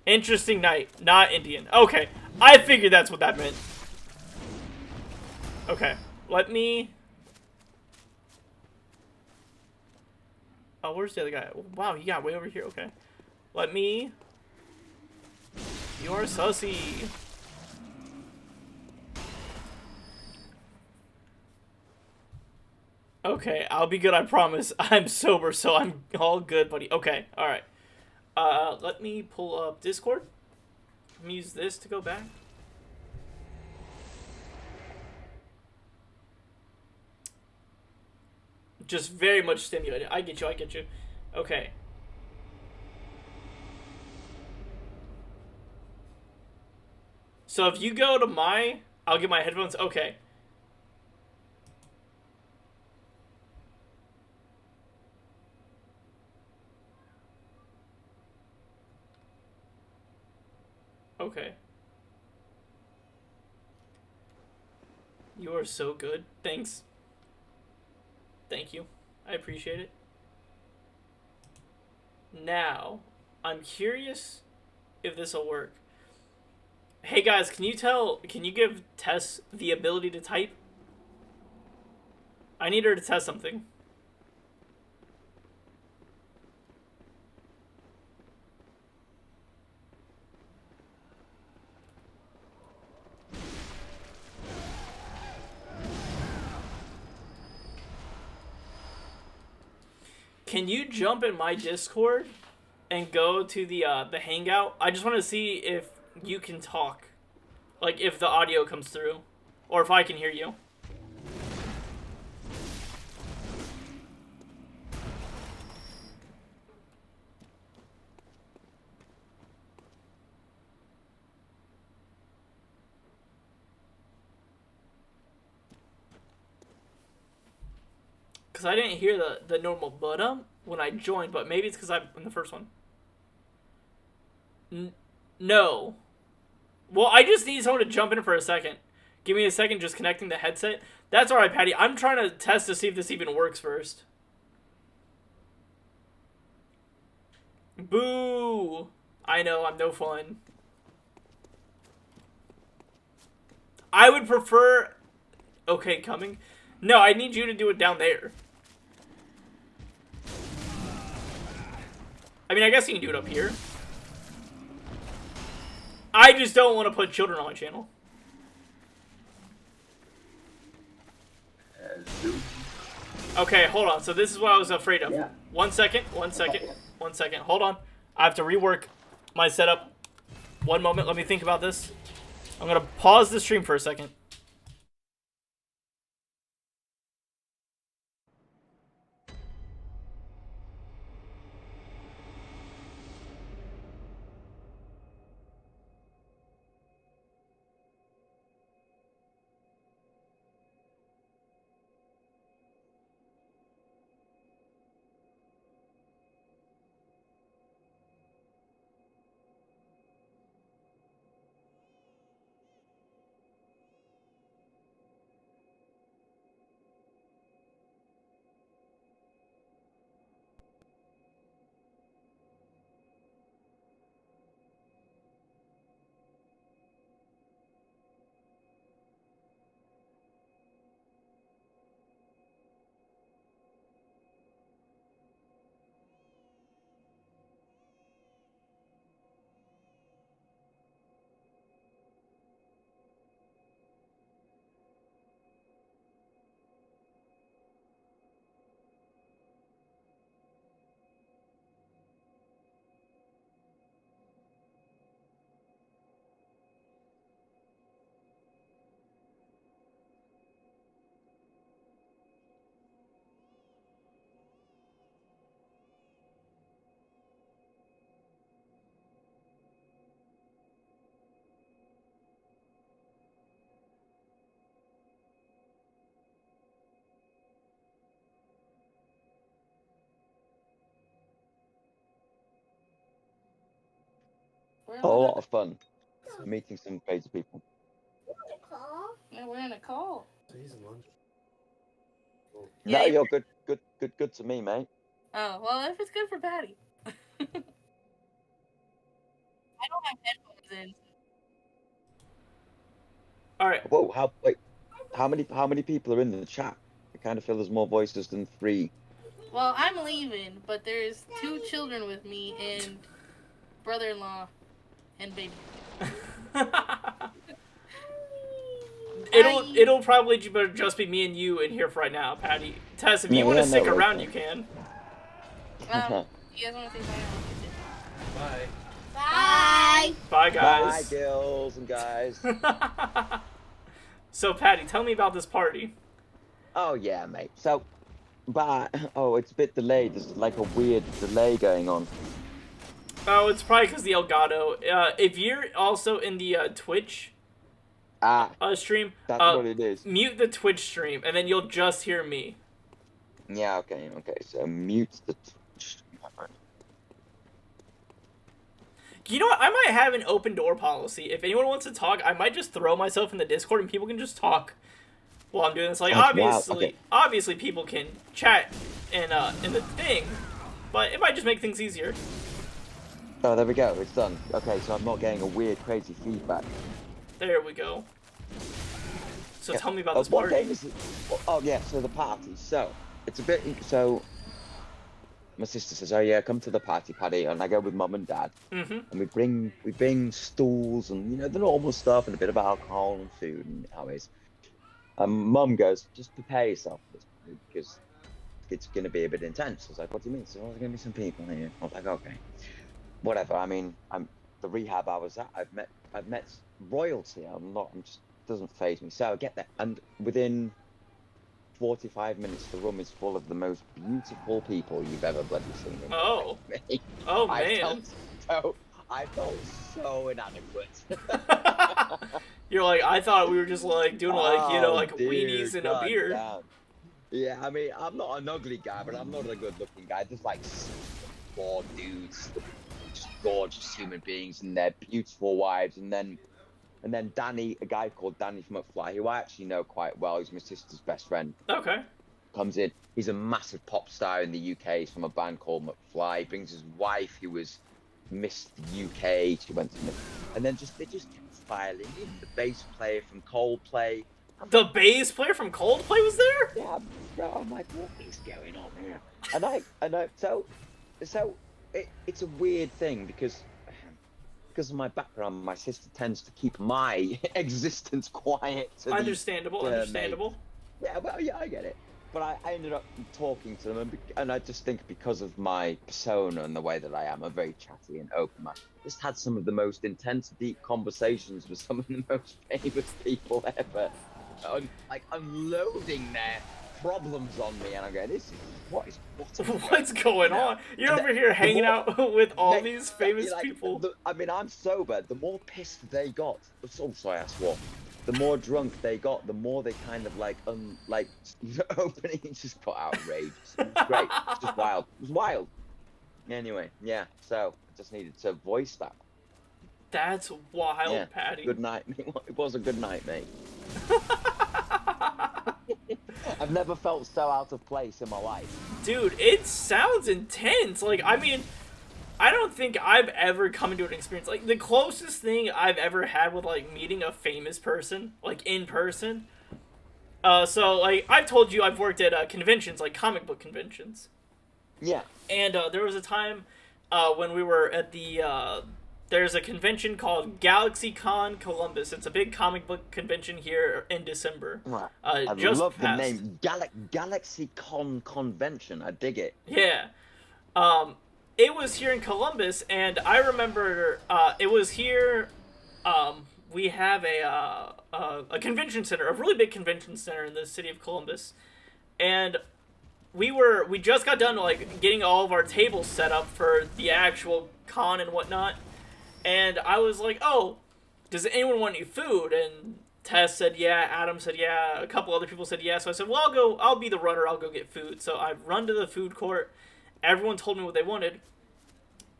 Interesting night. Not Indian. Okay. I figured that's what that meant. Okay. Let me... Oh, where's the other guy? Wow, he got way over here. Okay. Let me... You're sussy. Okay, I'll be good, I promise. I'm sober, so I'm all good, buddy. Okay, alright. Let me pull up Discord. Let me use this to go back. Just very much stimulated. I get you, I get you. Okay. So if you go to my... I'll get my headphones. Okay. Okay. You are so good. Thanks. Thank you. I appreciate it. Now, I'm curious if this will work. Hey guys, can you give Tess the ability to type? I need her to test something. Can you jump in my Discord and go to the hangout? I just want to see if you can talk. Like, if the audio comes through. Or if I can hear you. Because I didn't hear the normal but when I joined, but maybe it's because I'm in the first one. No. Well, I just need someone to jump in for a second. Give me a second just connecting the headset. That's alright, Patty. I'm trying to test to see if this even works first. Boo! I know, I'm no fun. I would prefer... Okay, coming. No, I need you to do it down there. I mean, I guess you can do it up here. I just don't want to put children on my channel. Okay, hold on. So this is what I was afraid of. Yeah. 1 second, 1 second, 1 second. Hold on. I have to rework my setup. 1 moment. Let me think about this. I'm going to pause the stream for a second. We're A on lot of fun. Meeting some crazy people. Yeah, we're in a call. No, Yeah, you're good to me, mate. Oh, well, if it's good for Patty. I don't have headphones in. All right. Whoa, how many people are in the chat? I kind of feel there's more voices than 3. Well, I'm leaving, but there's 2 children with me and brother-in-law and baby. It'll probably just be me and you in here for right now, Patty. Tess, if you want to stick around, you can. You guys want to say bye? Bye. Bye, Bye, guys. girls and guys. So, Patty, tell me about this party. Oh yeah, mate. So, it's a bit delayed. There's like a weird delay going on. Oh, it's probably because the Elgato. If you're also in the Twitch stream, that's what it is. Mute the Twitch stream, and then you'll just hear me. Yeah, okay. So mute the Twitch. You know what? I might have an open door policy. If anyone wants to talk, I might just throw myself in the Discord and people can just talk while I'm doing this. Like, obviously, people can chat in the thing, but it might just make things easier. Oh, there we go. It's done. Okay, so I'm not getting a weird, crazy feedback. There we go. So yeah. Tell me about this what party. Game is it? Oh yeah, so the party. So it's a bit. So my sister says, "Oh yeah, come to the party, Paddy," and I go with mum and dad, and we bring stools and the normal stuff and a bit of alcohol and food and always. Mum goes, "Just prepare yourself for this party because it's going to be a bit intense." I was like, "What do you mean?" So there's going to be some people here. I was like, "Okay, whatever." I mean, the rehab I was at. I've met royalty. It just doesn't faze me. So I get there, and within 45 minutes, the room is full of the most beautiful people you've ever bloody seen. Oh man! I felt so inadequate. You're like, I thought we were just like doing weenies and a beer. Yeah, I mean, I'm not an ugly guy, but I'm not a good-looking guy. Just like 4 dudes, just gorgeous human beings and their beautiful wives, and then Danny, a guy called Danny from McFly, who I actually know quite well. He's my sister's best friend. Okay. Comes in. He's a massive pop star in the UK. He's from a band called McFly. He brings his wife, who was Miss UK. She went to and then they just kept filing in. The bass player from Coldplay. The bass player from Coldplay was there? Yeah, bro. I'm like, what is going on here? And so it's a weird thing because of my background, my sister tends to keep my existence quiet. Understandable. Yeah, well, yeah, I get it. But I ended up talking to them, and I just think because of my persona and the way that I am, I'm very chatty and open. I just had some of the most intense, deep conversations with some of the most famous people ever, like unloading their problems on me, and I'm going, what's going on? You're over here hanging out with all these famous people. I mean, I'm sober. The more pissed they got, sorry, I swore. The more drunk they got, the more they kind of opening just got outraged. It was great. It was just wild. It was wild. Anyway, yeah. So I just needed to voice that. That's wild, Patty. Good night, mate. It was a good night, mate. I've never felt so out of place in my life. Dude, it sounds intense. Like, I mean, I don't think I've ever come into an experience. Like, the closest thing I've ever had with, like, meeting a famous person, like, in person. So, like, I've told you I've worked at conventions, like comic book conventions. Yeah. And there was a time when we were at the... there's a convention called GalaxyCon Columbus. It's a big comic book convention here in December. Right. I love the name. GalaxyCon Convention. I dig it. Yeah. It was here in Columbus, and I remember it was here. We have a convention center, a really big convention center in the city of Columbus, and we just got done like getting all of our tables set up for the actual con and whatnot. And I was like, "Oh, does anyone want any food?" And Tess said, "Yeah." Adam said, "Yeah." A couple other people said, "Yeah." So I said, "Well, I'll be the runner. I'll go get food." So I run to the food court. Everyone told me what they wanted.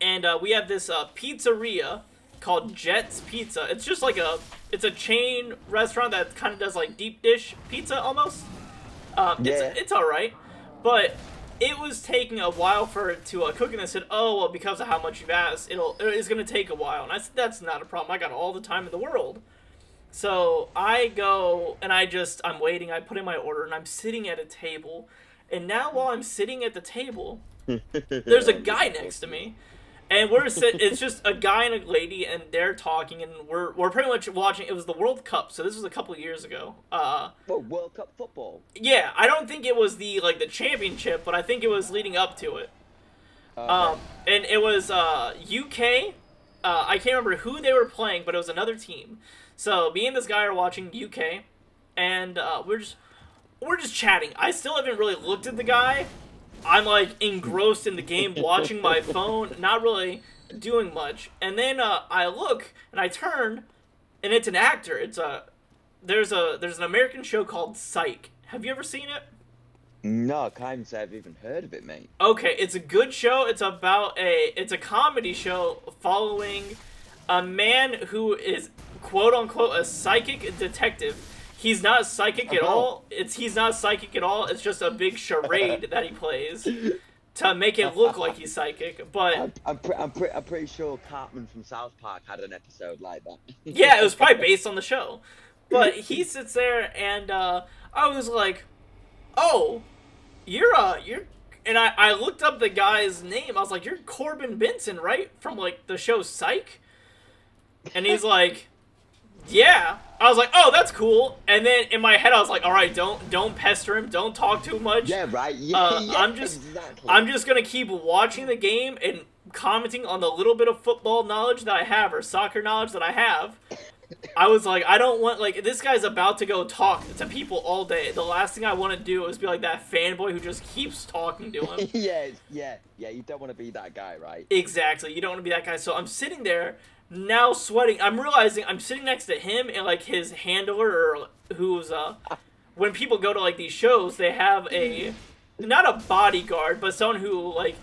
And we have this pizzeria called Jet's Pizza. It's just like it's a chain restaurant that kind of does like deep dish pizza almost. It's all right, but it was taking a while for it to cook, and they said, oh, well, because of how much you've asked, it's going to take a while. And I said, that's not a problem. I got all the time in the world. So I go, and I'm waiting. I put in my order, and I'm sitting at a table. And now while I'm sitting at the table, there's a guy next to me. And it's just a guy and a lady, and they're talking, and we're pretty much watching. It was the World Cup, so this was a couple of years ago. World Cup football. Yeah, I don't think it was the championship, but I think it was leading up to it. Okay. And it was UK. I can't remember who they were playing, but it was another team. So me and this guy are watching UK, and we're just chatting. I still haven't really looked at the guy. I'm like engrossed in the game, watching my phone, not really doing much. And then I look and I turn, and it's an actor. There's an American show called Psych. Have you ever seen it? No, I can't say I've even heard of it, mate. Okay, it's a good show. It's a comedy show following a man who is quote unquote a psychic detective. He's not psychic at all. He's not psychic at all. It's just a big charade that he plays to make it look like he's psychic. But I'm pretty sure Cartman from South Park had an episode like that. Yeah, it was probably based on the show. But he sits there, and I was like, "Oh, you're." And I looked up the guy's name. I was like, "You're Corbin Benson, right? From like the show Psych?" And he's like, "Yeah." I was like, "Oh, that's cool." And then in my head, I was like, "All right, don't pester him. Don't talk too much." Yeah, right. Yeah, exactly. I'm just gonna keep watching the game and commenting on the little bit of football knowledge that I have, or soccer knowledge that I have. I was like, I don't want, like, this guy's about to go talk to people all day. The last thing I want to do is be like that fanboy who just keeps talking to him. yeah. You don't want to be that guy, right? Exactly. You don't want to be that guy. So I'm sitting there, now sweating. I'm realizing I'm sitting next to him and, like, his handler, or who's, when people go to, like, these shows, they have not a bodyguard, but someone who, like,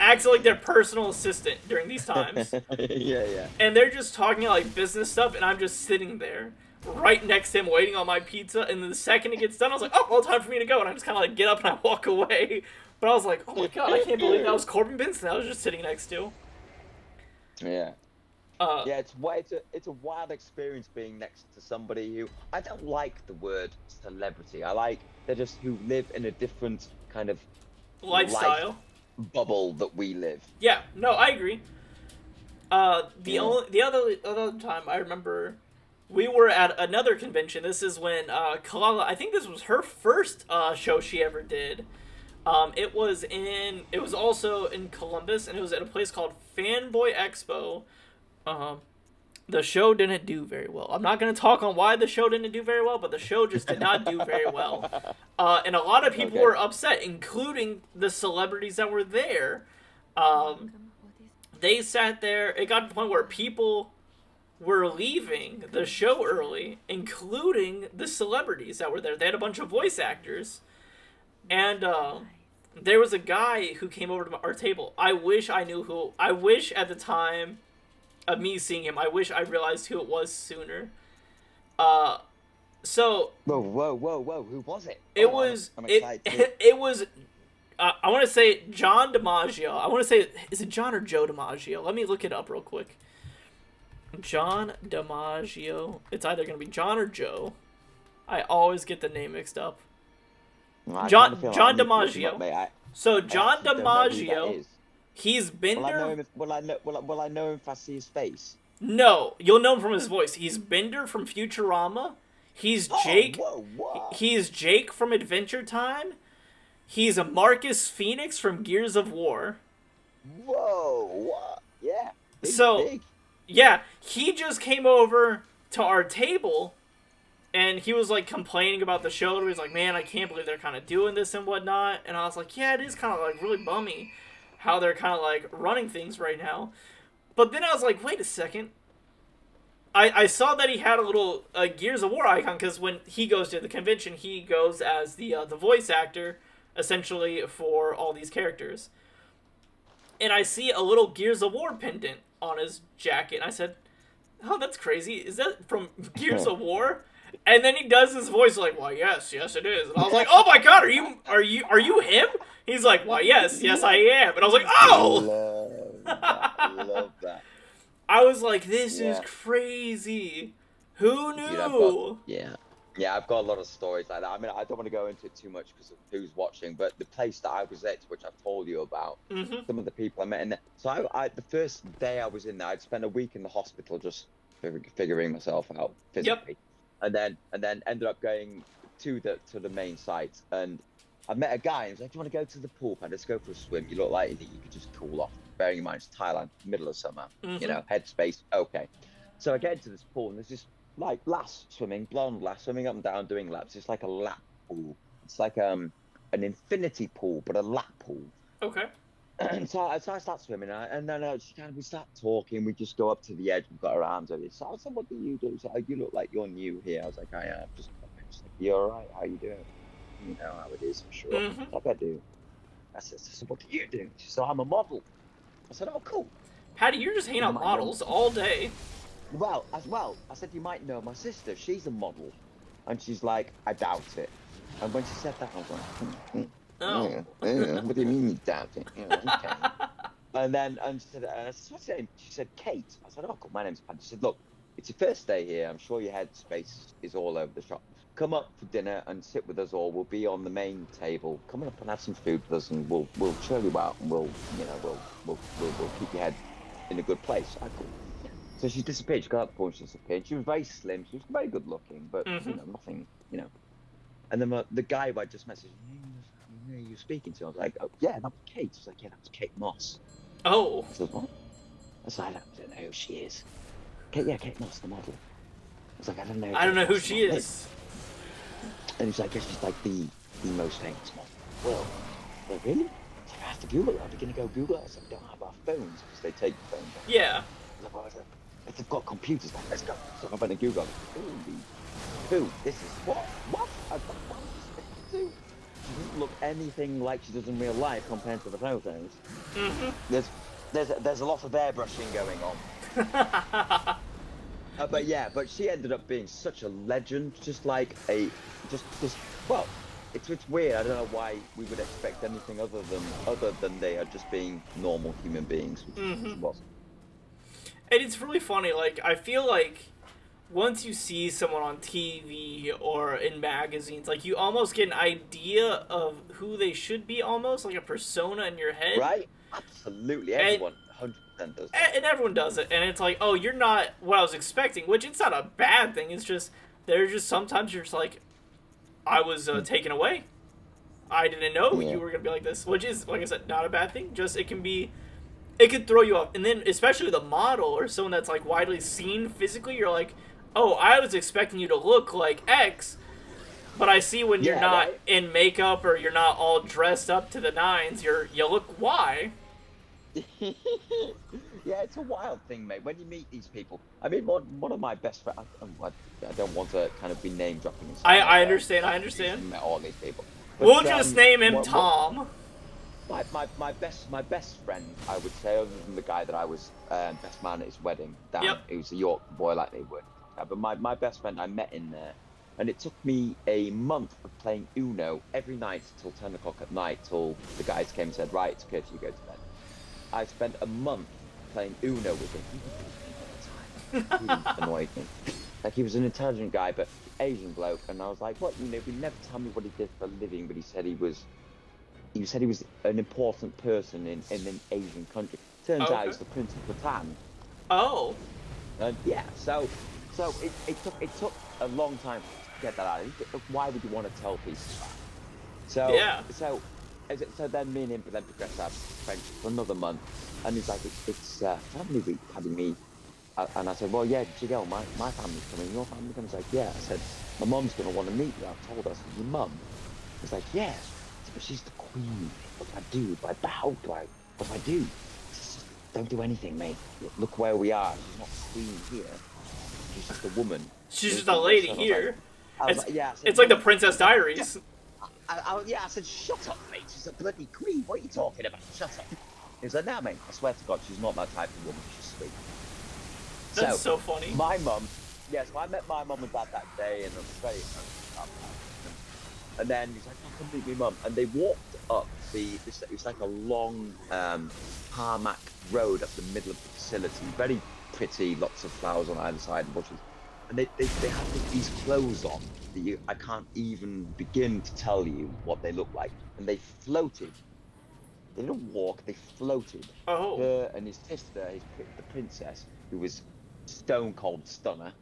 acts like their personal assistant during these times. Yeah. And they're just talking like business stuff, and I'm just sitting there right next to him waiting on my pizza, and then the second it gets done, I was like, oh, well, time for me to go, and I just kind of like get up and I walk away. But I was like, oh my god, I can't believe that was Corbin Benson I was just sitting next to. Yeah. It's a wild experience being next to somebody who, I don't like the word celebrity. I like they're just who live in a different kind of lifestyle bubble that we live. Yeah, no, I agree. The other time I remember, we were at another convention. This is when Kalala, I think this was her first show she ever did. It was also in Columbus, and it was at a place called Fanboy Expo. The show didn't do very well. I'm not going to talk on why the show didn't do very well, but the show just did not do very well. And a lot of people were upset, including the celebrities that were there. They sat there. It got to the point where people were leaving the show early, including the celebrities that were there. They had a bunch of voice actors. And there was a guy who came over to our table. I wish I knew who. I wish at the time of me seeing him, I wish I realized who it was sooner. So whoa, who was it? It was I want to say John DiMaggio. I want to say, is it John or Joe DiMaggio? Let me look it up real quick. John DiMaggio. It's either going to be John or Joe. I always get the name mixed up. John DiMaggio. So John DiMaggio, he's Bender. Will I know him if I see his face? No, you'll know him from his voice. He's Bender from Futurama. He's Jake. Whoa. He's Jake from Adventure Time. He's a Marcus Phoenix from Gears of War. Whoa, what? Yeah. Big. Yeah, he just came over to our table, and he was like complaining about the show. He was like, "Man, I can't believe they're kind of doing this and whatnot." And I was like, "Yeah, it is kind of like really bummy how they're kind of like running things right now." But then I was like, "Wait a second." I saw that he had a little Gears of War icon, because when he goes to the convention, he goes as the voice actor, essentially, for all these characters. and I see a little Gears of War pendant on his jacket. And I said, "Oh, that's crazy. Is that from Gears of War?" And then he does his voice like, "Why, yes, it is." And I was like, "Oh my god, are you him?" He's like, "Why, yes, I am." And I was like, "Oh!" Love that. I was like, "This is crazy. Who knew?" Yeah, I've got a lot of stories like that. I mean, I don't want to go into it too much because of who's watching, but the place that I was at, which I've told you about, some of the people I met in there. So I the first day I was in there, I'd spent a week in the hospital just figuring myself out physically, and then ended up going to the main site, and I met a guy. And he was like, "Do you want to go to the pool pad? Let's go for a swim. You look like you could just cool off." Bearing in mind it's Thailand, middle of summer, you know, headspace. Okay, so I get into this pool, and there's this like lass swimming, blonde lass swimming up and down doing laps. It's like a lap pool. It's like an infinity pool, but a lap pool. Okay. And so I start swimming, and then we start talking. We just go up to the edge. We've got our arms over this. So I said, "What do you do?" So you look like you're new here. I was like, "I am." Just she's like, "You all right? How you doing?" You know how it is, for sure. Like I do. I said, "What do you do?" She said, "I'm a model." I said, "Oh, cool." Patty, you're just hanging out models all day. Well, I said, "You might know my sister. She's a model." And she's like, "I doubt it." And when she said that, I was like, yeah, "What do you mean you doubt it?" Yeah, okay. And she said, "What's your name?" She said, "Kate." I said, "Oh, cool. My name's Patty." She said, "Look, it's your first day here. I'm sure your headspace is all over the shop. Come up for dinner and sit with us all. We'll be on the main table. Come up and have some food with us, and we'll chill you out, and we'll keep your head in a good place." I cool. So she disappeared. She got up the pool, she disappeared. She was very slim. She was very good looking, but you know, nothing, you know. And then the guy who I just messaged, "Who are you speaking to?" I was like, "Oh, yeah, that was Kate." She's like, "Yeah, that was Kate Moss." Oh. I said, "What?" I said, "I don't know who she is." Kate Moss, the model. I was like, I don't know who she is. And he's like, "Yeah, she's like the most famous model in the world." I was like, "Really?" I said, "I have to Google it. Are we going to go Google it?" I said, "We don't have our phones because they take the phones." Yeah. I was like, "Well," I said, "if they've got computers, then let's go." So I went to Google. Who? This is what? What? I was like, "What is she speaking to?" She doesn't look anything like she does in real life compared to the photos. There's a lot of airbrushing going on. But she ended up being such a legend, just like well, it's weird. I don't know why we would expect anything other than they are just being normal human beings, which she wasn't. And it's really funny. Like, I feel like once you see someone on TV or in magazines, like, you almost get an idea of who they should be, almost like a persona in your head. Right? Absolutely. Everyone 100% does that. And everyone does it. And it's like, oh, you're not what I was expecting, which it's not a bad thing. It's just, there's just sometimes you're just like, I was taken away. I didn't know you were going to be like this, which is, like I said, not a bad thing. Just, it could throw you off. And then, especially the model or someone that's, like, widely seen physically, you're like, oh, I was expecting you to look like X, but I see when you're not in makeup or you're not all dressed up to the nines, you look Y. Yeah, it's a wild thing, mate. When you meet these people, I mean, one of my best friends. I don't want to kind of be name dropping. I understand. Met all these people. But, we'll just name him Tom. My best friend, I would say, other than the guy that I was best man at his wedding, Dan, he was a York boy like they were. But my best friend, I met in there, and it took me a month of playing Uno every night till 10 o'clock at night, till the guys came and said, "Right, it's okay, you go to bed." I spent a month playing Uno with him. He annoyed me. Like, he was an intelligent guy, but Asian bloke, and I was like, "What? You know, he never tell me what he did for a living, but he said he was an important person in an Asian country." Turns out he's the Prince of Bhutan. Oh. Yeah. So it took a long time to get that out. Why would you want to tell people that? So then me and him then progressed our friendship for another month, and he's like, "It's family week, Paddy, me." And I said, "Well, yeah, Jiggle, my family's coming. Your family coming?" He's like, "Yeah." I said, "My mum's going to want to meet you." I told her. I said, "Your mum?" He's like, "Yeah." I said, "But she's the queen. What do I do? Do I bow? What do I do?" I said, "Don't do anything, mate. Look where we are. She's not the queen here. She's just a woman. She's just a lady here." It's like the Princess Diaries. I said, "Shut up, mate. She's a bloody queen. What are you talking about? Shut up." He was like, "Nah, mate, I swear to God, she's not that type of woman. She's sweet." That's so funny. My mum, yes, I met my mum and dad that day, and I was very excited about that. And then he's like, "Oh, come meet me, mum." And they walked up it was like a long tarmac road up the middle of the facility, very pretty, lots of flowers on either side and bushes. And they had these clothes on that I can't even begin to tell you what they look like. And they floated. They didn't walk, they floated. Oh. Her and his sister, the princess, who was stone cold stunner,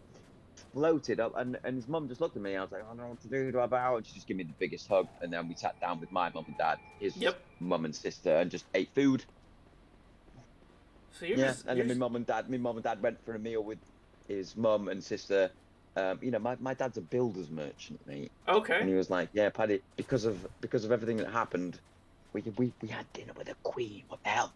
floated up, and his mum just looked at me. I was like, "I don't know what to do. Do I bow?" And she just gave me the biggest hug. And then we sat down with my mum and dad, his mum and sister, and just ate food. So you're and then my mum and dad went for a meal with his mum and sister. You know, my dad's a builder's merchant, mate. Okay. And he was like, "Yeah, Paddy, because of everything that happened, we had dinner with a queen. What the hell?"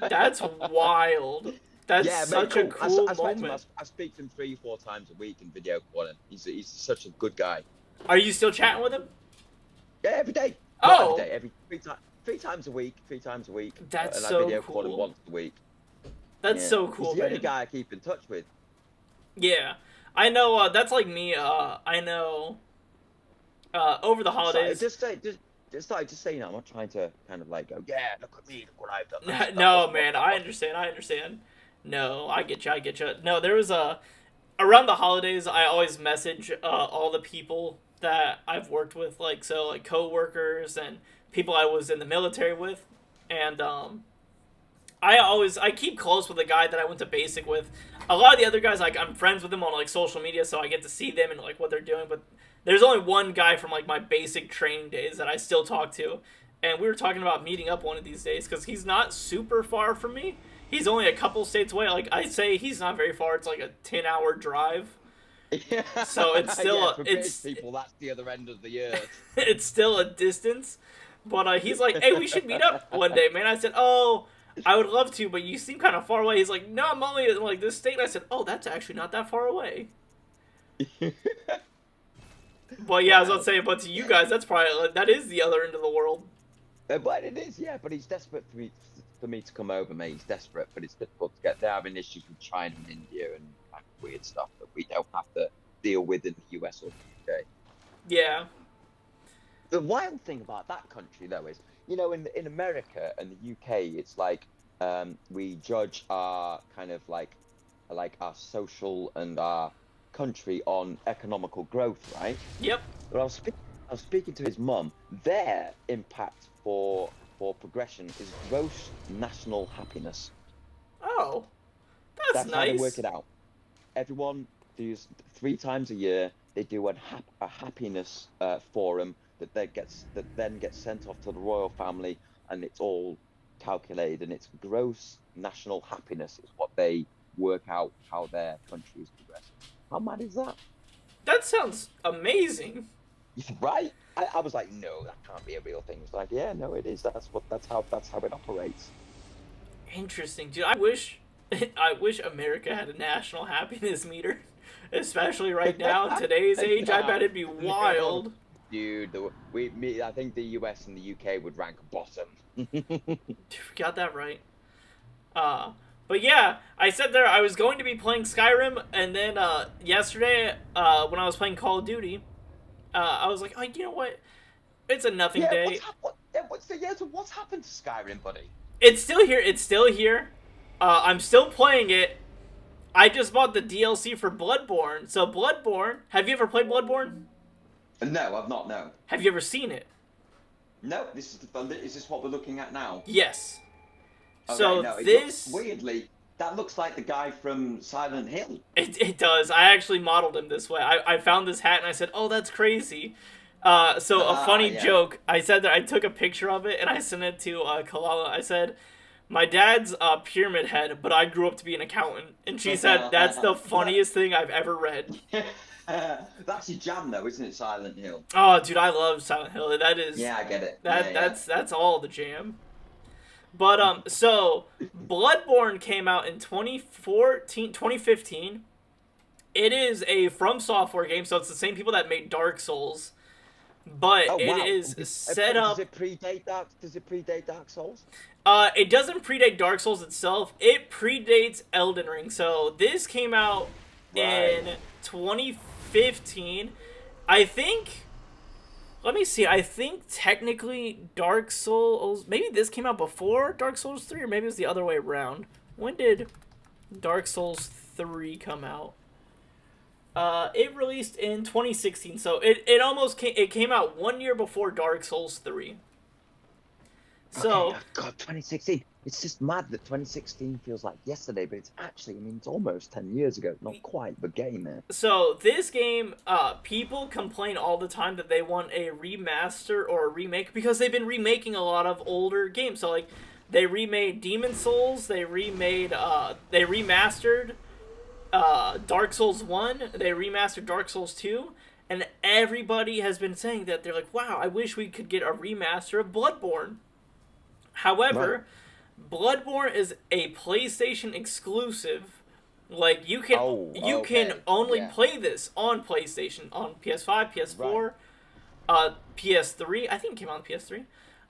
That's wild. That's such a cool moment. I speak to him 3-4 times a week in video call, and he's such a good guy. Are you still chatting with him? Yeah, every day. Oh. Every day, three times a week. That's and so I video cool. call him once a week. That's so cool, He's the only man. guy I keep in touch with. Yeah, I know. That's like me. I know. Over the holidays. Just say, you know, I'm not trying to kind of like go, "Yeah, look at me, look what I've done." No, man, I understand. No, I get you. No, there was around the holidays, I always message all the people that I've worked with, like coworkers and people I was in the military with, and I keep close with the guy that I went to basic with. A lot of the other guys, like, I'm friends with them on like social media, so I get to see them and like what they're doing. But there's only one guy from like my basic training days that I still talk to, and we were talking about meeting up one of these days because he's not super far from me. He's only a couple states away. Like, I'd say he's not very far. It's like a 10-hour drive. Yeah. So it's still for British people, that's the other end of the earth. It's still a distance. But he's like, "Hey, we should meet up one day, man." I said, "Oh, I would love to, but you seem kind of far away." He's like, "No, I'm only in like this state." And I said, "Oh, that's actually not that far away." But yeah, I was about to say, but to you guys, that's probably that is the other end of the world. But it is, yeah. But he's desperate for me to come over, mate. He's desperate, but it's difficult to get. They're having issues with China and India and kind of weird stuff that we don't have to deal with in the US or the UK. Yeah. The wild thing about that country, though, is, you know, in America and the UK, it's like we judge our kind of like our social and our country on economical growth, right? Yep. But I was speaking to his mum. Their impact for progression is gross national happiness. Oh, that's nice. How they work it out. Everyone does 3 times a year. They do a happiness forum that then gets sent off to the royal family, and it's all calculated, and it's gross national happiness is what they work out how their country is progressing. How mad is that? That sounds amazing. Right? I was like, no, that can't be a real thing. It's like, yeah, no, it is. That's how it operates. Interesting, dude. I wish America had a national happiness meter, especially right now in today's age. I bet it'd be wild. Dude, I think the US and the UK would rank bottom. Got that right. But yeah, I said there I was going to be playing Skyrim, and then yesterday, when I was playing Call of Duty, I was like, "Oh, you know what? It's a nothing day." So what's happened to Skyrim, buddy? It's still here. I'm still playing it. I just bought the DLC for Bloodborne. So Bloodborne, have you ever played Bloodborne? No, I've not. No. Have you ever seen it? No. Is this what we're looking at now? Yes. Okay, so no, weirdly, that looks like the guy from Silent Hill. It does. I actually modeled him this way. I found this hat and I said, "Oh, that's crazy." A funny joke. I said that I took a picture of it and I sent it to Kalala. I said, "My dad's pyramid head, but I grew up to be an accountant." And she said, "That's the funniest thing I've ever read." That's your jam, though, isn't it? Silent Hill. Oh, dude, I love Silent Hill. That is. Yeah, I get it. That's all the jam. But so Bloodborne came out in 2015. It is a From Software game, so it's the same people that made Dark Souls. But it is set up. Does it predate Dark Souls? It doesn't predate Dark Souls itself. It predates Elden Ring. So this came out in 2015. I think. Let me see. I think technically Dark Souls. Maybe this came out before Dark Souls 3, or maybe it was the other way around. When did Dark Souls 3 come out? It released in 2016, so it came out 1 year before Dark Souls 3. So, okay. God, 2016. It's just mad that 2016 feels like yesterday, but it's actually, I mean, it's almost 10 years ago. Not quite, but getting there. So this game, people complain all the time that they want a remaster or a remake because they've been remaking a lot of older games. So like, they remade Demon Souls, they remastered Dark Souls 1, they remastered Dark Souls 2, and everybody has been saying that they're like, wow, I wish we could get a remaster of Bloodborne. However, Bloodborne is a PlayStation exclusive. Like, you can only play this on PlayStation, on PS5, PS4, PS3. I think it came out on PS3.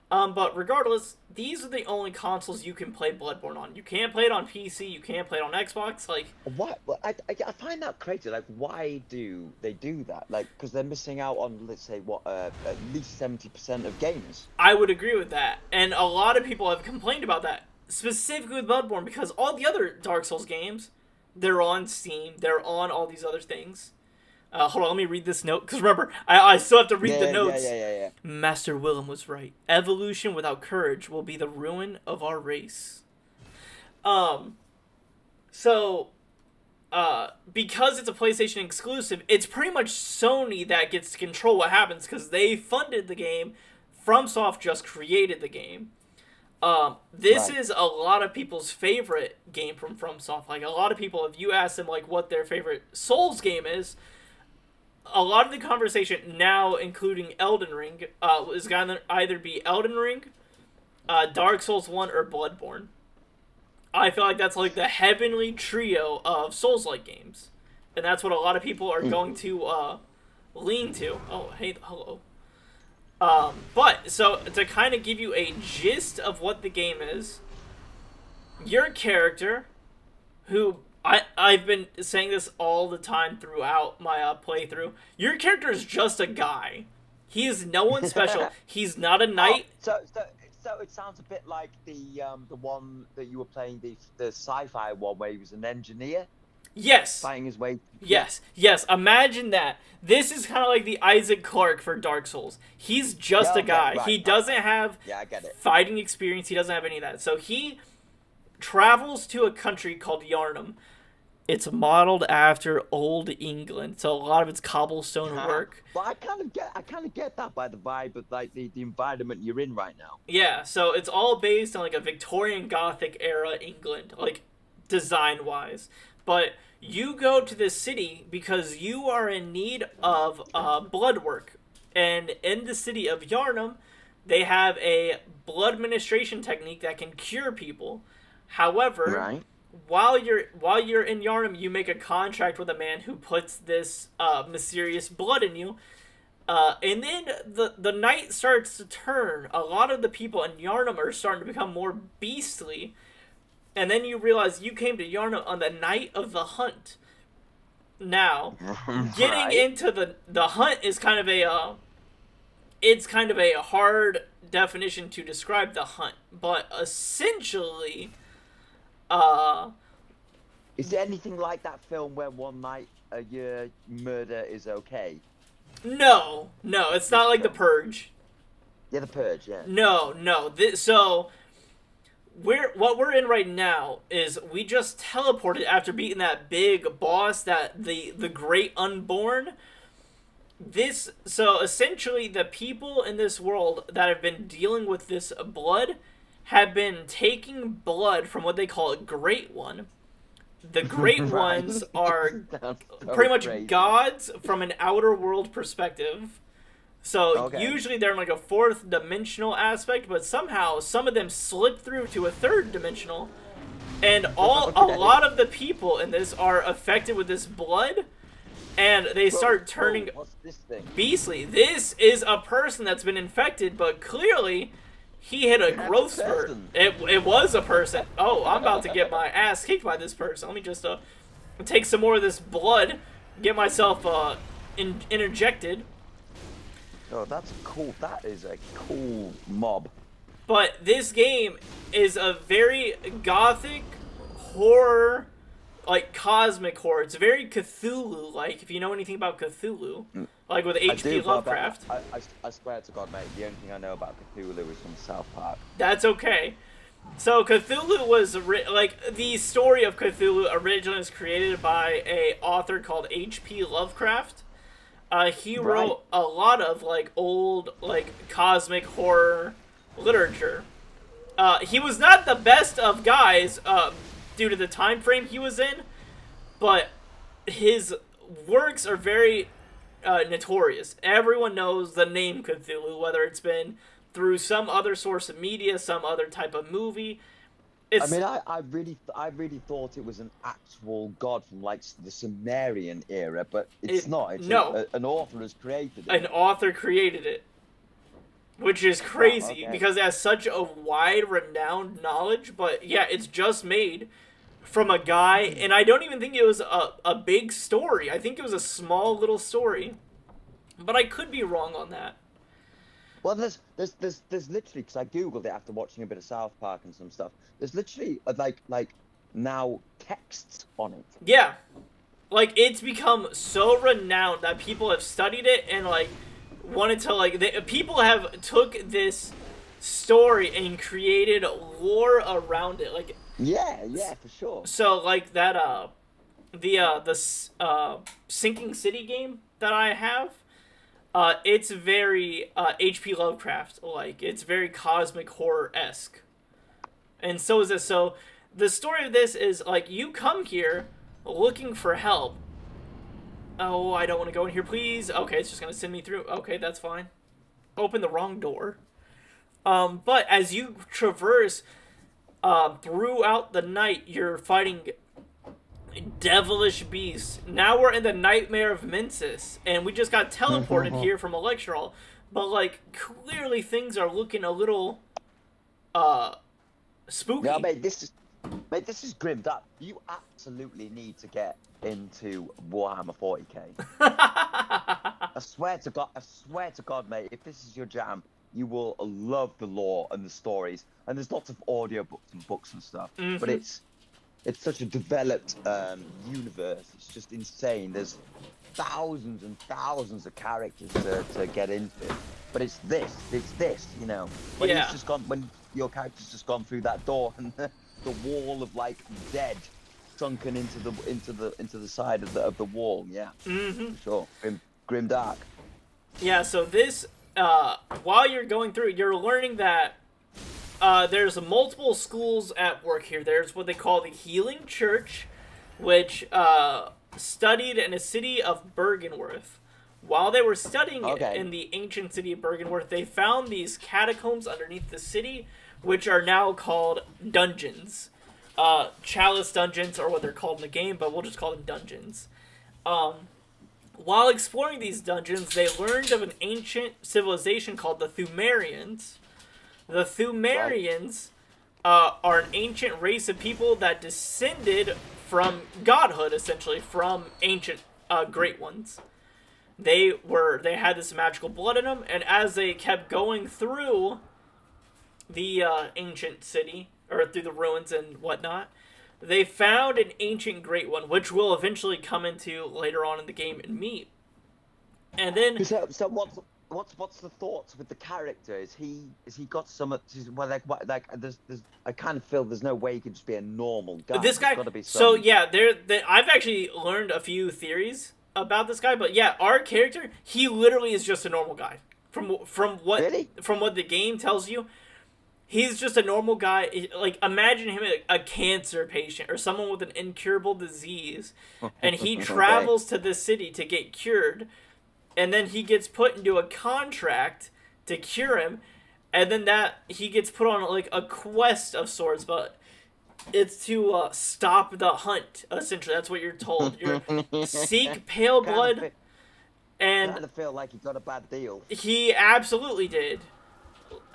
But regardless, these are the only consoles you can play Bloodborne on. You can't play it on PC. You can't play it on Xbox. Like, what? Well, I find that crazy. Like, why do they do that? Like, because they're missing out on, let's say, at least 70% of gamers. I would agree with that, and a lot of people have complained about that, specifically with Bloodborne, because all the other Dark Souls games, they're on Steam. They're on all these other things. Hold on, let me read this note, because remember, I still have to read the notes. Yeah. Master Willem was right. Evolution without courage will be the ruin of our race. So, because it's a PlayStation exclusive, it's pretty much Sony that gets to control what happens, because they funded the game. FromSoft just created the game. This is a lot of people's favorite game from FromSoft. Like, a lot of people, if you ask them, like, what their favorite Souls game is, a lot of the conversation now, including Elden Ring, is going to either be Elden Ring, Dark Souls 1, or Bloodborne. I feel like that's like the heavenly trio of Souls-like games. And that's what a lot of people are going to lean to. Oh, hey, hello. But, so, to kind of give you a gist of what the game is, your character, who... I've been saying this all the time throughout my playthrough. Your character is just a guy. He is no one special. He's not a knight. So it sounds a bit like the one that you were playing, the sci-fi one where he was an engineer. Yes. Fighting his way. Yes. Imagine that. This is kind of like the Isaac Clarke for Dark Souls. He's just a guy. He doesn't have I get it. Fighting experience. He doesn't have any of that. So he travels to a country called Yharnam. It's modeled after old England, so a lot of it's cobblestone work. But I kind of get that by the vibe of like the environment you're in right now. Yeah, so it's all based on like a Victorian Gothic era England, like design wise. But you go to this city because you are in need of blood work, and in the city of Yharnam, they have a blood administration technique that can cure people. However, while you're in Yharnam, you make a contract with a man who puts this mysterious blood in you, and then the night starts to turn. A lot of the people in Yharnam are starting to become more beastly, and then you realize you came to Yharnam on the night of the hunt. Now, getting into the hunt is kind of a it's kind of a hard definition to describe the hunt, but essentially. Is there anything like that film where one night a year murder is okay? No, it's not like The Purge. Yeah, The Purge, yeah. No. So, what we're in right now is we just teleported after beating that big boss, that the Great Unborn. So essentially, the people in this world that have been dealing with this blood have been taking blood from what they call a Great One. The Great Ones are pretty much gods from an outer world perspective. So usually they're in like a fourth dimensional aspect, but somehow some of them slip through to a third dimensional. And a lot of the people in this are affected with this blood, and they start turning what's this thing? beastly. This is a person that's been infected, but clearly He hit a That's growth a spurt. person. It was a person. Oh, I'm about to get my ass kicked by this person. Let me just take some more of this blood, get myself interjected. Oh, that's cool. That is a cool mob. But this game is a very gothic horror, like cosmic horror. It's very Cthulhu-like, if you know anything about Cthulhu. Like with I H.P. do, but Lovecraft. I swear to God, mate, the only thing I know about Cthulhu is from South Park. That's okay. So Cthulhu was like the story of Cthulhu originally was created by a author called H.P. Lovecraft. He wrote a lot of like old like cosmic horror literature. He was not the best of guys due to the time frame he was in, but his works are very notorious. Everyone knows the name Cthulhu, whether it's been through some other source of media, some other type of movie. I mean, I really thought it was an actual god from like the Sumerian era, but it's not. It's an author has created it. An author created it, which is crazy because it has such a wide, renowned knowledge. But yeah, it's just made from a guy, and I don't even think it was a big story. I think it was a small little story, but I could be wrong on that. Well, there's literally, because I googled it after watching a bit of South Park and some stuff. There's literally like now texts on it. Yeah, like it's become so renowned that people have studied it and like wanted to like people have took this story and created lore around it. Like yeah, for sure. So like that the Sinking City game that I have. It's very H.P. Lovecraft like. It's very cosmic horror-esque. And so is this. So the story of this is like you come here looking for help. Oh, I don't want to go in here, please. Okay, it's just gonna send me through. Okay, that's fine. Open the wrong door. But as you traverse throughout the night, you're fighting devilish beasts. Now we're in the Nightmare of Mensis, and we just got teleported here from Electral. But like, clearly things are looking a little spooky. No, mate, this is grimmed up. You absolutely need to get into Warhammer 40k. I swear to God, mate, if this is your jam, you will love the lore and the stories. And there's lots of audiobooks and books and stuff. Mm-hmm. But it's such a developed universe. It's just insane. There's thousands and thousands of characters to get into. But it's this, you know. When when your character's just gone through that door and the wall of like dead sunken into the side of the wall. Yeah, for sure. Grim dark. Yeah. So this, while you're going through, you're learning that. There's multiple schools at work here. There's what they call the Healing Church, which studied in a city of Bergenworth. While they were studying in the ancient city of Bergenworth, they found these catacombs underneath the city, which are now called dungeons. Chalice dungeons, or what they're called in the game, but we'll just call them dungeons. While exploring these dungeons, they learned of an ancient civilization called the Thumerians. The Thumerians are an ancient race of people that descended from godhood, essentially, from ancient great ones. They had this magical blood in them, and as they kept going through the ancient city, or through the ruins and whatnot, they found an ancient great one, which we'll eventually come into later on in the game and meet. And then... So what's the thoughts with the character? Is he got some? Well, like there's I kind of feel there's no way he could just be a normal guy. This guy. Be so yeah, I've actually learned a few theories about this guy, but yeah, our character, he literally is just a normal guy. From what the game tells you, he's just a normal guy. Like imagine him a cancer patient or someone with an incurable disease, and he travels to this city to get cured. And then he gets put into a contract to cure him, and then that he gets put on like a quest of sorts, but it's to stop the hunt. Essentially, that's what you're told. You seek pale blood, and kind of feel like he got a bad deal. He absolutely did.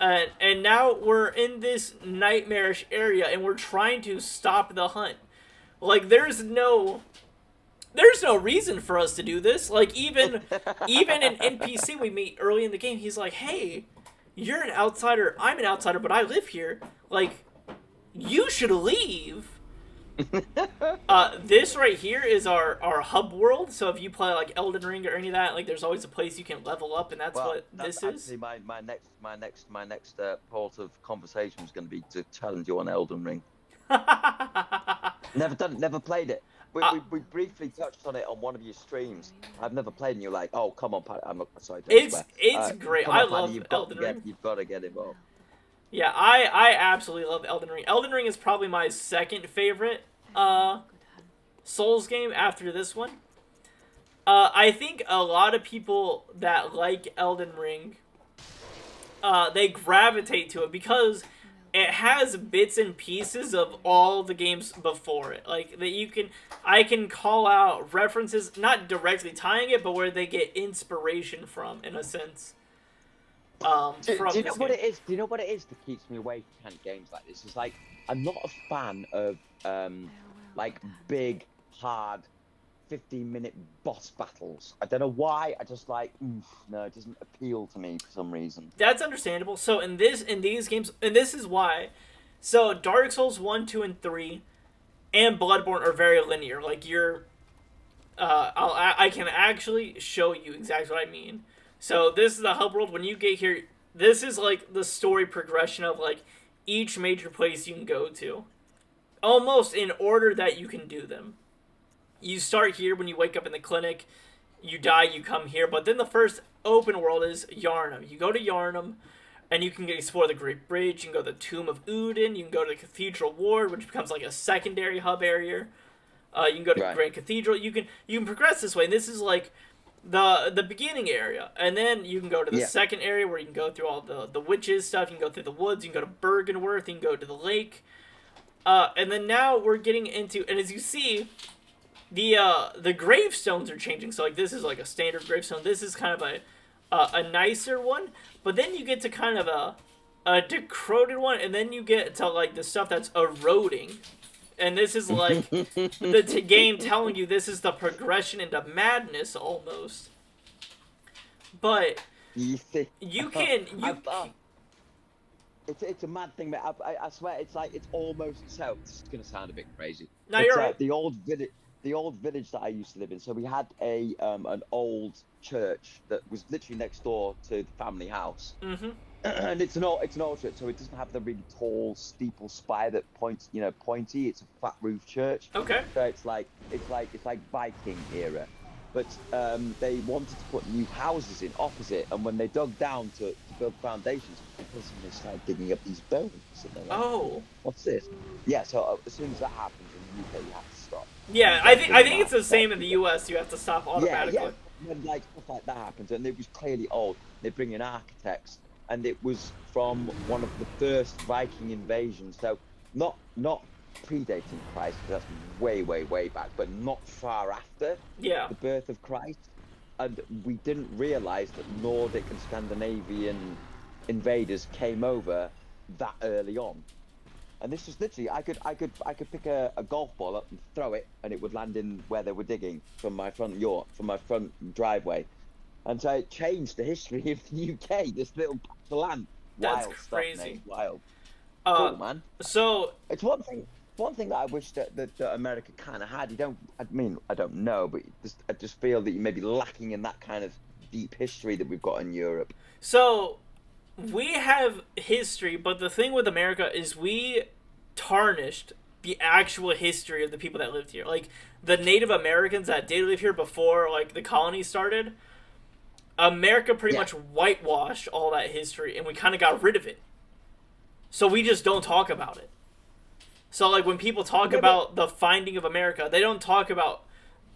And now we're in this nightmarish area, and we're trying to stop the hunt. Like, there's no reason for us to do this. Like, even an NPC we meet early in the game, he's like, hey, you're an outsider, I'm an outsider, but I live here. Like, you should leave. This right here is our hub world, so if you play like Elden Ring or any of that, like there's always a place you can level up, and that's this is. My next port of conversation was going to be to challenge you on Elden Ring. Never played it. We briefly touched on it on one of your streams. I've never played, and you're like, "Oh, come on, Patty." I'm not sorry. It's great. I love Elden Ring. You've got to get involved. Yeah, I absolutely love Elden Ring. Elden Ring is probably my second favorite Souls game after this one. I think a lot of people that like Elden Ring, they gravitate to it because it has bits and pieces of all the games before it. Like that I can call out references, not directly tying it, but where they get inspiration from, in a sense. Do you know what it is? Do you know what it is that keeps me away from kind of games like this? It's like I'm not a fan of like big, hard, 15-minute boss battles. I don't know why. I just like no, it doesn't appeal to me for some reason. That's understandable. So in these games, and this is why. So Dark Souls 1, 2, and 3, and Bloodborne are very linear. Like I can actually show you exactly what I mean. So this is the hub world. When you get here, this is like the story progression of like each major place you can go to, almost in order that you can do them. You start here when you wake up in the clinic, you die, you come here. But then the first open world is Yharnam. You go to Yharnam, and you can explore the Great Bridge. You can go to the Tomb of Udin. You can go to the Cathedral Ward, which becomes like a secondary hub area. You can go to Grand Cathedral. You can progress this way. And this is like the beginning area, and then you can go to the second area where you can go through all the witches stuff. You can go through the woods. You can go to Bergenworth. You can go to the lake, and then now we're getting into, and as you see, the gravestones are changing. So like this is like a standard gravestone. This is kind of a nicer one, but then you get to kind of a decrepit one, and then you get to like the stuff that's eroding. And this is like the game telling you this is the progression into madness almost. But you can. It's a mad thing, mate. I swear, it's like it's almost so. It's gonna sound a bit crazy. No, you're right. The old village that I used to live in. So we had an old church that was literally next door to the family house. Mm-hmm. And it's an old church, so it doesn't have the really tall steeple spire that points, pointy. It's a flat roof church. Okay. So it's like Viking era, but they wanted to put new houses in opposite, and when they dug down to build foundations, they started digging up these bones. And they're like, oh, what's this? Yeah. So as soon as that happens in the UK, you have to stop. Yeah, I think it's the same in the US. You have to stop automatically. Yeah. When like stuff like that happens, and it was clearly old, they bring in architects. And it was from one of the first Viking invasions, so not predating Christ, because that's way back, but not far after the birth of Christ. And we didn't realise that Nordic and Scandinavian invaders came over that early on. And this was literally, I could pick a golf ball up and throw it, and it would land in where they were digging from my front driveway. And so it changed the history of the UK, this little patch of land. That's wild crazy. Stuff, mate. Wild. Cool, man. So it's one thing that I wish that America kind of had. I don't know, but I just feel that you may be lacking in that kind of deep history that we've got in Europe. So we have history, but the thing with America is we tarnished the actual history of the people that lived here. Like the Native Americans that did live here before like the colony started. America pretty much whitewashed all that history, and we kind of got rid of it. So we just don't talk about it. So, like, when people talk about the finding of America, they don't talk about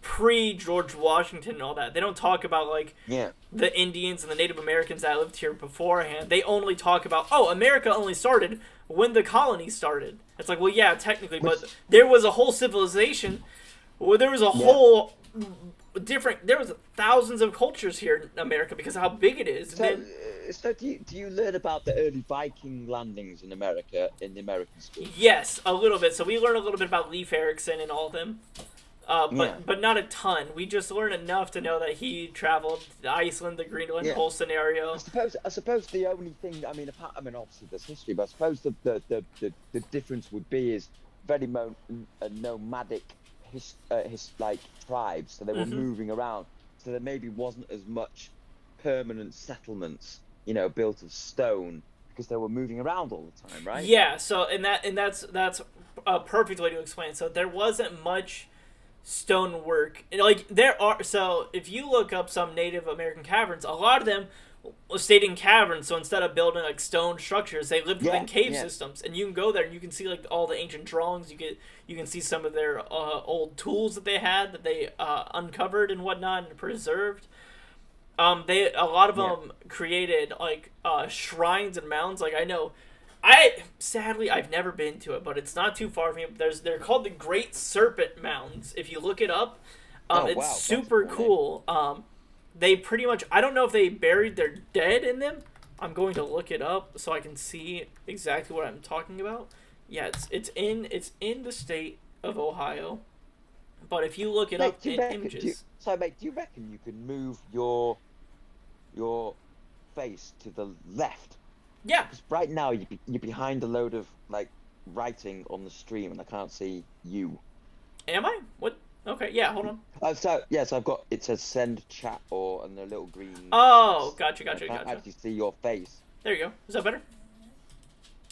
pre-George Washington and all that. They don't talk about, like, the Indians and the Native Americans that lived here beforehand. They only talk about, America only started when the colony started. It's like, well, yeah, technically, but there was a whole civilization. Well, there was a whole different. There was thousands of cultures here in America because of how big it is. So, And then, so do you learn about the early Viking landings in America in the American school? yes, a little bit. So we learned a little bit about Leif Erikson and all of them. Yeah. But not a ton. We just learned enough to know that he traveled the Iceland, the Greenland whole scenario. I suppose the only thing, obviously there's history, but I suppose the difference would be is very nomadic like tribes, so they were moving around, so there maybe wasn't as much permanent settlements, built of stone, because they were moving around all the time, right? Yeah. So that's a perfect way to explain it. So there wasn't much stonework. Like there are. So if you look up some Native American caverns, a lot of them stayed in caverns. So instead of building like stone structures, they lived within cave systems. And you can go there and you can see like all the ancient drawings. You can see some of their old tools that they had that they uncovered and whatnot and preserved. A lot of them created like shrines and mounds. Like I've never been to it, but it's not too far from here. They're called the Great Serpent Mounds. If you look it up, it's super cool. They pretty much, I don't know if they buried their dead in them. I'm going to look it up so I can see exactly what I'm talking about. Yeah, it's in the state of Ohio. But if you look it up in images, mate, do you reckon you can move your face to the left? Yeah. Because right now you're behind a load of like writing on the stream, and I can't see you. Am I? What? Okay. Yeah. Hold on. So I've got, it says send chat and a little green. Oh, gotcha. I can't actually see your face. There you go. Is that better?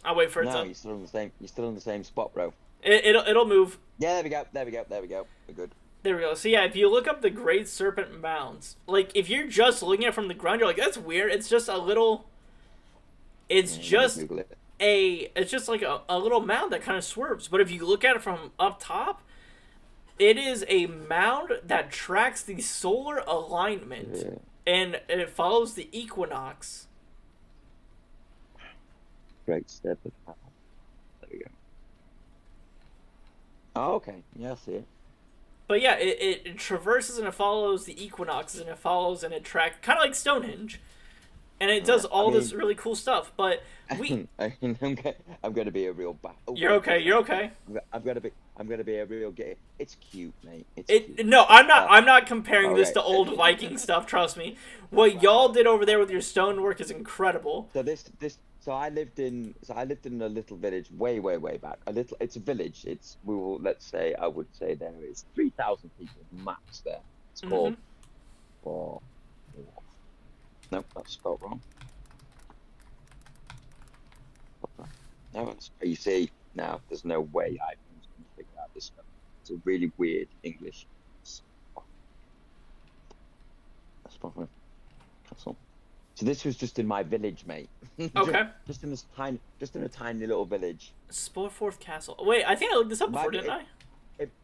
I'll wait for it. No, you're still in the same. You're still in the same spot, bro. It'll move. Yeah, there we go. We're good. There we go. So yeah, if you look up the Great Serpent Mounds, like if you're just looking at it from the ground, you're like, that's weird. It's just a little. It's just like a little mound that kind of swerves. But if you look at it from up top, it is a mound that tracks the solar alignment, and it follows the equinox. Great Serpent Mound. There we go. Oh, okay. Yeah, I see it. But yeah, it traverses and it follows the equinoxes, and it follows and it tracks, kind of like Stonehenge. And it does this really cool stuff, but I'm gonna be a real You're okay. You're okay. I'm gonna be a real gay. It's cute, mate. Cute. No, I'm not. I'm not comparing this to old Viking stuff. Trust me. What y'all did over there with your stonework is incredible. So I lived in a little village way back. It's a village. I would say there is 3,000 people max there. It's called. Nope, that's spelled wrong. No, you see, now there's no way I can figure out this stuff. It's a really weird English. That's probably castle. So this was just in my village, mate. Okay. just in a tiny little village. Sporforth Castle. Wait, I think I looked this up before, didn't I?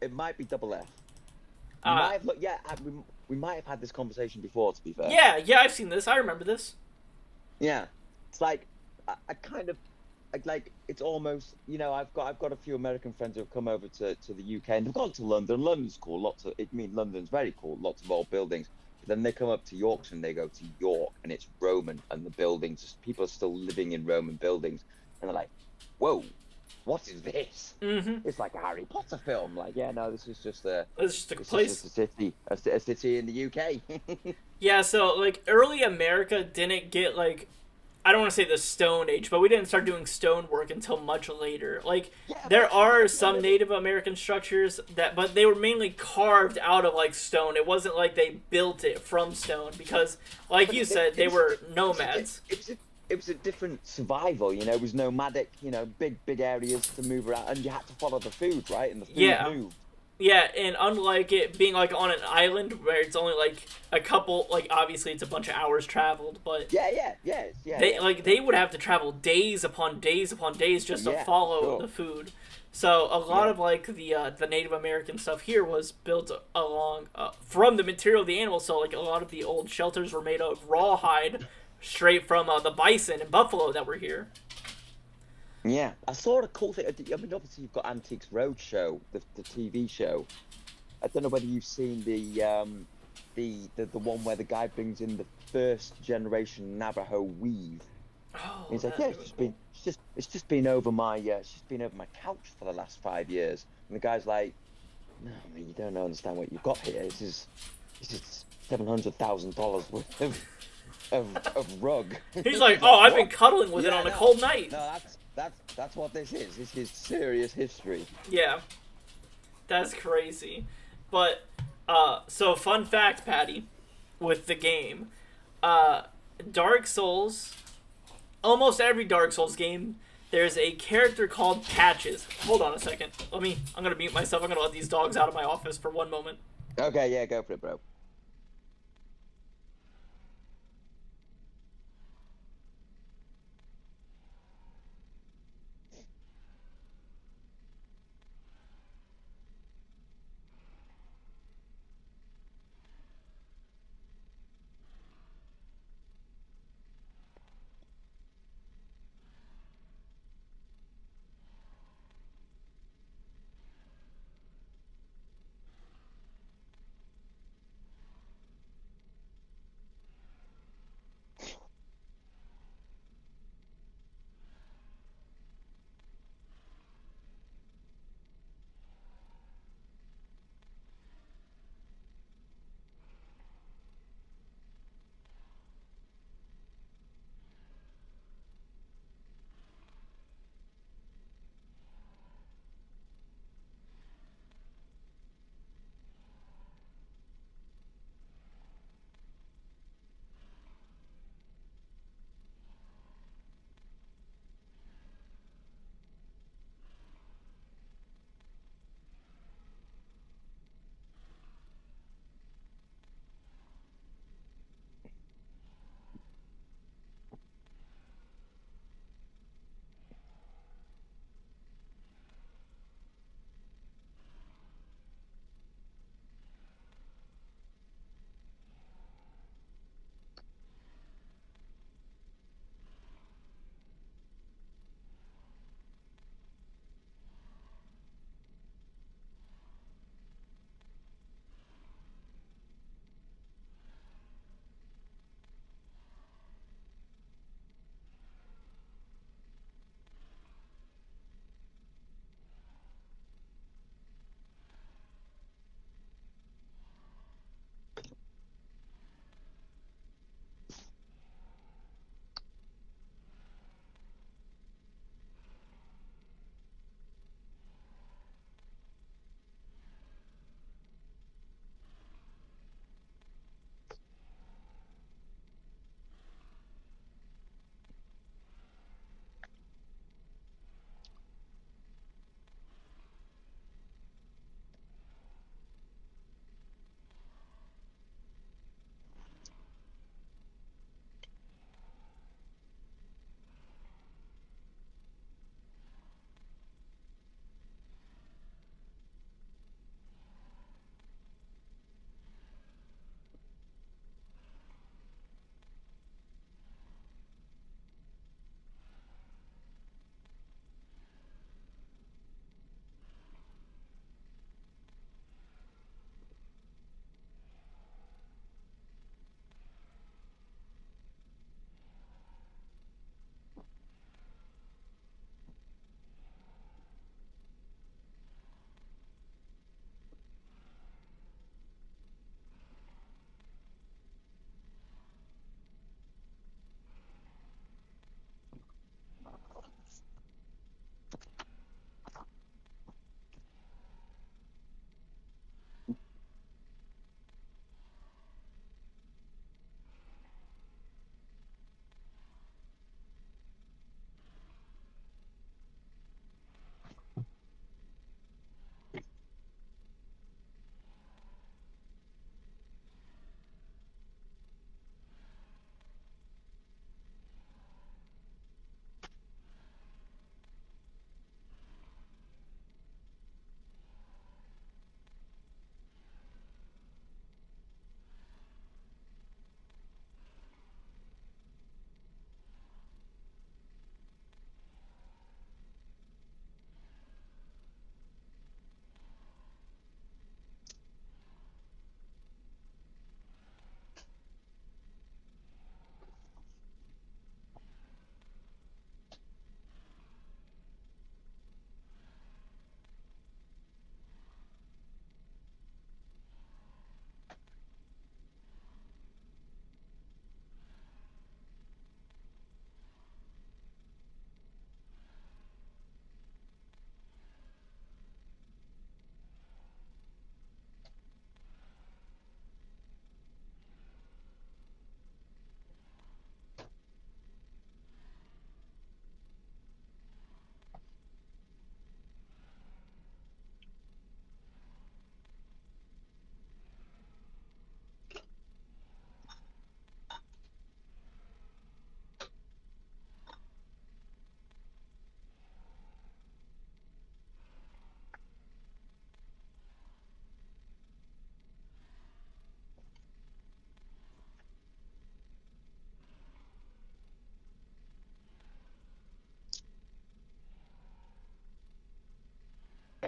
It might be double F. We might have had this conversation before, to be fair. Yeah, I've seen this. I remember this. Yeah, it's like it's almost, I've got a few American friends who have come over to the UK and they've gone to London. London's cool. London's very cool. Lots of old buildings. But then they come up to Yorkshire and they go to York and it's Roman and the buildings. People are still living in Roman buildings and they're like, whoa. What is this? Mm-hmm. It's like a Harry Potter film. Like, yeah, no, this is just a place. Just a city in the UK. Yeah, so like early America didn't get like, I don't want to say the Stone Age, but we didn't start doing stonework until much later. Like, there are some Native American structures but they were mainly carved out of like stone. It wasn't like they built it from stone because, like you said, they were nomads. It was a different survival, it was nomadic, big areas to move around, and you had to follow the food, right? And the food moved. Yeah, and unlike it being like on an island where it's only like a couple, like obviously it's a bunch of hours traveled, but they would have to travel days upon days upon days just to follow the food. So a lot of like the Native American stuff here was built along from the material of the animal. So like a lot of the old shelters were made of rawhide. Straight from the bison and buffalo that were here. Yeah, I saw a cool thing. Obviously you've got Antiques Roadshow, the TV show. I don't know whether you've seen the the one where the guy brings in the first generation Navajo weave. Oh, And he's like, that's yeah, really cool. it's just been over my couch for the last 5 years. And the guy's like, no, I mean, you don't understand what you've got here. This is $700,000 worth of rug. He's like, He's oh, I've been "What?" cuddling with it Yeah, on a no, cold night. no, that's what this is. This is serious history. Yeah, that's crazy. But so fun fact, Patty, with the game, Dark Souls, almost every Dark Souls game, there's a character called Patches. Hold on a second. I'm gonna mute myself. I'm gonna let these dogs out of my office for one moment. Okay, yeah, go for it, bro.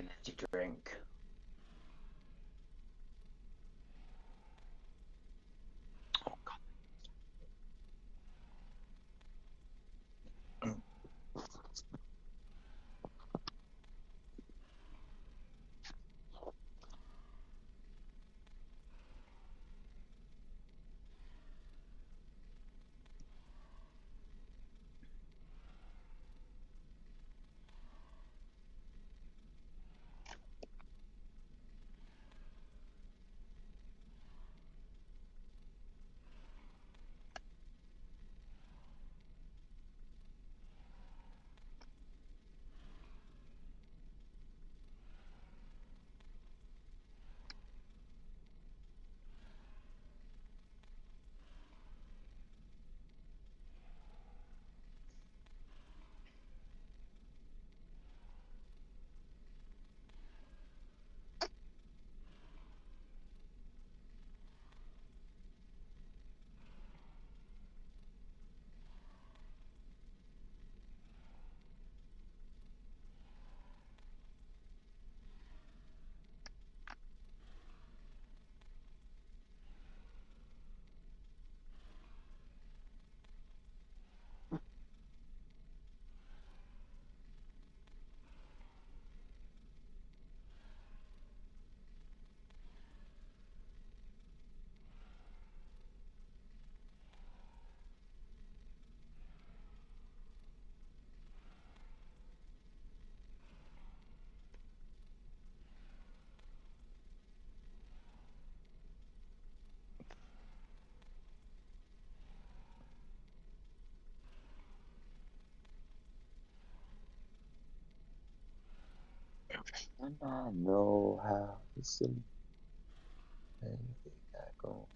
energy drink. Oh god. And I know how to sing. Anything I go.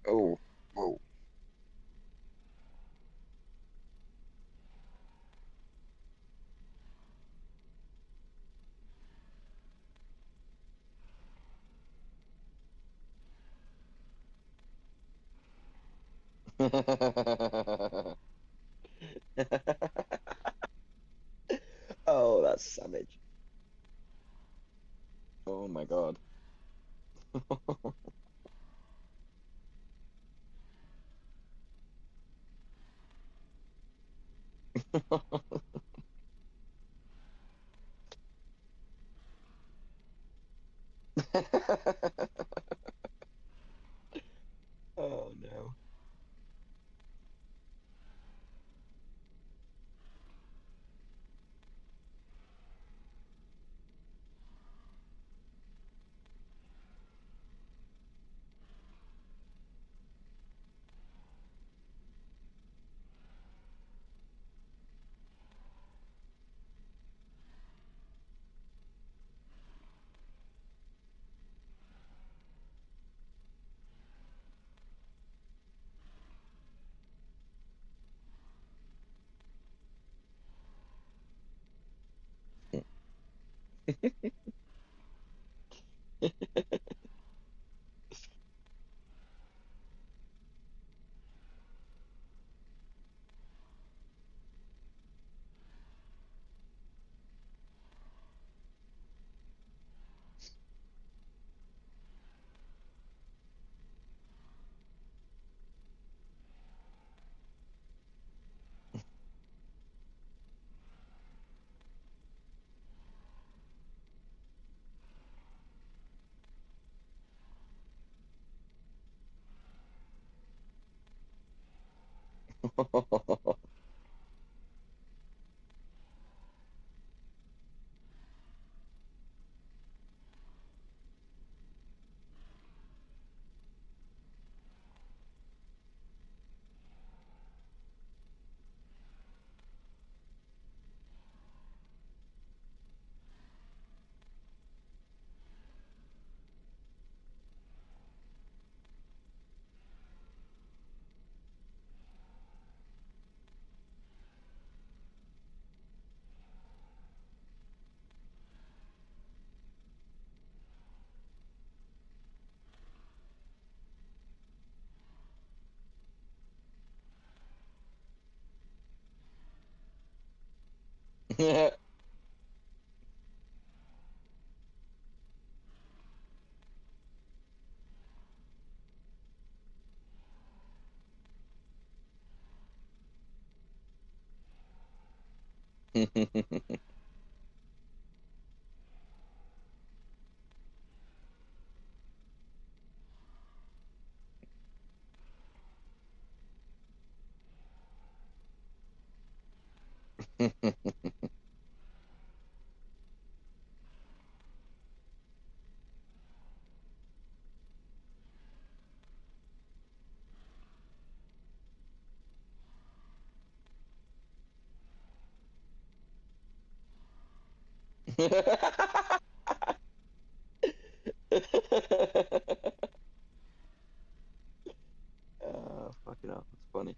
Oh, whoa. Oh, that's savage. Oh my god. Oh no. Oh, fucking hell, that's funny.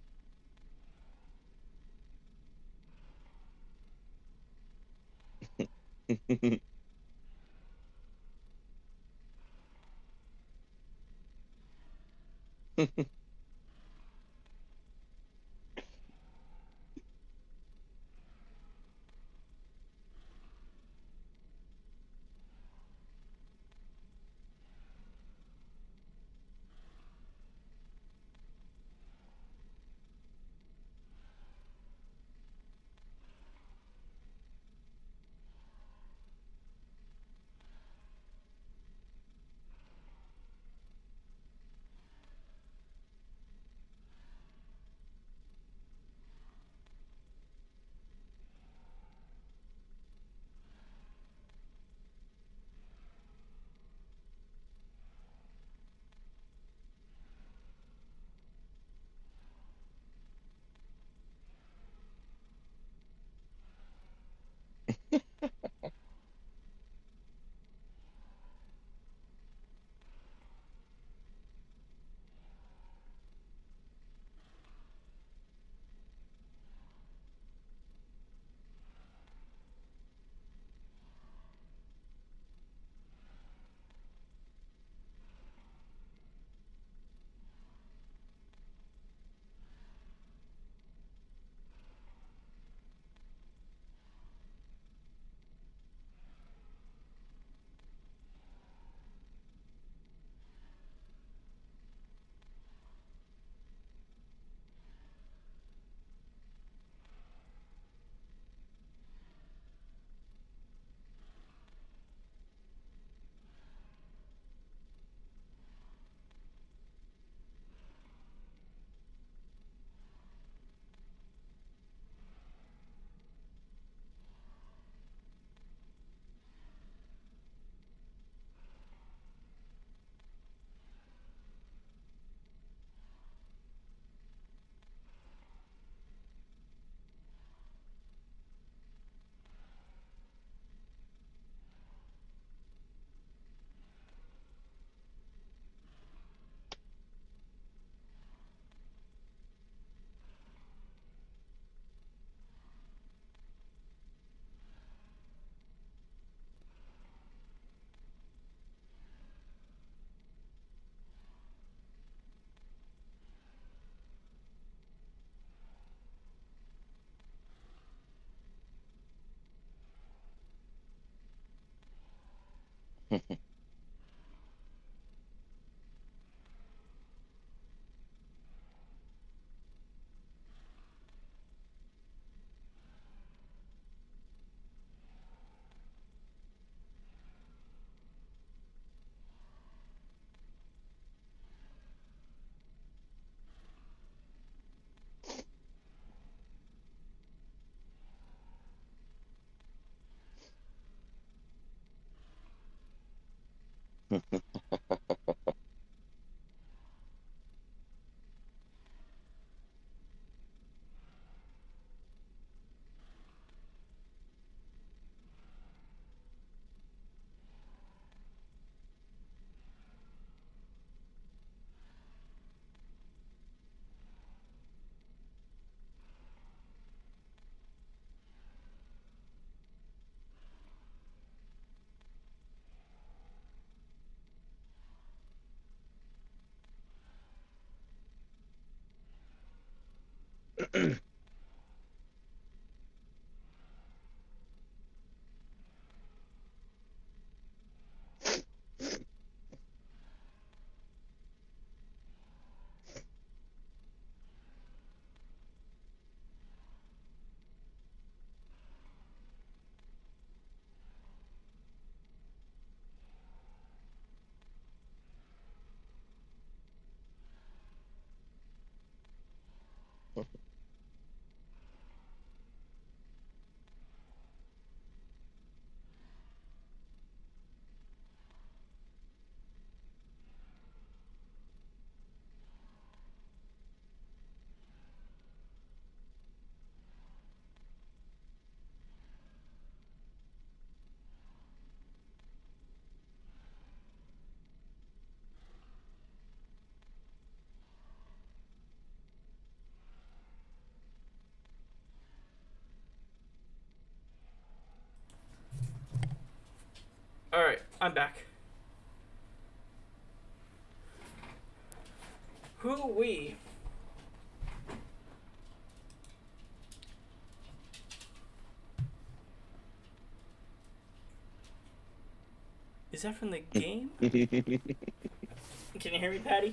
All right, I'm back. Who we? Is that from the game? Can you hear me, Patty?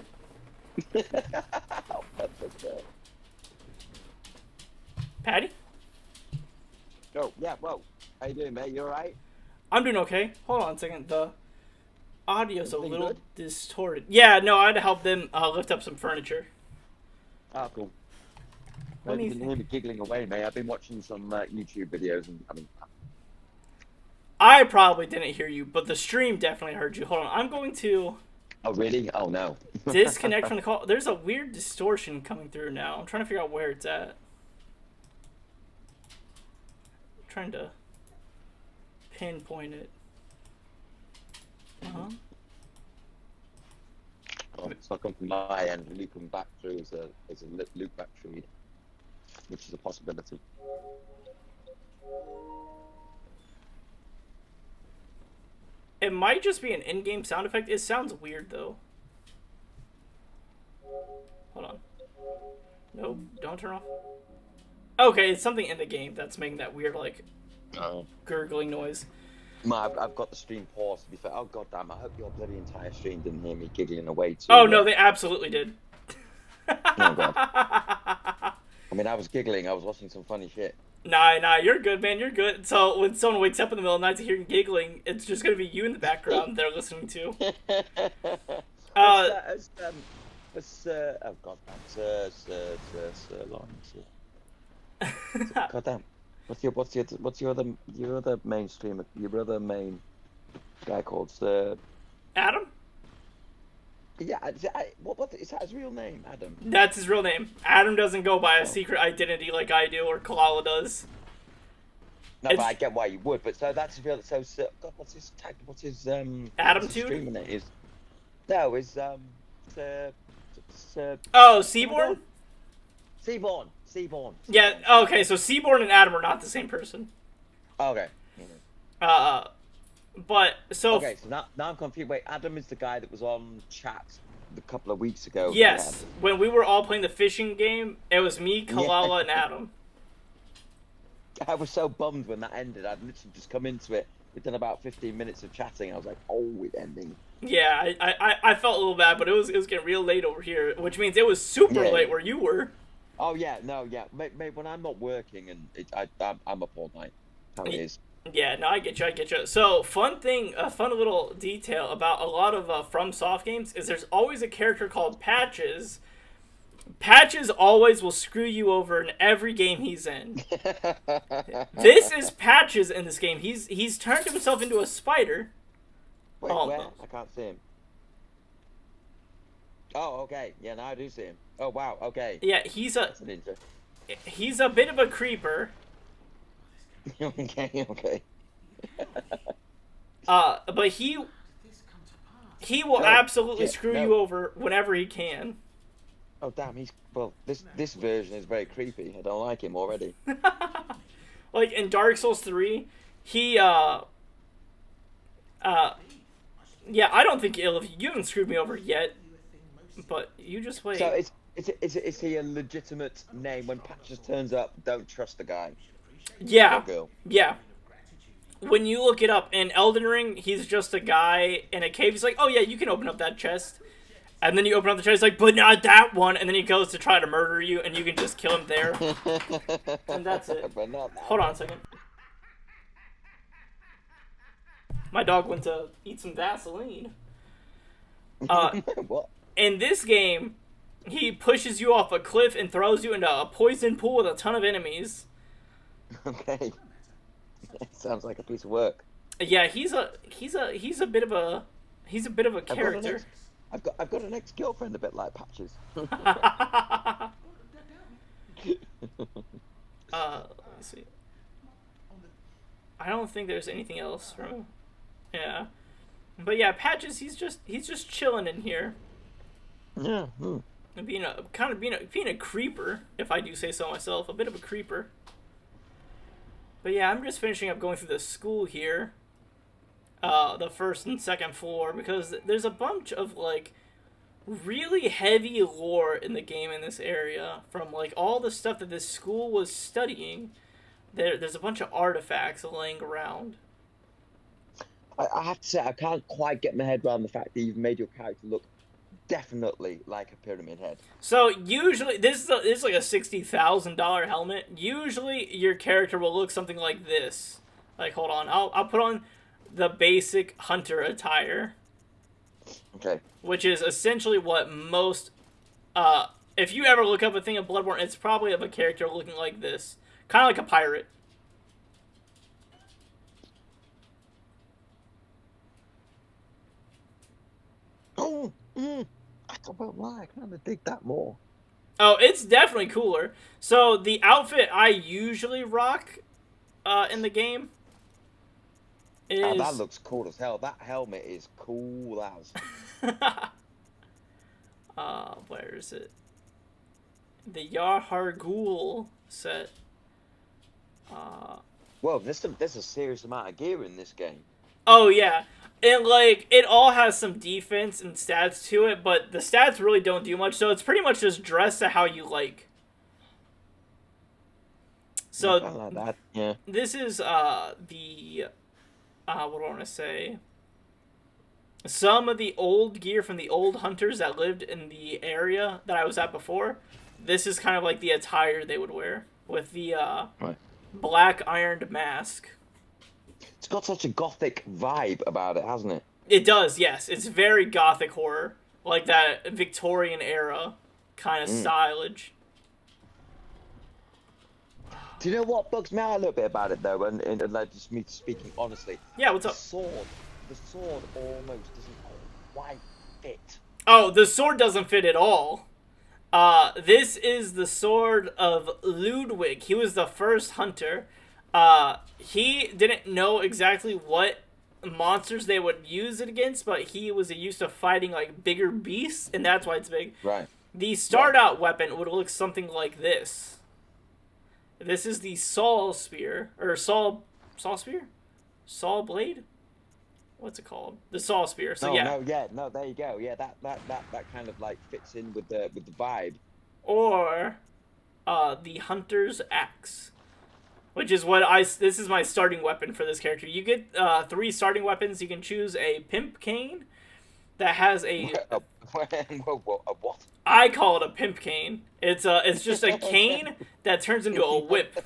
Patty? Oh, yeah, whoa. How you doing, mate? You alright? I'm doing okay. Hold on a second. The audio's a Everything little good? distorted. Yeah, no, I had to help them lift up some furniture. Oh, cool. Let Hope me you can hear me giggling away, mate. I've been watching some YouTube videos, and I mean, I probably didn't hear you, but the stream definitely heard you. Hold on. I'm going to oh, really? Oh, no. disconnect from the call. There's a weird distortion coming through now. I'm trying to figure out where it's at. I'm trying to pinpoint it. Uh-huh. Oh, it's not coming from my end. Looping back through is a loop back through, which is a possibility. It might just be an in-game sound effect. It sounds weird, though. Hold on. Nope, don't turn off. Okay, it's something in the game that's making that weird, like, gurgling noise. I've got the stream paused, to be fair. Oh, goddamn, I hope your bloody entire stream didn't hear me giggling away too. Oh, no, they absolutely did. Oh, God. I mean, I was giggling. I was watching some funny shit. Nah, you're good, man. You're good. So when someone wakes up in the middle of the night to hear giggling, it's just gonna be you in the background they're listening to. Oh god, god damn. What's your other main streamer? Your other main guy called Sir Adam? Yeah, what is that his real name? Adam. That's his real name. Adam doesn't go by a secret identity like I do or Kalala does. No, but I get why you would. But so that's his real. So God, what's his tag? What's his Adam Tude? Streamer name is. No, is Oh, Seaborn? Seaborn. Yeah. Okay. So Seaborn and Adam are not the same person. Okay. But so. Okay, so now I'm confused. Wait, Adam is the guy that was on chat a couple of weeks ago. Yes, when we were all playing the fishing game, it was me, Kalala, and Adam. I was so bummed when that ended. I'd literally just come into it within about 15 minutes of chatting. I was like, oh, it's ending. Yeah, I felt a little bad, but it was getting real late over here, which means it was super late where you were. Oh yeah, no, yeah, mate. When I'm not working and I'm up all night. How it is. Yeah, no, I get you. So, fun little detail about a lot of FromSoft games is there's always a character called Patches. Patches always will screw you over in every game he's in. This is Patches in this game. He's turned himself into a spider. Wait, Oh, where? no. I can't see him. Oh, okay. Yeah, now I do see him. Oh, wow. Okay. Yeah, he's a That's an intro. bit of a creeper. Okay, okay. But he will No, absolutely yeah, screw no. you over whenever he can. Oh, damn. Well, this version is very creepy. I don't like him already. Like in Dark Souls 3, he yeah, I don't think you haven't screwed me over yet, but you just wait. So is he a legitimate name? When Patches turns up, don't trust the guy. Yeah, Or girl. yeah. When you look it up in Elden Ring, he's just a guy in a cave. He's like, oh yeah, you can open up that chest. And then you open up the chest, he's like, but not that one. And then he goes to try to murder you, and you can just kill him there. And that's it. But not that. Hold on a second. My dog went to eat some Vaseline. What? In this game, he pushes you off a cliff and throws you into a poison pool with a ton of enemies. Okay. Sounds like a piece of work. Yeah, he's a bit of a character. I've got an ex-girlfriend a bit like Patches. Let's see. I don't think there's anything else from. Yeah, but yeah, Patches. He's just chilling in here. Yeah. And being a creeper, if I do say so myself, a bit of a creeper. But yeah, I'm just finishing up going through the school here. The first and second floor, because there's a bunch of like really heavy lore in the game in this area from like all the stuff that this school was studying. There's a bunch of artifacts laying around. I have to say, I can't quite get my head around the fact that you've made your character look definitely like a pyramid head. So usually, this is like a $60,000 helmet. Usually, your character will look something like this. Like, hold on, I'll put on the basic hunter attire. Okay. Which is essentially what most, if you ever look up a thing of Bloodborne, it's probably of a character looking like this. Kind of like a pirate. Oh, I won't lie, I kind of dig that more. Oh, it's definitely cooler. So, the outfit I usually rock in the game is... Oh, that looks cool as hell. That helmet is cool as. Where is it? The Yarhargul set. Well, there's a serious amount of gear in this game. Oh, yeah. And, like, it all has some defense and stats to it, but the stats really don't do much, so it's pretty much just dress to how you like. So, I like that, yeah. This is, what do I want to say? Some of the old gear from the old hunters that lived in the area that I was at before. This is kind of like the attire they would wear, with the, Right. black ironed mask. It's got such a gothic vibe about it, hasn't it? It does, yes. It's very gothic horror. Like that Victorian era kind of stylage. Do you know what bugs me out a little bit about it, though? And like, just me speaking honestly. Yeah, what's up? The sword almost doesn't quite fit. Oh, the sword doesn't fit at all. This is the sword of Ludwig. He was the first hunter. He didn't know exactly what monsters they would use it against, but he was used to fighting like bigger beasts, and that's why it's big. Right. The start-out weapon would look something like this. This is the Saul spear, or Saul spear? Saul blade? What's it called? The Saul spear. So No, there you go. Yeah, that kind of like fits in with the vibe. Or the Hunter's Axe, which is this is my starting weapon for this character. You get 3 starting weapons. You can choose a pimp cane that has a what? I call it a pimp cane. It's just a cane that turns into a whip.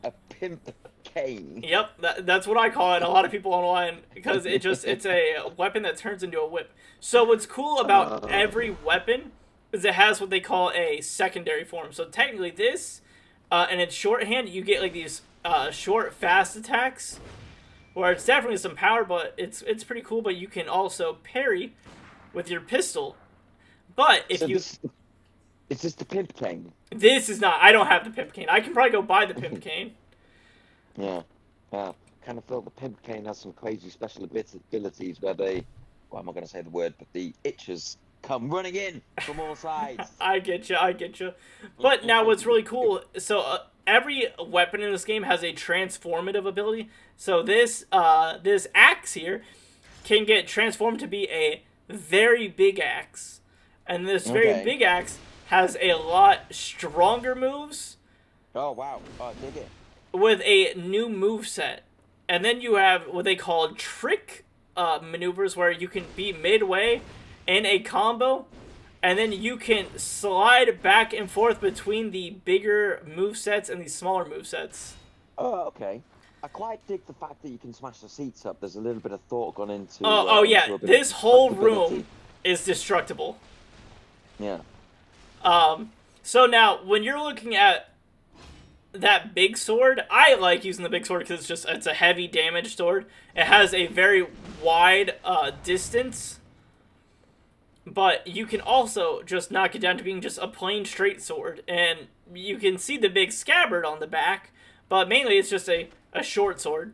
A pimp cane. Yep, that's what I call it. A lot of people online, because it's a weapon that turns into a whip. So what's cool about every weapon is it has what they call a secondary form. So technically this, and its shorthand, you get like these short fast attacks where it's definitely some power, but it's pretty cool. But you can also parry with your pistol. But if So you is this the pimp cane? this is not. I don't have the pimp cane. I can probably go buy the pimp cane. Yeah. Kind of feel the pimp cane has some crazy special abilities where they, well, I'm not going to say the word, but the itches come running in from all sides. I get you. But now what's really cool, so every weapon in this game has a transformative ability. So this axe here can get transformed to be a very big axe. And this very big axe has a lot stronger moves. Oh, wow. Oh, dig it. With a new move set. And then you have what they call trick maneuvers, where you can be midway in a combo, and then you can slide back and forth between the bigger movesets and the smaller movesets. Oh, okay. I quite dig the fact that you can smash the seats up. There's a little bit of thought gone into. Yeah, this whole room is destructible. Yeah. So now, when you're looking at that big sword, I like using the big sword because it's a heavy damage sword. It has a very wide distance, but you can also just knock it down to being just a plain straight sword, and you can see the big scabbard on the back, but mainly it's just a short sword.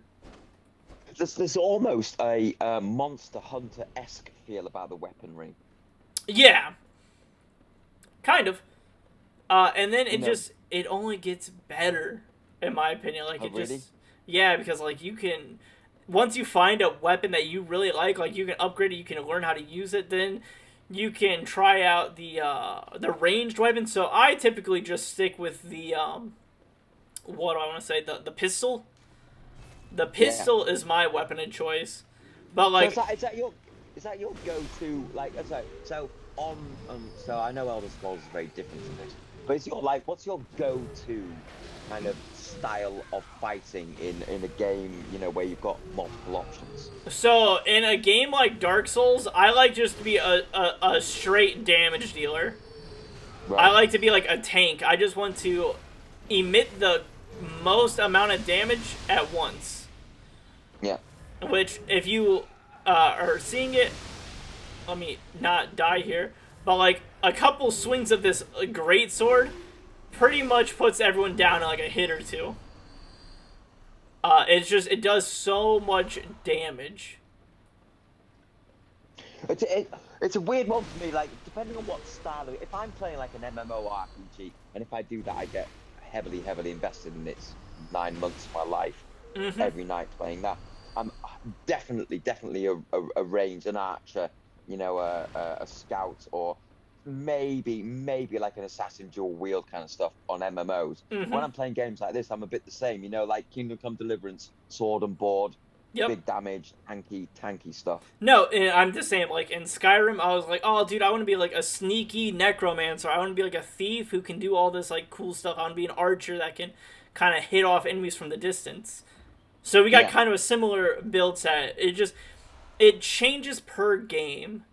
There's almost a Monster Hunter-esque feel about the weaponry. Yeah, kind of. And then it only gets better, in my opinion. Like, really? Yeah, because, like, you can, once you find a weapon that you really like, you can upgrade it, you can learn how to use it, then you can try out the ranged weapon. So I typically just stick with the, what do I want to say, the pistol. The pistol is my weapon of choice. But, like... So is that your go-to, like, so I know Elder Scrolls is very different to this, but what's your go-to kind of style of fighting in a game, where you've got multiple options? So, in a game like Dark Souls, I like just to be a straight damage dealer. Right. I like to be like a tank. I just want to emit the most amount of damage at once. Yeah. Which, if you are seeing it, let me not die here, but like a couple swings of this great sword pretty much puts everyone down in like a hit or two. It does so much damage. It's a weird one for me, like, depending on what style if I'm playing like an MMORPG, and if I do that, I get heavily invested in it. 9 months of my life, every night playing that. I'm definitely a range, an archer, a scout, or maybe like an assassin dual wield kind of stuff on MMOs. When I'm playing games like this, I'm a bit the same, like Kingdom Come Deliverance, sword and board, big damage, tanky stuff. No, I'm the same. Like in Skyrim, I was like, oh, dude, I want to be like a sneaky necromancer. I want to be like a thief who can do all this like cool stuff. I want to be an archer that can kind of hit off enemies from the distance. So we got kind of a similar build set. It changes per game.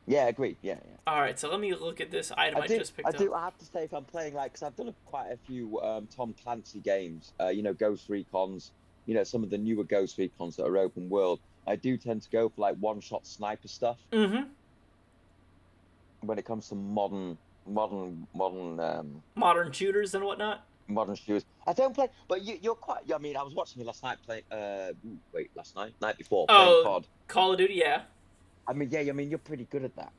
Yeah, agreed. Yeah. All right, so let me look at this item I just picked up. I have to say, if I'm playing, because I've done quite a few Tom Clancy games, Ghost Recons, some of the newer Ghost Recons that are open world, I do tend to go for like one-shot sniper stuff. When it comes to modern shooters and whatnot. Modern shooters. I don't play, but you're quite. I mean, I was watching you last night play. Night before. Oh, Call of Duty, yeah. I mean, you're pretty good at that.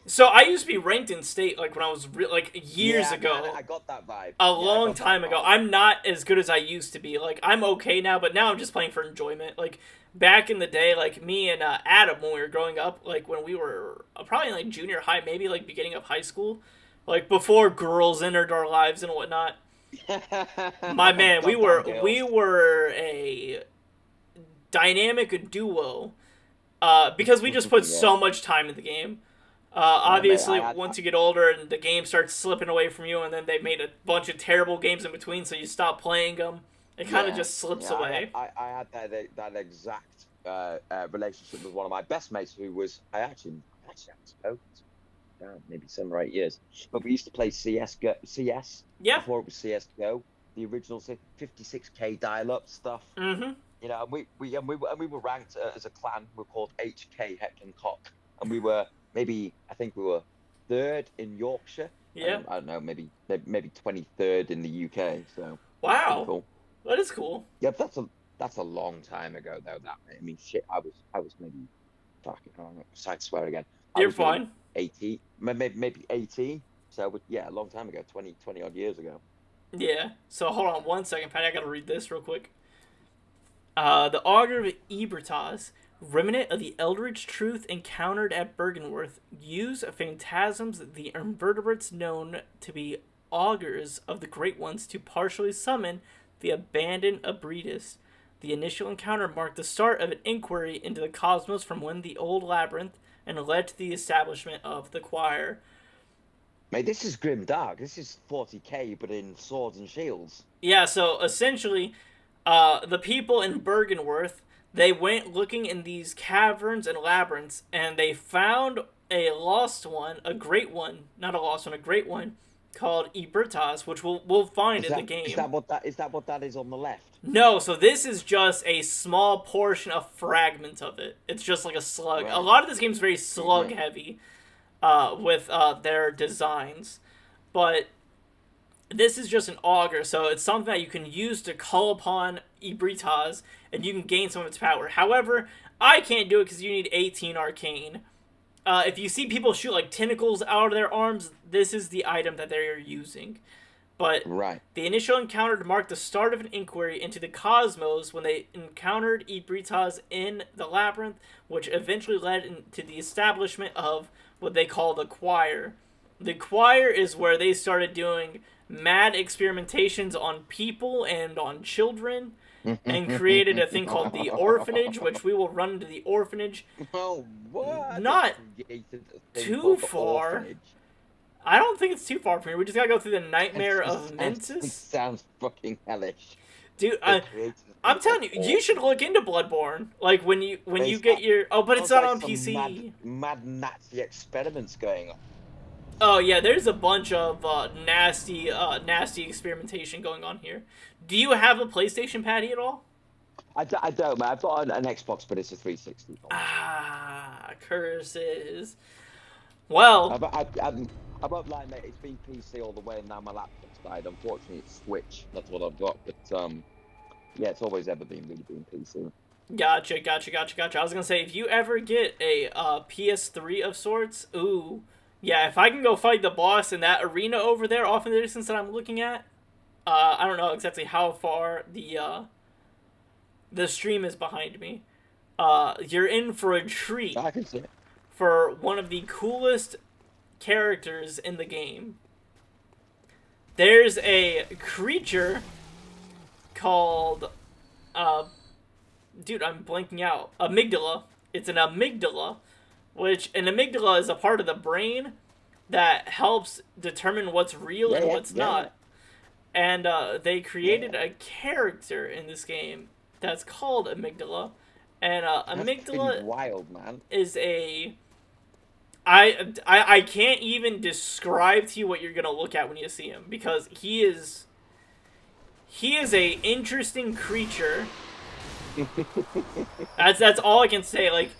So I used to be ranked in state, like when I was years ago. I got that vibe. A long time ago. I'm not as good as I used to be. Like, I'm okay now, but now I'm just playing for enjoyment. Like, back in the day, like me and Adam, when we were growing up, like when we were probably in like junior high, maybe like beginning of high school, like before girls entered our lives and whatnot. My man, we were a dynamic duo because we just put so much time in the game. Obviously, once you get older and the game starts slipping away from you, and then they made a bunch of terrible games in between, so you stop playing them. It kind of just slips away. I had that exact relationship with one of my best mates, who was I actually haven't spoken to maybe 7 or 8 years, but we used to play CS. Yeah. Before it was CS:GO, the original 56k dial-up stuff. You know, and we were ranked as a clan. We were called HK Heck and Cock, and I think we were third in Yorkshire, Yeah. and I don't know, maybe 23rd in the UK. So pretty Wow. cool. That is cool. Yeah, but that's a long time ago though. That I mean, shit, I was maybe fucking. I swear again. I You're was maybe fine. 18, maybe 18. So yeah, a long time ago, 20 odd years ago. Yeah. So hold on 1 second, Patty. I gotta read this real quick. The Augur of Ebertaz, remnant of the Eldritch truth encountered at Bergenworth, use phantasms the invertebrates known to be augurs of the Great Ones to partially summon the abandoned Abretus. The initial encounter marked the start of an inquiry into the cosmos from within the old labyrinth and led to the establishment of the choir. Mate, this is grim dark. This is 40k, but in swords and shields. Yeah, so essentially, the people in Bergenworth, they went looking in these caverns and labyrinths, and they found a lost one, a great one, not a lost one, a great one, called Ebertaz, which we'll find in the game. Is that what that is on the left? No, so this is just a small portion, a fragment of it. It's just like a slug. Right. A lot of this game's very slug heavy, with their designs, but this is just an augur, so it's something that you can use to call upon Ebertaz, and you can gain some of its power. However, I can't do it because you need 18 arcane. If you see people shoot like tentacles out of their arms, this is the item that they are using. But Right. the initial encounter marked the start of an inquiry into the cosmos when they encountered Ebertaz in the labyrinth, which eventually led into the establishment of what they call the choir. The choir is where they started doing mad experimentations on people and on children, and created a thing called the orphanage, which we will run into the orphanage. Oh, what? Not They created a thing too called the far. orphanage. I don't think it's too far from here. We just gotta go through the nightmare of It Mensis. sounds fucking hellish. Dude, They created a I'm thing telling you, called you should look into Bloodborne. Like when you get your but it's not on Sounds like PC. some mad Nazi experiments going on. Oh yeah, there's a bunch of nasty experimentation going on here. Do you have a PlayStation, Patty, at all? I don't, man. I've got an Xbox, but it's a 360. Ah, curses. Well, I won't lie, mate. It's been PC all the way, and now my laptop's died. Unfortunately, it's Switch. That's what I've got. But yeah, it's always ever been PC. gotcha. I was gonna say, if you ever get a PS3 of sorts, ooh, yeah. If I can go fight the boss in that arena over there, off in the distance that I'm looking at, I don't know exactly how far the stream is behind me. You're in for a treat I can see it. for one of the coolest characters in the game. There's a creature called dude, I'm blanking out. Amygdala. It's an amygdala, which an amygdala is a part of the brain that helps determine what's real and what's not. And they created a character in this game that's called Amygdala, and That's Amygdala pretty wild, man. is a I can't even describe to you what you're gonna look at when you see him, because he is a interesting creature. That's all I can say. Like,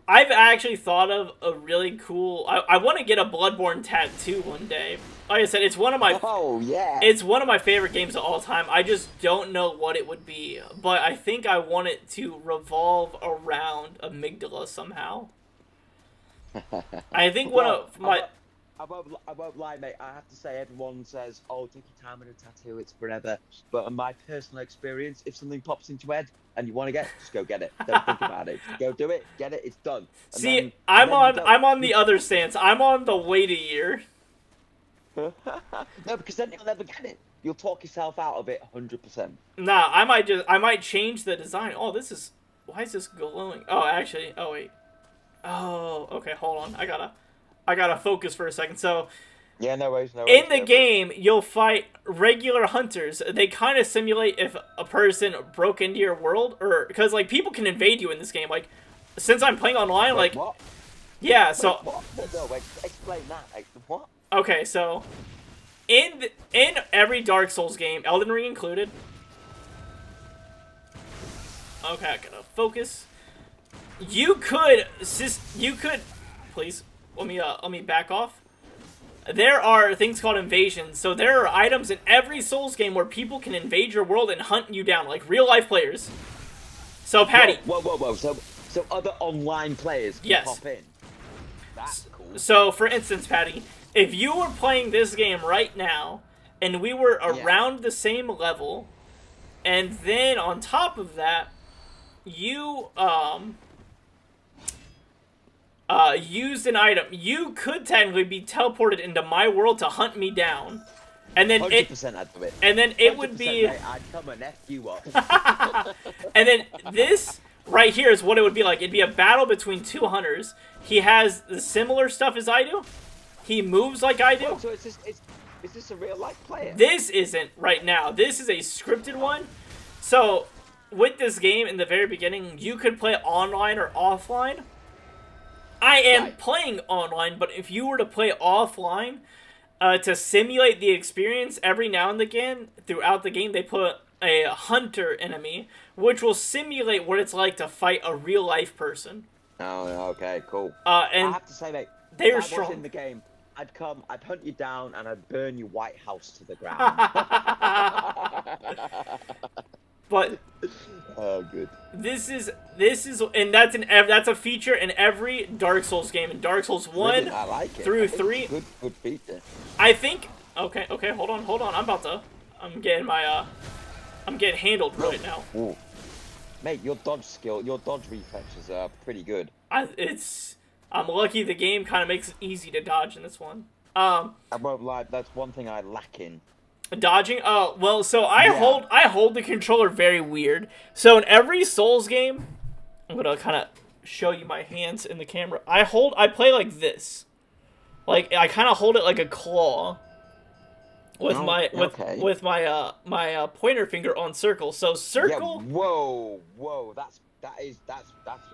I've actually thought of a really cool. I want to get a Bloodborne tattoo one day. Like I said, it's one of my it's one of my favorite games of all time. I just don't know what it would be, but I think I want it to revolve around Amygdala somehow. I think one of my I won't lie, mate. I have to say, everyone says, "Oh, take your time with a tattoo; it's forever." But in my personal experience, if something pops into your head and you want to get it, just go get it. Don't think about it. Just go do it. Get it. It's done. And see. then I'm on the other stance. I'm on the wait a year. No, because then you'll never get it. You'll talk yourself out of it 100%. Nah, I might change the design. Oh, why is this glowing? Oh, actually, oh wait. Oh, okay, hold on. I gotta focus for a second. So, Yeah, no worries. in the game, you'll fight regular hunters. They kind of simulate if a person broke into your world, or because like people can invade you in this game. Like, since I'm playing online, Wait, like, what? yeah. So, What? No, wait, explain that. Like, what? okay, so in every Dark Souls game, Elden Ring included, Okay, I gotta focus. You could, please, let me back off. There are things called invasions. So there are items in every Souls game where people can invade your world and hunt you down, like real life players. So Patty. Whoa. So other online players can pop in. That's cool. So for instance, Patty, if you were playing this game right now, and we were around the same level, and then on top of that, you used an item, you could technically be teleported into my world to hunt me down, and then 100% I'd do it. And then it would be. Mate, I'd come and F you up. And then this right here is what it would be like. It'd be a battle between two hunters. He has the similar stuff as I do. He moves like I do. Whoa, so is this a real life player? This isn't right now. This is a scripted one. So with this game in the very beginning, you could play online or offline. I am playing online, but if you were to play offline, to simulate the experience, every now and again, throughout the game, they put a hunter enemy, which will simulate what it's like to fight a real-life person. Oh, okay, cool. And I have to say, mate, they were if I was strong. in the game, I'd hunt you down, and I'd burn your White House to the ground. But oh, good. This is, and that's a feature in every Dark Souls game. In Dark Souls 1 I like it. through 3. Good feature. I think. Okay, hold on. I'm getting handled right now. Ooh. Mate, your dodge reflexes are pretty good. I'm lucky the game kind of makes it easy to dodge in this one. I won't lie, that's one thing I lack in. Dodging? Oh, well, so I hold the controller very weird. So in every Souls game, I'm gonna kind of show you my hands in the camera. I play like this. Like, I kind of hold it like a claw. With my pointer finger on circle. So circle. Yeah, whoa, that's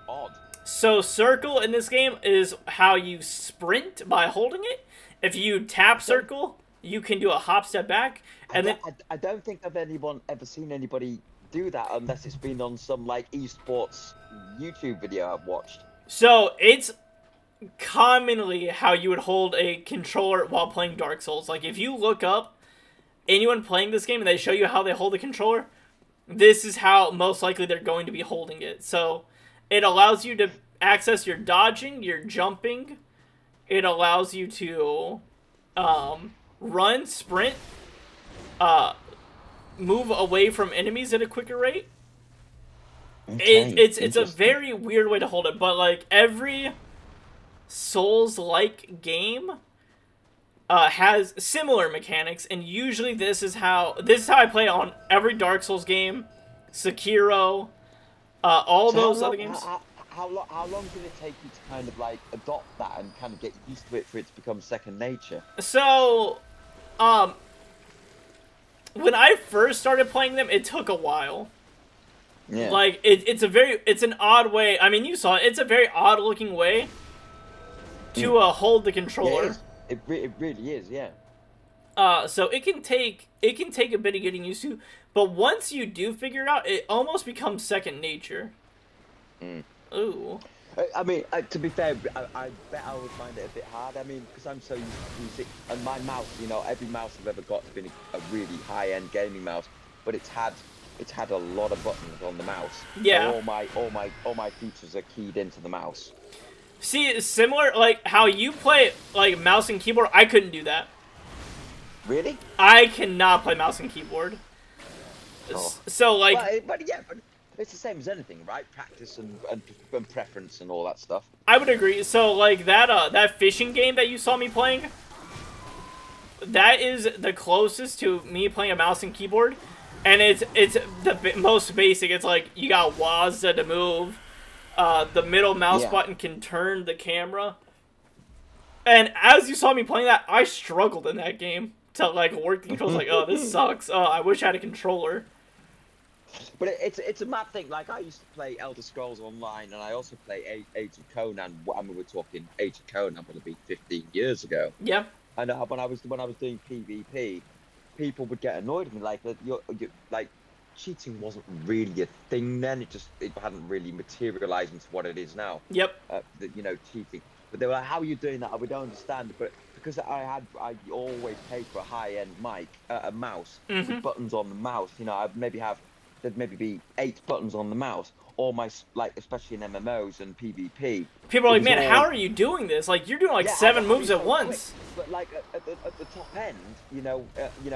odd. So circle in this game is how you sprint by holding it. If you tap circle, you can do a hop step back, and I don't think I've ever seen anybody do that unless it's been on some like esports YouTube video I've watched. So it's commonly how you would hold a controller while playing Dark Souls. Like if you look up anyone playing this game and they show you how they hold the controller, this is how most likely they're going to be holding it. So it allows you to access your dodging, your jumping. It allows you to run, sprint, move away from enemies at a quicker rate. Okay, It's a very weird way to hold it, but like every Souls-like game has similar mechanics, and usually this is how I play on every Dark Souls game, Sekiro, all those other games. How long did it take you to kind of like adopt that and kind of get used to it for it to become second nature? So, when I first started playing them, it took a while. Yeah. Like it's an odd way. I mean, you saw it. It's a very odd looking way to hold the controller. Yeah, it really is, yeah. So it can take a bit of getting used to, but once you do figure it out, it almost becomes second nature. Ooh. I mean, to be fair, I bet I would find it a bit hard. I mean, because I'm so used to music, and my mouse, every mouse I've ever got has been a really high-end gaming mouse, but it's had a lot of buttons on the mouse. Yeah. So all my features are keyed into the mouse. See, similar like how you play like mouse and keyboard. I couldn't do that. Really? I cannot play mouse and keyboard. Oh. So like, but it's the same as anything, right? Practice and preference and all that stuff. I would agree. So like that fishing game that you saw me playing, that is the closest to me playing a mouse and keyboard, and it's the most basic. It's like you got WASD to move. The middle mouse button can turn the camera. And as you saw me playing that, I struggled in that game to like work the controls. Like, oh, this sucks. Oh, I wish I had a controller. But it's a mad thing. Like I used to play Elder Scrolls Online, and I also play Age of Conan. I mean, we're talking Age of Conan would have been 15 years ago. Yeah. And when I was doing PvP, people would get annoyed with me, like you're like cheating wasn't really a thing then. It hadn't really materialized into what it is now. Yep. You know, cheating. But they were like, "How are you doing that?" We don't understand. But because I always paid for a high-end mic, a mouse with buttons on the mouse. You know, there'd maybe be 8 buttons on the mouse. All my, like, especially in MMOs and PvP. People are like, man, how are you doing this? Like, you're doing like 7 moves at once. But like at the top end, you know,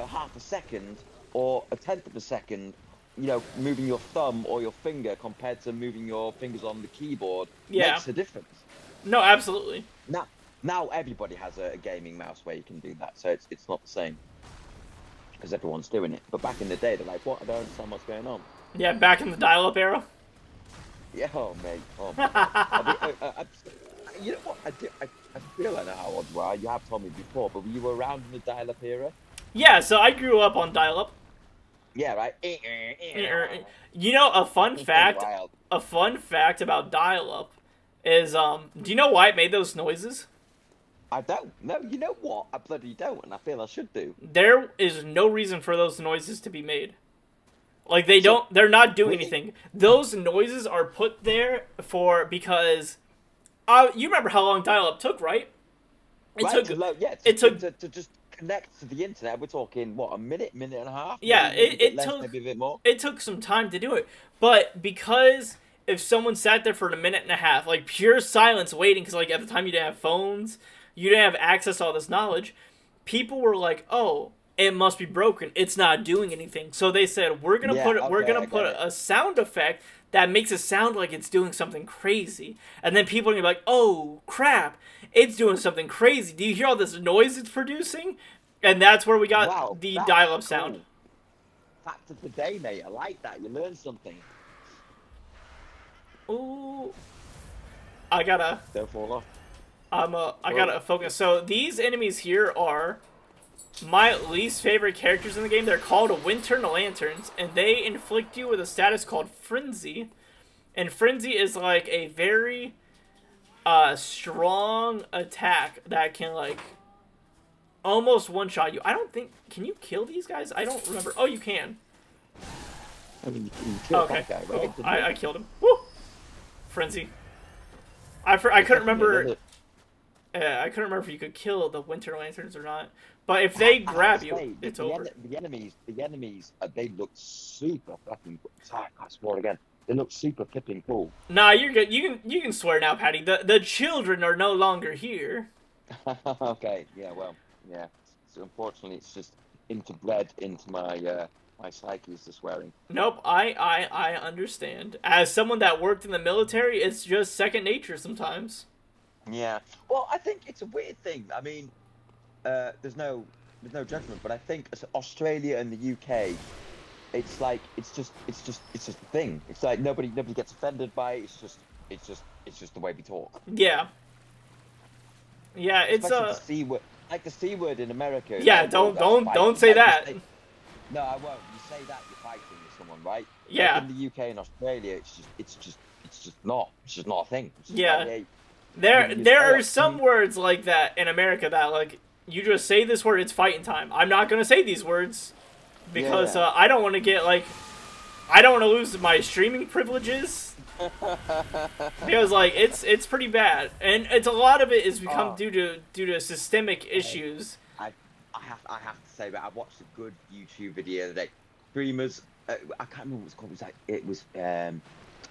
half a second or a tenth of a second, you know, moving your thumb or your finger compared to moving your fingers on the keyboard makes a difference. No, absolutely. Now everybody has a gaming mouse where you can do that, so it's not the same because everyone's doing it. But back in the day, they're like, "What? I don't understand what's going on." Yeah, back in the dial-up era. Yeah, oh mate, oh my God. You know what? I feel I know how old you are. You have told me before, but you were around in the dial-up era. Yeah, so I grew up on dial-up. Yeah, right. You know, a fun fact about dial-up is, do you know why it made those noises? I don't. No, you know what? I bloody don't, and I feel I should do. There is no reason for those noises to be made. Like, they're not doing anything. Those noises are put there because, you remember how long dial-up took, right? It took to just connect to the internet. We're talking, what, a minute and a half? Yeah, maybe a bit more. It took some time to do it. But because if someone sat there for a minute and a half, like pure silence waiting, because like at the time you didn't have phones, you didn't have access to all this knowledge, people were like, oh, it must be broken. It's not doing anything. So they said, we're gonna put a sound effect that makes it sound like it's doing something crazy. And then people are gonna be like, oh crap, it's doing something crazy. Do you hear all this noise it's producing? And that's where we got the dial-up sound. Fact of the day, mate. I like that. You learned something. Ooh. I gotta... Don't fall off. I gotta focus. So these enemies here are my least favorite characters in the game. They're called Winter Lanterns, and they inflict you with a status called Frenzy. And Frenzy is like a very strong attack that can like almost one-shot you. I don't think... Can you kill these guys? I don't remember. Oh, you can. I mean, you killed that guy, right? Oh, I killed him. Woo! Frenzy. I couldn't remember... I couldn't remember if you could kill the Winter Lanterns or not. But if they grab you, it's over. The enemies, they look super fucking... Sorry, I swore again. They look super flipping cool. Nah, you're good. You can swear now, Patty. The children are no longer here. Okay, yeah, well, yeah. So unfortunately, it's just interbred into my my psyche is the swearing. Nope, I understand. As someone that worked in the military, it's just second nature sometimes. Yeah. Well, I think it's a weird thing. I mean, there's no judgment, but I think Australia and the UK, it's like it's just a thing. It's like nobody gets offended by it. It's just the way we talk. Yeah. Yeah, it's the C word, like the C word in America. Yeah, like, don't say that. No, I won't. You say that, you're fighting with someone, right? Yeah. Like in the UK and Australia, it's just not a thing. Yeah. Like, hey, there are some words like that in America that like you just say this word, it's fighting time. I'm not gonna say these words because I don't want to get like I don't want to lose my streaming privileges. Because like it's pretty bad, and it's a lot of it is become due to systemic issues. I have to say that I watched a good YouTube video the other day. Streamers, I can't remember what it's called. It was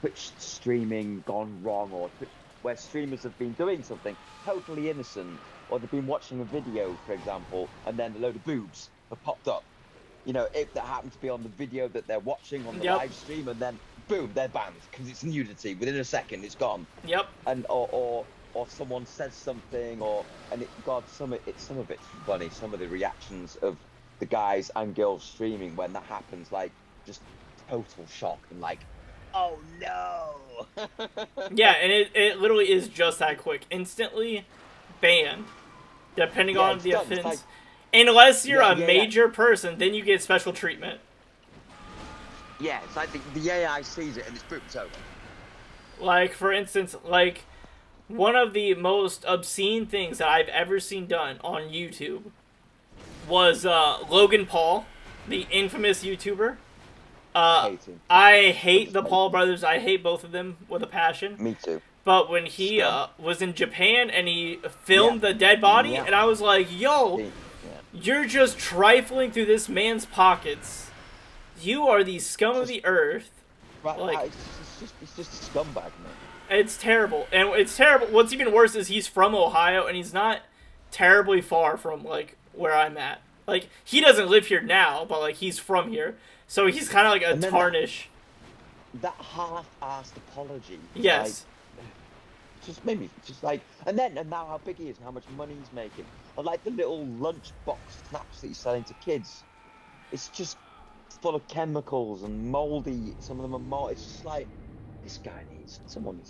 Twitch streaming gone wrong, or Twitch, where streamers have been doing something totally innocent, or they've been watching a video, for example, and then a load of boobs have popped up. You know, if that happened to be on the video that they're watching on the live stream, and then boom, they're banned because it's nudity. Within a second, it's gone. Yep. And or someone says something, some of it's funny. Some of the reactions of the guys and girls streaming when that happens, like just total shock and like, oh no. Yeah, and it literally is just that quick. Instantly banned, depending on the offense. Like, unless you're a major person, then you get special treatment. Yeah, it's like the AI sees it and it's boom, it's over. Like, for instance, like, one of the most obscene things that I've ever seen done on YouTube was Logan Paul, the infamous YouTuber. hate him. I hate the Paul brothers. I hate both of them with a passion. Me too. But when he was in Japan and he filmed the dead body, and I was like, yo, you're just trifling through this man's pockets. You are the scum of the earth. Right, Like, it's just a scumbag, man. it's terrible. And it's terrible. What's even worse is he's from Ohio, and he's not terribly far from, like, where I'm at. Like, he doesn't live here now, but, like, he's from here. So he's kind of like a tarnish. That half-assed apology. Yes. Like, just made me just like, and now how big he is and how much money he's making. I like the little lunchbox snacks that he's selling to kids. It's just full of chemicals and moldy. Some of them are moldy. It's just like, this guy someone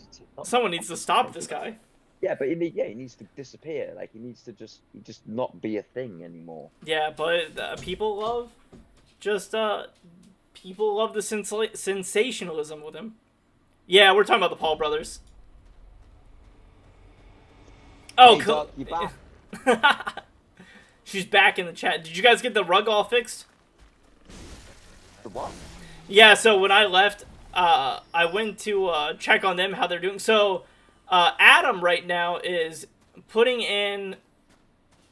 needs to stop this guy. Yeah, but he needs to disappear. Like, he needs to just not be a thing anymore. Yeah, but people love the sensationalism with him. Yeah, we're talking about the Paul brothers. Oh, hey, cool. You back? She's back in the chat. Did you guys get the rug all fixed? The what? Yeah, so when I left, I went to check on them, how they're doing. So, Adam right now is putting in...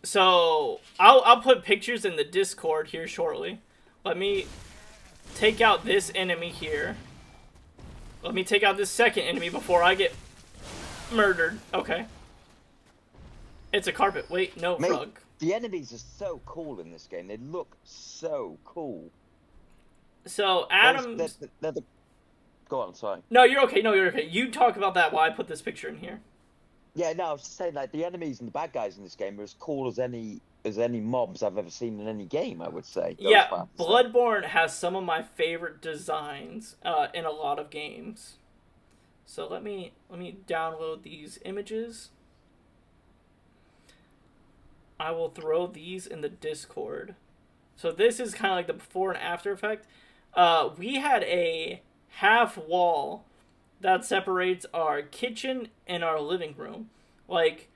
So, I'll put pictures in the Discord here shortly. Let me take out this enemy here. Let me take out this second enemy before I get murdered. Okay. It's a carpet. Wait, no, Mate, rug. The enemies are so cool in this game. They look so cool. So, Adam... Go on, sorry. No, you're okay. No, you're okay. You talk about that while I put this picture in here. Yeah, no, I was just saying, like, the enemies and the bad guys in this game are as cool as any mobs I've ever seen in any game, I would say. Yeah, Bloodborne has some of my favorite designs in a lot of games. So let me download these images. I will throw these in the Discord. So this is kind of like the before and after effect. We had a half wall that separates our kitchen and our living room. Like,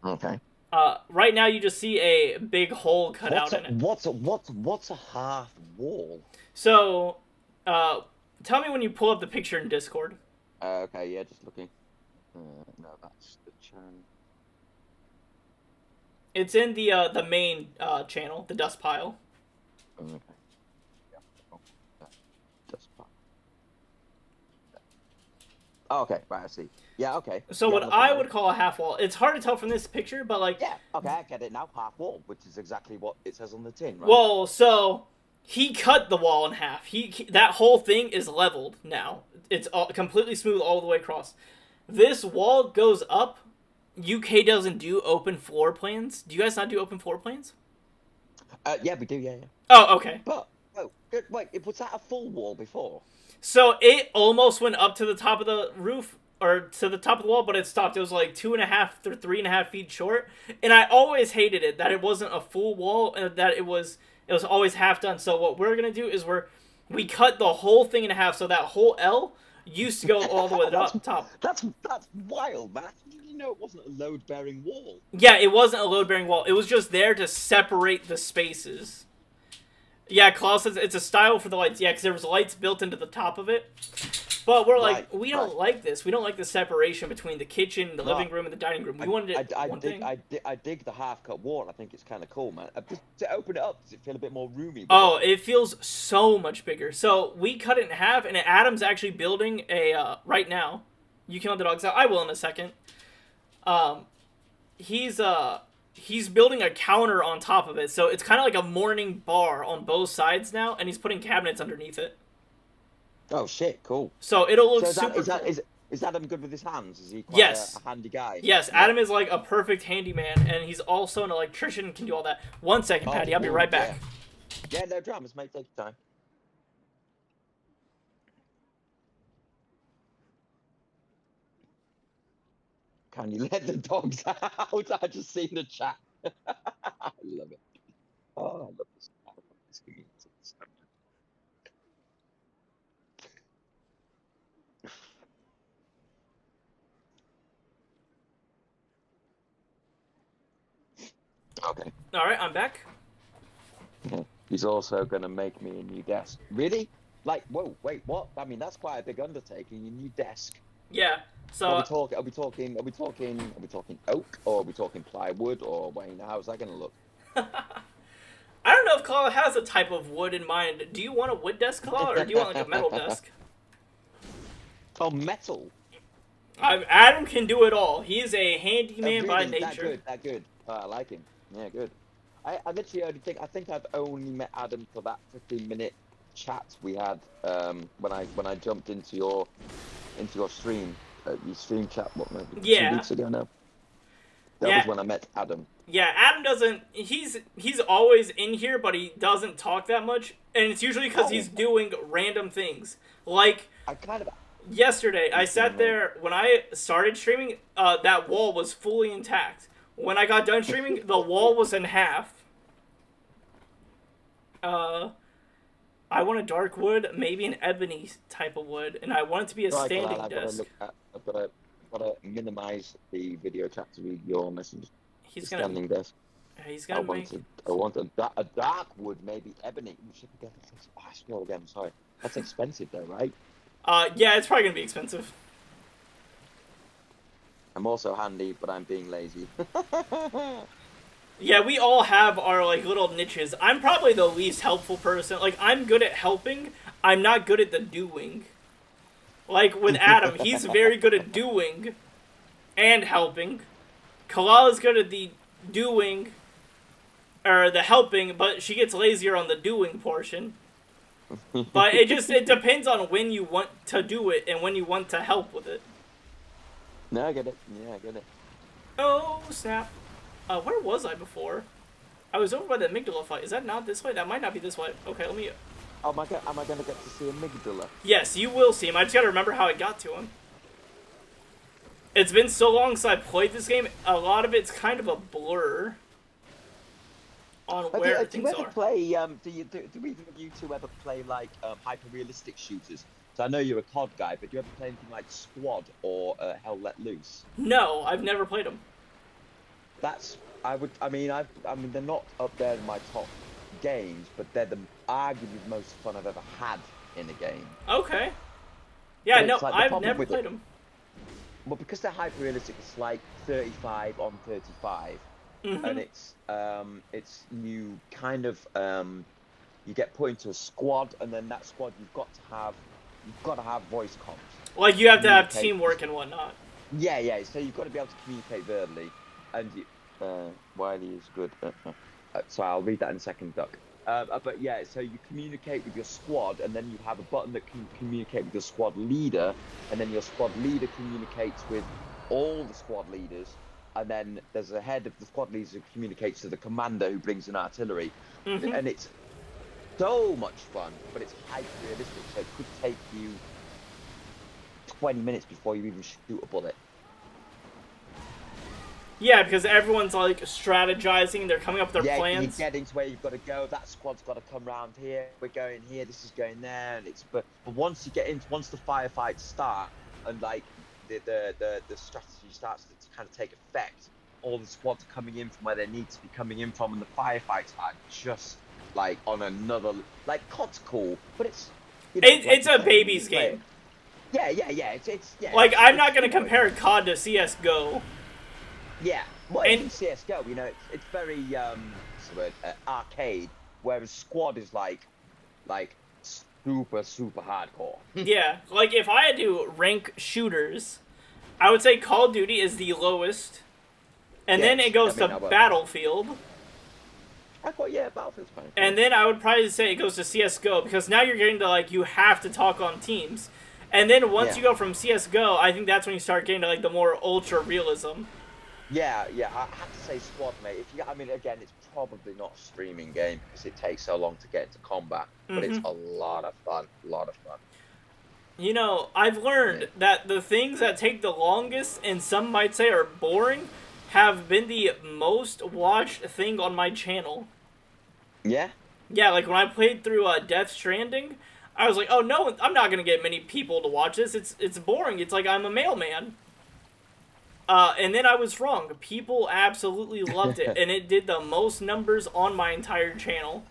okay. Right now you just see a big hole cut out in it. What's a half wall? So, tell me when you pull up the picture in Discord. Okay, yeah, just looking. No, that's the channel. It's in the main channel, the dust pile. Okay. Yeah. Oh, dust pile. Oh, okay, right, I see. Yeah, okay. So yeah, what I would call a half wall, it's hard to tell from this picture, but like... Yeah, okay, I get it now, half wall, which is exactly what it says on the tin, right? Well, so, he cut the wall in half. That whole thing is leveled now. It's completely smooth all the way across. This wall goes up. UK doesn't do open floor plans. Do you guys not do open floor plans? Yeah, we do, yeah. Oh, okay. But, wait, was that a full wall before? So it almost went up to the top of the roof, or to the top of the wall, but it stopped. It was like 2.5 to 3.5 feet short. And I always hated it, that it wasn't a full wall, and that it was always half done. So what we're going to do is we cut the whole thing in half, so that whole L used to go all the way to the top. That's wild, man. You know it wasn't a load-bearing wall. Yeah, it wasn't a load-bearing wall. It was just there to separate the spaces. Yeah, Klaus says it's a style for the lights. Yeah, because there was lights built into the top of it. But we're like, we don't like this. We don't like the separation between the kitchen, the living room, and the dining room. We wanted it one thing. I dig the half-cut wall. I think it's kind of cool, man. To open it up, does it feel a bit more roomy? Oh, it feels so much bigger. So we cut it in half, and Adam's actually building a, right now. You can let the dogs out. I will in a second. He's building a counter on top of it, so it's kind of like a morning bar on both sides now, and he's putting cabinets underneath it. Oh shit, cool. So it'll look super cool. Is Adam good with his hands? Is he quite a handy guy? Yes, Adam is like a perfect handyman, and he's also an electrician and can do all that. 1 second, Patty, I'll be right back. Yeah, no dramas, mate. Take your time. Can you let the dogs out? I just seen the chat. I love it. Oh, I love this. I love this community. Okay. All right, I'm back. He's also going to make me a new desk. Really? Like, whoa, wait, what? I mean, that's quite a big undertaking. Your new desk. Yeah. So Are we talking oak, or are we talking plywood, or Wayne? How's that gonna look? I don't know if Kalal has a type of wood in mind. Do you want a wood desk, Kalal, or do you want like a metal desk? Oh, metal. Adam can do it all. He's a handyman by Really? nature. That good. I like him. Yeah, good. I literally only think I've only met Adam for that 15-minute chat we had when I jumped into your stream, your stream chat, what, maybe Yeah. 2 weeks ago now. That was when I met Adam. Yeah, Adam doesn't. He's always in here, but he doesn't talk that much, and it's usually because he's doing random things. Like I kind of. yesterday, I sat there when I started streaming. That wall was fully intact. When I got done streaming, the wall was in half. I want a dark wood, maybe an ebony type of wood, and I want it to be a standing desk. I've got to minimize the video chat to read your message. He's the gonna. standing desk. He's gonna make. I want a dark wood, maybe ebony. I scroll again. Sorry, that's expensive though, right? Yeah, it's probably gonna be expensive. I'm also handy, but I'm being lazy. Yeah, we all have our like little niches. I'm probably the least helpful person. Like, I'm good at helping. I'm not good at the doing. Like with Adam, he's very good at doing and helping. Kalal is good at the doing or the helping, but she gets lazier on the doing portion. But it depends on when you want to do it and when you want to help with it. No, I get it. Yeah, I get it. Oh, snap. Where was I before? I was over by the amygdala fight. Is that not this way? That might not be this way. Okay, let me... Am I going to get to see amygdala? Yes, you will see him. I just gotta remember how I got to him. It's been so long since I played this game, a lot of it's kind of a blur on where things are. Do you ever play, do either of you two ever play, like, hyper-realistic shooters? So I know you're a COD guy, but do you ever play anything like Squad or Hell Let Loose? No, I've never played them. I mean, they're not up there in my top games, but they're arguably the most fun I've ever had in a game. Okay. Yeah, no, like I've never played them. Well, because they're hyper-realistic, it's like 35 on 35, and it's you kind of you get put into a squad, and then that squad you've got to have voice comms. Like you have to have teamwork and whatnot. Yeah. So you've got to be able to communicate verbally, and Wiley is good. So I'll read that in a second, Duck. But yeah, so you communicate with your squad, and then you have a button that can communicate with your squad leader, and then your squad leader communicates with all the squad leaders, and then there's a head of the squad leaders who communicates to the commander who brings in artillery, and it's so much fun, but it's hyper-realistic, so it could take you 20 minutes before you even shoot a bullet. Yeah, because everyone's like strategizing, they're coming up with their plans. You're getting to where you've got to go. That squad's got to come round here. We're going here. This is going there. And but once you get into once the firefights start and like the strategy starts to kind of take effect, all the squads are coming in from where they need to be coming in from, and the firefights are just like on another like COD's cool, but it's it's a baby's game. Yeah. It's like I'm not gonna compare COD to CS:GO. Yeah, well, in CS:GO, it's very arcade, whereas Squad is like super hardcore. Yeah, like if I had to rank shooters, I would say Call of Duty is the lowest, and then it goes to Battlefield. Battlefield's fine. And then I would probably say it goes to CS:GO, because now you're getting to like you have to talk on teams, and then once you go from CS:GO, I think that's when you start getting to like the more ultra realism. Yeah, I have to say Squad, mate. Again, it's probably not a streaming game because it takes so long to get into combat, but it's a lot of fun. I've learned that the things that take the longest, and some might say are boring, have been the most watched thing on my channel. Yeah? Yeah, like when I played through Death Stranding, I was like, oh no, I'm not gonna get many people to watch this. It's boring. It's like I'm a mailman. And then I was wrong. People absolutely loved it, and it did the most numbers on my entire channel.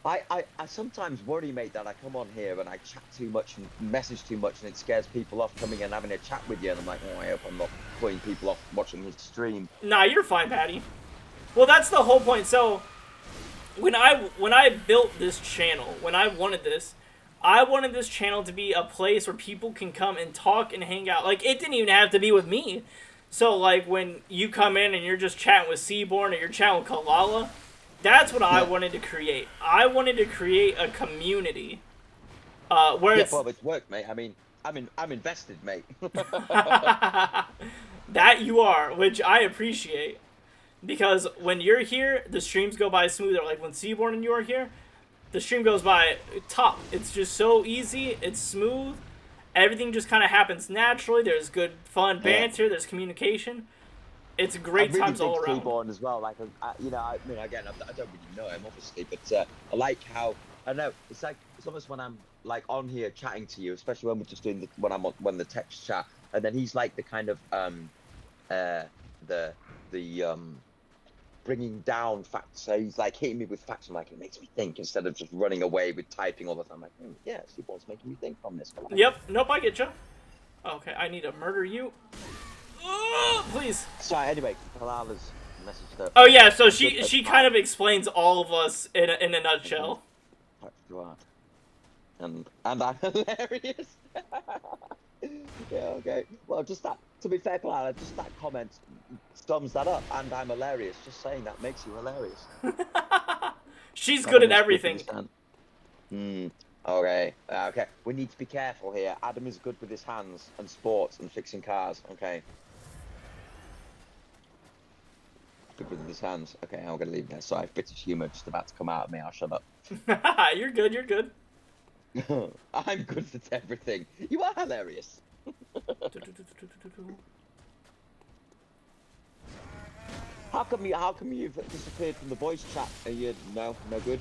I sometimes worry, mate, that I come on here and I chat too much and message too much, and it scares people off coming and having a chat with you. And I'm like, oh, I hope I'm not putting people off watching his stream. Nah, you're fine, Patty. Well, that's the whole point. So, when I built this channel, when I wanted this channel to be a place where people can come and talk and hang out. Like, it didn't even have to be with me. So, like, when you come in and you're just chatting with Seaborn or you're chatting with Kalala, that's what I wanted to create. I wanted to create a community where it's... well, it's worked, mate. I mean, I'm invested, mate. That you are, which I appreciate. Because when you're here, the streams go by smoother. Like, when Seaborn and you are here, the stream goes by top. It's just so easy. It's smooth. Everything just kind of happens naturally. There's good, fun banter. There's communication. It's great times all around. Seaborn as well. Like, you know, I mean, again, I don't really know him, obviously, but I like how, I don't know, it's almost when I'm like on here chatting to you, especially when we're just doing when the text chat, and then he's like the kind of the bringing down facts. So he's like hitting me with facts, and like it makes me think instead of just running away with typing all the time. Like, yeah, Seaborn's making me think from this. Yep. Nope. I get you. Okay, I need to murder you. Please. Sorry. Anyway, Kalala's messaged up. Oh yeah, so she kind of explains all of us in a nutshell. And I'm hilarious. Yeah, okay. Well, just that. To be fair, Kalala, just that comment sums that up. And I'm hilarious. Just saying that makes you hilarious. She's good at everything. Okay. Okay. We need to be careful here. Adam is good with his hands and sports and fixing cars. Okay. Good with his hands. Okay, I'm gonna leave that. Sorry, British humour just about to come out of me. I'll shut up. You're good. You're good. I'm good at everything. You are hilarious. How come you've disappeared from the voice chat? Are you no good?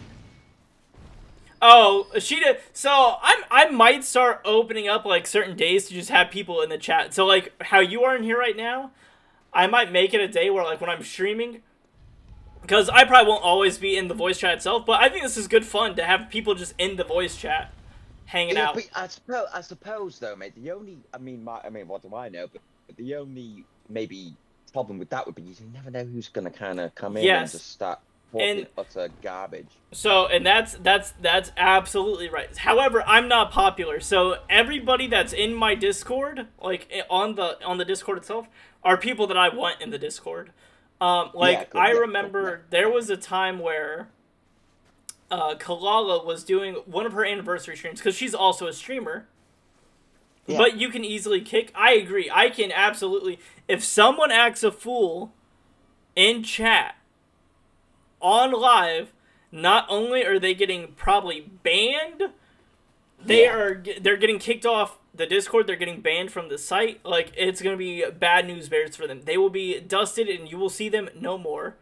Oh, she did. So I might start opening up like certain days to just have people in the chat. So like how you are in here right now, I might make it a day where like when I'm streaming, because I probably won't always be in the voice chat itself, but I think this is good fun to have people just in the voice chat, hanging out. But I suppose though, mate. The only, I mean, what do I know? But the only maybe problem with that would be you never know who's gonna kind of come in and just start talking utter garbage. So, and that's absolutely right. However, I'm not popular, so everybody that's in my Discord, like on the Discord itself, are people that I want in the Discord. I remember there was a time where Kalala was doing one of her anniversary streams, because she's also a streamer. Yeah. But you can easily kick. I agree. I can absolutely. If someone acts a fool in chat, on live, not only are they getting probably banned, they're getting kicked off the Discord. They're getting banned from the site. Like, it's gonna be bad news bears for them. They will be dusted, and you will see them no more.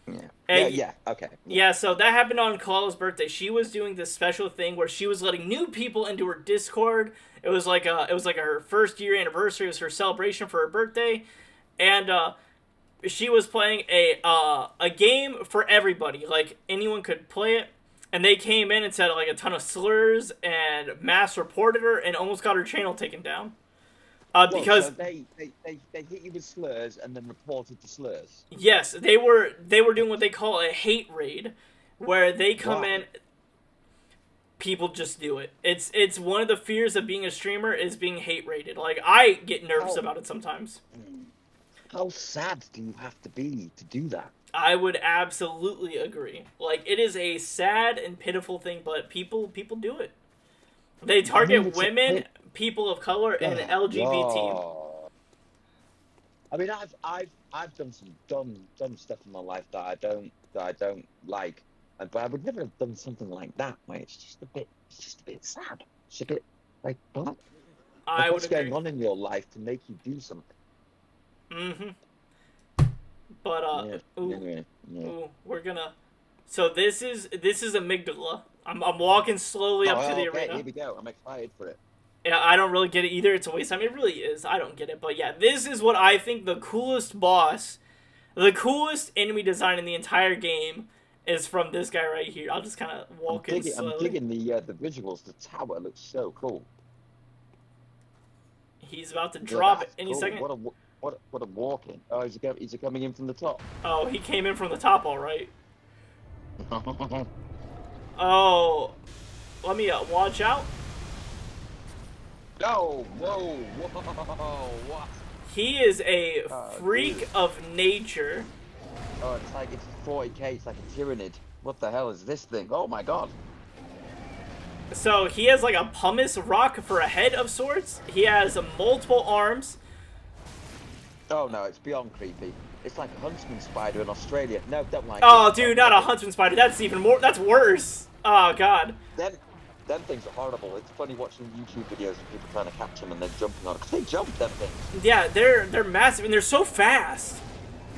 Yeah. Okay. Yeah, so that happened on Kalala's birthday. She was doing this special thing where she was letting new people into her Discord. It was like her first year anniversary. It was her celebration for her birthday, and she was playing a game for everybody. Like, anyone could play it, and they came in and said like a ton of slurs and mass reported her and almost got her channel taken down. Because so they hit you with slurs and then reported the slurs. Yes, they were doing what they call a hate raid, where they come in. People just do it. It's one of the fears of being a streamer is being hate raided. Like, I get nervous about it sometimes. How sad do you have to be to do that? I would absolutely agree. Like, it is a sad and pitiful thing, but people do it. They target women, people of color, and LGBT. Oh. I mean, I've done some dumb stuff in my life that I don't like, but I would never have done something like that. Mate, it's just a bit sad. It's a bit like what? What's going on in your life to make you do something? But we're gonna. So this is amygdala. I'm walking slowly up to the arena. Here we go. I'm excited for it. Yeah, I don't really get it either. It's a waste of time. It really is. I don't get it. But yeah, this is what I think the coolest boss, the coolest enemy design in the entire game, is from this guy right here. I'll just kind of walk in I'm slowly. digging the visuals. The tower looks so cool. He's about to Yeah, drop it that's any cool. second. What a walk in. Oh, is he coming in from the top? Oh, he came in from the top, all right. Oh, let me watch out. No, whoa, what? He is a Oh, freak dude. of nature. Oh, it's 40k. It's like a tyrannid. What the hell is this thing? Oh my god. So he has like a pumice rock for a head of sorts. He has multiple arms. Oh no, it's beyond creepy. It's like a huntsman spider in Australia. No, don't like Oh, it. dude, not a huntsman spider. That's even more. That's worse. Oh god. Them things are horrible. It's funny watching YouTube videos of people trying to catch them and they're jumping on it. 'Cause they jump, them things. Yeah, they're massive and they're so fast.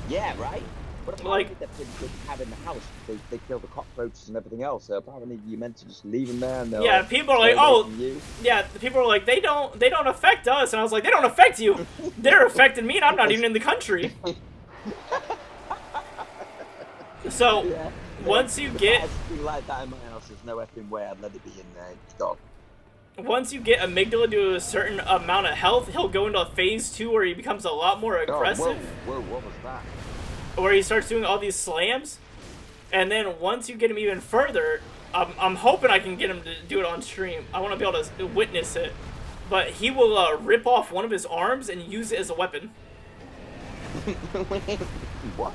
Yeah, right? But Like- apparently they're pretty good to have in the house. They kill the cockroaches and everything else. So apparently you're meant to just leave them there and they'll Yeah, people are like, stay away oh, from you. yeah. The people are like, they don't affect us, and I was like, they don't affect you. They're affecting me, and I'm not even in the country. So Yeah. once you If get I had something like that in my house, there's no effing way I'd let it be in there. It's gone. once you get Amygdala to a certain amount of health, he'll go into phase 2 where he becomes a lot more aggressive. Oh, whoa, what was that? Where he starts doing all these slams, and then once you get him even further, I'm hoping I can get him to do it on stream. I want to be able to witness it, but he will rip off one of his arms and use it as a weapon. What?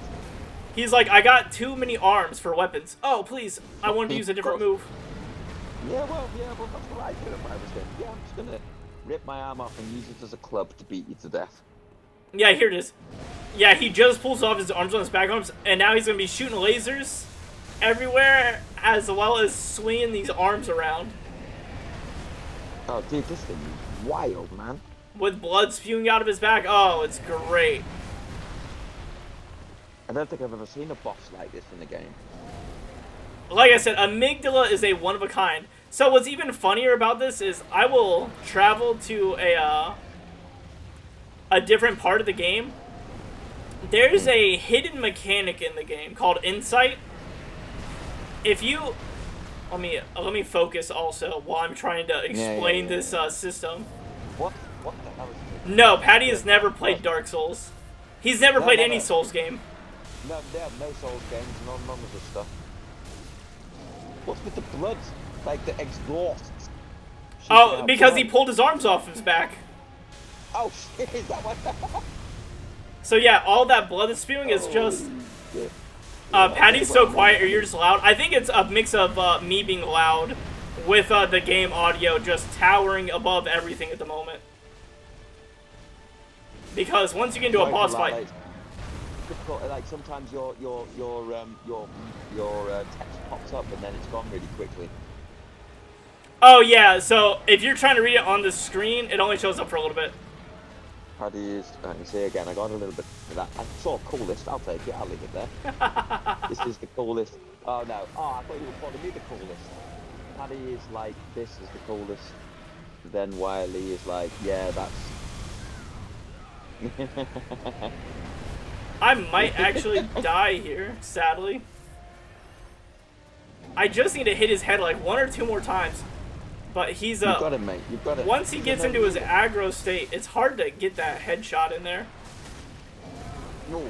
He's like, I got too many arms for weapons. Oh, please, I wanted to use a different move. Yeah, well, that's what I did if I was him. Yeah, I'm just gonna rip my arm off and use it as a club to beat you to death. Yeah, here it is. Yeah, he just pulls off his arms on his back arms, and now he's gonna be shooting lasers everywhere, as well as swinging these arms around. Oh, dude, this thing is wild, man. With blood spewing out of his back. Oh, it's great. I don't think I've ever seen a boss like this in the game. Like I said, Amygdala is a one of a kind. So what's even funnier about this is I will travel to a different part of the game. There's a hidden mechanic in the game called Insight. If you let me focus also while I'm trying to explain this system. What the hell is this? No, Patty has never played Dark Souls. He's never played any no. Souls game. No, they have no Souls games, none of this stuff. What's with the blood? Like the exhaust? Oh, because he pulled his arms off his back. Oh shit, is that what? So yeah, all that blood that's spewing is just... Shit. Patty's so quiet or you're just loud. I think it's a mix of me being loud with the game audio just towering above everything at the moment. Because once you get into a boss fight... Like sometimes your text pops up and then it's gone really quickly. Oh yeah, so if you're trying to read it on the screen, it only shows up for a little bit. Paddy is, let me see again, I got a little bit of that. I saw coolest, I'll take it, I'll leave it there. This is the coolest. Oh no, I thought you were calling me the coolest. Paddy is like, this is the coolest. Then Wiley is like, yeah, that's... I might actually die here, sadly. I just need to hit his head like 1 or 2 more times. But he's You've got him, mate. You've got it. once he gets into his aggro state, it's hard to get that headshot in there. No.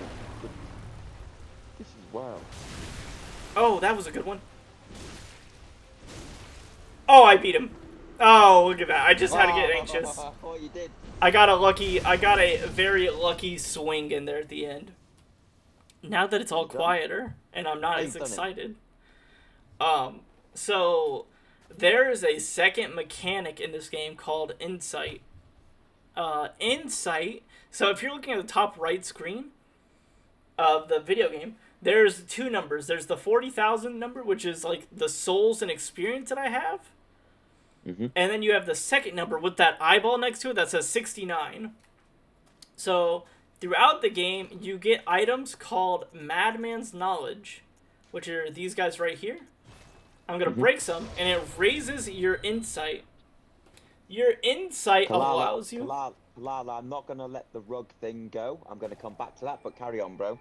This is wild. Oh, that was a good one. Oh, I beat him. Oh, look at that. I just had to get anxious. Oh, you did. I got a very lucky swing in there at the end. Now that it's all quieter and I'm not as excited. So there is a second mechanic in this game called Insight. Insight. So if you're looking at the top right screen of the video game, there's 2 numbers. There's the 40,000 number, which is like the souls and experience that I have. Mm-hmm. And then you have the second number with that eyeball next to it that says 69. So throughout the game, you get items called Madman's Knowledge, which are these guys right here. I'm going to break some, and it raises your insight. Your insight allows you... Kalala, I'm not going to let the rug thing go. I'm going to come back to that, but carry on, bro.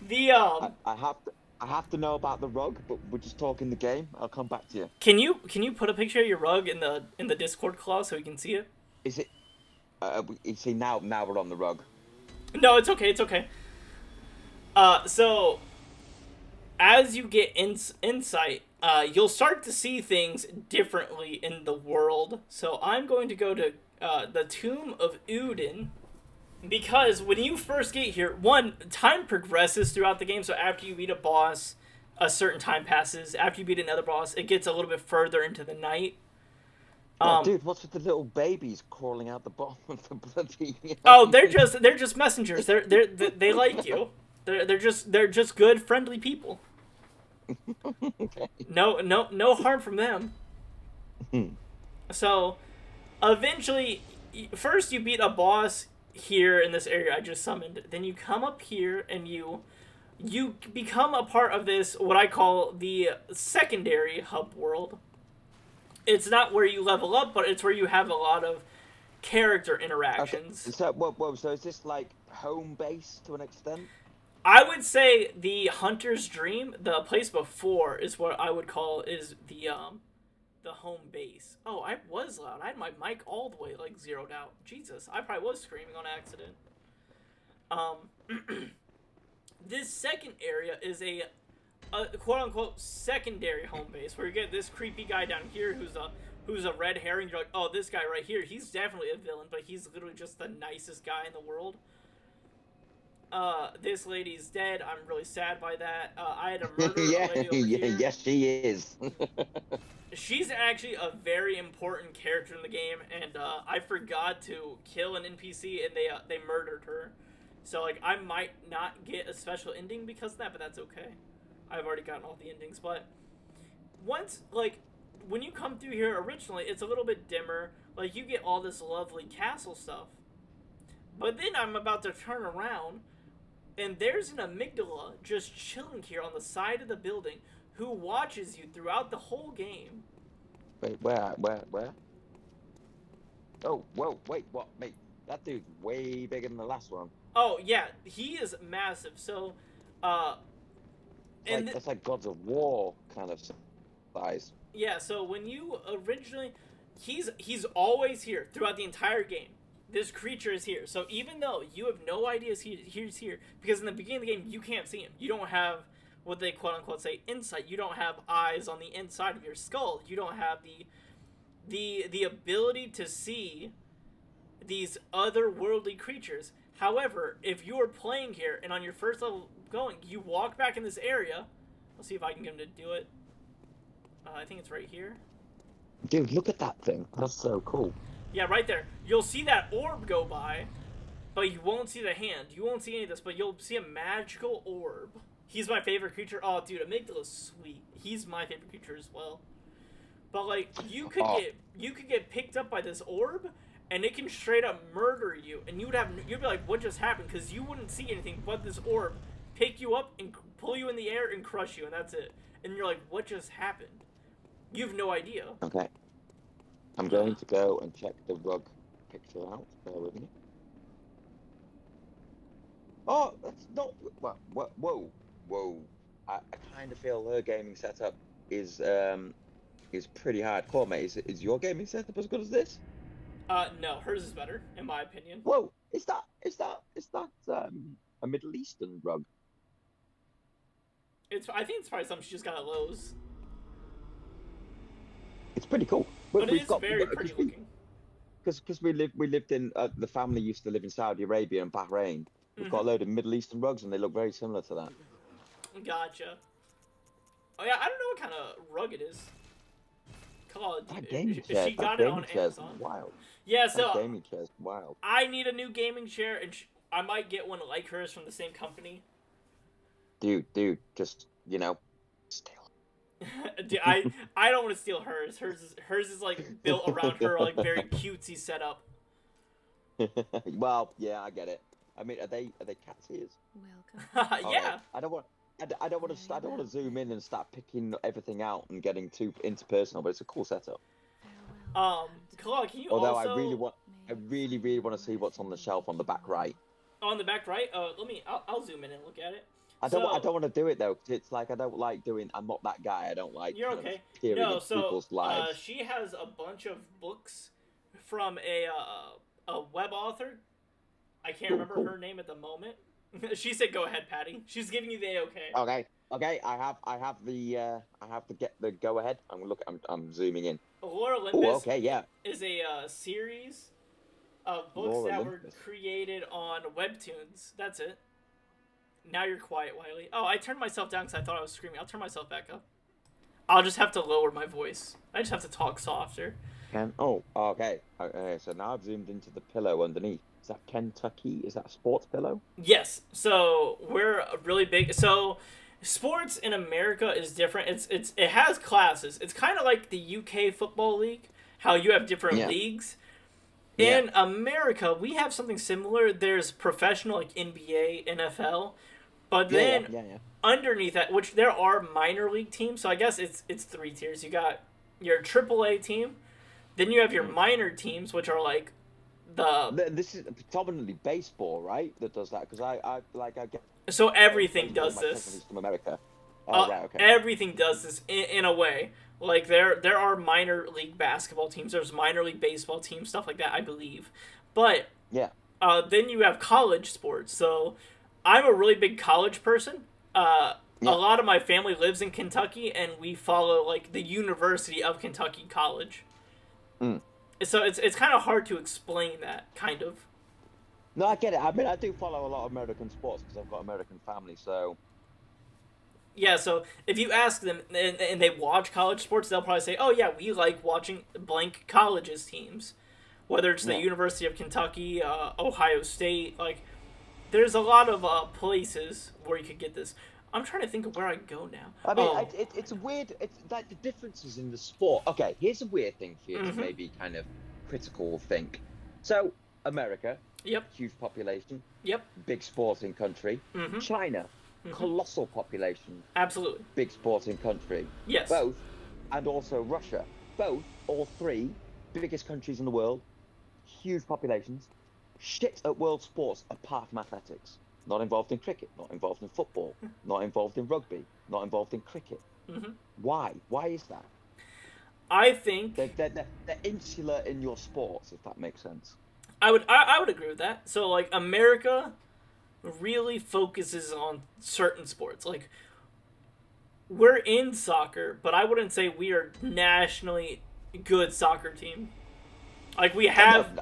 The I have to know about the rug, but we're just talking the game. I'll come back to you. Can you put a picture of your rug in the Discord claw so we can see it? Is it? You see now we're on the rug. No, it's okay. It's okay. So as you get insight, you'll start to see things differently in the world. So I'm going to go to the Tomb of Udin. Because when you first get here, one, time progresses throughout the game, so after you beat a boss, a certain time passes. After you beat another boss, it gets a little bit further into the night. Oh, dude, what's with the little babies crawling out the bottom of the bloody... Oh, they're just messengers. They like you. They're just good, friendly people. Okay. No harm from them. So, eventually, first you beat a boss here in this area I just summoned. Then you come up here and you become a part of this, what I call the secondary hub world. It's not where you level up, but it's where you have a lot of character interactions. Okay. So, whoa, so is this like home base to an extent? I would say the Hunter's Dream, the place before, is what I would call is the home base. Oh, I was loud. I had my mic all the way like zeroed out. Jesus, I probably was screaming on accident. This second area is a quote-unquote secondary home base where you get this creepy guy down here who's a red herring. You're like, oh, this guy right here, he's definitely a villain, but he's literally just the nicest guy in the world. This lady's dead. I'm really sad by that. I had a murder lady over here. Yes, she is. She's actually a very important character in the game, and I forgot to kill an NPC, and they murdered her. So, like, I might not get a special ending because of that, but that's okay. I've already gotten all the endings, but once, like, when you come through here originally, it's a little bit dimmer. Like, you get all this lovely castle stuff. But then I'm about to turn around, and there's an amygdala just chilling here on the side of the building who watches you throughout the whole game. Wait, where? Oh, whoa, wait, what? Mate, that dude's way bigger than the last one. Oh, yeah, he is massive. So, it's like Gods of War kind of size. Yeah, so when you originally... He's always here throughout the entire game. This creature is here. So even though you have no idea he's here, because in the beginning of the game, you can't see him. You don't have what they quote-unquote say insight. You don't have eyes on the inside of your skull. You don't have the ability to see these otherworldly creatures. However, if you are playing here and on your first level going, you walk back in this area. Let's see if I can get him to do it. I think it's right here. Dude, look at that thing. That's so cool. Yeah, right there. You'll see that orb go by, but you won't see the hand. You won't see any of this, but you'll see a magical orb. He's my favorite creature. Oh, dude, Amygdala's sweet. He's my favorite creature as well. But, like, you could get picked up by this orb, and it can straight up murder you. And you'd be like, what just happened? Because you wouldn't see anything but this orb pick you up and pull you in the air and crush you, and that's it. And you're like, what just happened? You have no idea. Okay. I'm going to go and check the rug picture out. Bear with me. Oh, that's not... Whoa. I kind of feel her gaming setup is pretty hardcore, mate. Is your gaming setup as good as this? No, hers is better, in my opinion. Whoa, is that a Middle Eastern rug? I think it's probably something she just got at Lowe's. It's pretty cool. But it is very pretty looking. Because we lived in the family used to live in Saudi Arabia and Bahrain. We've got a load of Middle Eastern rugs, and they look very similar to that. Gotcha. Oh yeah, I don't know what kind of rug it is. That gaming chair. She got it on Amazon. Wild. Yeah, so that gaming chair's wild. I need a new gaming chair, and I might get one like hers from the same company. Dude, just steal. Dude, I don't want to steal hers. Hers is like built around her like very cutesy setup. Well, yeah, I get it. I mean, are they cat's ears? Welcome. Yeah. I don't want to zoom in and start picking everything out and getting too interpersonal, but it's a cool setup. Claude, can you Although also... I really want to see what's on the shelf on the back right. On the back right? I'll zoom in and look at it. I don't want to do it though, 'cause it's like I don't like doing. I'm not that guy. I don't like You're kind of okay. peering No, into so people's lives. she has a bunch of books from a web author. I can't remember Cool. her name at the moment. She said, "Go ahead, Patty." She's giving you the okay. Okay. I have to get the go ahead. I'm zooming in. Lore Oh, Olympus okay, yeah. is a series of books Lore that Olympus. were created on webtoons. That's it. Now you're quiet, Wiley. Oh, I turned myself down because I thought I was screaming. I'll turn myself back up. I'll just have to lower my voice. I just have to talk softer. Okay. So now I've zoomed into the pillow underneath. Is that Kentucky? Is that a sports pillow? Yes. So we're really big. So sports in America is different. It has classes. It's kind of like the UK football league, how you have different leagues. In America, we have something similar. There's professional, like NBA, NFL, but then underneath that, which there are minor league teams. So I guess it's 3 tiers. You got your AAA team, then you have your minor teams, which are like This is predominantly baseball, right? That does that because I get. So everything does this. From America. Right, okay. Everything does this in a way. Like there are minor league basketball teams, there's minor league baseball teams, stuff like that, I believe. But then you have college sports. So I'm a really big college person. A lot of my family lives in Kentucky, and we follow like the University of Kentucky College. So it's kind of hard to explain that, kind of. No, I get it. I mean, I do follow a lot of American sports because I've got American family, so. Yeah, so if you ask them and they watch college sports, they'll probably say, "Oh yeah, we like watching blank colleges teams," whether it's the University of Kentucky, Ohio State. Like, there's a lot of places where you could get this. I'm trying to think of where I go now. I mean, it's weird. It's like the differences in the sport. Okay, here's a weird thing for you to maybe kind of critical think. So, America, huge population, big sporting country. China, colossal population, absolutely, big sporting country. Yes, both, and also Russia, all 3 biggest countries in the world, huge populations, shit at world sports apart from athletics. Not involved in cricket, not involved in football, not involved in rugby, not involved in cricket. Why? Why is that? I think they're insular in your sports, if that makes sense. I would agree with that. So like America really focuses on certain sports. Like we're in soccer, but I wouldn't say we are nationally good soccer team. Like we have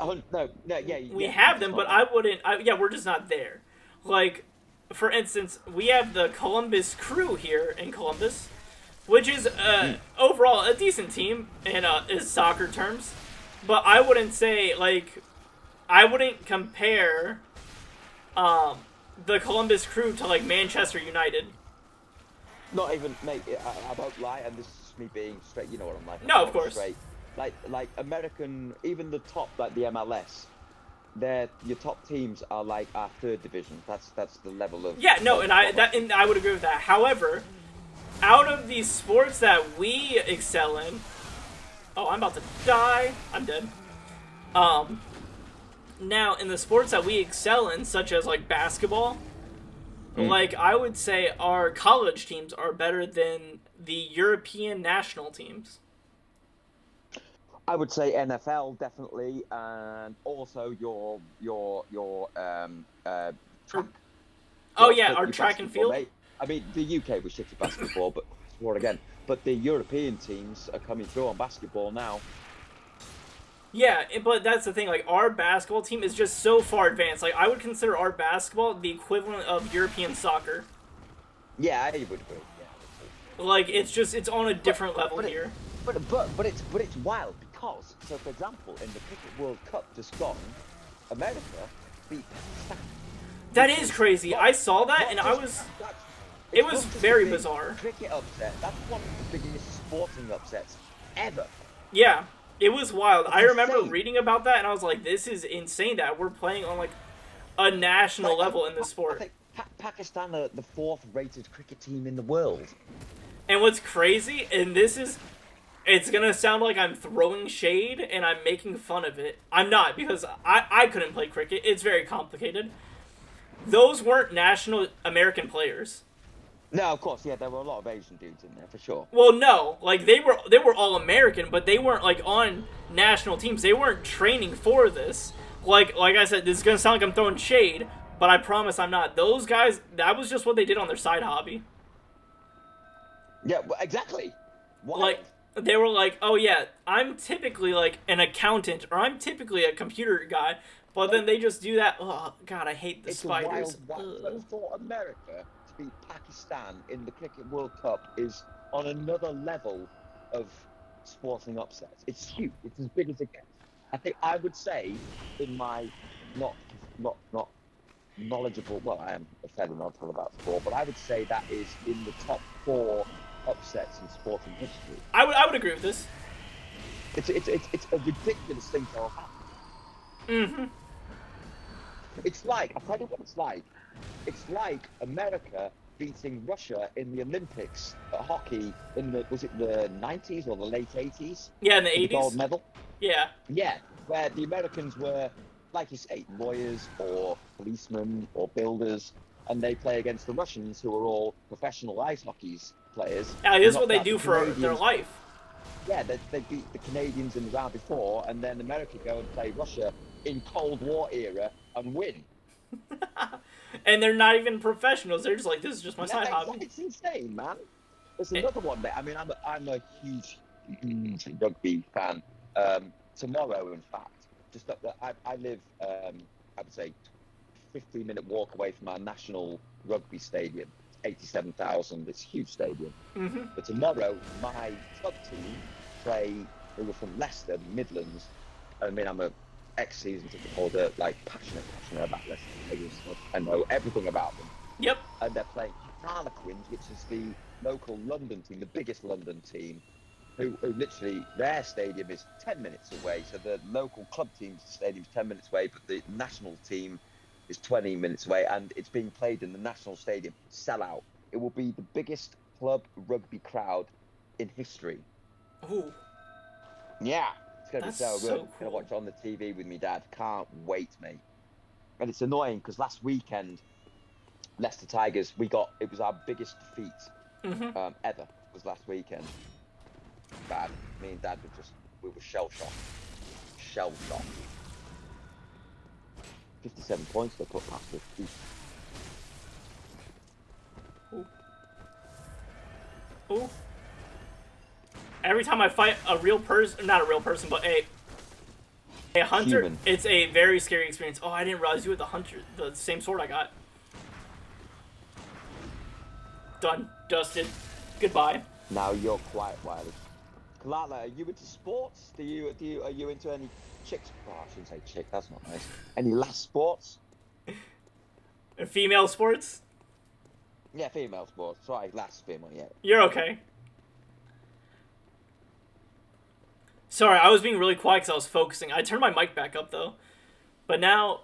we have them, but I wouldn't. We're just not there. Like, for instance, we have the Columbus Crew here in Columbus, which is overall a decent team in soccer terms. But I wouldn't say, like, I wouldn't compare the Columbus Crew to, like, Manchester United. Not even, mate, I won't lie, and this is me being straight, you know what I'm like. No, of course. Straight. Like American, even the top, like the MLS, your top teams are like our 3rd division. That's the level of and I would agree with that. However, out of these sports that we excel in, I'm about to die. I'm dead. Now in the sports that we excel in, such as like basketball, like I would say our college teams are better than the European national teams. I would say NFL definitely, and also your track. Our track and field. Mate. I mean, the UK was shit at basketball, but more again. But the European teams are coming through on basketball now. Yeah, but that's the thing. Like our basketball team is just so far advanced. Like I would consider our basketball the equivalent of European soccer. Yeah, I would agree. Yeah. Like it's on a different level here. But it's wild because, so for example, in the Cricket World Cup just gone, America beat Pakistan. That is crazy. I saw that and it was very bizarre. Cricket upset. That's one of the biggest sporting upsets ever. Yeah, it was wild. I remember reading about that and I was like, this is insane that we're playing on like a national level in this sport. I think Pakistan are the 4th rated cricket team in the world. And what's crazy, and it's gonna sound like I'm throwing shade and I'm making fun of it. I'm not, because I couldn't play cricket. It's very complicated. Those weren't national American players. No, of course, yeah, there were a lot of Asian dudes in there for sure. Well, no, like they were all American, but they weren't like on national teams. They weren't training for this. Like I said, this is gonna sound like I'm throwing shade, but I promise I'm not. Those guys, that was just what they did on their side hobby. Yeah, well, exactly. Why? Like they were like, oh yeah, I'm typically like an accountant or I'm typically a computer guy, but then they just do that. Oh God, I hate the It's spiders. a wild. For America to beat Pakistan in the Cricket World Cup is on another level of sporting upsets. It's huge. It's as big as it gets. I think I would say, in my not knowledgeable. Well, I am a fairly knowledgeable about sport, but I would say that is in the top 4 upsets in sporting history. I would agree with this. It's a ridiculous thing to have happened. Mm-hmm. It's like, I'll tell you what it's like. It's like America beating Russia in the Olympics at hockey in was it the 90s or the late 80s? Yeah, in the 80s. The gold medal? Yeah. Yeah, where the Americans were, like you say, lawyers or policemen or builders, and they play against the Russians, who are all professional ice hockey players. Yeah, this is what they do for their life. Yeah, they beat the Canadians in the round before, and then America go and play Russia in Cold War era and win. And they're not even professionals. They're just like, this is just my side hobby. It's insane, man. There's another one there. I mean, I'm a huge rugby fan. Tomorrow, in fact, just up there, I live, I would say, 15-minute walk away from our national rugby stadium. 87,000. It's a huge stadium. Mm-hmm. But tomorrow, my club team they were from Leicester, Midlands. I mean, I'm a ex-season ticket holder, like passionate about Leicester. I know everything about them. Yep. And they're playing Harlequins, which is the local London team, the biggest London team, who literally, their stadium is 10 minutes away. So the local club team's stadium is 10 minutes away, but the national team is 20 minutes away, and it's being played in the national stadium. Sellout. It will be the biggest club rugby crowd in history. Ooh. Yeah. It's going to be so good. Cool. Going to watch it on the TV with me, Dad. Can't wait, mate. And it's annoying because last weekend, Leicester Tigers, it was our biggest defeat ever, was last weekend. Bad. Me and Dad we were shell-shocked. Shell-shocked. 57 points they put past us. Ooh. Ooh. Every time I fight a real person, not a real person, but a hunter, Human. It's a very scary experience. Oh, I didn't realize you had the same sword I got. Done. Dusted. Goodbye. Now you're quiet, Wiley. Kalala, are you into sports? Are you into any chicks? Oh, I shouldn't say chick, that's not nice. Any lass sports? Female sports? Yeah, female sports. Sorry, lass female, yeah. You're okay. Sorry, I was being really quiet because I was focusing. I turned my mic back up, though. But now,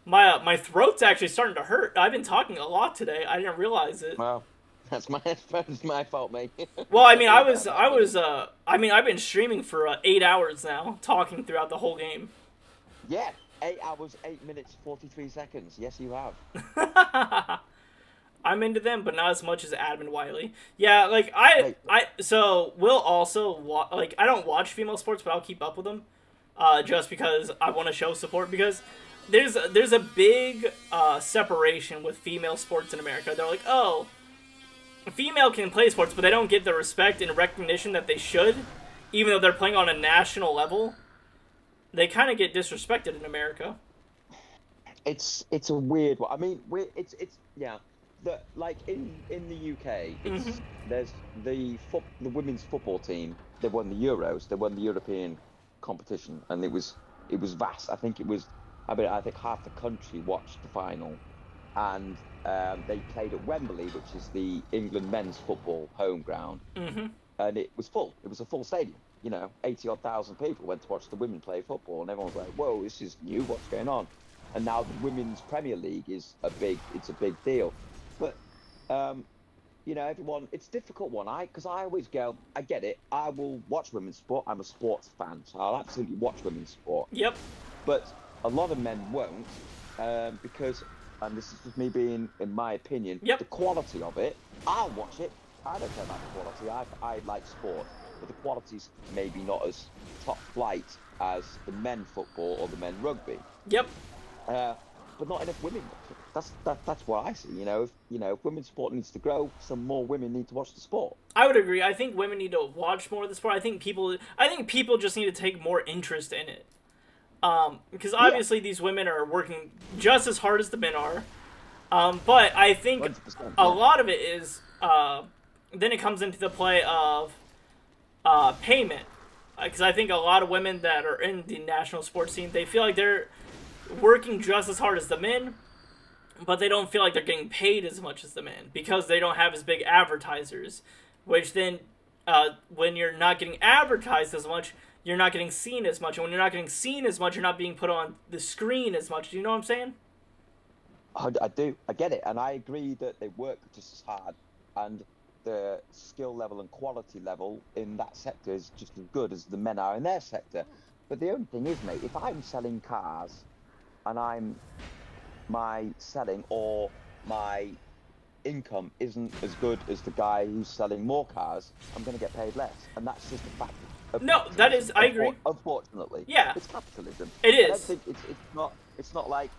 my throat's actually starting to hurt. I've been talking a lot today. I didn't realize it. Well, that's my fault, mate. Well, I mean, I've been streaming for 8 hours now, talking throughout the whole game. Yeah, 8 hours, 8 minutes, 43 seconds. Yes, you have. I'm into them, but not as much as Adam and Wiley. Yeah, like so we'll also I don't watch female sports, but I'll keep up with them, just because I want to show support. Because there's a big separation with female sports in America. They're like, oh, a female can play sports, but they don't get the respect and recognition that they should, even though they're playing on a national level. They kind of get disrespected in America. It's a weird one. I mean, it's yeah. Like in the UK, there's the women's football team. They won the Euros. They won the European competition, and it was vast. I think half the country watched the final, and they played at Wembley, which is the England men's football home ground, and it was full. It was a full stadium. 80-odd thousand people went to watch the women play football, and everyone's like, "Whoa, this is new. What's going on?" And now the Women's Premier League is a big deal. But, everyone, it's a difficult one. Because I always go, I get it. I will watch women's sport. I'm a sports fan, so I'll absolutely watch women's sport. Yep. But a lot of men won't, because and this is just me being, in my opinion, Yep. the quality of it, I'll watch it. I don't care about the quality. I like sport, but the quality's maybe not as top flight as the men football or the men rugby. Yep. But not enough women. That's what I see. If women's sport needs to grow, some more women need to watch the sport. I would agree. I think women need to watch more of the sport. I think people just need to take more interest in it. Because obviously these women are working just as hard as the men are. But I think 100%, a lot of it is then it comes into the play of payment. Because I think a lot of women that are in the national sports team, they feel like they're working just as hard as the men, but they don't feel like they're getting paid as much as the men because they don't have as big advertisers, which then when you're not getting advertised as much, you're not getting seen as much, and when you're not getting seen as much, you're not being put on the screen as much. Do you know what I'm saying? I do. I get it, and I agree that they work just as hard, and the skill level and quality level in that sector is just as good as the men are in their sector. But the only thing is, mate, if I'm selling cars and my selling or my income isn't as good as the guy who's selling more cars, I'm going to get paid less, and that's just a fact. No, that is, I agree. Unfortunately, yeah, it's capitalism. It is. I don't think it's not like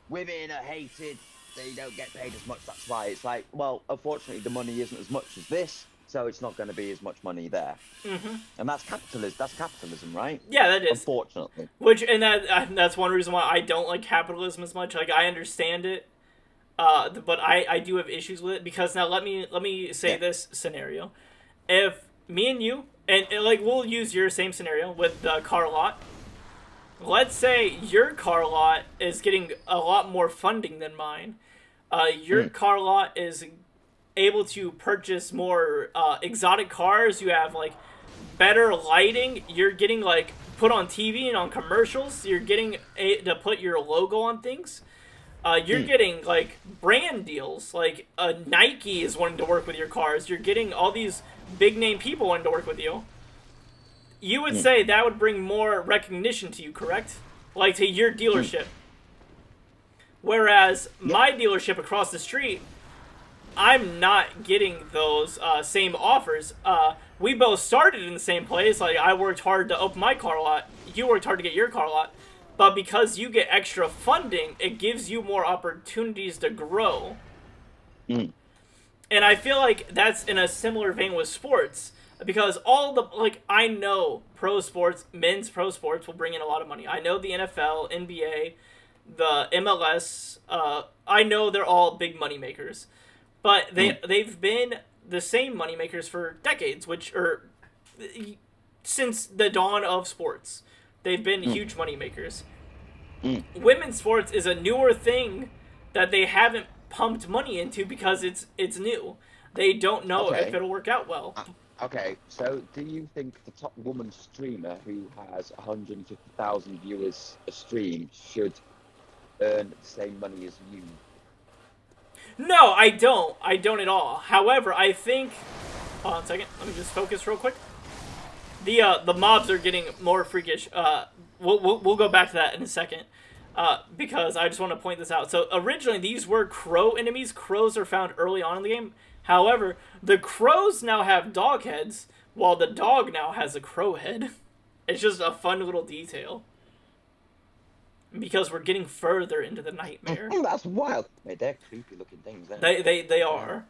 women are hated, they don't get paid as much. That's why it's like, well, unfortunately, the money isn't as much as this, so it's not going to be as much money there. Mm-hmm. And that's capitalism. That's capitalism, right? Yeah, that is. Unfortunately. That's one reason why I don't like capitalism as much. Like, I understand it, but I do have issues with it because now let me say this scenario: if me and you and like we'll use your same scenario with the car lot. Let's say your car lot is getting a lot more funding than mine. Your car lot is able to purchase more exotic cars. You have like better lighting. You're getting like put on TV and on commercials. You're getting to put your logo on things. You're getting like brand deals. Like Nike is wanting to work with your cars. You're getting all these big name people wanting to work with you. You would say that would bring more recognition to you, correct? Like to your dealership. Whereas my dealership across the street, I'm not getting those same offers. We both started in the same place. Like I worked hard to open my car lot. You worked hard to get your car lot. But because you get extra funding, it gives you more opportunities to grow. And I feel like that's in a similar vein with sports. Because I know pro sports, men's pro sports will bring in a lot of money. I know the NFL, NBA, the MLS, I know they're all big money makers. But they've been the same money makers for decades, since the dawn of sports. They've been huge money makers. Women's sports is a newer thing that they haven't pumped money into because it's new. They don't know if it'll work out well. Okay, so do you think the top woman streamer who has 150,000 viewers a stream should earn the same money as you? No, I don't. I don't at all. However, I think... Hold on a second. Let me just focus real quick. The mobs are getting more freakish. We'll go back to that in a second. Because I just want to point this out. So originally these were crow enemies. Crows are found early on in the game. However, the crows now have dog heads, while the dog now has a crow head. It's just a fun little detail. Because we're getting further into the nightmare. That's wild. Mate, they're creepy looking things. They are.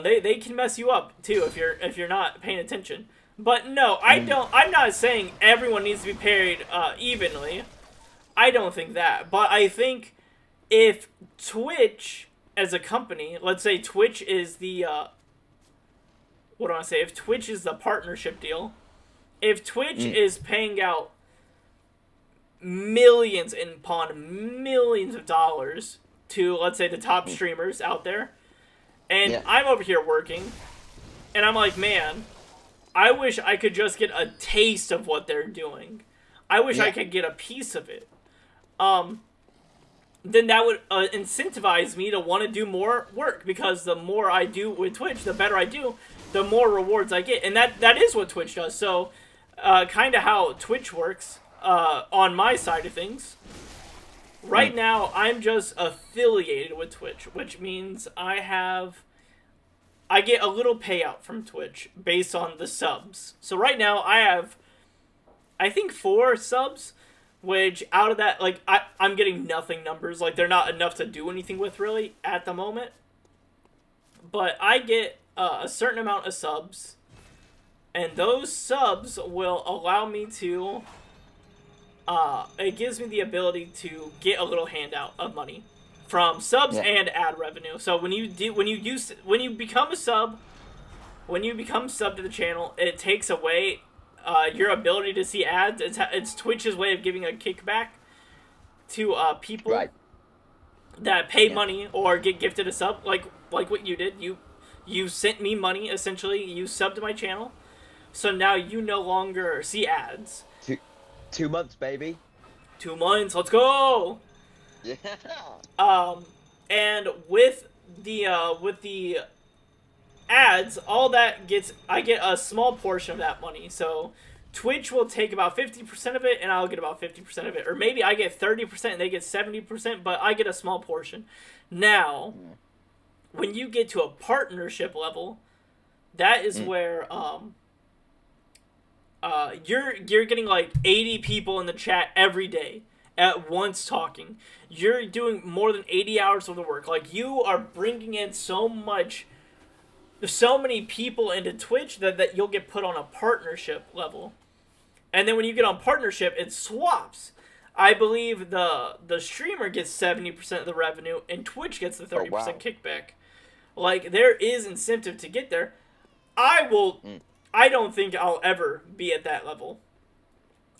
They can mess you up too if you're not paying attention. But no, I don't. I'm not saying everyone needs to be paid evenly. I don't think that. But I think if Twitch as a company, let's say Twitch is the if Twitch is the partnership deal, if Twitch is paying out millions upon millions of dollars to, let's say, the top streamers out there, and I'm over here working, and I'm like, man, I wish I could just get a taste of what they're doing. I wish I could get a piece of it. Then that would incentivize me to want to do more work, because the more I do with Twitch, the better I do, the more rewards I get. And that is what Twitch does. So kind of how Twitch works on my side of things. right now I'm just affiliated with Twitch, which means I get a little payout from Twitch based on the subs. So right now I have, I think, 4 subs, which out of that, like, I'm getting nothing numbers. Like, they're not enough to do anything with, really, at the moment. But I get a certain amount of subs, and those subs will allow me to, it gives me the ability to get a little handout of money from subs and ad revenue. So when you become a sub, to the channel, it takes away your ability to see ads. It's Twitch's way of giving a kickback to people that pay money or get gifted a sub, like what you did. You sent me money, essentially. You subbed to my channel, so now you no longer see ads. 2 months, baby. 2 months. Let's go. Yeah. And with the ads, all that I get a small portion of that money. So Twitch will take about 50% of it, and I'll get about 50% of it. Or maybe I get 30% and they get 70%, but I get a small portion. Now, when you get to a partnership level, that is where you're getting like 80 people in the chat every day at once talking. You're doing more than 80 hours of the work. Like, you are bringing in so many people into Twitch that you'll get put on a partnership level. And then when you get on partnership, it swaps. I believe the streamer gets 70% of the revenue, and Twitch gets the 30% kickback. Like, there is incentive to get there. I don't think I'll ever be at that level.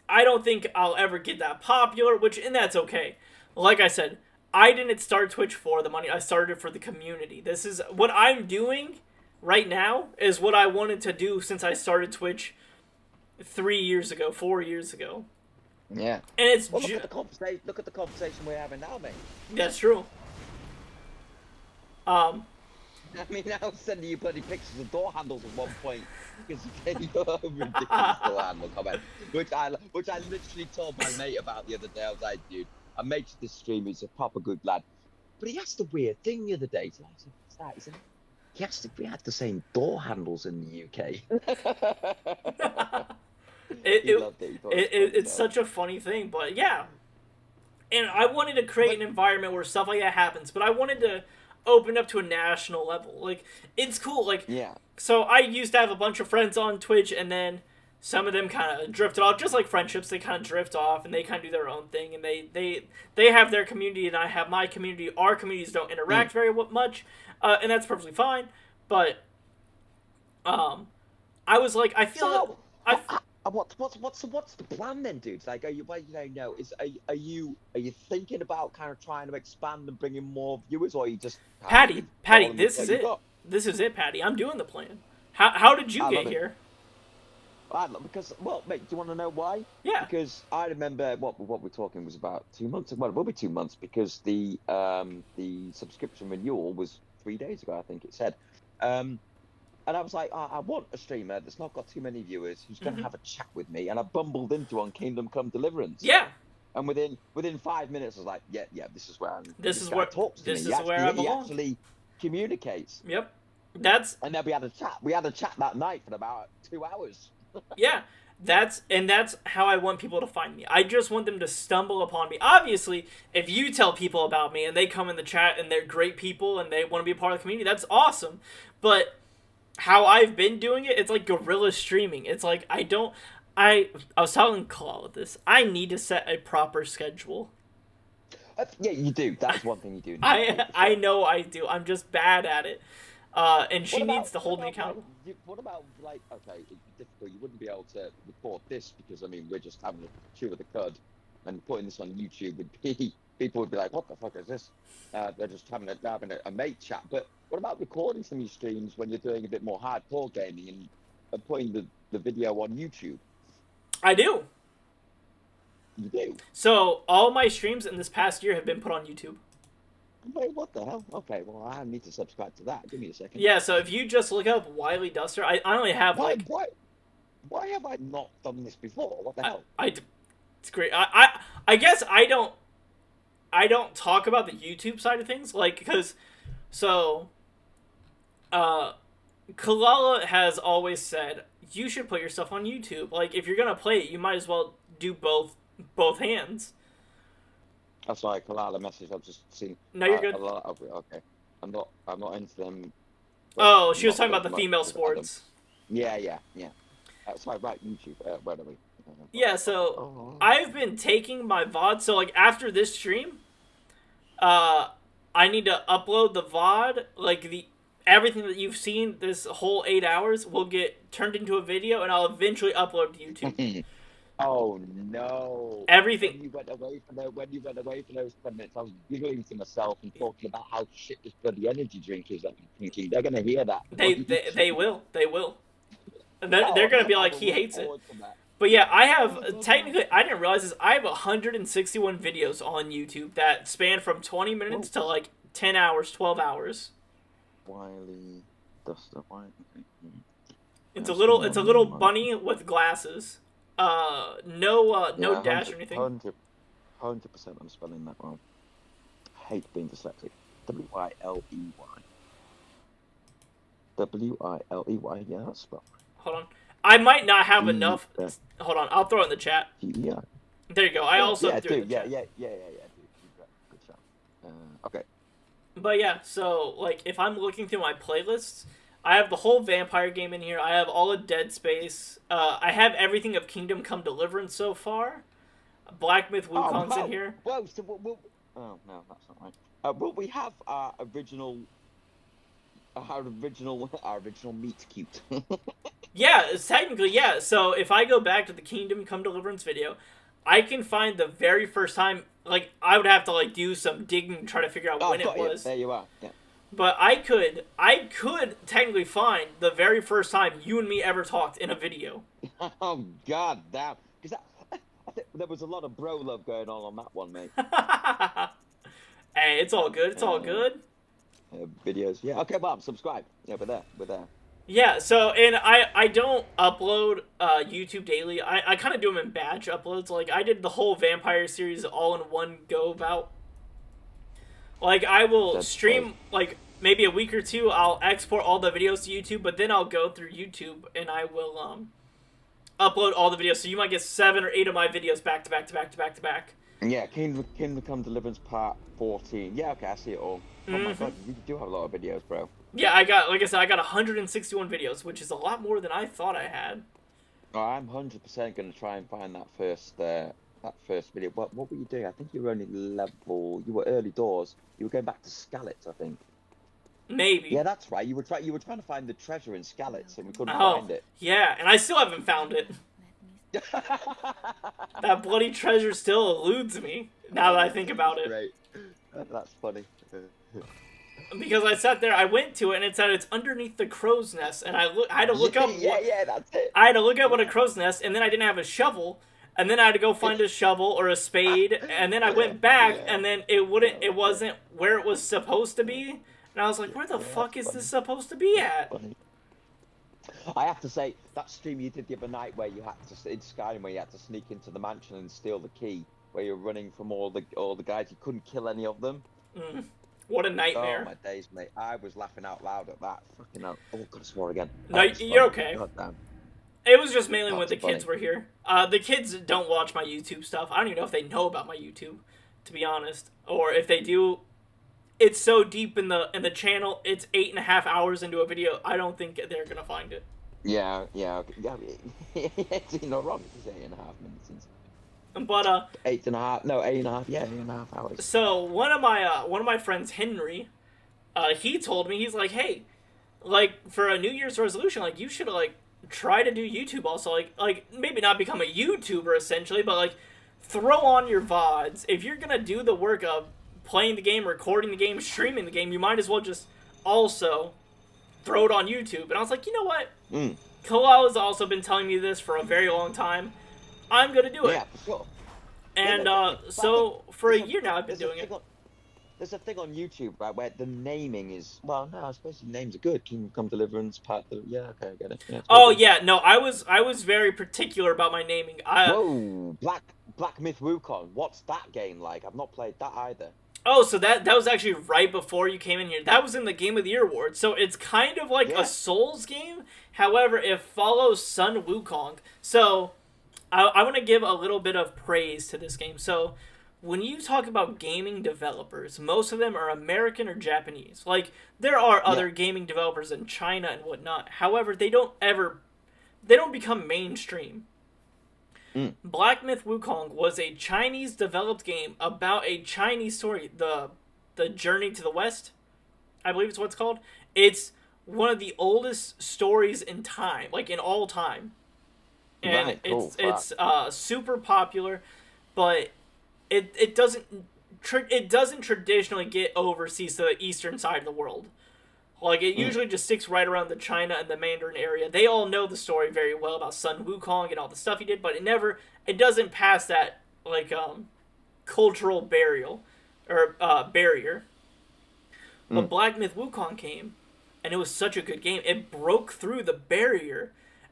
I don't think I'll ever get that popular, and that's okay. Like I said, I didn't start Twitch for the money. I started it for the community. This is what I'm doing right now is what I wanted to do since I started Twitch 4 years ago. Yeah. And it's look at the conversation we're having now, mate. That's true. I mean, I was sending you bloody pictures of door handles at one point because you gave your ridiculous door handle comment, which I literally told my mate about the other day. I was like, dude, I made this stream. He's a proper good lad, but he asked a weird thing the other day. So I said, what's that? He said, we had the same door handles in the UK. It's such a funny thing, but yeah. And I wanted to create an environment where stuff like that happens, but I wanted to open up to a national level. Like, it's cool. Like, yeah. So I used to have a bunch of friends on Twitch, and then some of them kind of drifted off, just like friendships. They kind of drift off, and they kind of do their own thing, and they have their community, and I have my community. Our communities don't interact very much, and that's perfectly fine. But I was like, I feel what's the plan then, dudes? Like, are you thinking about kind of trying to expand and bring in more viewers, or are you just Patty? This is it. This is it, Patty. I'm doing the plan. How did you get here? Because, well, mate, do you want to know why? Yeah. Because I remember what we're talking was about 2 months. Well, it will be 2 months because the subscription renewal was 3 days ago, I think it said. And I was like, I want a streamer that's not got too many viewers who's going to have a chat with me. And I bumbled into on Kingdom Come Deliverance. Yeah. And within 5 minutes, I was like, yeah, this is where I'm. This is where I belong. He actually communicates. Yep. And then we had a chat. We had a chat that night for about 2 hours. Yeah. That's how I want people to find me. I just want them to stumble upon me. Obviously, if you tell people about me and they come in the chat and they're great people and they want to be a part of the community, that's awesome. But how I've been doing it, it's like guerrilla streaming. It's like I was telling Claude this. I need to set a proper schedule. Yeah, you do. That's one thing you do. I know I do. I'm just bad at it. And she needs to hold me accountable. What about, like, okay, it'd be difficult. You wouldn't be able to report this because, I mean, we're just having a chew of the cud, and putting this on YouTube would be, people would be like, what the fuck is this? They're just having a mate chat. But what about recording some of your streams when you're doing a bit more hardcore gaming and putting the video on YouTube? I do. You do? So, all my streams in this past year have been put on YouTube. Wait, what the hell? Okay, well, I need to subscribe to that. Give me a second. Yeah, so if you just look up Wily Duster, I only have why have I not done this before? What the hell? It's great. I guess I don't. I don't talk about the YouTube side of things, like, because, so, Kalala has always said, you should put yourself on YouTube. Like, if you're gonna play it, you might as well do both hands. That's like Kalala message. I've just seen. No, you're good. A lot of it. Okay, I'm not into them. Oh, she was Not talking about that the much female with Adam. sports. Yeah. Sorry, right, YouTube. Where are we? Yeah, so Oh. I've been taking my VOD. So, like, after this stream, I need to upload the VOD. Like, everything that you've seen this whole 8 hours will get turned into a video, and I'll eventually upload to YouTube. Oh no! Everything. When you went away for those 10 minutes, I was giggling to myself and talking about how shit this bloody energy drink is. I'm thinking they're gonna hear that. They will. They're gonna be like, he hates it. But yeah, I have, technically, I didn't realize this, I have 161 videos on YouTube that span from 20 minutes to like 10 hours, 12 hours. Wiley, Duster, Wiley. It's a little bunny with glasses. No dash or anything. 100% I'm spelling that wrong. I hate being dyslexic. W-I-L-E-Y. W-I-L-E-Y, yeah, that's spelled. Hold on. I might not have enough. Hold on, I'll throw it in the chat. Yeah. There you go. I also yeah, threw it dude, in the chat. yeah. Good job. Okay. But yeah, so, like, if I'm looking through my playlists, I have the whole vampire game in here. I have all of Dead Space. I have everything of Kingdom Come Deliverance so far. Black Myth Wukong's in here. Whoa, so oh, no, that's not right. Will we have our original meet cute? Yeah, it's technically, yeah. So if I go back to the Kingdom Come Deliverance video, I can find the very first time, like, I would have to, like, do some digging and try to figure out when it was. There you are, yeah. But I could technically find the very first time you and me ever talked in a video. Oh, god damn. Because I think there was a lot of bro love going on that one, mate. Hey, it's all good. It's all good. Videos. Yeah, okay, Bob, subscribe. Yeah, we're there. Yeah, so, and I don't upload YouTube daily. I kind of do them in batch uploads. Like, I did the whole Vampire series all in one go about. Like, I will stream, like, maybe a week or two, I'll export all the videos to YouTube, but then I'll go through YouTube and I will upload all the videos. So you might get 7 or 8 of my videos back to back to back to back to back. Yeah, Kingdom Come Deliverance Part 14. Yeah, okay, I see it all. Oh my god, you do have a lot of videos, bro. Yeah, I got 161 videos, which is a lot more than I thought I had. Oh, I'm 100% going to try and find that first video. What were you doing? I think you were only you were early doors. You were going back to Skallets, I think. Maybe. Yeah, that's right. You were trying to find the treasure in Skallets, and we couldn't find it. Yeah, and I still haven't found it. That bloody treasure still eludes me, now that I think about it. Great. That's funny. Because I sat there, I went to it, and it said it's underneath the crow's nest, and I had to look up. Yeah, that's it. I had to look up what a crow's nest, and then I didn't have a shovel, and then I had to go find a shovel or a spade, and then I went back, and then it wasn't where it was supposed to be, and I was like, where the fuck is this supposed to be at? Funny. I have to say, that stream you did the other night where you had to, in Skyrim, where you had to sneak into the mansion and steal the key, where you're running from all the guys, you couldn't kill any of them. What a nightmare. Oh my days, mate. I was laughing out loud at that. Fucking hell. Oh, God, I swore again. No, you're okay. God damn. It was just mainly when the kids were here. The kids don't watch my YouTube stuff. I don't even know if they know about my YouTube, to be honest. Or if they do, it's so deep in the channel, it's 8.5 hours into a video, I don't think they're gonna find it. Yeah, okay. It's not wrong. It's 8.5 minutes. But 8.5. No, 8.5. Yeah, 8.5 hours. So one of my friends, Henry, he told me, he's like, hey, like, for a New Year's resolution, like, you should, like, try to do YouTube also, like maybe not become a YouTuber essentially, but like throw on your VODs. If you're gonna do the work of playing the game, recording the game, streaming the game, you might as well just also throw it on YouTube. And I was like, you know what? Kalal has also been telling me this for a very long time. I'm gonna do it. Yeah, for sure. And so for a year now, I've been doing it. There's a thing on YouTube, right, where the naming is, well, no, I suppose the names are good. Kingdom Come Deliverance, part of, yeah, okay, I get it. Yeah, oh, yeah, no, I was very particular about my naming. Whoa, Black Myth Wukong. What's that game like? I've not played that either. Oh, so that was actually right before you came in here. That was in the Game of the Year award. So it's kind of like Yeah. a Souls game. However, it follows Sun Wukong. So I want to give a little bit of praise to this game. So when you talk about gaming developers, most of them are American or Japanese. Like, there are other gaming developers in China and whatnot. However, they don't become mainstream. Black Myth Wukong was a Chinese-developed game about a Chinese story, the Journey to the West, I believe it's what it's called. It's one of the oldest stories in time, like in all time, and Right, cool. it's super popular, but it doesn't traditionally get overseas to the eastern side of the world. Like, it usually just sticks right around the China and the Mandarin area. They all know the story very well about Sun Wukong and all the stuff he did, but it doesn't pass that, like, cultural barrier. But Black Myth Wukong came, and it was such a good game. It broke through the barrier,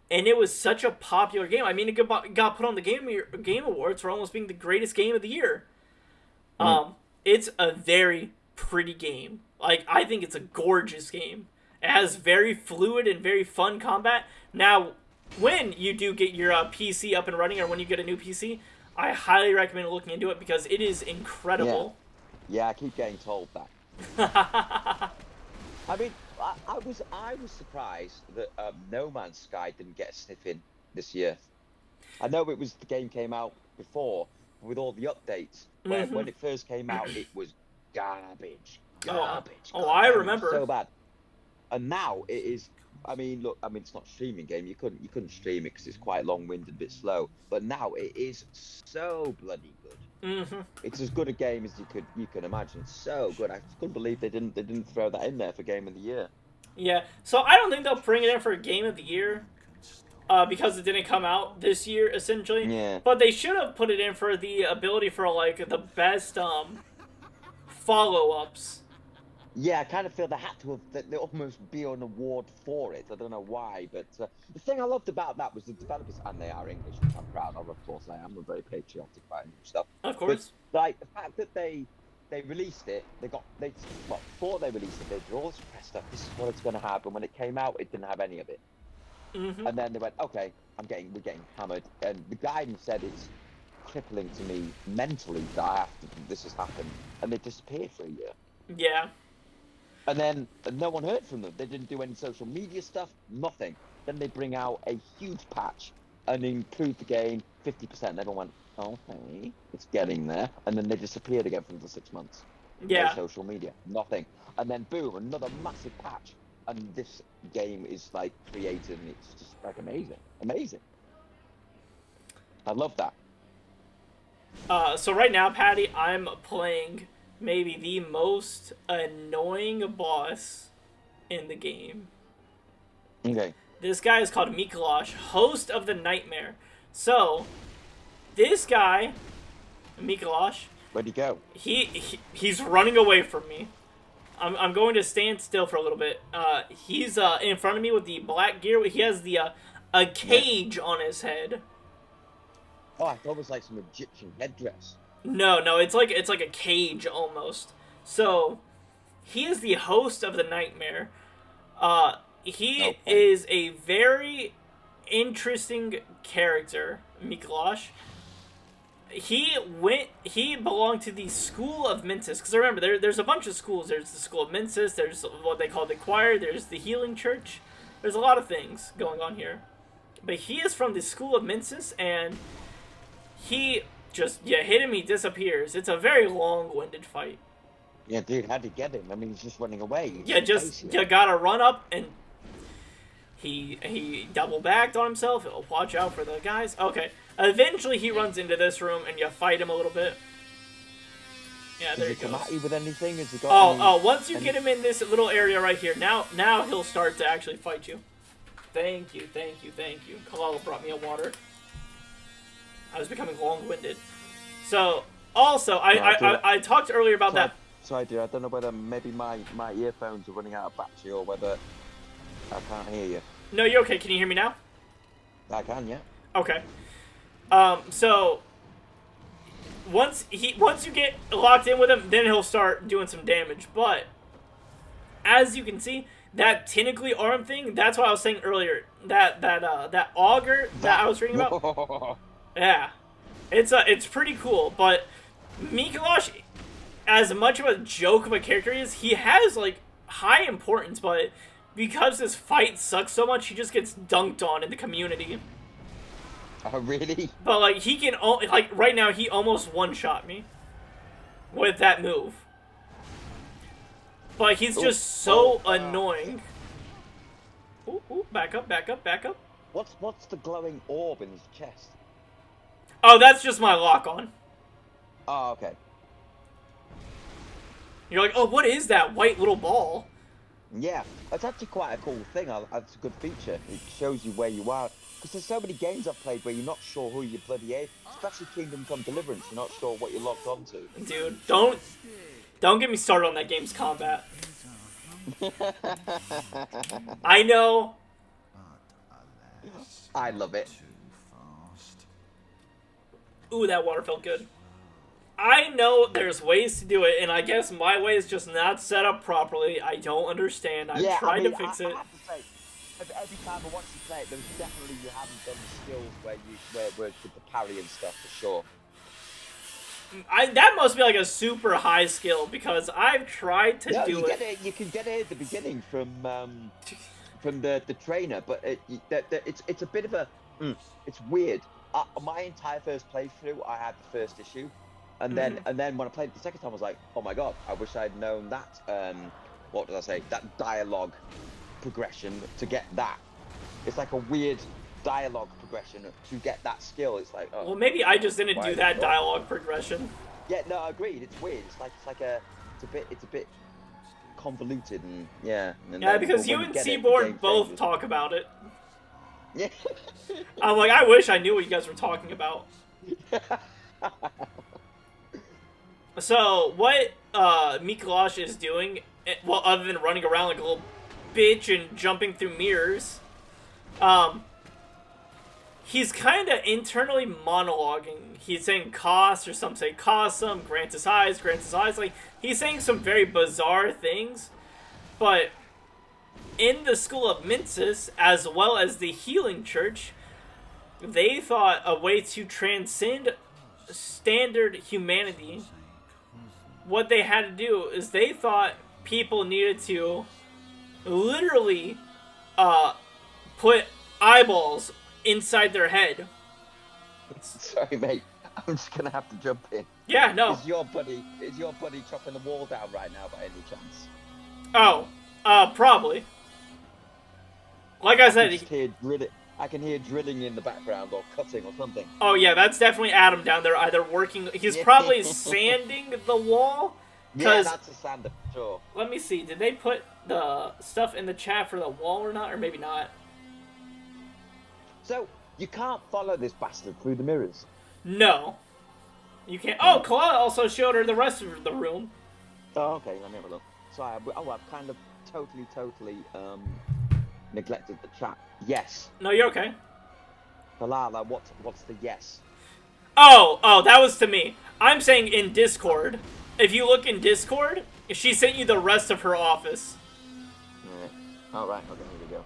and it was such a popular game. I mean, it got put on the Game Awards for almost being the greatest game of the year. It's a very pretty game. Like, I think it's a gorgeous game. It has very fluid and very fun combat. Now, when you do get your PC up and running, or when you get a new PC, I highly recommend looking into it because it is incredible. Yeah, I keep getting told that. I mean, I was surprised that No Man's Sky didn't get a sniff in this year. I know the game came out before with all the updates. When it first came out, it was garbage. I remember. So bad. And now it is. I mean, look. I mean, it's not a streaming game. You couldn't stream it because it's quite long-winded, a bit slow. But now it is so bloody good. It's as good a game as you can imagine. It's so good. I just couldn't believe they didn't throw that in there for Game of the Year. Yeah. So I don't think they'll bring it in for a Game of the Year. Because it didn't come out this year, essentially. Yeah. But they should have put it in for the ability for, like, the best follow-ups. Yeah, I kind of feel they had to have. There almost be an award for it. I don't know why, but the thing I loved about that was the developers, and they are English, which I'm proud of. Of course, I am. I'm very patriotic about English stuff. Of course. But, like, the fact that they released it, before they released it, they were all pressed up. This is what it's going to have. And when it came out, it didn't have any of it. And then they went, okay, we're getting hammered. And the guy said it's crippling to me mentally that this has happened. And they disappeared for a year. Yeah. And then no one heard from them. They didn't do any social media stuff, nothing. Then they bring out a huge patch and improve the game 50%. Everyone went, okay, it's getting there. And then they disappeared again for another 6 months. Yeah. No social media, nothing. And then boom, another massive patch. And this game is like created, and it's just like amazing. I love that. So right now, Patty, I'm playing maybe the most annoying boss in the game. Okay. This guy is called Mikolash, host of the Nightmare. So, this guy, Mikolash, Where'd he go? he's running away from me. I'm going to stand still for a little bit. He's in front of me with the black gear. He has the a cage on his head. Oh, I thought it was like some Egyptian headdress. No, it's like a cage almost. So, he is the host of the Nightmare. He is a very interesting character, Mikolash. He belonged to the School of Mensis. Because remember, there's a bunch of schools. There's the School of Mensis, there's what they call the Choir, there's the Healing Church. There's a lot of things going on here. But he is from the School of Mensis, and he just, hit him, he disappears. It's a very long-winded fight. Yeah, dude, how'd you get him? I mean, he's just running away. You gotta run up, and he double-backed on himself. Watch out for the guys. Okay. Eventually, he runs into this room, and you fight him a little bit. Yeah, there he goes. Does he come at you with anything? Has he got once you get him in this little area right here, now he'll start to actually fight you. Thank you. Kalala brought me a water. I was becoming long-winded. So, also, I talked earlier about that. Sorry, dude, I don't know whether maybe my earphones are running out of battery or whether I can't hear you. No, you're okay. Can you hear me now? I can, yeah. Okay. So, once you get locked in with him, then he'll start doing some damage. But as you can see, that tentacly arm thing, that's what I was saying earlier. That auger that I was reading about. Yeah. It's pretty cool, but Mikolash, as much of a joke of a character he is, he has like high importance, but because his fight sucks so much, he just gets dunked on in the community. Oh, really? But like he can like right now he almost one-shot me with that move. But he's just so annoying. Ooh, back up. What's the glowing orb in his chest? Oh, that's just my lock-on. Oh, okay. You're like, oh, what is that white little ball? Yeah, that's actually quite a cool thing. That's a good feature. It shows you where you are. Because there's so many games I've played where you're not sure who you bloody are. Especially Kingdom Come Deliverance, you're not sure what you're locked onto. Dude, don't get me started on that game's combat. I know. I love it. Ooh, that water felt good. I know there's ways to do it, and I guess my way is just not set up properly. I don't understand. I'm trying to fix it. I have to say, every time I watch you play it, there's definitely you haven't done the skills where with the parry and stuff for sure. That must be like a super high skill because I've tried to do it. You can get it at the beginning from the trainer, but it's a bit of a it's weird. My entire first playthrough, I had the first issue, and then when I played it the second time, I was like, oh my god, I wish I'd known that. What did I say? That dialogue progression to get that. It's like a weird dialogue progression to get that skill. It's like, oh, well, maybe I just didn't do that dialogue progression. Yeah, no, agreed. It's weird. It's a bit convoluted and yeah. And yeah, because you and Seaborn both talk about it. Yeah. I'm like, I wish I knew what you guys were talking about. So what Mikolash is doing, well, other than running around like a little bitch and jumping through mirrors, he's kind of internally monologuing. He's saying cost, or some say cost some, grant his eyes. Like, he's saying some very bizarre things, but in the School of Mincis, as well as the Healing Church, they thought a way to transcend standard humanity, what they had to do is they thought people needed to literally put eyeballs inside their head. Sorry, mate. I'm just gonna have to jump in. Yeah, no. Is your buddy chopping the wall down right now by any chance? Oh, probably. Like I said, I can hear drilling in the background or cutting or something. Oh yeah, that's definitely Adam down there, either working. He's probably sanding the wall. Yeah, that's a sander for sure. Let me see. Did they put the stuff in the chat for the wall or not, or maybe not? So you can't follow this bastard through the mirrors. No, you can't. Oh, Kalala also showed her the rest of the room. Oh, okay. Let me have a look. Sorry, I've kind of totally neglected the chat. Yes. No, you're okay. Kalala, what's the yes? Oh, that was to me. I'm saying in Discord. If you look in Discord, she sent you the rest of her office. Alright. Oh, right. Okay, here we go.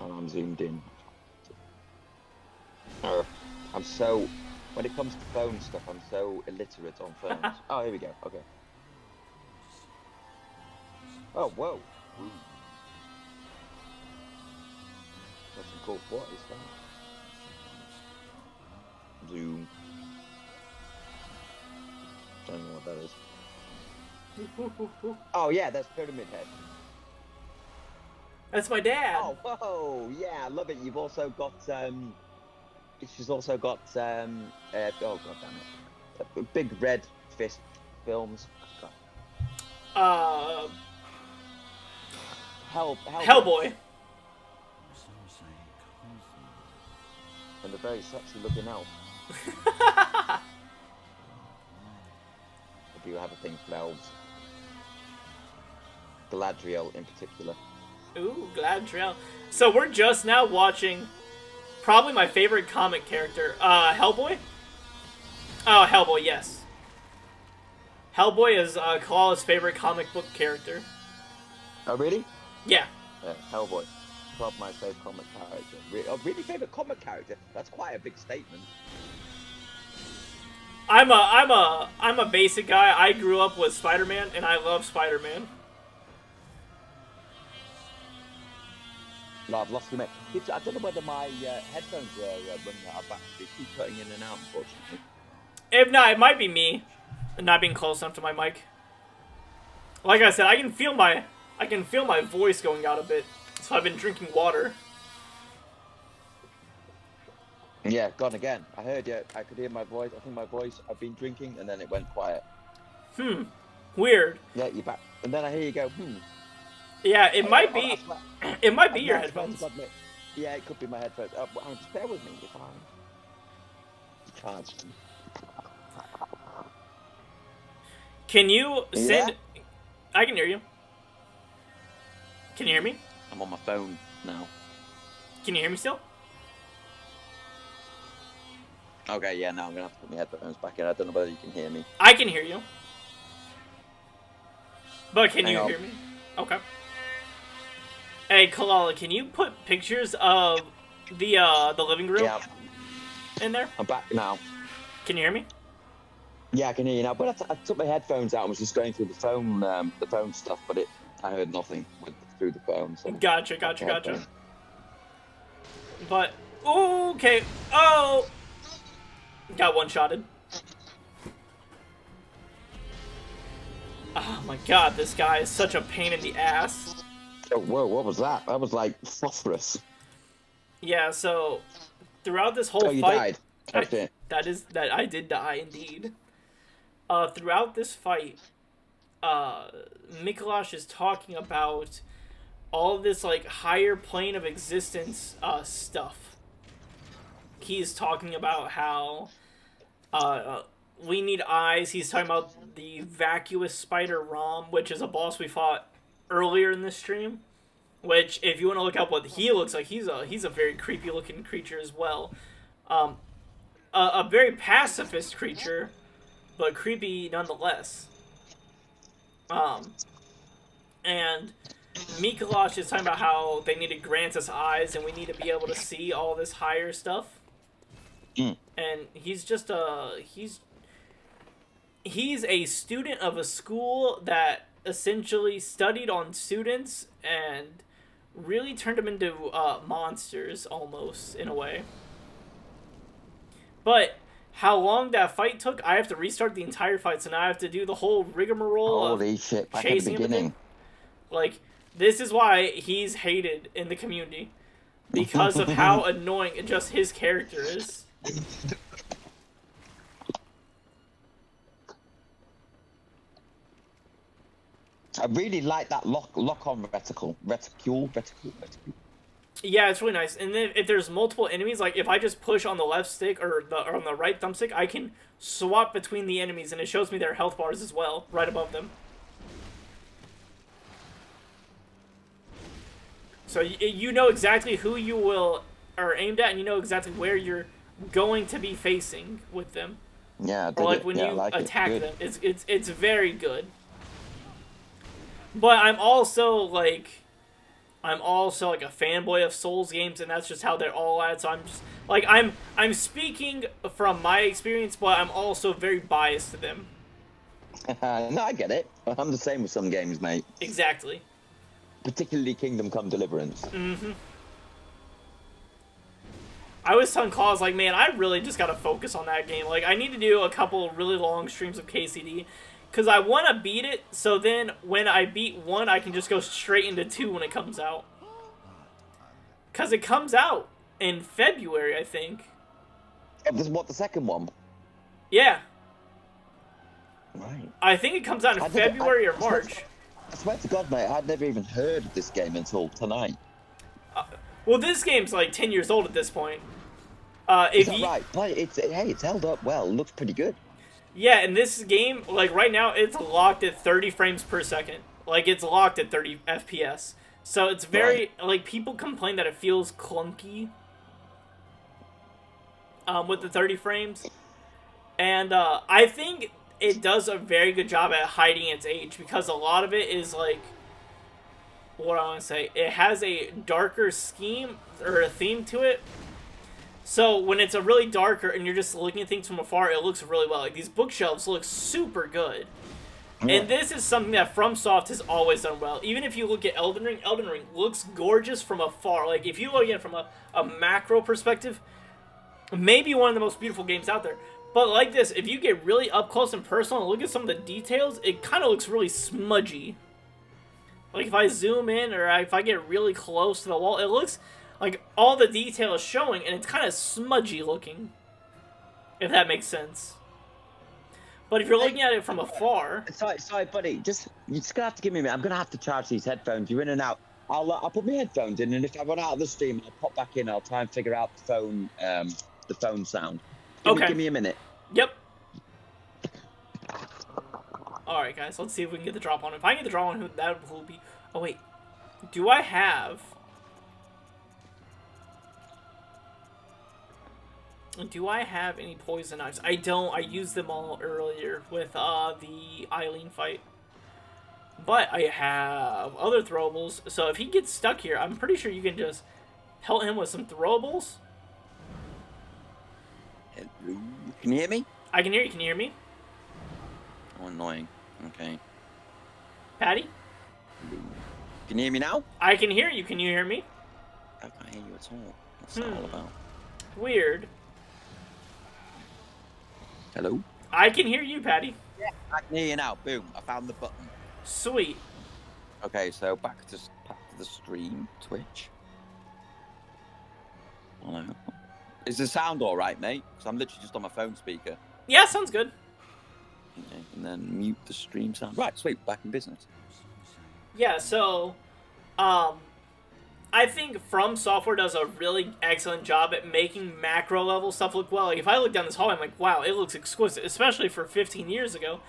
No. I'm zoomed in. I'm so... When it comes to phone stuff, I'm so illiterate on phones. Oh, here we go. Okay. Oh, whoa. Ooh. That's some cool. What is that? Zoom. Don't know what that is. Oh yeah, that's Pyramid Head. That's my dad. Oh, whoa, yeah, I love it. You've also got she's also got oh god damn it, Big Red Fist films. Hellboy. And a very sexy looking elf. I do have a thing for elves. Galadriel in particular. Ooh, Galadriel. So we're just now watching probably my favorite comic character. Hellboy? Oh, Hellboy, yes. Hellboy is Kalala's favorite comic book character. Oh, really? Yeah. Hellboy. Probably my favorite comic character. Really favorite comic character? That's quite a big statement. I'm a basic guy. I grew up with Spider-Man, and I love Spider-Man. No, I've lost you, mate. I don't know whether my headphones are running out of battery. They keep cutting in and out, unfortunately. If not, it might be me not being close enough to my mic. Like I said, I can feel my voice going out a bit, so I've been drinking water. Yeah, gone again. I heard you. I could hear my voice. I think my voice. I've been drinking, and then it went quiet. Weird. Yeah, you're back. And then I hear you go, Yeah, it might be. It might be your I swear to headphones. God, mate. Yeah, it could be my headphones. Just bear with me. If I charge them. Can you send? Yeah? I can hear you. Can you hear me? I'm on my phone now. Can you hear me still? Okay, yeah, now I'm gonna have to put my headphones back in. I don't know whether you can hear me. I can hear you. But can Hang you on. hear me? Okay. Hey, Kalala, can you put pictures of the living room Yeah, in there? I'm back now. Can you hear me? Yeah, I can hear you now. But I took my headphones out and was just going through the phone stuff, but I heard nothing through the phone. So Gotcha. But okay. Oh, got one-shotted. Oh my god, this guy is such a pain in the ass. Oh, whoa, what was that? That was like phosphorus. Yeah, so throughout this whole Oh, you fight, died. Okay. that I did die indeed. Throughout this fight, Mikolash is talking about all this like higher plane of existence stuff. He's talking about how we need eyes. He's talking about the vacuous spider Rom, which is a boss we fought earlier in this stream. Which, if you want to look up what he looks like, he's a very creepy looking creature as well. A very pacifist creature, but creepy nonetheless. And Mikolash is talking about how they need to grant us eyes and we need to be able to see all this higher stuff. And he's just he's a student of a school that essentially studied on students and really turned them into monsters almost in a way. But how long that fight took, I have to restart the entire fight, so now I have to do the whole rigmarole Holy of shit, back at the chasing him. beginning. Like, this is why he's hated in the community. Because of how annoying just his character is. I really like that lock-on reticule. Yeah, it's really nice. And then if there's multiple enemies, like if I just push on the left stick or on the right thumbstick, I can swap between the enemies, and it shows me their health bars as well, right above them. So you know exactly who you are aimed at, and you know exactly where you're going to be facing with them. Yeah, or like when you attack them. It's very good. But I'm also like a fanboy of Souls games, and that's just how they're all at. So I'm just like I'm speaking from my experience, but I'm also very biased to them. No, I get it. I'm the same with some games, mate. Exactly. Particularly Kingdom Come Deliverance. Mm-hmm. I was telling Claus, like, man, I really just gotta focus on that game. Like, I need to do a couple really long streams of KCD, because I want to beat it, so then when I beat 1, I can just go straight into 2 when it comes out. Because it comes out in February, I think. Oh, this is what, the second one? Yeah. Right. I think it comes out in February or March. I swear to God, mate, I'd never even heard of this game until tonight. Well, this game's like 10 years old at this point. Is that right? But it's held up well. Looks pretty good. Yeah, and this game, like right now, it's locked at 30 frames per second. Like, it's locked at 30 FPS. So it's very, like, people complain that it feels clunky. with the 30 frames. And I think it does a very good job at hiding its age, because a lot of it is like, what I want to say, it has a darker scheme or a theme to it. So when it's a really darker and you're just looking at things from afar, it looks really well. Like, these bookshelves look super good. And this is something that FromSoft has always done well. Even if you look at Elden Ring looks gorgeous from afar. Like, if you look at it from a macro perspective, maybe one of the most beautiful games out there. But like this, if you get really up close and personal and look at some of the details, it kind of looks really smudgy. Like, if I zoom in or if I get really close to the wall, it looks like all the detail is showing, and it's kind of smudgy looking. If that makes sense. But if you're looking at it from afar... Sorry, buddy. You're just gonna have to give me a minute. I'm gonna have to charge these headphones. You're in and out. I'll put my headphones in, and if I run out of the stream, I'll pop back in. I'll try and figure out the phone sound. Give me a minute. Yep. Alright, guys. Let's see if we can get the drop on. If I can get the drop on, that will be... Oh, wait. Do I have... Do I have any poison knives? I don't. I used them all earlier with the Eileen fight. But I have other throwables. So if he gets stuck here, I'm pretty sure you can just pelt him with some throwables. Hello. Can you hear me? I can hear you. Can you hear me? Oh, annoying. Okay. Patty? Hello. Can you hear me now? I can hear you. Can you hear me? I can't hear you at all. What's that all about? Weird. Hello? I can hear you, Patty. Yeah, I can hear you now. Boom. I found the button. Sweet. Okay, so back to the stream, Twitch. Hello. Is the sound all right, mate? Because I'm literally just on my phone speaker. Yeah, sounds good. Okay, and then mute the stream sound. Right, sweet. Back in business. Yeah, so, I think From Software does a really excellent job at making macro level stuff look well. Like, if I look down this hallway, I'm like, wow, it looks exquisite, especially for 15 years ago.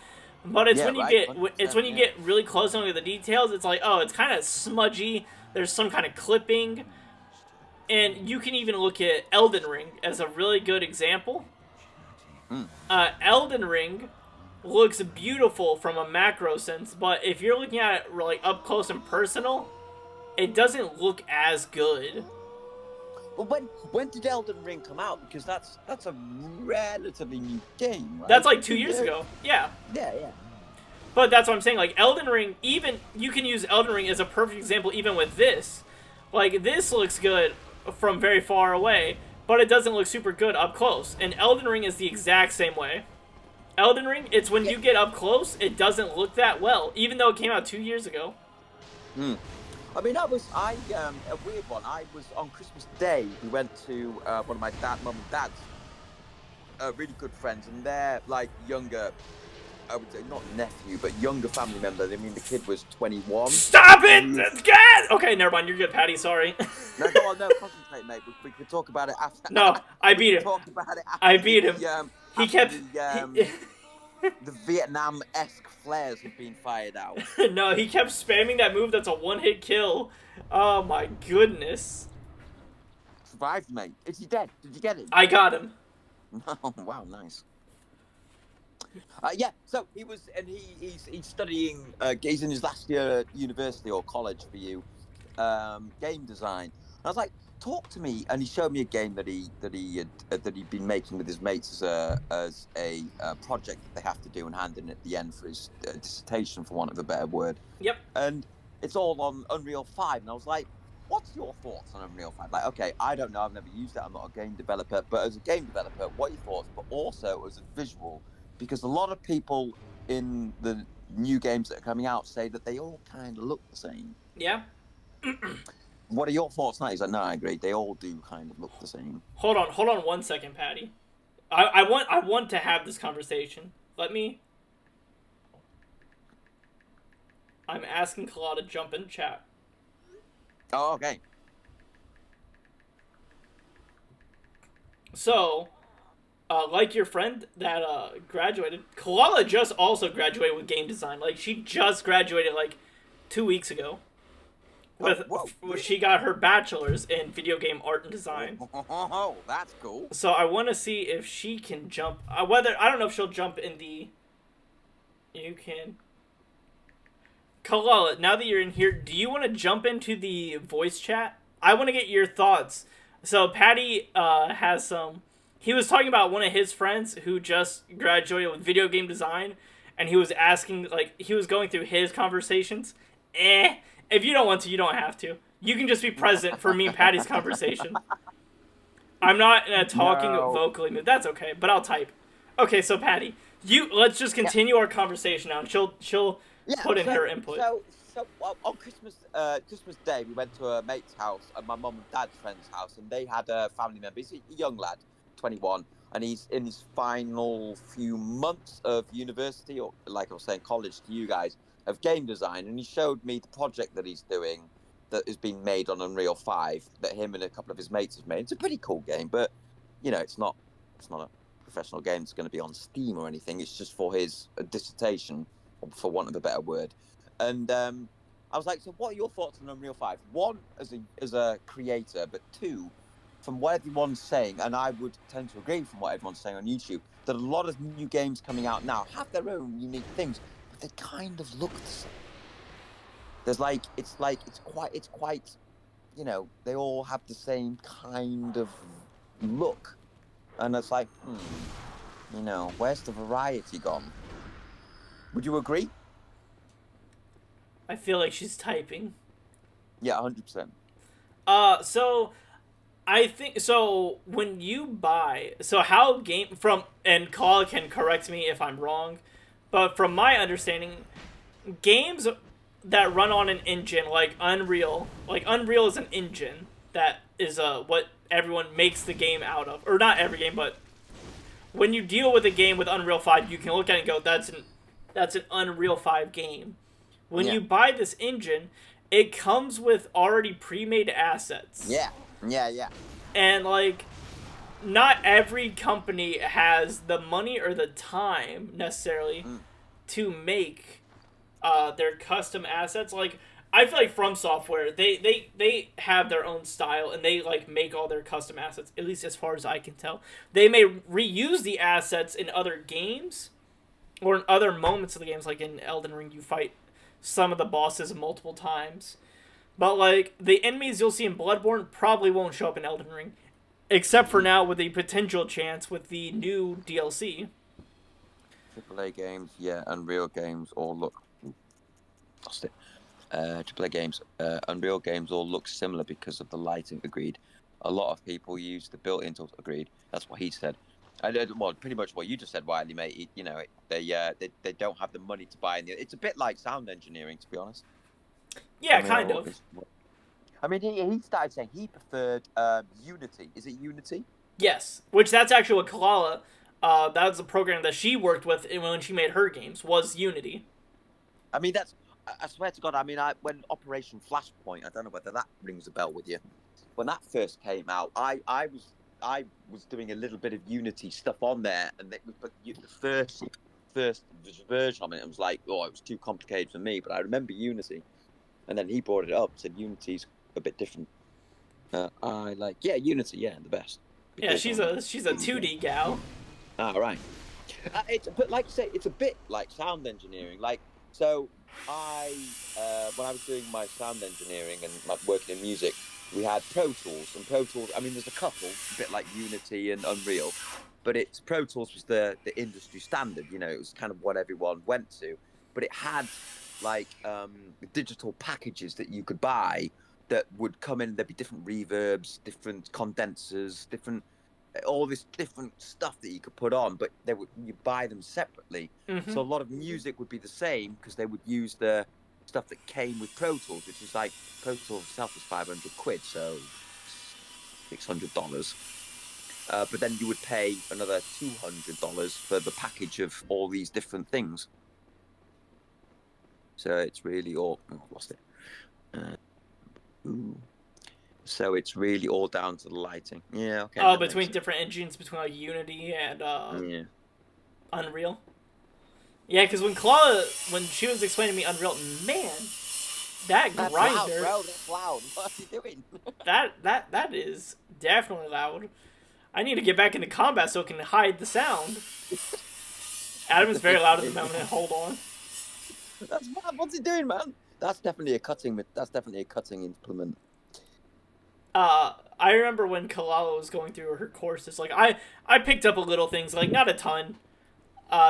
But it's when you get really close and look at the details, it's like, oh, it's kind of smudgy. There's some kind of clipping, and you can even look at Elden Ring as a really good example. Elden Ring looks beautiful from a macro sense, but if you're looking at it like up close and personal, it doesn't look as good. Well, when did Elden Ring come out? Because that's a relatively new game, right? That's like 2 years ago. Yeah. Yeah. But that's what I'm saying. Like, Elden Ring, even you can use Elden Ring as a perfect example even with this. Like, this looks good from very far away, but it doesn't look super good up close. And Elden Ring is the exact same way. Elden Ring, it's when you get up close, it doesn't look that well, even though it came out 2 years ago. I mean, a weird one. I was on Christmas Day. We went to one of my mum and dad's really good friends, and they're like younger. I would say not nephew, but younger family member. I mean, the kid was 21. Stop it! God! Okay, never mind. You're good, Patty. Sorry. No, concentrate, mate. We could talk about it after. No, I beat him. Talk about it after. I beat him. He kept. The Vietnam-esque flares have been fired out. No, he kept spamming that move that's a one-hit kill. Oh my goodness. Survived, mate. Is he dead? Did you get it? I got him. Oh, wow, nice. Yeah, so he was, and he's studying, he's in his last year at university or college for you, game design. And I was like, talk to me, and he showed me a game that he'd been making with his mates as a project that they have to do and hand in at the end for his dissertation, for want of a better word. Yep. And it's all on Unreal 5, and I was like, what's your thoughts on Unreal 5? Like, okay, I don't know, I've never used it, I'm not a game developer, but as a game developer, what are your thoughts? But also as a visual, because a lot of people in the new games that are coming out say that they all kind of look the same. Yeah. What are your thoughts on that? He's like, no, I agree. They all do kind of look the same. Hold on 1 second, Patty. I want to have this conversation. I'm asking Kala to jump in chat. Oh, okay. So, like your friend that graduated, Kalala just also graduated with game design. Like, she just graduated like 2 weeks ago. With whoa, really? she got her bachelor's in video game art and design. Oh, that's cool. So I want to see if she can jump. Whether I don't know if she'll jump in the. You can. Kalala, now that you're in here, do you want to jump into the voice chat? I want to get your thoughts. So Patty has some. He was talking about one of his friends who just graduated with video game design, and he was asking, like, he was going through his conversations. If you don't want to, you don't have to. You can just be present for me and Patty's conversation. I'm not in a talking vocally mood. That's okay, but I'll type. Okay, so Patty, let's just continue our conversation now. She'll put in her input. So on Christmas Day, we went to a mate's house, my mum and dad's friend's house, and they had a family member. He's a young lad, 21, and he's in his final few months of university, or like I was saying, college to you guys, of game design. And he showed me the project that he's doing that has been made on Unreal 5 that him and a couple of his mates have made. It's a pretty cool game, but, you know, it's not a professional game that's going to be on Steam or anything. It's just for his dissertation, for want of a better word. And I was like, so what are your thoughts on Unreal 5? One, as a creator, but two, from what everyone's saying, and I would tend to agree from what everyone's saying on YouTube, that a lot of new games coming out now have their own unique things, but they kind of look the same. It's quite, you know, they all have the same kind of look. And it's like, you know, where's the variety gone? Would you agree? I feel like she's typing. Yeah, 100%. So I think so when you buy how game from, and Call can correct me if I'm wrong, but from my understanding, games that run on an engine like Unreal is an engine that is what everyone makes the game out of, or not every game, but when you deal with a game with Unreal 5, you can look at it and go, that's an Unreal 5 game. When you buy this engine, it comes with already pre-made assets. Yeah. And, like, not every company has the money or the time, necessarily, to make their custom assets. Like, I feel like From Software, they have their own style, and they, like, make all their custom assets, at least as far as I can tell. They may reuse the assets in other games, or in other moments of the games, like in Elden Ring, you fight some of the bosses multiple times. But, like, the enemies you'll see in Bloodborne probably won't show up in Elden Ring. Except for now with the potential chance with the new DLC. AAA games, yeah, Unreal games all look... Lost it. AAA games, Unreal games all look similar because of the lighting, agreed. A lot of people use the built-in tools, agreed. That's what he said. Well, pretty much what you just said, Wiley, mate. You know, they don't have the money to buy. It's a bit like sound engineering, to be honest. Yeah, kind of. I mean, he started saying he preferred Unity. Is it Unity? Yes, which that's actually what Kalala, that was the program that she worked with when she made her games, was Unity. I mean, I swear to God, I mean, when Operation Flashpoint, I don't know whether that rings a bell with you. When that first came out, I was doing a little bit of Unity stuff on there, and but the first version of it was like, it was too complicated for me. But I remember Unity, and then he brought it up, said Unity's a bit different. Unity, the best. Yeah, she's a 2D gal. Right. But like you say, it's a bit like sound engineering. Like, so when I was doing my sound engineering and working in music, we had Pro Tools, and Pro Tools, I mean, there's a couple, a bit like Unity and Unreal, but Pro Tools was the industry standard, you know, it was kind of what everyone went to, but it had, like, digital packages that you could buy that would come in, there'd be different reverbs, different condensers, all this different stuff that you could put on, but you buy them separately. Mm-hmm. So a lot of music would be the same, because they would use the stuff that came with Pro Tools, which is like, Pro Tools itself was £500, so $600. But then you would pay another $200 for the package of all these different things. So it's really all... Oh, I've lost it. So it's really all down to the lighting. Yeah, okay. Oh, between different engines, between like Unity and Unreal. Yeah, because when she was explaining to me Unreal, man, That That's loud, grinder, bro. That's loud. What are you doing? that is definitely loud. I need to get back into combat so it can hide the sound. Adam is very loud at the moment. Hold on. That's mad. What's he doing, man? That's definitely a cutting. That's definitely a cutting implement. I remember when Kalala was going through her courses. Like I picked up a little things, like not a ton,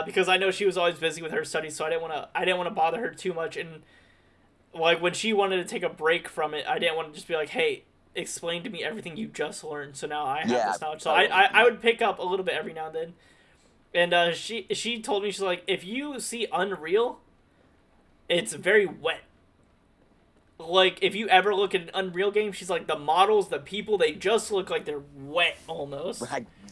because I know she was always busy with her studies, so I didn't want to bother her too much. And like when she wanted to take a break from it, I didn't want to just be like, hey, explain to me everything you just learned. So now I have this knowledge. So totally. I would pick up a little bit every now and then. And she told me, she's like, if you see Unreal, it's very wet. Like, if you ever look at an Unreal game, she's like, the models, the people, they just look like they're wet almost.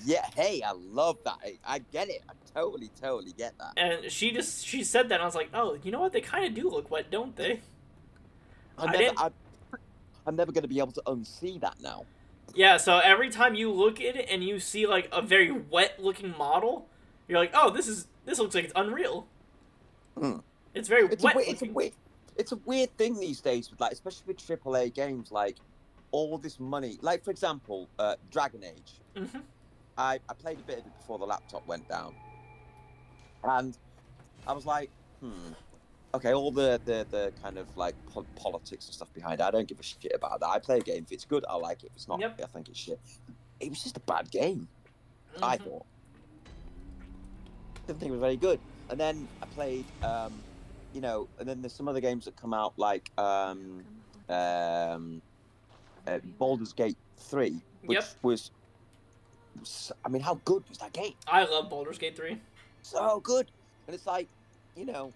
Yeah, hey, I love that. I get it. I totally get that. And she said that, and I was like, oh, you know what? They kind of do look wet, don't they? I'm never going to be able to unsee that now. Yeah, so every time you look at it and you see, like, a very wet-looking model, you're like, oh, this looks like it's Unreal. Mm. It's very wet. It's a weird thing these days, with, like, especially with AAA games, like, all this money. Like, for example, Dragon Age. Mm-hmm. I played a bit of it before the laptop went down. And I was like, okay, all the kind of, like, politics and stuff behind it, I don't give a shit about that. I play a game. If it's good, I like it. If it's not, I think it's shit. It was just a bad game, I thought. Didn't think it was very good. And then I played... you know, and then there's some other games that come out, like Baldur's Gate 3, which was, I mean, how good was that game? I love Baldur's Gate 3. So good. And it's like, you know,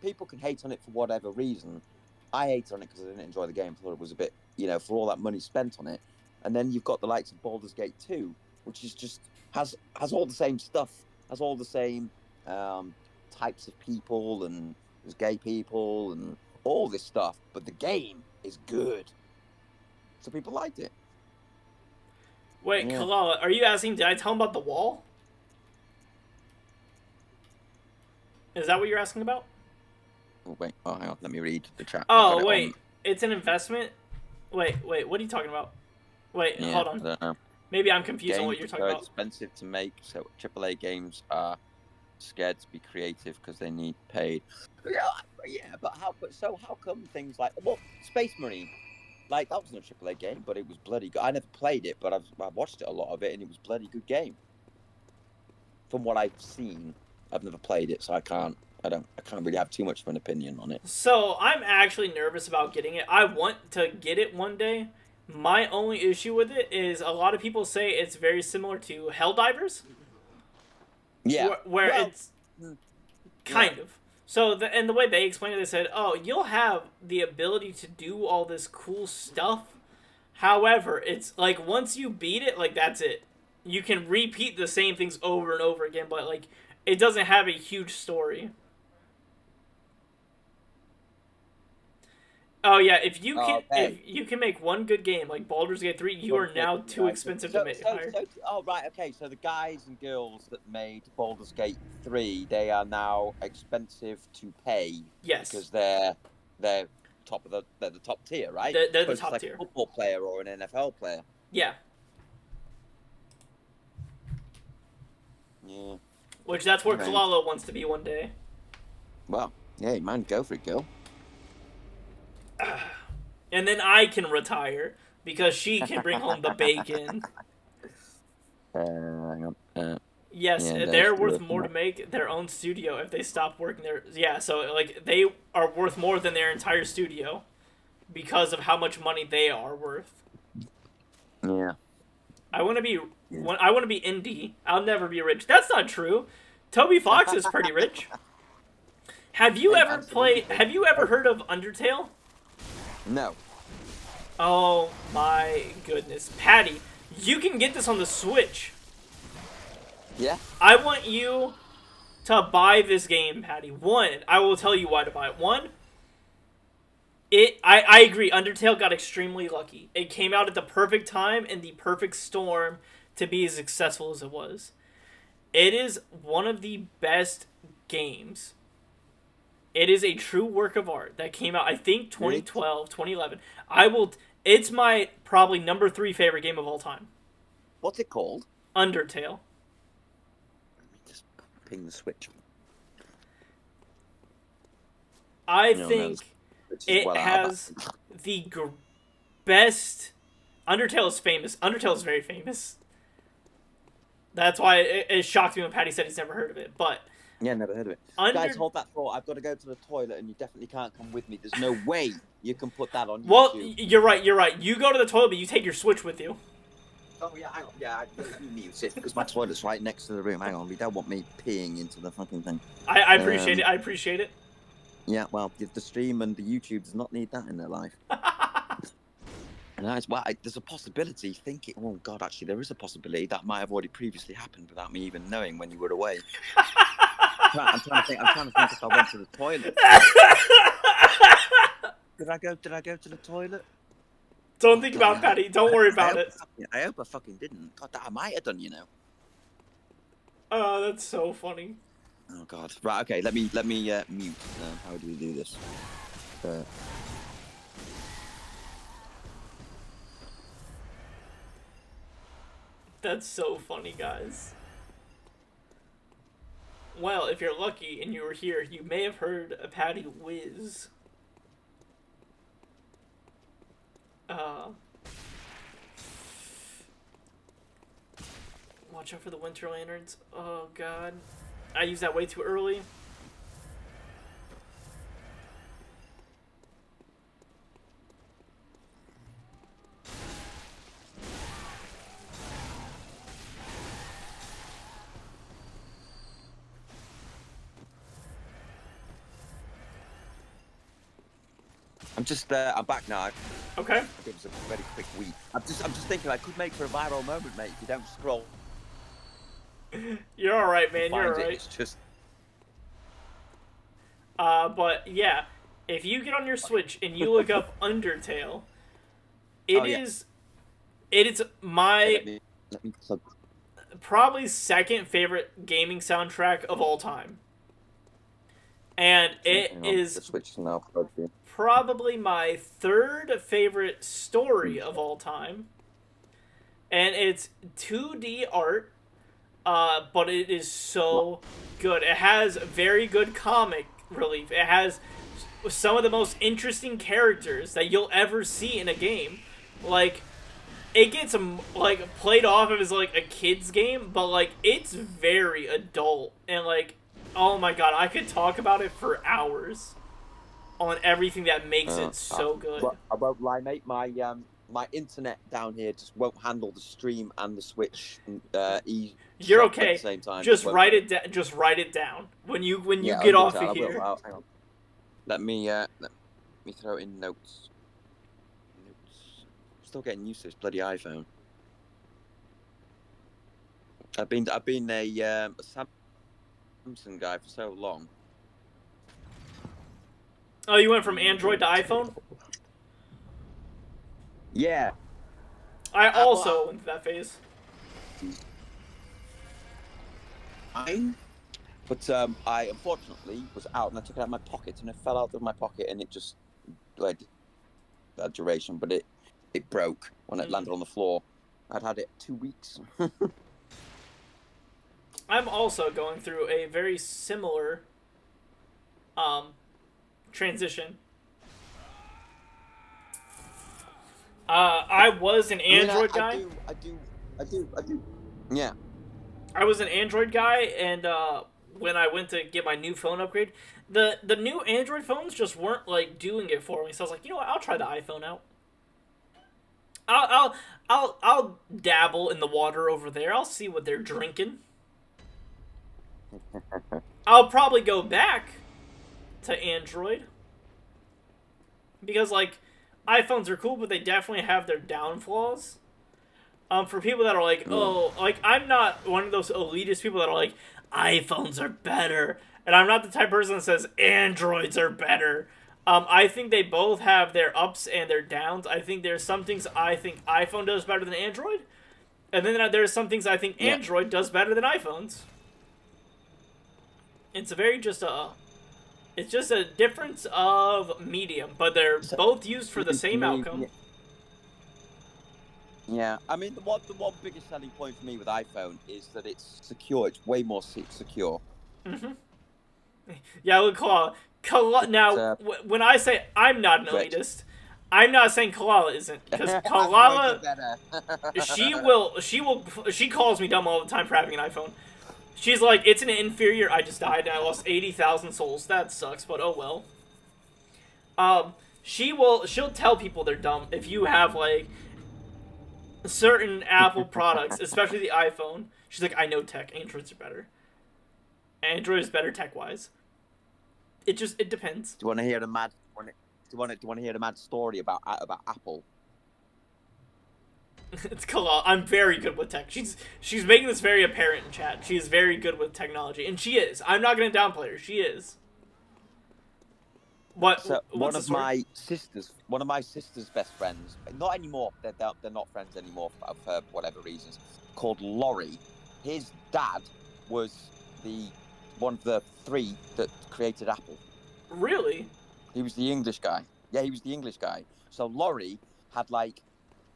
people can hate on it for whatever reason. I hate on it because I didn't enjoy the game. I thought it was a bit, you know, for all that money spent on it. And then you've got the likes of Baldur's Gate 2, which is just, has all the same stuff, has all the same types of people, and there's gay people and all this stuff, but the game is good, so people liked it. Wait, Kalala, are you asking, did I tell him about the wall? Is that what you're asking about? Oh, wait, hang on, let me read the chat. Oh, wait, it's an investment? Wait, what are you talking about? Wait, hold on. I don't know. Maybe I'm confused on what you're Games talking are about. expensive to make, so AAA games are scared to be creative because they need paid. Yeah, but how come things like, well, Space Marine, like, that wasn't a AAA game, but it was bloody good. I never played it, but I've watched it, a lot of it, and it was bloody good game. From what I've seen, I've never played it, so I can't really have too much of an opinion on it. So I'm actually nervous about getting it. I want to get it one day. My only issue with it is a lot of people say it's very similar to Helldivers. Yeah. Where it's kind of. So, and the way they explained it, they said, oh, you'll have the ability to do all this cool stuff. However, it's like once you beat it, like that's it. You can repeat the same things over and over again, but like it doesn't have a huge story. Oh yeah, if you can make one good game like Baldur's Gate 3, you are now too expensive to make. So the guys and girls that made Baldur's Gate 3, they are now expensive to pay. Yes. Because they're the top tier, right? They're the top like tier. A football player or an NFL player. Yeah. Yeah. Which that's where Kalala wants to be one day. Well, yeah, man, go for it, girl. And then I can retire because she can bring home the bacon. Hang on. Yes, yeah, they're worth more to make their own studio if they stop working there. Yeah, so like they are worth more than their entire studio because of how much money they are worth. Yeah. I want to be indie. I'll never be rich. That's not true. Toby Fox is pretty rich. Have you ever heard of Undertale? No. Oh my goodness. Patty, you can get this on the Switch. Yeah? I want you to buy this game, Patty. One, I will tell you why to buy it. One, I agree, Undertale got extremely lucky. It came out at the perfect time and the perfect storm to be as successful as it was. It is one of the best games It is a true work of art that came out, I think, Really? 2012, 2011. I will. It's my probably number 3 favorite game of all time. What's it called? Undertale. Let me just ping the Switch. I No, think Switch is it well out of has the best. Undertale is famous. Undertale is very famous. That's why it shocked me when Patty said he's never heard of it. But Yeah, never heard of it. Guys, hold that thought. I've got to go to the toilet, and you definitely can't come with me. There's no way you can put that on YouTube. Well, you're right. You're right. You go to the toilet, but you take your Switch with you. Oh yeah, hang on. Yeah, I mute it because my toilet's right next to the room. Hang on, we don't want me peeing into the fucking thing. I appreciate it. I appreciate it. Yeah, well, the stream and the YouTube does not need that in their life. And that's why there's a possibility. Oh God, actually, there is a possibility that might have already previously happened without me even knowing when you were away. I'm trying to think if I went to the toilet. Did I go to the toilet? Don't think about it, Patty. Don't worry about it. I hope I fucking didn't. God, I might have done, you know. Oh, that's so funny. Oh God. Right. Okay. Let me mute. How do we do this? That's so funny, guys. Well, if you're lucky and you were here, you may have heard a Patty whiz. Watch out for the winter lanterns. Oh God, I used that way too early. I'm back now. Okay. It was a very quick week. I'm just thinking I could make for a viral moment, mate. If you don't scroll, You're all right, man. You're all right. It's just. But yeah, if you get on your Switch and you look up Undertale, it is my Let me plug. probably second favorite gaming soundtrack of all time. And it is The Switch is now plugged in. probably my third favorite story of all time. And it's 2D art, but it is so good. It has very good comic relief. It has some of the most interesting characters that you'll ever see in a game. Like, it gets like played off as like a kid's game, but like it's very adult and like, oh my God, I could talk about it for hours on everything that makes it so good. I won't lie, mate. My internet down here just won't handle the stream and the Switch. You're okay. At the same time. Just write it down. Just write it down when you get off of here. Hang on. Let me throw in notes. Still getting used to this bloody iPhone. I've been a Samsung guy for so long. Oh, you went from Android to iPhone? Yeah. I also went through that phase. But I unfortunately was out and I took it out of my pocket and it fell out of my pocket and it just like that duration, but it broke when it landed on the floor. I'd had it 2 weeks. I'm also going through a very similar transition. I was an Android guy. I do. Yeah. I was an Android guy, and when I went to get my new phone upgrade, the new Android phones just weren't like doing it for me. So I was like, you know what? I'll try the iPhone out. I'll dabble in the water over there. I'll see what they're drinking. I'll probably go back to Android because like iPhones are cool, but they definitely have their downfalls. For people that are like, oh, like I'm not one of those elitist people that are like, iPhones are better, and I'm not the type of person that says Androids are better. I think they both have their ups and their downs. I think there's some things I think iPhone does better than Android, and then there's some things I think Android does better than iPhones. It's a very just It's just a difference of medium, but they're So, both used for the to same me, outcome. Yeah, I mean, the one biggest selling point for me with iPhone is that it's secure. It's way more secure. Yeah, look, Kalala. Now, uh, when I say I'm not an Twitch. elitist, I'm not saying Kalala isn't, because That's Kalala, better. she calls me dumb all the time for having an iPhone. She's like, it's an inferior. I just died and I lost 80,000 souls. That sucks, but oh well. She'll tell people they're dumb if you have like certain Apple products, especially the iPhone. She's like, I know tech. Androids are better. Android is better tech wise. It depends. Do you want to hear the mad? Do you want to hear the mad story about Apple? It's Kalal. I'm very good with tech. She's making this very apparent in chat. She is very good with technology, and she is. I'm not gonna downplay her. She is. What? So What's one of my sister's best friends, not anymore. They're not friends anymore for whatever reasons. Called Laurie. His dad was one of the 3 that created Apple. Really? He was the English guy. Yeah, he was the English guy. So Laurie had like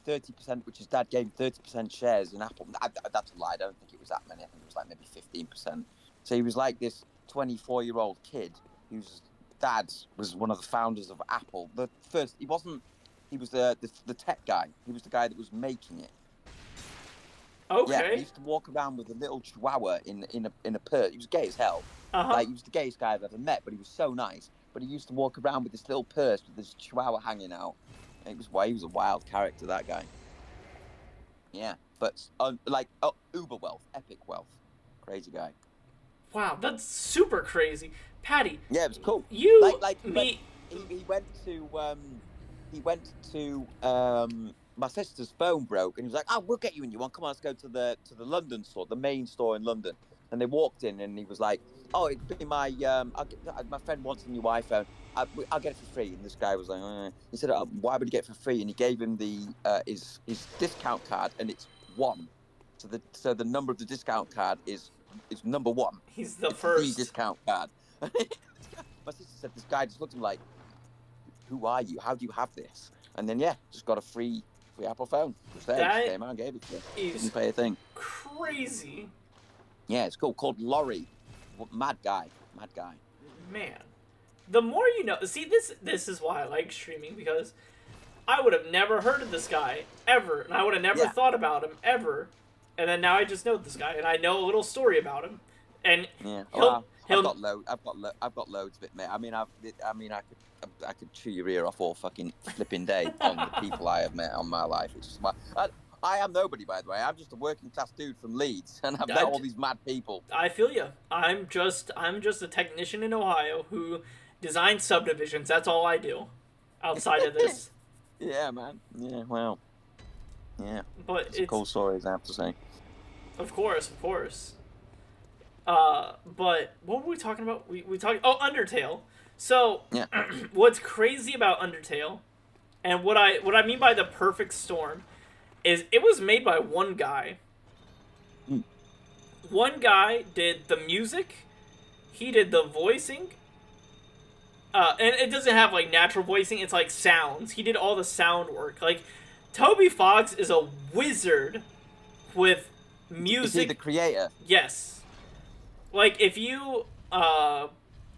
30%, which his dad gave him 30% shares in Apple. That's a lie. I don't think it was that many. I think it was like maybe 15%. So he was like this 24-year-old kid whose dad was one of the founders of Apple. He was the tech guy. He was the guy that was making it. Okay. Yeah, he used to walk around with a little chihuahua in a purse. He was gay as hell. Uh-huh. Like, he was the gayest guy I've ever met, but he was so nice. But he used to walk around with this little purse with this chihuahua hanging out. And he was a wild character, that guy. Yeah, but uber wealth, epic wealth, crazy guy. Wow, that's super crazy, Patty. Yeah, it was cool. He went to my sister's phone broke, and he was like, "Oh, we'll get you a new one. Come on, let's go to the London store, the main store in London." And they walked in, and he was like, "Oh, it'd be my friend wants a new iPhone. I'll get it for free." And this guy was like, He said, "Why would he get it for free?" And he gave him his discount card, and it's 1. So the number of the discount card is number 1. He's the first. The discount card. My sister said this guy just looked at him like, "Who are you? How do you have this?" And then just got a free Apple phone. Just came out and gave it to you. Didn't pay a thing. Crazy. Yeah, it's cool. Called Laurie. Mad guy. Man, the more you know. See, this is why I like streaming, because I would have never heard of this guy ever, and I would have never thought about him ever. And then now I just know this guy, and I know a little story about him. And I've got loads of it, mate. I mean, I could chew your ear off all fucking flipping day on the people I have met on my life. It's just I am nobody, by the way. I'm just a working class dude from Leeds, and I've met all these mad people. I feel you. I'm just a technician in Ohio who designs subdivisions. That's all I do, outside of this. Yeah, man. Yeah, well. Yeah. But it's cool stories, I have to say. Of course. But what were we talking about? We talked. Oh, Undertale. So, what's crazy about Undertale, and what I mean by the perfect storm, is it was made by one guy. One guy did the music, he did the voicing, and it doesn't have like natural voicing. It's like sounds. He did all the sound work. Like, Toby Fox is a wizard with music. Is he the creator? Yes. Like, if you,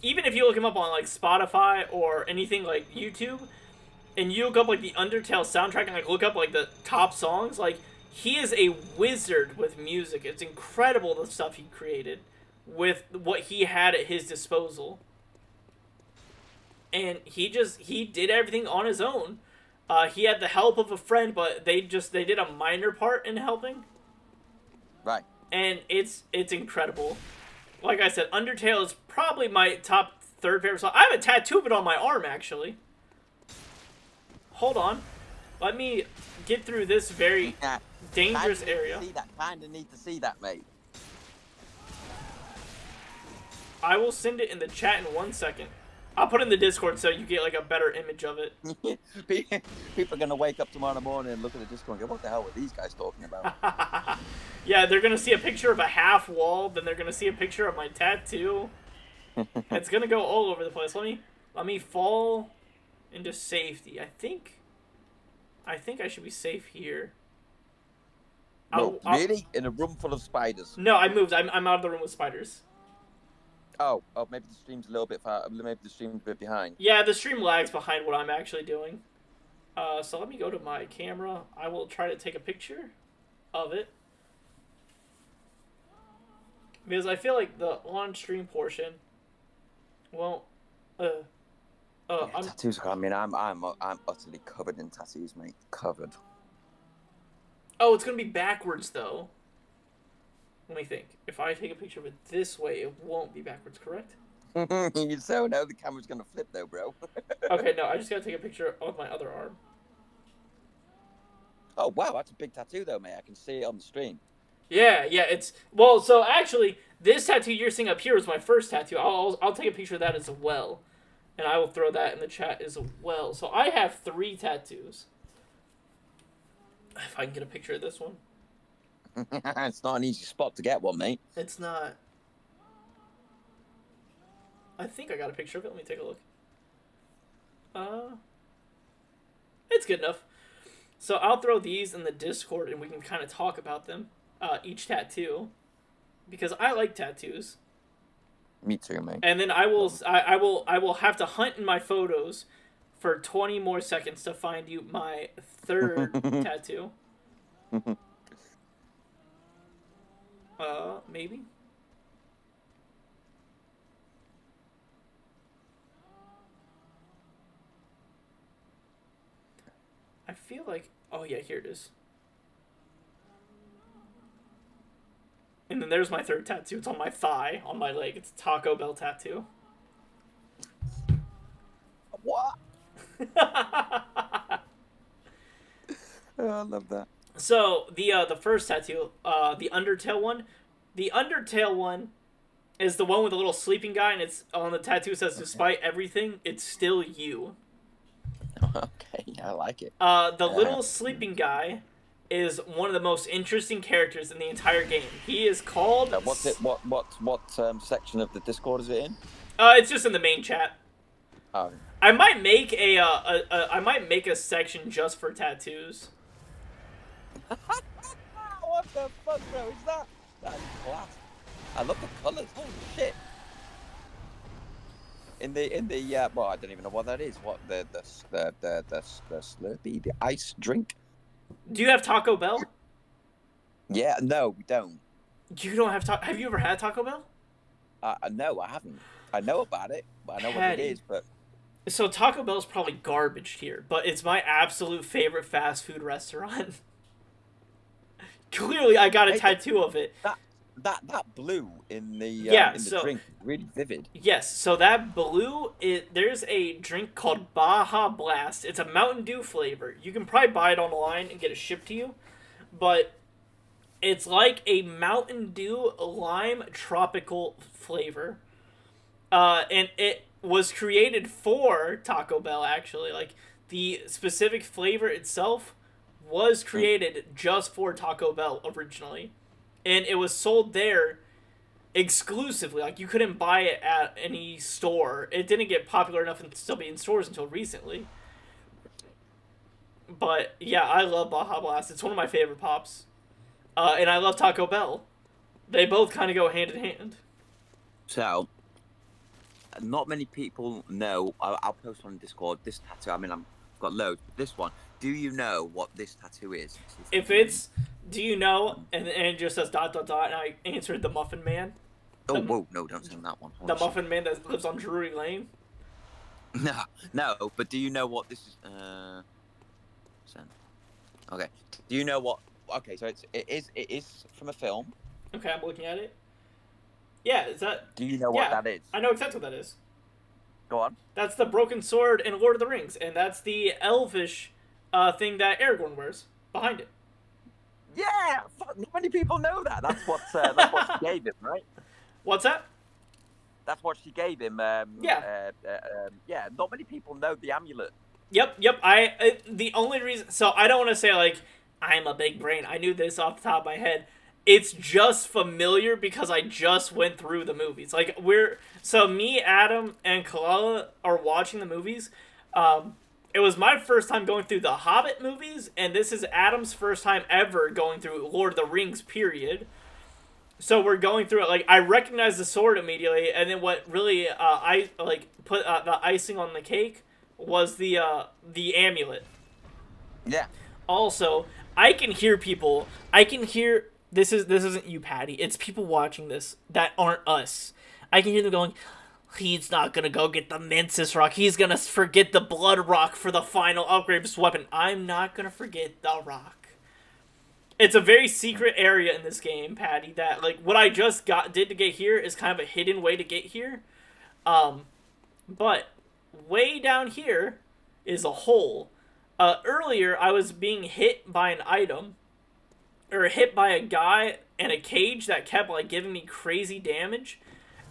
even if you look him up on, like, Spotify or anything like YouTube, and you look up, like, the Undertale soundtrack and, like, look up, like, the top songs, like, he is a wizard with music. It's incredible the stuff he created with what he had at his disposal. And he did everything on his own. He had the help of a friend, but they did a minor part in helping. Right. And it's incredible. Like I said, Undertale is probably my top 3rd favorite song. I have a tattoo of it on my arm, actually. Hold on. Let me get through this very dangerous area. Kinda need to see that, mate. I will send it in the chat in 1 second. I'll put it in the Discord so you get like a better image of it. People are going to wake up tomorrow morning and look at the Discord and go, "What the hell were these guys talking about?" Yeah, they're going to see a picture of a half wall, then they're going to see a picture of my tattoo. It's gonna go all over the place. Let me fall into safety. I think I should be safe here. No, really? In a room full of spiders? No, I moved. I'm out of the room with spiders. Oh, maybe the stream's a little bit far. Maybe the stream's a bit behind. Yeah, the stream lags behind what I'm actually doing. So let me go to my camera. I will try to take a picture of it. Because I feel like the on-stream portion, well, tattoos. I mean, I'm utterly covered in tattoos, mate. Covered. Oh, it's gonna be backwards though. Let me think. If I take a picture of it this way, it won't be backwards, correct? You so know the camera's gonna flip though, bro. Okay, no, I just gotta take a picture of my other arm. Oh wow, that's a big tattoo though, mate. I can see it on the stream. Yeah, it's well. So actually, this tattoo you're seeing up here is my first tattoo. I'll take a picture of that as well, and I will throw that in the chat as well. So I have 3 tattoos. If I can get a picture of this one. It's not an easy spot to get one, mate. It's not. I think I got a picture of it. Let me take a look. It's good enough. So I'll throw these in the Discord and we can kind of talk about them. Each tattoo. Because I like tattoos. Me too, mate. And then I will have to hunt in my photos for 20 more seconds to find you my 3rd tattoo. Maybe. I feel like, oh yeah, here it is. And then there's my 3rd tattoo. It's on my thigh, on my leg. It's a Taco Bell tattoo. What? Oh, I love that. So the first tattoo, the Undertale one. The Undertale one is the one with the little sleeping guy, and it's on the tattoo. It says, "Despite everything, it's still you." Okay, I like it. The little sleeping guy is one of the most interesting characters in the entire game. He is called. What's it? What section of the Discord is it in? It's just in the main chat. Oh. I might make a section just for tattoos. What the fuck, bro? Is that? That is class. I love the colours. Holy shit. In the well, I don't even know what that is. What the Slurpee, the ice drink. Do you have Taco Bell? Yeah, no, we don't. You don't have Have you ever had Taco Bell? No, I haven't. I know about it, but I know what it is. But so Taco Bell's probably garbage here, but it's my absolute favorite fast food restaurant. Clearly, I got a tattoo of it. That blue in the drink, really vivid. Yes, so that blue, there's a drink called Baja Blast. It's a Mountain Dew flavor. You can probably buy it online and get it shipped to you, but it's like a Mountain Dew lime tropical flavor. And it was created for Taco Bell, actually. Like, the specific flavor itself was created just for Taco Bell originally. And it was sold there exclusively. Like, you couldn't buy it at any store. It didn't get popular enough and still be in stores until recently. But, yeah, I love Baja Blast. It's one of my favorite pops. And I love Taco Bell. They both kind of go hand in hand. So, not many people know. I'll post on Discord this tattoo. I mean, I've got loads. But this one, do you know what this tattoo is? If it's, do you know, and it just says ... and I answered the Muffin Man. Whoa, no, don't say that one. The Muffin Man that lives on Drury Lane. No, but do you know what this is? Send. Okay. Do you know what? Okay, so it is from a film. Okay, I'm looking at it. Yeah, is that? Do you know what that is? I know exactly what that is. Go on. That's the broken sword in Lord of the Rings, and that's the elvish thing that Aragorn wears behind it. Yeah, fuck, not many people know that. That's what she gave him, right? What's that? That's what she gave him. Yeah, not many people know the amulet. Yep. The only reason, so I don't want to say like I'm a big brain. I knew this off the top of my head. it's just familiar because I just went through the movies. Like, me, Adam, and Kalala are watching the movies. It was my first time going through the Hobbit movies, and this is Adam's first time ever going through Lord of the Rings, period. So we're going through it. Like, I recognized the sword immediately, and then what really put the icing on the cake was the amulet. Yeah. Also, I can hear people. I can hear this isn't you, Patty. It's people watching this that aren't us. I can hear them going, "He's not gonna go get the Mensis rock. He's gonna forget the blood rock for the final upgrade of his weapon." I'm not gonna forget the rock. It's a very secret area in this game, Patty, that, like, what I just did to get here is kind of a hidden way to get here. But way down here is a hole. Earlier, I was being hit by an item, or hit by a guy in a cage that kept, like, giving me crazy damage,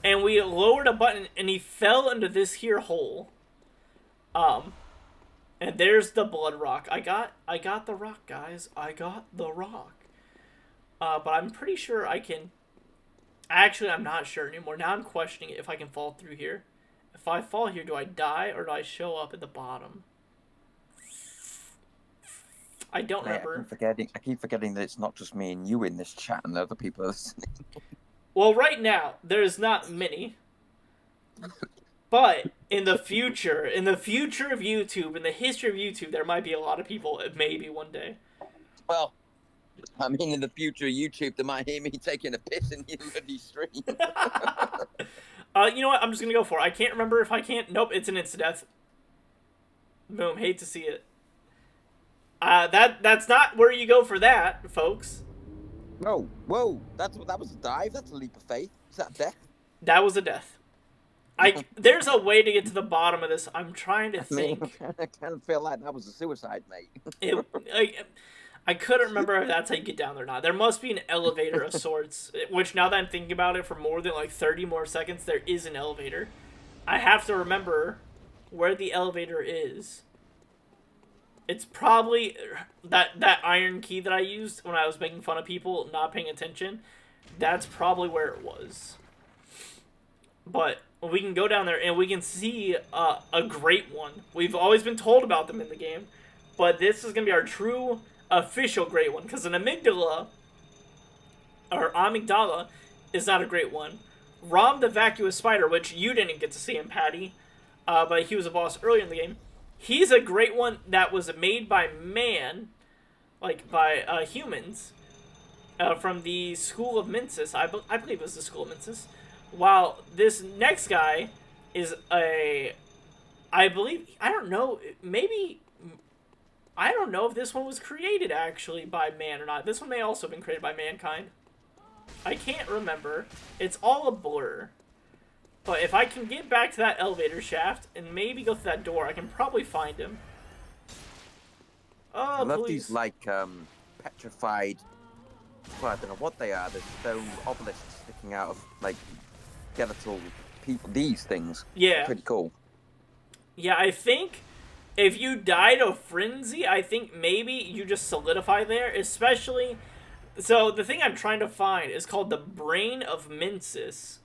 and we lowered a button, and he fell into this here hole. And there's the blood rock. I got the rock, guys. I got the rock. But I'm pretty sure I can... Actually, I'm not sure anymore. Now I'm questioning if I can fall through here. If I fall here, do I die, or do I show up at the bottom? I don't remember. I keep forgetting that it's not just me and you in this chat, and other people are listening. Well, right now, there's not many. But in the future of YouTube, in the history of YouTube, there might be a lot of people, maybe one day. Well, I mean, in the future of YouTube, they might hear me taking a piss in your bloody stream. You know what? I'm just going to go for it. I can't remember if I can't. Nope, it's an insta-death. Boom, hate to see it. That's not where you go for that, folks. Whoa, that was a dive? That's a leap of faith. Is that death? That was a death. There's a way to get to the bottom of this. I'm trying to think. I kind of feel like that was a suicide, mate. I couldn't remember if that's how you get down there or not. There must be an elevator of sorts, which now that I'm thinking about it for more than like 30 more seconds, there is an elevator. I have to remember where the elevator is. It's probably that iron key that I used when I was making fun of people not paying attention. That's probably where it was. But we can go down there and we can see a great one. We've always been told about them in the game, but this is going to be our true official great one, because an amygdala is not a great one. Rom the vacuous spider, which you didn't get to see him, Patty, but he was a boss earlier in the game. He's a great one that was made by man, like by humans, from the School of Mensis. I believe it was the School of Mensis. While this next guy is I don't know if this one was created actually by man or not. This one may also have been created by mankind. I can't remember. It's all a blur. But if I can get back to that elevator shaft and maybe go through that door, I can probably find him. Oh, I love please. these, like, petrified... Well, I don't know what they are. There's stone obelisks sticking out of, like, skeletal people. These things. Yeah. Pretty cool. Yeah, I think if you died of frenzy, I think maybe you just solidify there, especially... So, the thing I'm trying to find is called the Brain of Mensis.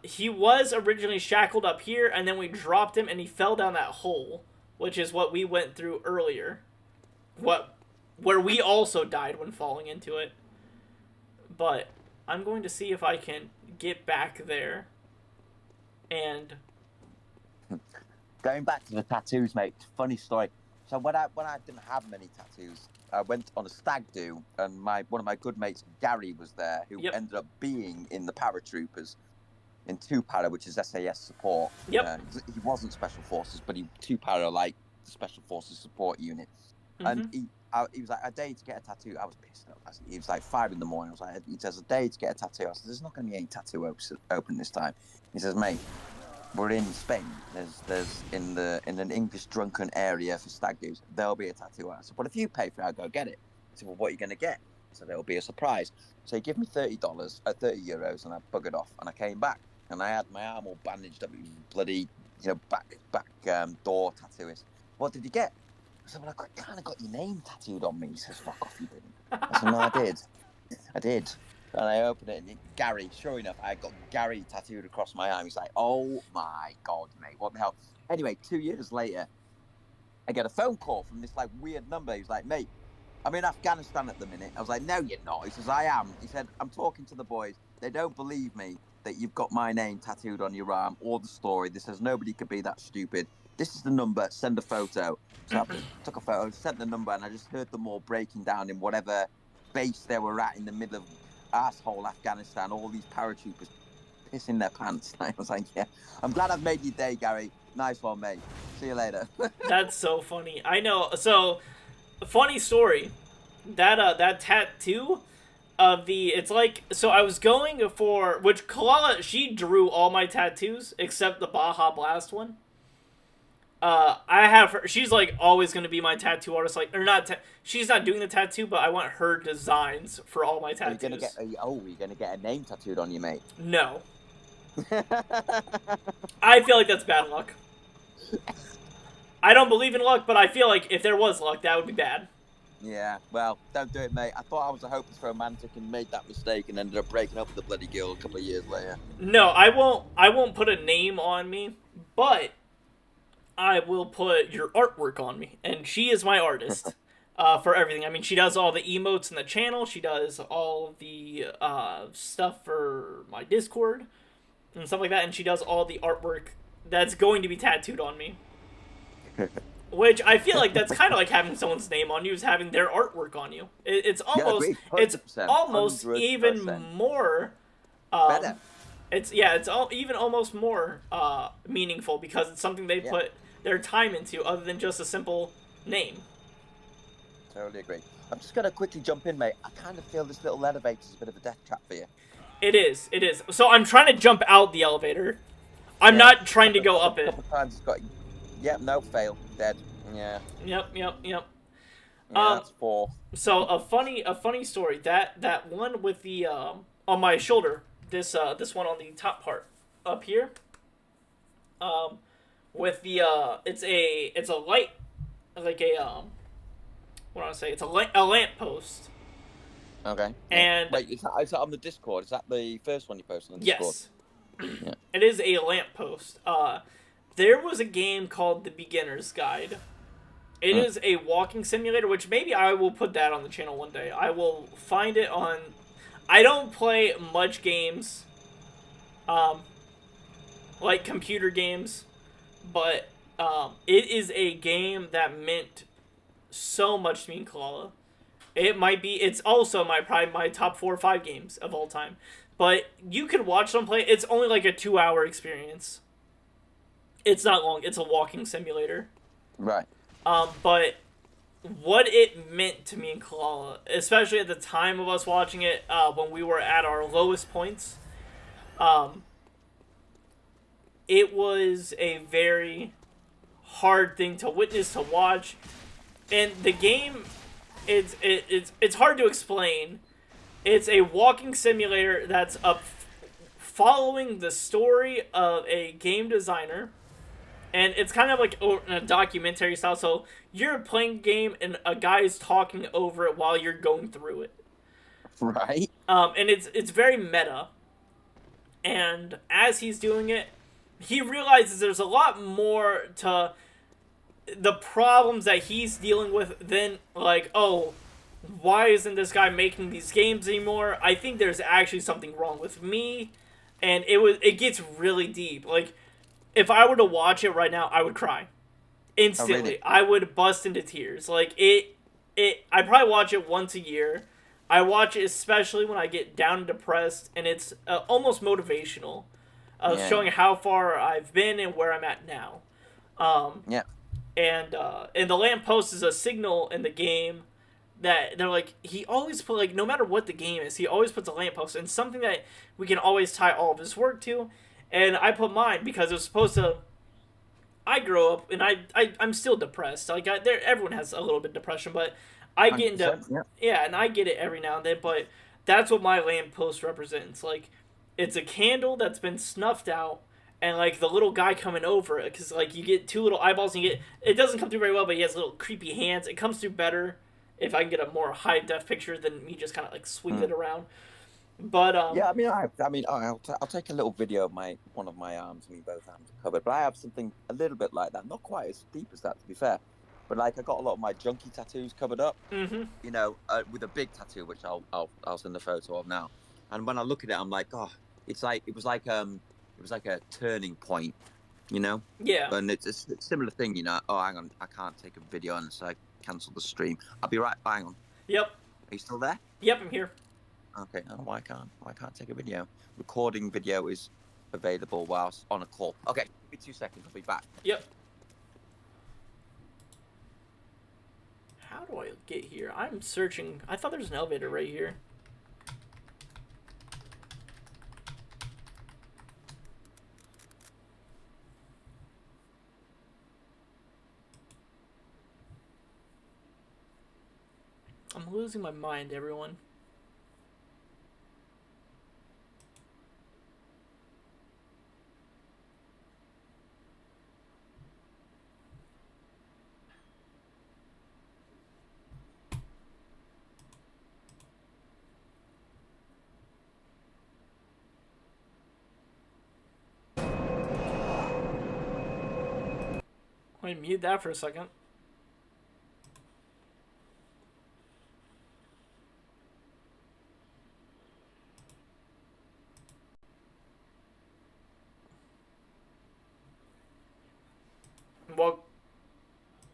He was originally shackled up here, and then we dropped him, and he fell down that hole, which is what we went through earlier. Where we also died when falling into it. But I'm going to see if I can get back there. And... Going back to the tattoos, mate, funny story. So when I didn't have many tattoos, I went on a stag do, and one of my good mates, Gary, was there, who ended up being in the paratroopers in 2 para, which is SAS support. Yep. He wasn't special forces, but 2 para, like the special forces support unit. Mm-hmm. And he was like, a day to get a tattoo. I was pissed off. He was like 5 in the morning. I was like, he says, a day to get a tattoo. I said, there's not going to be any tattoo open this time. He says, mate, we're in Spain. There's in an English drunken area for stag do's. There'll be a tattoo. I said, well, if you pay for it, I'll go get it. He said, well, what are you going to get? I said, it'll be a surprise. So he gave me €30, €30, and I buggered off. And I came back, and I had my arm all bandaged up, bloody, back door tattooist. What did you get? I said, well, I kind of got your name tattooed on me. He says, fuck off, you didn't. I said, no, I did. I did. And I opened it, and Gary, sure enough, I got Gary tattooed across my arm. He's like, oh my God, mate, what the hell? Anyway, 2 years later, I get a phone call from this like weird number. He's like, mate, I'm in Afghanistan at the minute. I was like, no, you're not. He says, I am. He said, I'm talking to the boys. They don't believe me that you've got my name tattooed on your arm or the story. This says nobody could be that stupid. This is the number. Send a photo. So I just took a photo, sent the number, and I just heard them all breaking down in whatever base they were at in the middle of asshole Afghanistan. All these paratroopers pissing their pants. I was like, yeah, I'm glad I've made your day, Gary. Nice one, mate. See you later. That's so funny. I know. So, funny story. That tattoo of it's like, so I was going for, which Kalala, she drew all my tattoos except the Baja Blast one. I have her, she's like always going to be my tattoo artist, like, or not, she's not doing the tattoo, but I want her designs for all my tattoos. You're gonna get a name tattooed on you, mate. No. I feel like that's bad luck. I don't believe in luck, but I feel like if there was luck, that would be bad. Yeah, well, don't do it, mate. I thought I was a hopeless romantic and made that mistake and ended up breaking up with the bloody girl a couple of years later. No, I won't put a name on me, but I will put your artwork on me, and she is my artist for everything. I mean, she does all the emotes in the channel. She does all the stuff for my Discord and stuff like that, and she does all the artwork that's going to be tattooed on me. Which I feel like that's kind of like having someone's name on you, is having their artwork on you. It's almost, it's almost 100%. Even more better. It's even almost more meaningful because it's something they put their time into, other than just a simple name. Totally agree. I'm just gonna quickly jump in, mate. I kind of feel this little elevator is a bit of a death trap for you. It is. So I'm trying to jump out the elevator. I'm not trying to go up it. A couple times it's got. Yep, no, fail, dead. Yeah. Yep. Yeah, that's 4. So a funny story. That one with the on my shoulder. This one on the top part up here. With the it's a light, like a what do I say? It's a lamp post. Okay. And wait, is that on the Discord? Is that the first one you posted on the Discord? Yes. Yeah. It is a lamp post. There was a game called The Beginner's Guide. It is a walking simulator, which maybe I will put that on the channel one day. I will find it on. I don't play much games, like computer games, but it is a game that meant so much to me in Kalala. It's also probably my top 4 or 5 games of all time. But you could watch them play. It's only like a 2-hour experience. It's not long. It's a walking simulator. Right. But what it meant to me in Kalala, especially at the time of us watching it, when we were at our lowest points, it was a very hard thing to witness, to watch. And the game, it's hard to explain. It's a walking simulator that's following the story of a game designer. And it's kind of like a documentary style. So you're playing a game and a guy is talking over it while you're going through it. Right. And it's very meta. And as he's doing it, he realizes there's a lot more to the problems that he's dealing with than like, oh, why isn't this guy making these games anymore? I think there's actually something wrong with me. And it gets really deep. Like, if I were to watch it right now, I would cry instantly. Oh, really? I would bust into tears. Like I probably watch it once a year. I watch it especially when I get down and depressed, and it's almost motivational, showing how far I've been and where I'm at now. And the lamppost is a signal in the game that they're like, he always put, like, no matter what the game is, he always puts a lamppost, and something that we can always tie all of his work to. And I put mine because it was supposed to. I grew up and I'm still depressed. Like everyone has a little bit of depression, but I get into and I get it every now and then. But that's what my lamppost represents. Like, it's a candle that's been snuffed out, and like the little guy coming over it, because like you get 2 little eyeballs and it doesn't come through very well, but he has little creepy hands. It comes through better if I can get a more high def picture than me just kind of like swing it around. But Yeah, I'll take a little video of one of my arms. Me, both arms are covered, but I have something a little bit like that. Not quite as deep as that, to be fair. But like, I got a lot of my junkie tattoos covered up. Mm-hmm. You know, with a big tattoo, which I'll send a photo of now. And when I look at it, I'm like, oh, it was like a turning point. You know. Yeah. And it's a similar thing. You know. Oh, hang on, I can't take a video on, so I cancel the stream. I'll be right. Hang on. Yep. Are you still there? Yep, I'm here. Okay, why can't take a video? Recording video is available whilst on a call. Okay, give me 2 seconds, I'll be back. Yep. How do I get here? I'm searching. I thought there's an elevator right here. I'm losing my mind, everyone. Let me mute that for a second. Well,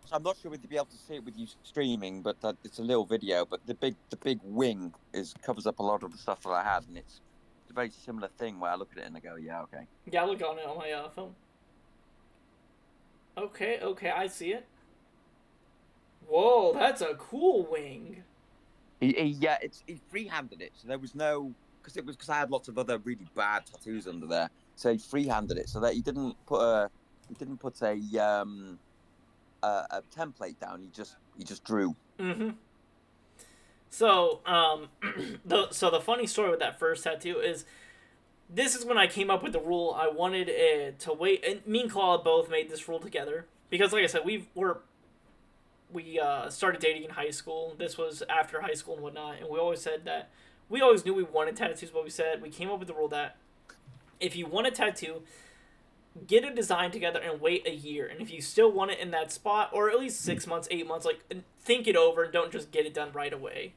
So I'm not sure whether you'll be able to see it with you streaming, but it's a little video. But the big wing covers up a lot of the stuff that I had, and it's a very similar thing where I look at it and I go, yeah, okay. yeah, I look on it on my phone. Okay, I see it. Whoa, that's a cool wing. He freehanded it, so there was no because I had lots of other really bad tattoos under there, so he freehanded it so that he didn't put a template down. He just drew. Mm-hmm. So the funny story with that first tattoo is this is when I came up with the rule. I wanted to wait, and me and Claude both made this rule together because, like I said, we started dating in high school. This was after high school and whatnot, and we always said that we always knew we wanted tattoos, but we came up with the rule that if you want a tattoo, get a design together and wait a year. And if you still want it in that spot, or at least 6 months, 8 months, like think it over and don't just get it done right away.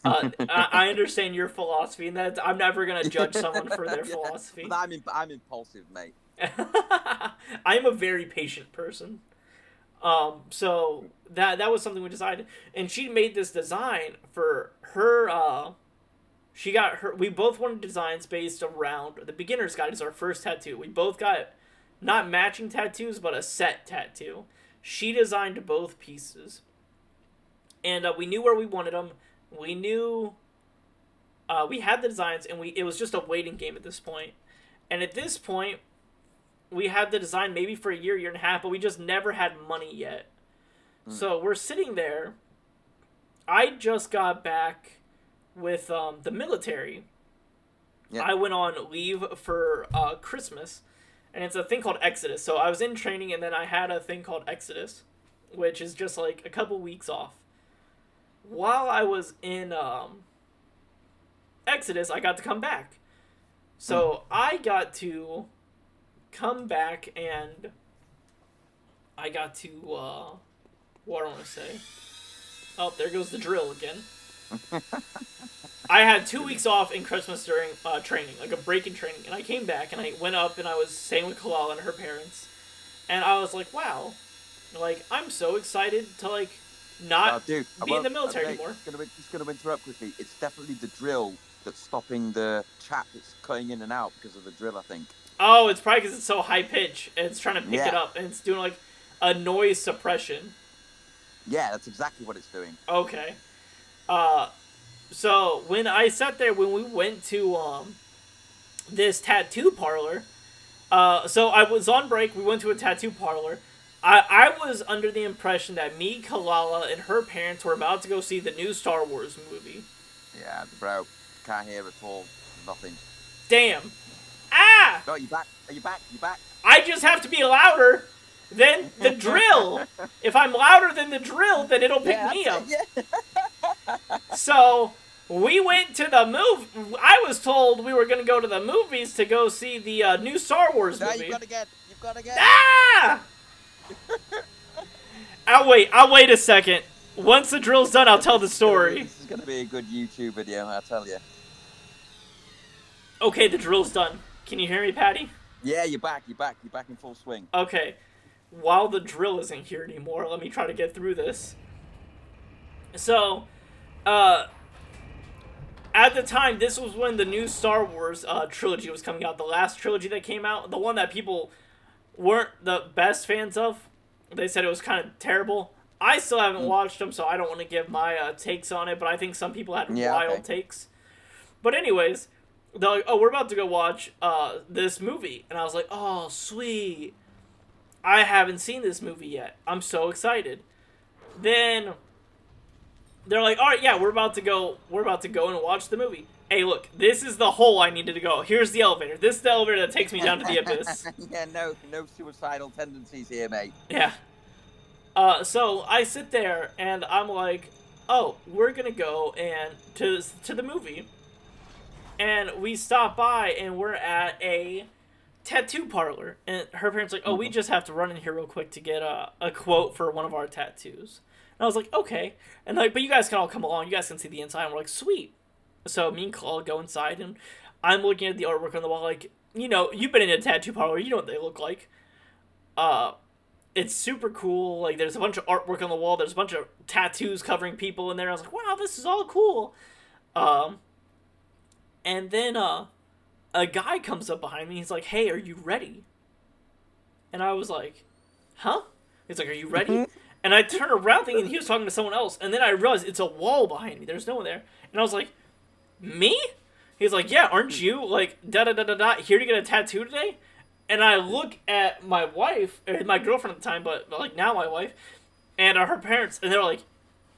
I understand your philosophy, and that I'm never gonna judge someone for their philosophy. But I'm impulsive, mate. I'm a very patient person. So that was something we decided, and she made this design for her. We both wanted designs based around the beginner's guide is our first tattoo. We both got not matching tattoos, but a set tattoo. She designed both pieces, and we knew where we wanted them. We knew we had the designs, and it was just a waiting game at this point. And at this point, we had the design maybe for a year and a half, but we just never had money yet. So we're sitting there. I just got back with the military. Yeah. I went on leave for Christmas, and it's a thing called Exodus. So I was in training, and then I had a thing called Exodus, which is just like a couple weeks off. While I was in Exodus, I got to come back. So I got to come back, and I got to, what do I want to say? Oh, there goes the drill again. I had 2 weeks off in Christmas during training, like a break in training, and I came back, and I went up, and I was staying with Kalala and her parents, and I was like, wow, like, I'm so excited to, like, not be in the military anymore. Just going to interrupt quickly. It's definitely the drill that's stopping the chat that's cutting in and out because of the drill, I think. Oh, it's probably because it's so high pitch, and it's trying to pick it up, and it's doing, like, a noise suppression. Yeah, that's exactly what it's doing. Okay. So, when I sat there, when we went to, this tattoo parlor, so I was on break, we went to a tattoo parlor. I was under the impression that me, Kalala, and her parents were about to go see the new Star Wars movie. Yeah, bro, can't hear at all. Nothing. Damn. Ah! No, you back? Are you back? You back? I just have to be louder than the drill. If I'm louder than the drill, then it'll pick me up. Yeah. So we went to the movie. I was told we were going to go to the movies to go see the new Star Wars No, movie. you've got to get. You've got to get. Ah! I'll wait a second. Once the drill's done, I'll tell the story. This is going to be a good YouTube video, I tell you. Okay, the drill's done. Can you hear me, Patty? Yeah, you're back. You're back. You're back in full swing. Okay. While the drill isn't here anymore, let me try to get through this. So, at the time, this was when the new Star Wars trilogy was coming out. The last trilogy that came out, the one that people weren't the best fans of. They said it was kind of terrible. I still haven't watched them, so I don't want to give my takes on it, but I think some people had wild takes. But anyways, they're like, oh, we're about to go watch this movie. And I was like, oh, sweet. I haven't seen this movie yet. I'm so excited. Then they're like, all right, yeah, we're about to go and watch the movie. Hey, look, this is the hole I needed to go. Here's the elevator. This is the elevator that takes me down to the abyss. Yeah, no suicidal tendencies here, mate. Yeah. So I sit there and I'm like, oh, we're gonna go and to the movie. And we stop by and we're at a tattoo parlor. And her parents are like, oh, we just have to run in here real quick to get a quote for one of our tattoos. And I was like, okay. And like, but you guys can all come along. You guys can see the inside. And we're like, sweet. So me and Claude go inside and I'm looking at the artwork on the wall. Like, you know, you've been in a tattoo parlor. You know what they look like. It's super cool. Like, there's a bunch of artwork on the wall. There's a bunch of tattoos covering people in there. I was like, wow, this is all cool. And then a guy comes up behind me. He's like, hey, are you ready? And I was like, huh? He's like, are you ready? And I turned around thinking he was talking to someone else. And then I realized it's a wall behind me. There's no one there. And I was like, me? He's like, yeah, aren't you, like, da-da-da-da-da, here to get a tattoo today? And I look at my wife, or my girlfriend at the time, but, like, now my wife, and her parents, and they're like,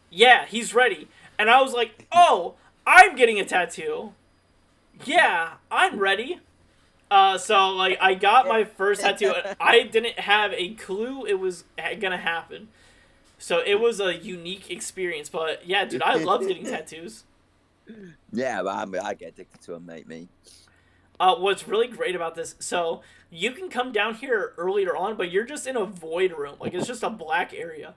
yeah, he's ready. And I was like, oh, I'm getting a tattoo. Yeah, I'm ready. So, like, I got my first tattoo. I didn't have a clue it was gonna happen. So, it was a unique experience. But, yeah, dude, I love getting tattoos. Yeah, but I get addicted to them, mate, me. What's really great about this, so you can come down here earlier on, but you're just in a void room. Like, it's just a black area.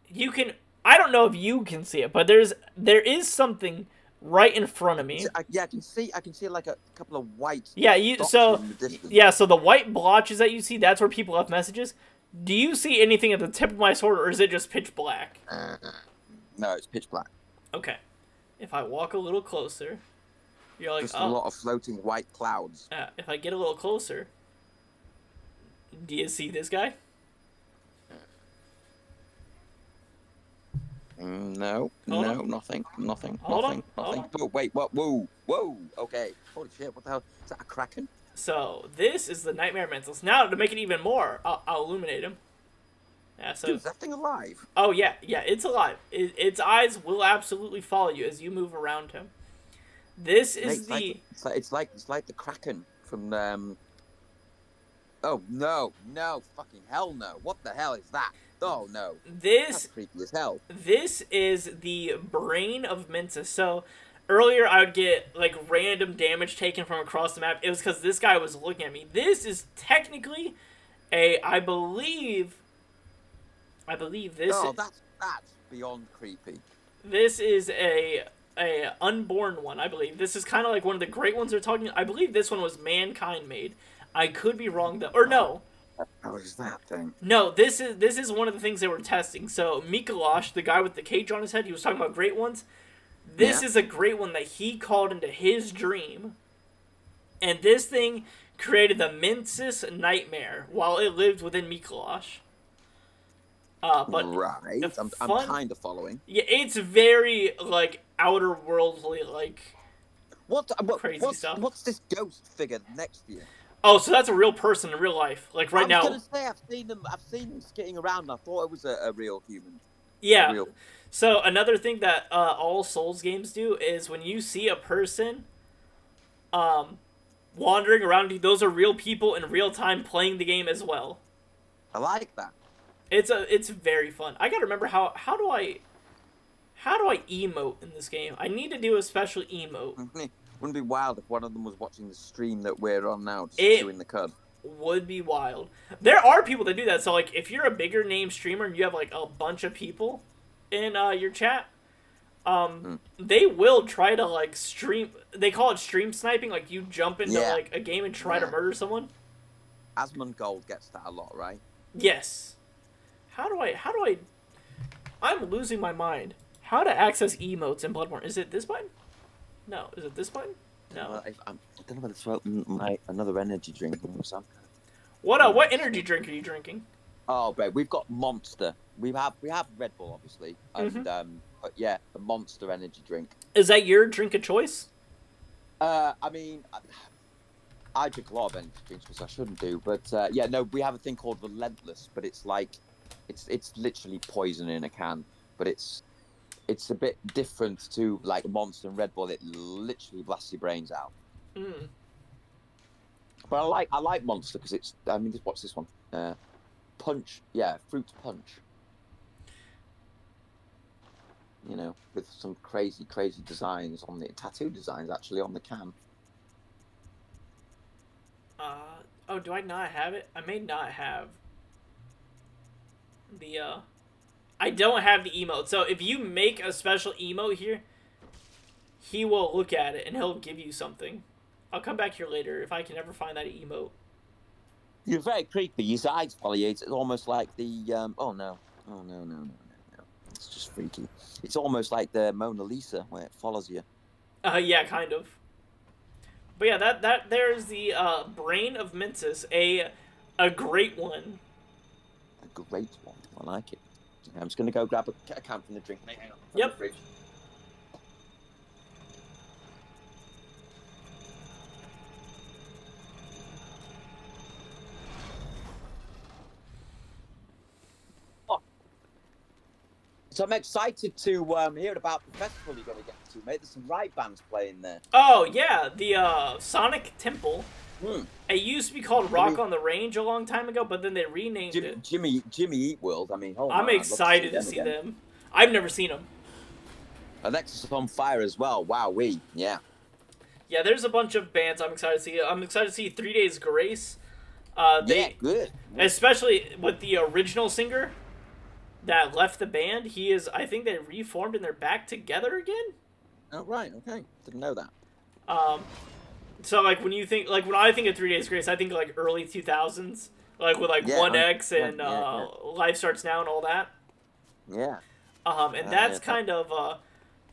You can, I don't know if you can see it, but there is something right in front of me. Yeah, I can see like a couple of white. Yeah, so the white blotches that you see, that's where people left messages. Do you see anything at the tip of my sword, or is it just pitch black? No, it's pitch black. Okay. If I walk a little closer, you're like, just a lot of floating white clouds. If I get a little closer, do you see this guy? No, nothing. Hold on. Oh, wait, what? Whoa, okay. Holy shit, what the hell? Is that a kraken? So, this is the Nightmare Mentalist. Now, to make it even more, I'll illuminate him. Yeah, so... Dude, is that thing alive? Oh, yeah, it's alive. Its eyes will absolutely follow you as you move around him. This is It's like the kraken from, Oh, no, fucking hell no. What the hell is that? Oh, no. That's creepy as hell. This is the brain of Mensis. So, earlier I would get, like, random damage taken from across the map. It was because this guy was looking at me. This is technically I believe this... Oh, that's beyond creepy. This is a unborn one, I believe. This is kind of like one of the great ones they're talking... I believe this one was mankind made. I could be wrong, though. Or no. How is that thing? No, this is one of the things they were testing. So, Mikolash, the guy with the cage on his head, he was talking about great ones. This is a great one that he called into his dream. And this thing created the Mensis nightmare while it lived within Mikolash. But right, I'm kind of following. Yeah, it's very, like, outer worldly, like, crazy stuff. What's this ghost figure next to you? Oh, so that's a real person in real life, like right now. I was gonna say I've seen them skating around. And I thought it was a real human. Yeah. So another thing that all Souls games do is when you see a person, wandering around you, those are real people in real time playing the game as well. I like that. It's very fun. I gotta remember how How do I emote in this game? I need to do a special emote. Wouldn't it be wild if one of them was watching the stream that we're on now, just It- chewing the cud? Would be wild. There are people that do that. So like, if you're a bigger name streamer and you have like a bunch of people in your chat, they will try to like stream. They call it stream sniping. Like you jump into Yeah. like a game and try to murder someone. Asmongold gets that a lot, right? Yes. How do I? I'm losing my mind. How to access emotes in Bloodborne? Is it this button? No. Is it this button? No. Well, I don't know whether to open another energy drink or something. What energy drink are you drinking? Oh, babe, we've got Monster. We have Red Bull, obviously, and but yeah, the Monster energy drink. Is that your drink of choice? I mean, I drink a lot of energy drinks, which I shouldn't do, but yeah, no, we have a thing called Relentless, but it's like, it's literally poison in a can, but it's a bit different to like Monster and Red Bull. It literally blasts your brains out. Mm. But I like Monster because it's. I mean, what's this one? Punch. Yeah, fruit punch. You know, with some crazy designs on the tattoo designs actually on the can. Oh, do I not have it? I may not have the I don't have the emote. So if you make a special emote here, he will look at it and he'll give you something. I'll come back here later if I can ever find that emote. You're very creepy. Your eyes follow you. It's almost like the oh no. It's just freaky. It's almost like the Mona Lisa where it follows you. Yeah, kind of. But yeah, that there's the Brain of Mensis, a great one. A great one. I like it. I'm just gonna go grab a can from the drink. Hang on. Yep. The fridge. So I'm excited to hear about the festival you're going to get to, mate. There's some right bands playing there. Oh yeah, the Sonic Temple. Hmm. It used to be called Rock on the Range a long time ago, but then they renamed it. Jimmy Eat World. I mean, I'm excited to see them. I've never seen them. Alexis on Fire as well. Wowee. Yeah. Yeah, there's a bunch of bands I'm excited to see. I'm excited to see 3 Days Grace. Yeah, good. Especially with the original singer that left the band. He is, I think they reformed and they're back together again. Oh, right. Okay. Didn't know that. So, like, when I think of 3 Days Grace, I think like early 2000s. Like, with, like, 1X and Life Starts Now and all that. Yeah. And that's kind of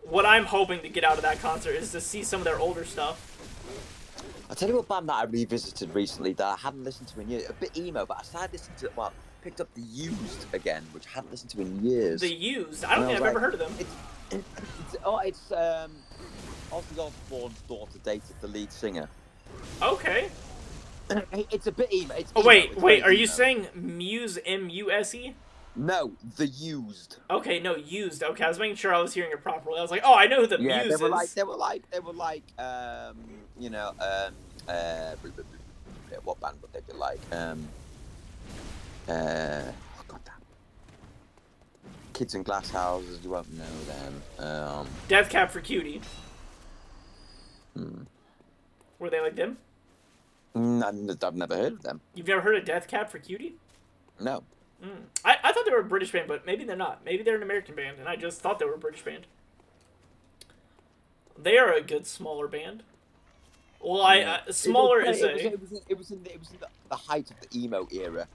what I'm hoping to get out of that concert is to see some of their older stuff. I'll tell you what band that I revisited recently that I hadn't listened to in years. A bit emo, but I started listening to it, picked up The Used again, which I hadn't listened to in years. The Used? I don't think I've ever heard of them. It's Ozzy Osbourne's daughter dated the lead singer. Okay. It's a bit emo. Wait, are you saying Muse, M-U-S-E? No, The Used. Okay, no, Used. Okay, I was making sure I was hearing it properly. I was like, oh, I know who the Muse is. They were like, you know, what band would they be like? Oh god damn. Kids in Glass Houses, you won't know them. Death Cab for Cutie. Hmm. Were they like them? I've never heard of them. You've never heard of Death Cab for Cutie? No. I thought they were a British band, but maybe they're not. Maybe they're an American band, and I just thought they were a British band. They are a good smaller band. Well, smaller is a. It was in the height of the emo era.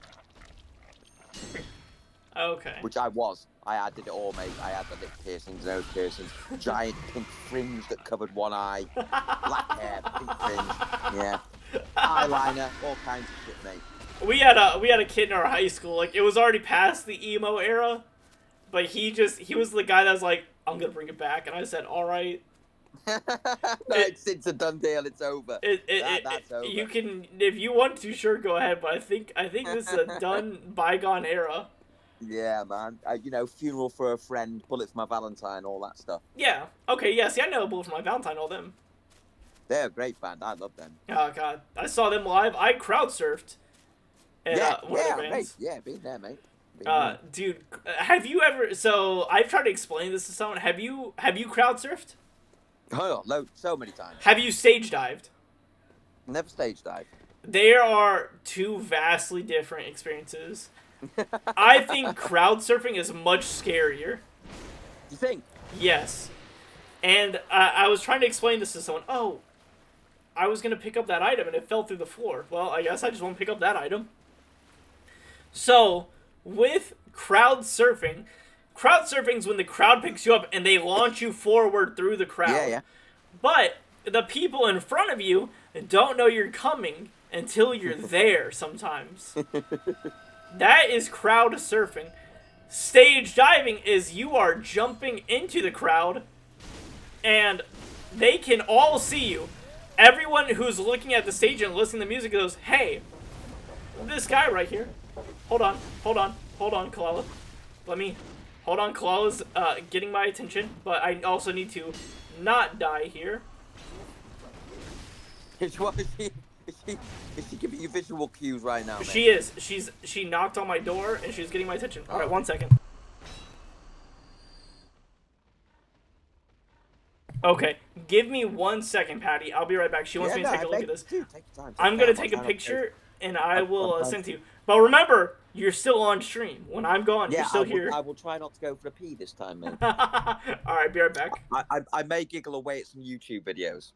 Okay. Which I was. I did it all, mate. I had the lip piercings, nose piercings, giant pink fringe that covered one eye, black hair, pink fringe, yeah, eyeliner, all kinds of shit, mate. We had a kid in our high school. Like, it was already past the emo era, but he was the guy that was like, I'm gonna bring it back, and I said, all right. It's a done deal. It's over. That's over. You can, if you want to, sure, go ahead. But I think this is a done, bygone era. Yeah, man. You know, Funeral for a Friend, Bullet for My Valentine, all that stuff. Yeah. Okay. Yeah. See, I know Bullet for My Valentine. All them. They're a great band. I love them. Oh god, I saw them live. I crowd surfed. At, one of their bands. mate. Yeah, been there, mate. Dude, have you ever? So I've tried to explain this to someone. Have you crowd surfed? Oh, so many times. Have you stage dived? Never stage dive. There are two vastly different experiences. I think crowd surfing is much scarier. You think? Yes. And I was trying to explain this to someone. Oh, I was going to pick up that item and it fell through the floor. Well, I guess I just won't pick up that item. So, with crowd surfing is when the crowd picks you up and they launch you forward through the crowd. Yeah, yeah. But the people in front of you don't know you're coming until you're there sometimes. That is crowd surfing. Stage diving is you are jumping into the crowd and they can all see you. Everyone who's looking at the stage and listening to the music goes, hey, this guy right here. Hold on, Kalala. Hold on, Kalala's getting my attention, but I also need to not die here. Is she giving you visual cues right now, man? She is. She knocked on my door and she's getting my attention. All right, 1 second. Okay, give me 1 second, Patty. I'll be right back. She wants me to take a look at this. Dude, take your time. I'm gonna take a picture and I will send to you. But remember, you're still on stream. When I'm gone, you're still here. I will try not to go for a pee this time, man. All right, be right back. I may giggle away at some YouTube videos.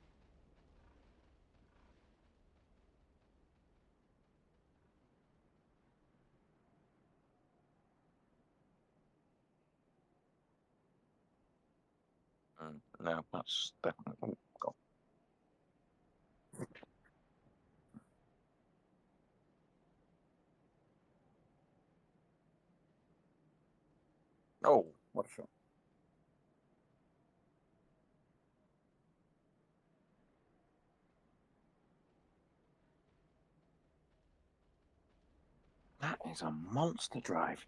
No, that's definitely gone. Oh, what a shot. That is a monster drive.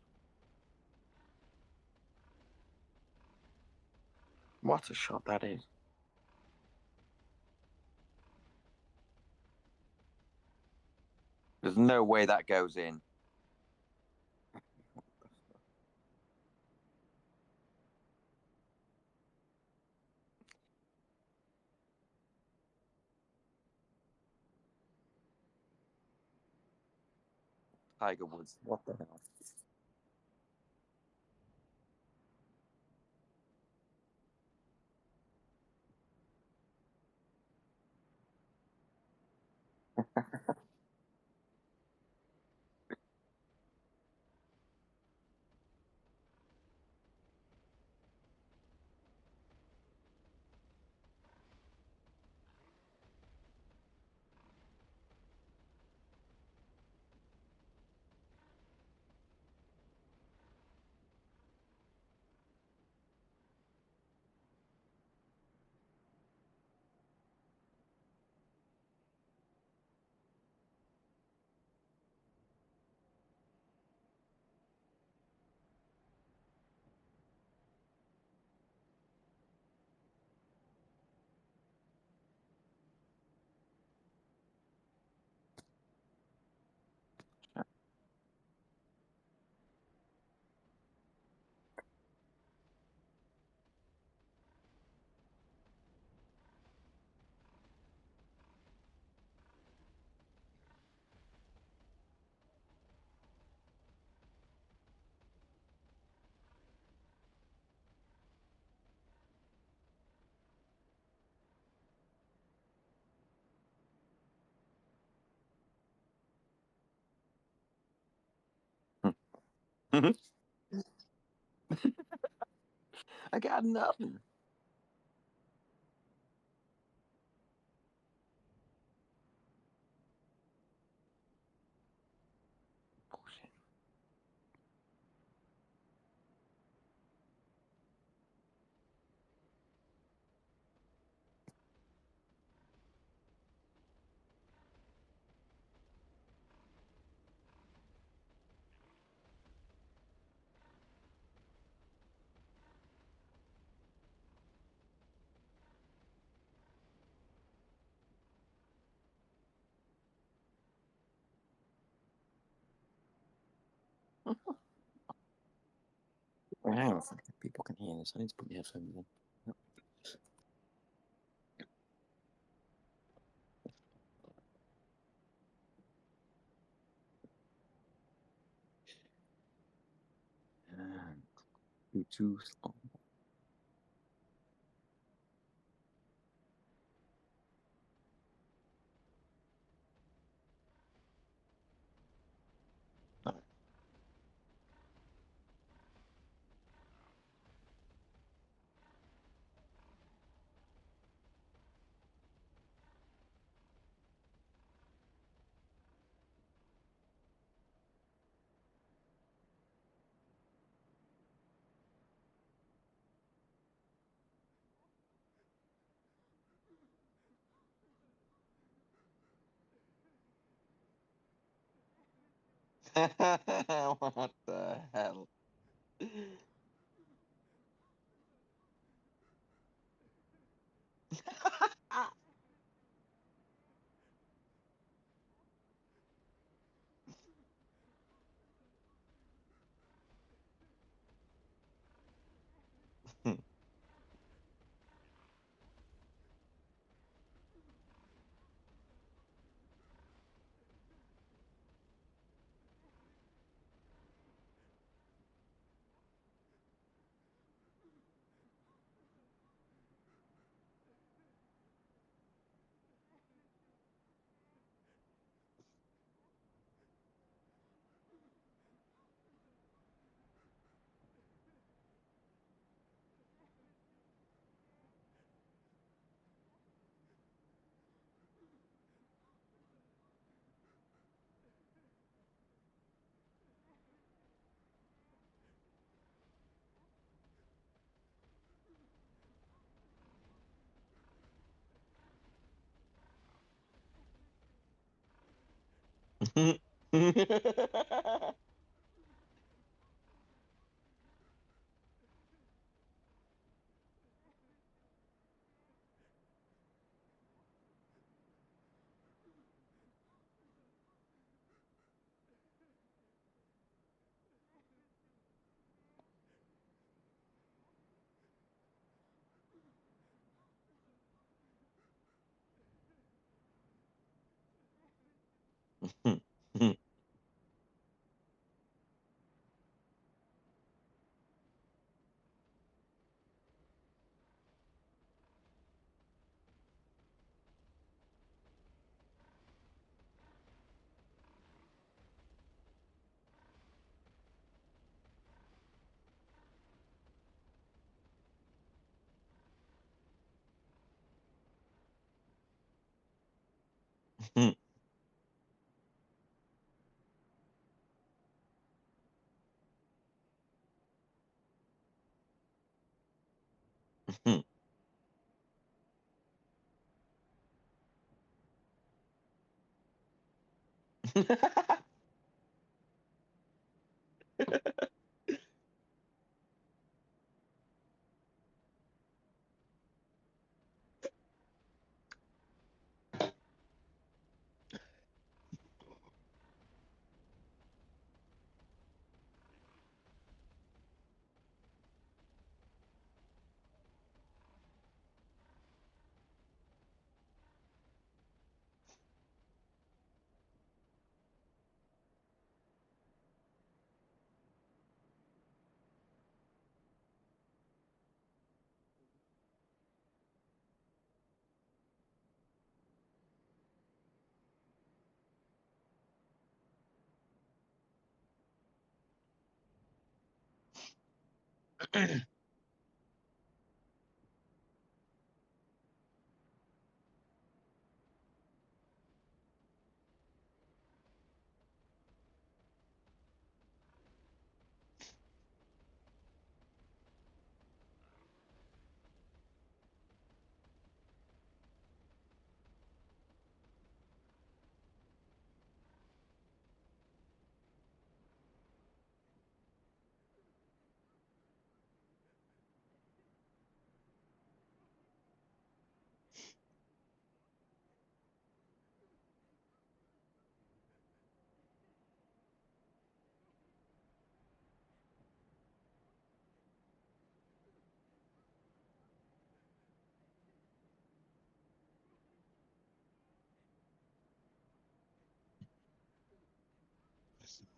What a shot that is. There's no way that goes in. Tiger Woods. What the hell? I got nothing. Bullshit. Hang on a second. People can hear this. I need to put the headphones in. Bluetooth on. What the hell?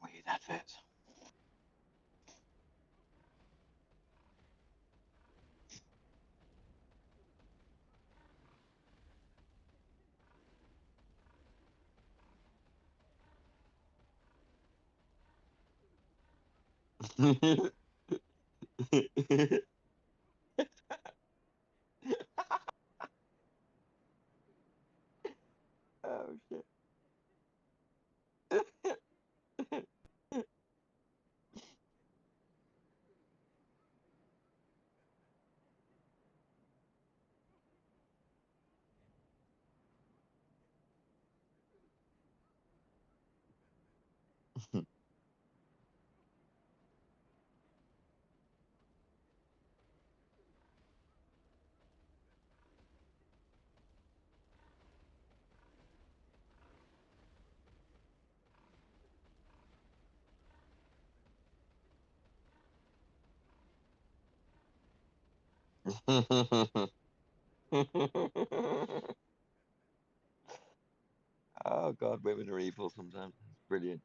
Weird adverts. Oh shit. Oh god, women are evil sometimes. It's brilliant.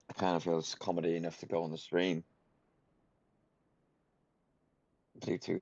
I kind of feel it's comedy enough to go on the stream. Bluetooth.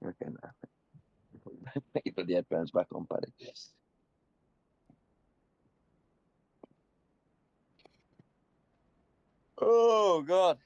Okay, now. Put the headphones back on, buddy. Oh god.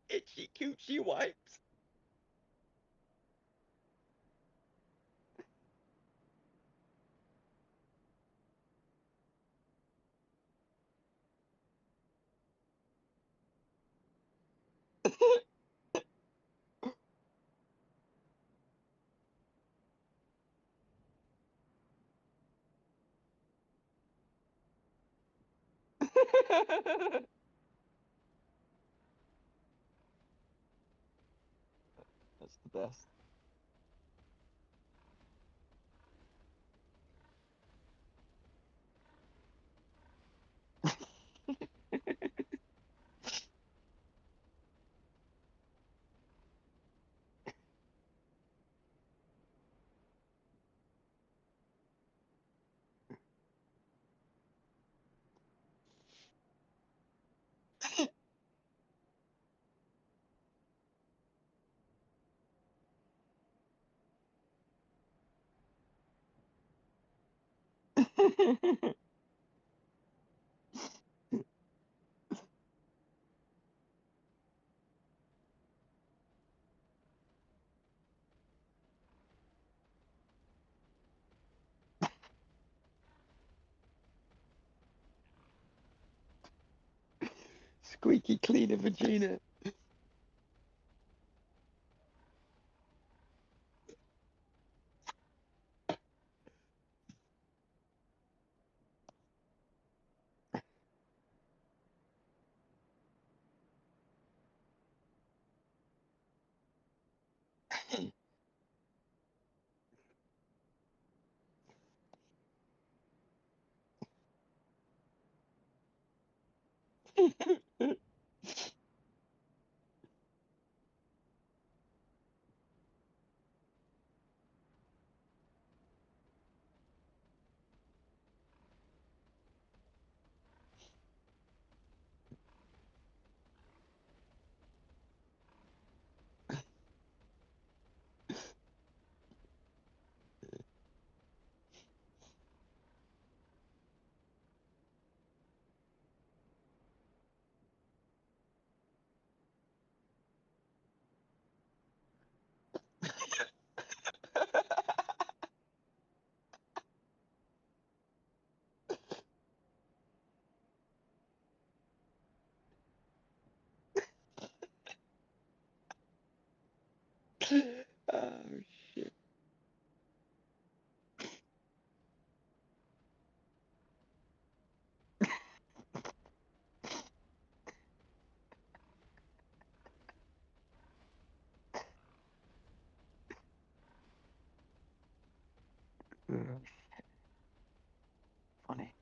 Itchy coochie wipes. That's the best. Squeaky cleaner vagina. Oh shit. Funny.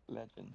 Legend.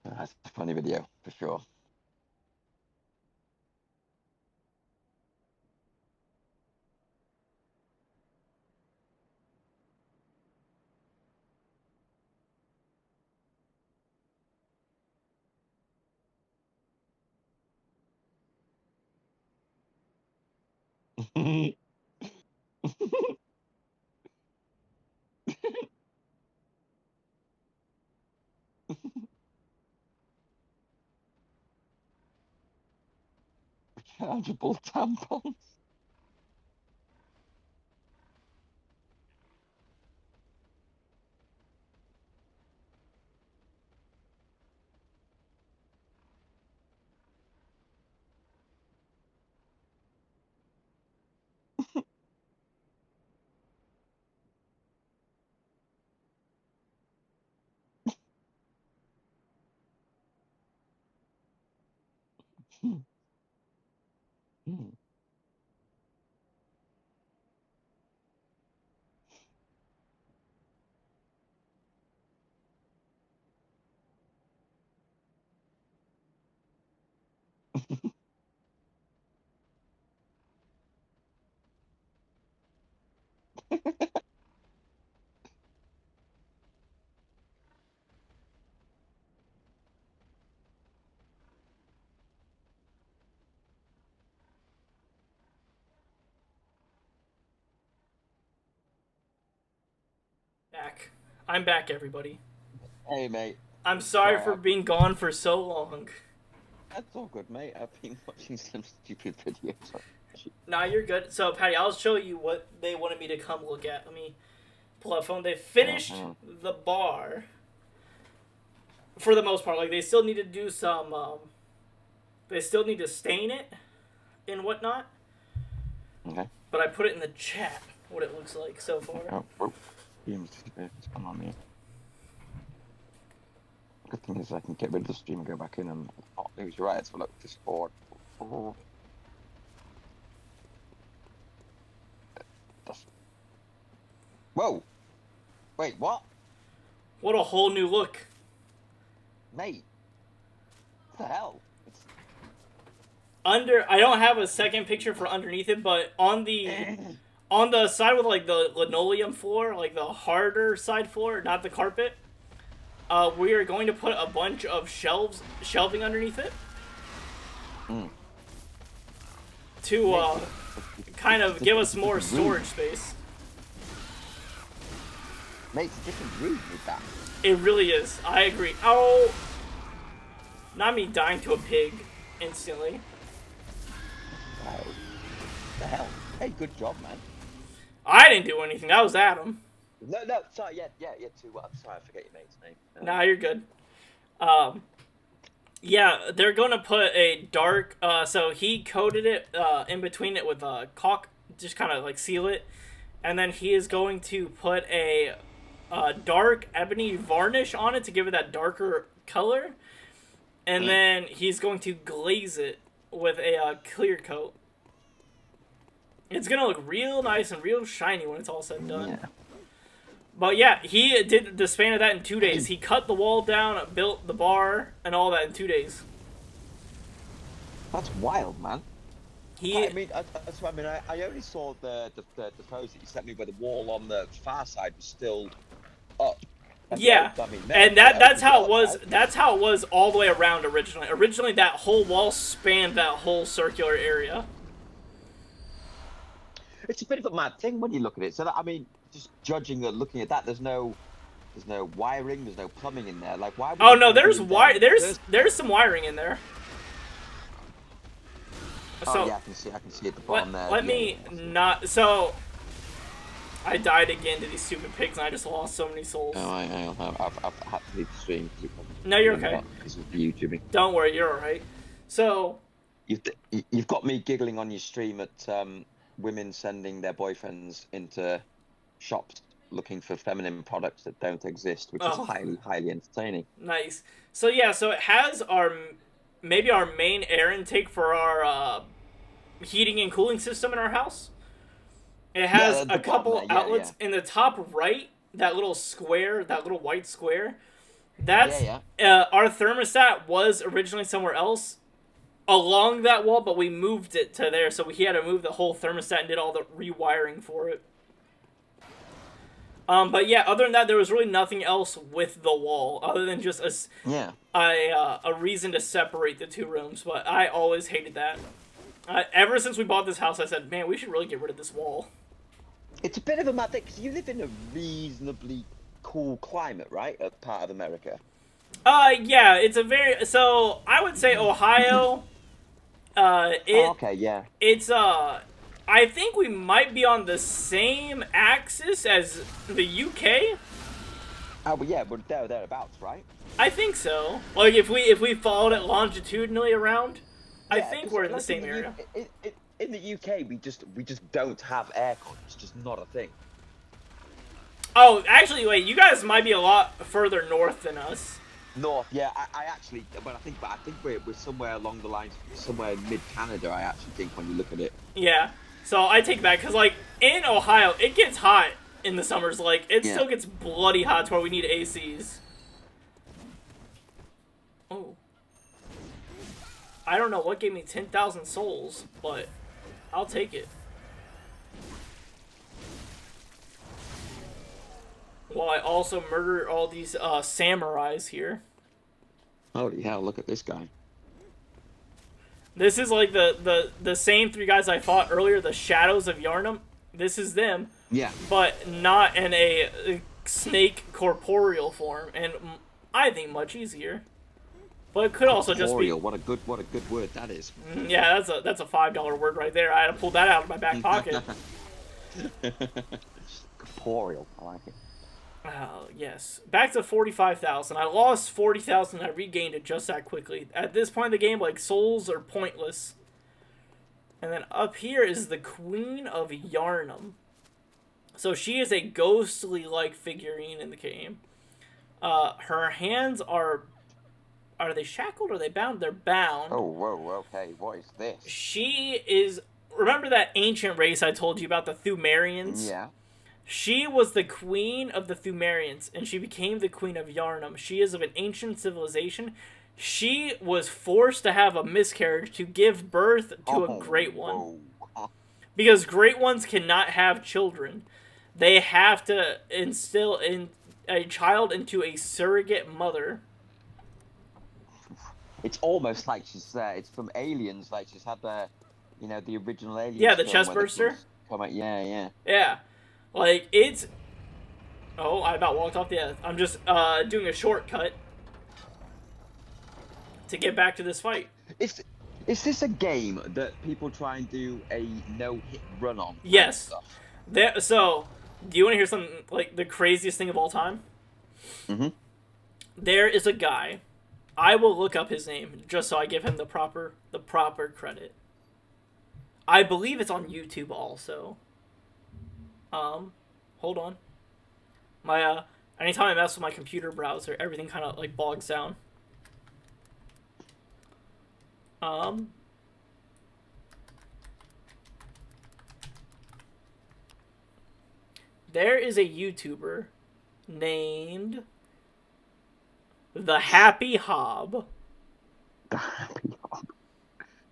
That's a funny video for sure. Rechargeable tampons. Back. I'm back, everybody. Hey, mate. I'm sorry for I've- being gone for so long. That's all good, mate. I've been watching some stupid videos. Nah, you're good. So, Patty, I'll show you what they wanted me to come look at. Let me pull up phone. They finished the bar. For the most part. Like, they still need to do some, they still need to stain it and whatnot. Okay. But I put it in the chat, what it looks like so far. Oh, what's going on here? Good thing is I can get rid of the stream and go back in and it was right. So look, Discord. Whoa! Wait, what? What a whole new look. Mate. What the hell? I don't have a second picture for underneath it, but on the side with like the linoleum floor, like the harder side floor, not the carpet, we are going to put a bunch of shelving underneath it to kind of give us more storage space. Mate, it's a different room with that. It really is. I agree. Oh, not me dying to a pig instantly. Wow. What the hell? Hey, good job, man. I didn't do anything. That was Adam. No, sorry, yeah, too. I'm sorry, I forget your mate's name. Nah, you're good. Yeah, they're gonna put a dark. So he coated it in between it with a caulk, just kind of like seal it, and then he is going to put a dark ebony varnish on it to give it that darker color, and then he's going to glaze it with a clear coat. It's gonna look real nice and real shiny when it's all said and done. Yeah. But yeah, he did the span of that in 2 days. He cut the wall down, built the bar, and all that in 2 days. That's wild, man. I only saw the photos that you sent me where the wall on the far side was still up. Yeah, and that's how it was. That's how it was all the way around originally. Originally, that whole wall spanned that whole circular area. It's a bit of a mad thing when you look at it. So that, I mean, just looking at that, there's no wiring, there's no plumbing in there. Like, why? Would Oh you no, put it there's in there? there's some wiring in there. So oh yeah, I can see at the bottom there. let Yeah, me not. So I died again to these stupid pigs, and I just lost so many souls. Oh, I've had to leave the stream. No, you're okay. Because of the YouTubing. Don't worry, you're alright. So You've got me giggling on your stream at women sending their boyfriends into shops looking for feminine products that don't exist, which is highly entertaining. Nice. So yeah, so it has maybe our main air intake for our heating and cooling system in our house. It has a couple outlets in the top right. That little square, that little white square. That's our thermostat was originally somewhere else along that wall, but we moved it to there, so he had to move the whole thermostat and did all the rewiring for it. But yeah, other than that, there was really nothing else with the wall other than just a reason to separate the two rooms. But I always hated that. Ever since we bought this house, I said, man, we should really get rid of this wall. It's a bit of a mad thing, because you live in a reasonably cool climate, right? A part of America. Yeah, it's a very... So, I would say Ohio... okay, yeah. It's, I think we might be on the same axis as the UK. Oh, but yeah, but thereabouts, right? I think so. Like, if we followed it longitudinally around, I think we're in the same area. In the UK, we just don't have aircon. It's just not a thing. Oh, actually, wait. You guys might be a lot further north than us. North, yeah. I actually, but I think we're somewhere along the lines, somewhere mid Canada. I actually think when you look at it. Yeah. So I take it back, because like in Ohio, it gets hot in the summers. Like it still gets bloody hot to where we need ACs. Oh. I don't know what gave me 10,000 souls, but I'll take it. While I also murder all these samurais here. Holy hell, look at this guy. This is like the same three guys I fought earlier, the Shadows of Yharnam. This is them. Yeah. But not in a snake corporeal form, and I think much easier. But it could also just be... What a good word that is. Yeah, that's a $5 word right there. I had to pull that out of my back pocket. Corporeal, I like it. Yes. Back to 45,000. I lost 40,000. I regained it just that quickly. At this point in the game, like, souls are pointless. And then up here is the Queen of Yharnam. So she is a ghostly-like figurine in the game. Her hands are... Are they shackled or are they bound? They're bound. Oh, whoa, okay. What is this? She is... Remember that ancient race I told you about, the Thumerians? Yeah. She was the queen of the Thumerians, and she became the queen of Yharnam. She is of an ancient civilization. She was forced to have a miscarriage to give birth to a great one. Because great ones cannot have children. They have to instill in a child into a surrogate mother. It's almost like she's it's from Aliens, like she's had the, the original Aliens. Yeah, the chest burster. Yeah. Yeah. Like, it's... Oh, I about walked off the edge. I'm just doing a shortcut to get back to this fight. Is this a game that people try and do a no-hit run on? Yes. So, do you want to hear something, like, the craziest thing of all time? Mm-hmm. There is a guy. I will look up his name, just so I give him the proper credit. I believe it's on YouTube also. Hold on. My, anytime I mess with my computer browser, everything kind of, like, bogs down. There is a YouTuber named The Happy Hob. The Happy Hob.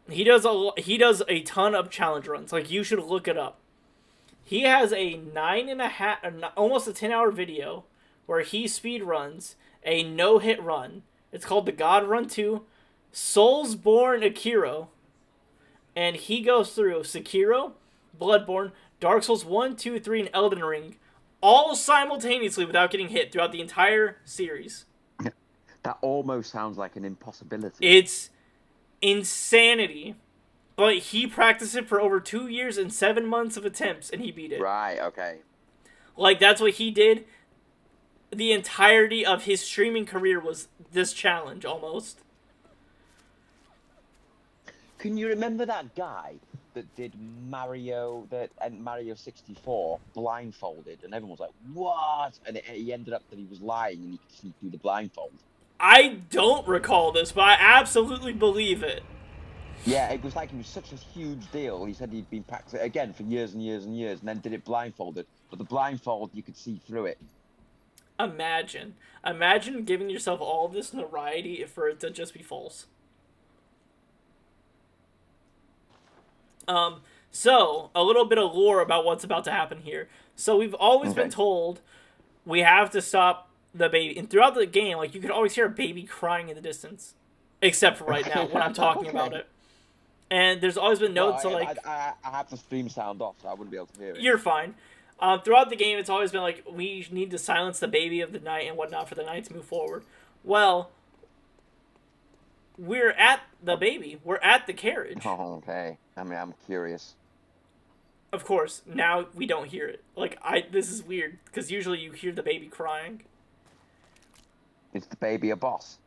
He does a ton of challenge runs. Like, you should look it up. He has a 9.5, almost a 10-hour video where he speed runs a no-hit run. It's called the God Run 2, Soulsborne Akiro. And he goes through Sekiro, Bloodborne, Dark Souls 1, 2, 3, and Elden Ring, all simultaneously without getting hit throughout the entire series. That almost sounds like an impossibility. It's insanity. But he practiced it for over 2 years and 7 months of attempts, and he beat it. Right, okay. Like, that's what he did. The entirety of his streaming career was this challenge, almost. Can you remember that guy that did Mario 64 blindfolded, and everyone was like, "What?" And he ended up that he was lying, and he could see through the blindfold. I don't recall this, but I absolutely believe it. Yeah, it was such a huge deal. He said he'd been practicing again for years and years and years, and then did it blindfolded. But the blindfold, you could see through it. Imagine giving yourself all this notoriety for it to just be false. So, a little bit of lore about what's about to happen here. So, we've always been told we have to stop the baby. And throughout the game, like, you could always hear a baby crying in the distance. Except for right now, when I'm talking about it. And there's always been notes I have the stream sound off, so I wouldn't be able to hear it. You're fine. Throughout the game, it's always been like, we need to silence the baby of the night and whatnot for the night to move forward. Well, we're at the baby. We're at the carriage. Oh, okay. I mean, I'm curious. Of course, now we don't hear it. Like, this is weird, because usually you hear the baby crying. Is the baby a boss?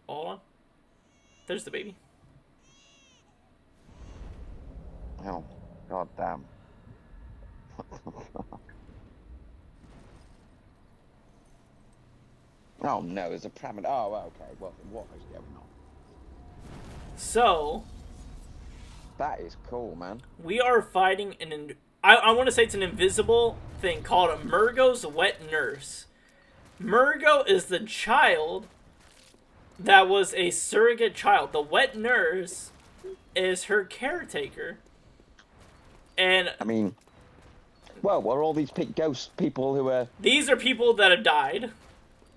Hold on. There's the baby. Oh, god damn. What the fuck? Oh no, there's a parameter. Oh, okay. Well, what is going on? So, that is cool, man. We are fighting I want to say it's an invisible thing called Murgo's Wet Nurse. Murgo is the child that was a surrogate child. The wet nurse is her caretaker. And I mean, well, what are all these ghost people who are... These are people that have died.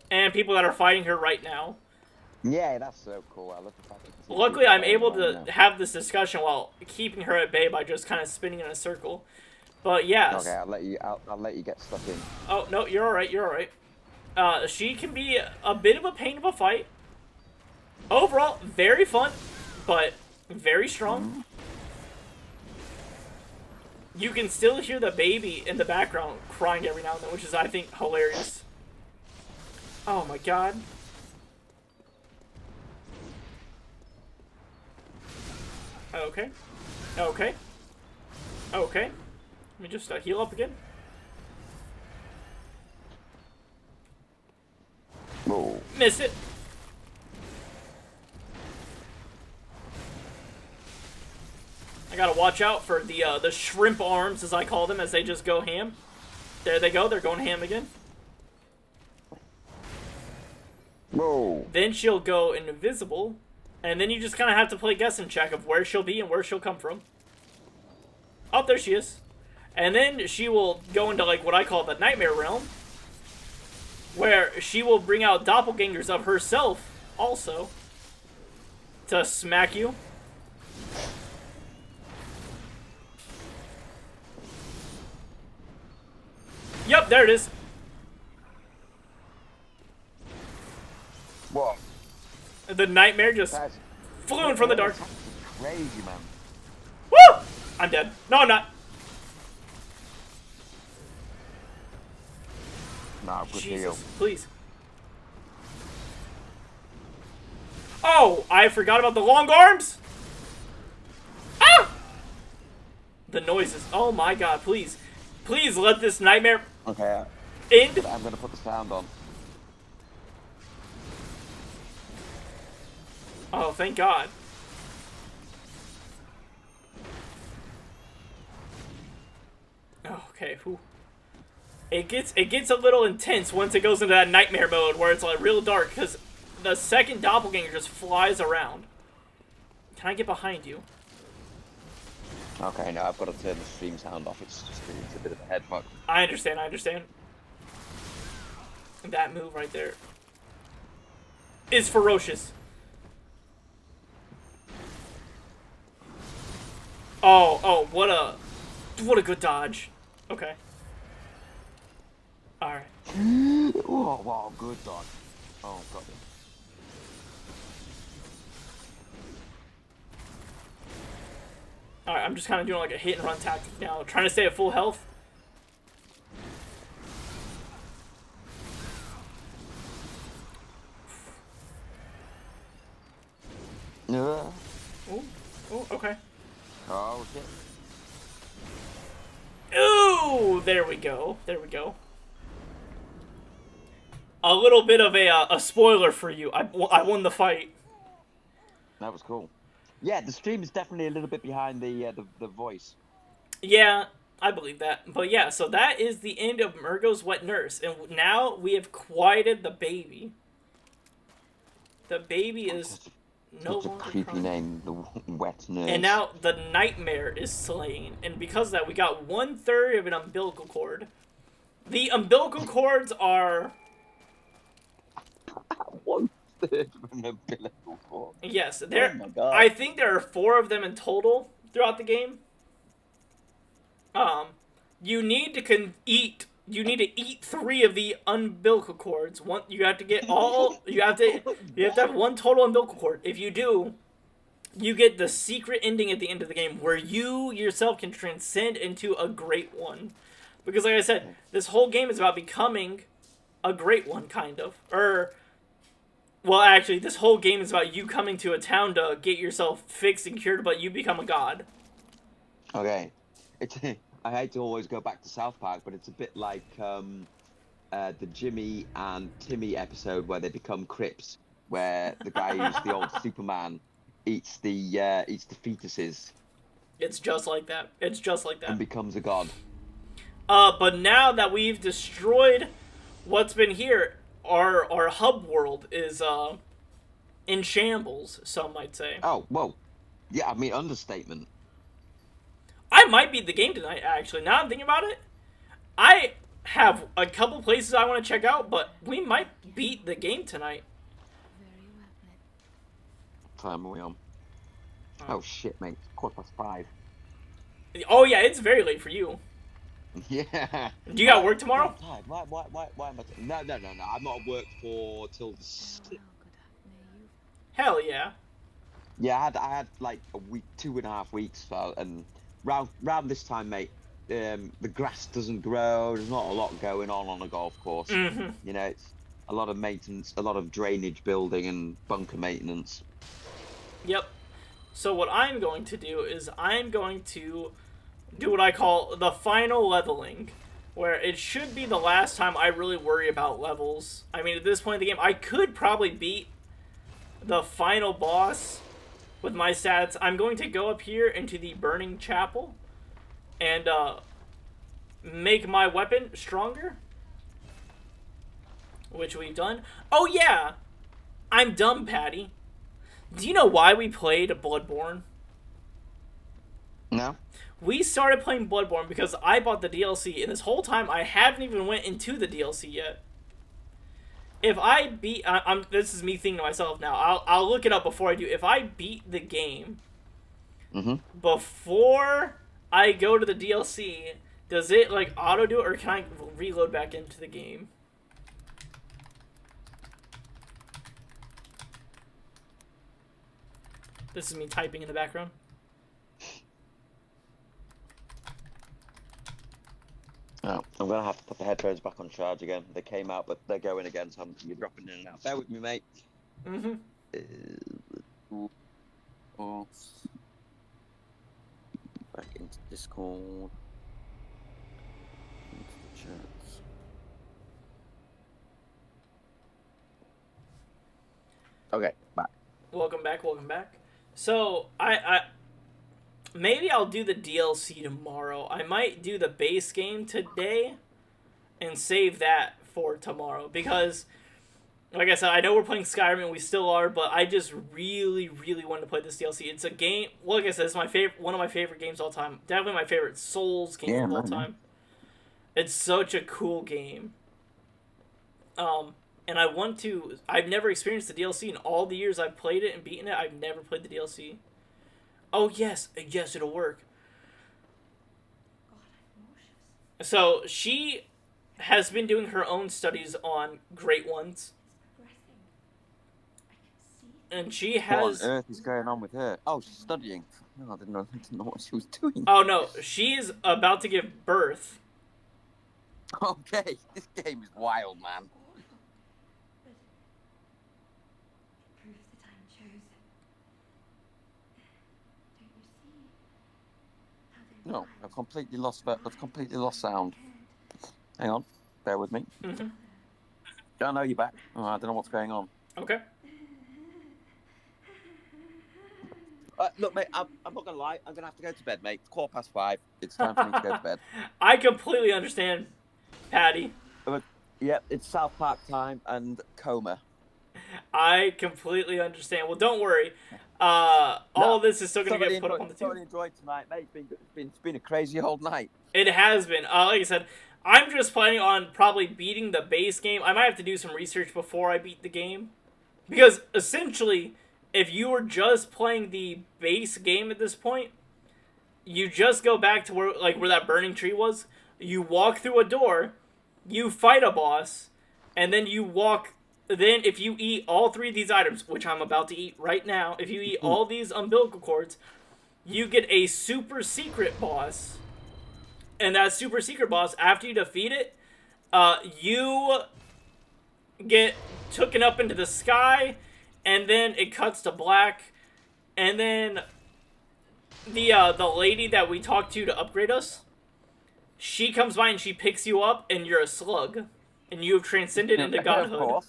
And people that are fighting her right now. Yeah, that's so cool. I love the fact that luckily, I'm able to have this discussion while keeping her at bay by just kind of spinning in a circle. But yes. Okay, I'll let you get stuck in. Oh, no, you're alright, you're alright. She can be a bit of a pain of a fight. Overall, very fun, but very strong. You can still hear the baby in the background crying every now and then, which is, I think, hilarious. Oh my god. Okay. Okay. Okay. Let me just heal up again. Whoa. Miss it. I gotta watch out for the shrimp arms, as I call them, as they just go ham. There they go. They're going ham again. Whoa. Then she'll go invisible, and then you just kind of have to play guess and check of where she'll be and where she'll come from. Oh, there she is. And then she will go into, like, what I call the nightmare realm, where she will bring out doppelgangers of herself, also, to smack you. Yep, there it is. What? The nightmare just flew in from the dark. Crazy, man. Woo! I'm dead. No, I'm not. Nah, good Jesus, deal. please. Oh, I forgot about the long arms. Ah! The noises. Oh my god, please. Please let this nightmare Okay. end. I'm gonna put the sound on. Oh, thank God. Oh, okay, whew. It gets a little intense once it goes into that nightmare mode where it's like real dark because the second doppelganger just flies around. Can I get behind you? Okay, no, I've got to turn the stream sound off. It's a bit of a head fuck. I understand, I understand. That move right there is ferocious. Oh, what a good dodge. Okay. Alright. Oh, wow, good dodge. Oh, got him. Alright, I'm just kind of doing like a hit and run tactic now. Trying to stay at full health. Yeah. Oh, okay. Oh, shit. Ooh, there we go. There we go. A little bit of a spoiler for you. I won the fight. That was cool. Yeah, the stream is definitely a little bit behind the voice. Yeah, I believe that. But yeah, so that is the end of Murgo's Wet Nurse. And now we have quieted the baby. The baby is no Such a longer creepy crying. name, the Wet Nurse. And now the nightmare is slain. And because of that, we got 1/3 of an umbilical cord. The umbilical cords are... 1/3 of an umbilical cord. Yes, there. Oh my God. I think there are 4 of them in total throughout the game. You need to eat. You need to eat 3 of the umbilical cords. One, you have to get all. You have to have 1 total umbilical cord. If you do, you get the secret ending at the end of the game, where you yourself can transcend into a great one. Because, like I said, this whole game is about becoming a great one, kind of. Well, actually, this whole game is about you coming to a town to get yourself fixed and cured, but you become a god. Okay. I hate to always go back to South Park, but it's a bit like the Jimmy and Timmy episode where they become Crips, where the guy who's the old Superman eats the fetuses. It's just like that. It's just like that. And becomes a god. But now that we've destroyed what's been here, our hub world is in shambles, some might say. Oh, whoa. Yeah, I mean, understatement. I might beat the game tonight, actually. Now I'm thinking about it, I have a couple places I want to check out, but we might beat the game tonight. Very well then. Time are we on? Oh shit, mate. 5:15. Oh yeah, it's very late for you. Yeah. Do you got work tomorrow? I'm tired. Why am I... No. I'm not at work for till the... Farewell, good may you Hell yeah. Yeah, I had like a week, 2.5 weeks, and round this time, mate, the grass doesn't grow. There's not a lot going on a golf course. Mm-hmm. You know, it's a lot of maintenance, a lot of drainage building and bunker maintenance. Yep. So what I'm going to do is I'm going to do what I call the final leveling, where it should be the last time I really worry about levels. I mean, at this point in the game, I could probably beat the final boss with my stats. I'm going to go up here into the Burning Chapel and make my weapon stronger, which we've done. Oh yeah, I'm dumb, Patty. Do you know why we played Bloodborne? No? We started playing Bloodborne because I bought the DLC, and this whole time I haven't even went into the DLC yet. If I beat... this is me thinking to myself now. I'll look it up before I do. If I beat the game before I go to the DLC, does it, like, auto-do it, or can I reload back into the game? This is me typing in the background. Oh, I'm gonna have to put the headphones back on charge again. They came out, but they're going again, so you're dropping in and out. Bear with me, mate. Mm-hmm. Back into Discord. Into the chats. Okay, back. Welcome back, welcome back. So, maybe I'll do the DLC tomorrow. I might do the base game today and save that for tomorrow. Because, like I said, I know we're playing Skyrim and we still are, but I just really, really want to play this DLC. It's a game, like I said, it's one of my favorite games of all time. Definitely my favorite Souls game of all time. It's such a cool game. And I've never experienced the DLC in all the years I've played it and beaten it. I've never played the DLC. Oh, yes, it'll work. So she has been doing her own studies on Great Ones, and she What on has. earth is going on with her? Oh, she's studying. No, I didn't know what she was doing. Oh no, she's about to give birth. Okay, this game is wild, man. No, I've completely lost sound. Hang on, bear with me. Mm-hmm. I know you're back. Oh, I don't know what's going on. Okay. Look, mate, I'm not gonna lie. I'm gonna have to go to bed, mate. It's 5:15. It's time for me to go to bed. I completely understand, Patty. Yep, it's South Park time and coma. I completely understand. Well, don't worry. All of this is still going to get put up on the Thoroughly enjoyed tonight, mate. It's been a crazy old night. It has been. Like I said, I'm just planning on probably beating the base game. I might have to do some research before I beat the game. Because, essentially, if you were just playing the base game at this point, you just go back to where that burning tree was. You walk through a door, you fight a boss, and then you walk... Then, if you eat all 3 of these items, which I'm about to eat right now, if you eat all these umbilical cords, you get a super secret boss. And that super secret boss, after you defeat it, you get taken up into the sky, and then it cuts to black, and then the lady that we talked to upgrade us, she comes by and she picks you up, and you're a slug, and you have transcended into godhood.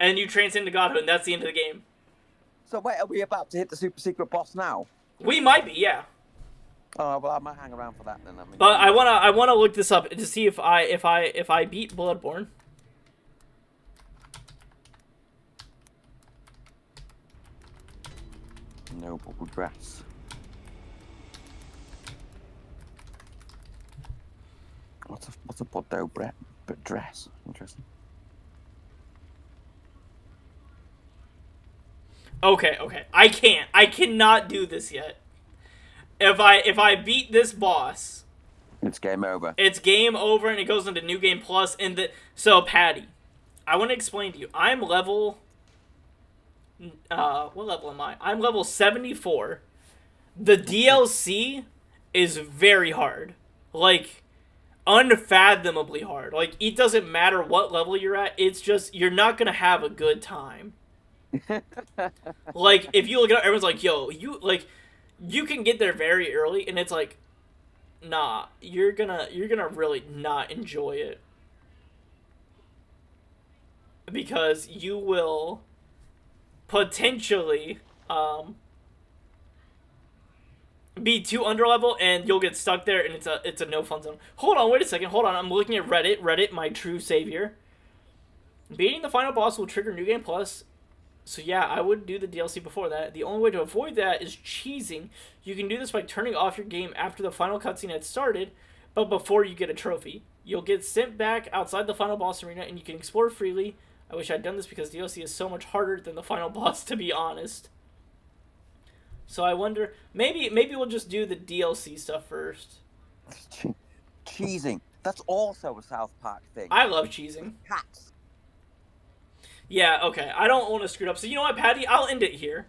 And you transcend to godhood, and that's the end of the game. So wait, are we about to hit the super secret boss now? We might be, yeah. Oh well, I might hang around for that then. But I wanna look this up to see if I beat Bloodborne. Noble dress. What's a Bordeaux dress? Interesting. Okay. I cannot do this yet. If I beat this boss, it's game over. It's game over, and it goes into New Game Plus. So Patty, I want to explain to you. I'm level. What level am I? I'm level 74. The DLC is very hard, like unfathomably hard. Like it doesn't matter what level you're at. It's just you're not gonna have a good time. Like if you look it up, everyone's like, "Yo, you can get there very early," and it's like, nah, you're gonna really not enjoy it because you will potentially be too underlevel and you'll get stuck there, and it's a no fun zone. Hold on, wait a second. Hold on, I'm looking at Reddit, my true savior. Beating the final boss will trigger New Game Plus. So yeah, I would do the DLC before that. The only way to avoid that is cheesing. You can do this by turning off your game after the final cutscene had started, but before you get a trophy. You'll get sent back outside the final boss arena, and you can explore freely. I wish I'd done this because DLC is so much harder than the final boss, to be honest. So I wonder, maybe we'll just do the DLC stuff first. Cheesing. That's also a South Park thing. I love cheesing. Cats. Yeah, okay. I don't want to screw it up. So you know what, Patty? I'll end it here.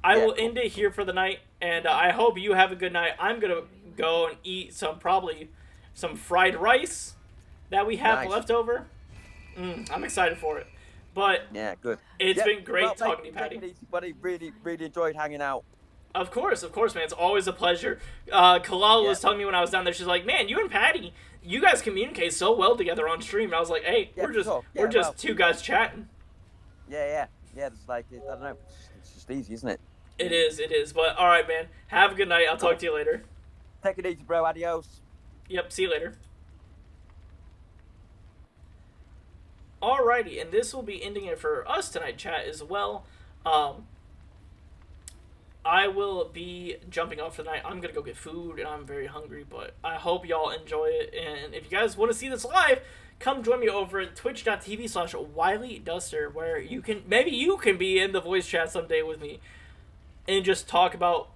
I will end it here for the night, and I hope you have a good night. I'm going to go and eat probably some fried rice that we have left over. I'm excited for it. But yeah, good. It's been great talking to you, Patty. Take it easy, buddy. Really enjoyed hanging out. Of course, man. It's always a pleasure. Kalala was telling me when I was down there, she's like, man, you and Patty, you guys communicate so well together on stream. And I was like, hey, we're just two guys chatting. Yeah. It's like, I don't know. It's just easy, isn't it? It is. But, all right, man. Have a good night. I'll talk to you later. Take it easy, bro. Adios. Yep, see you later. Alrighty, and this will be ending it for us tonight, chat, as well. I will be jumping off for the night. I'm going to go get food, and I'm very hungry, but I hope y'all enjoy it. And if you guys want to see this live, come join me over at twitch.tv/WileyDuster, where maybe you can be in the voice chat someday with me and just talk about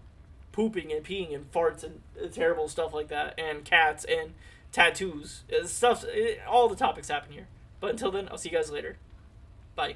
pooping and peeing and farts and terrible stuff like that, and cats and tattoos, stuff. All the topics happen here. But until then, I'll see you guys later. Bye.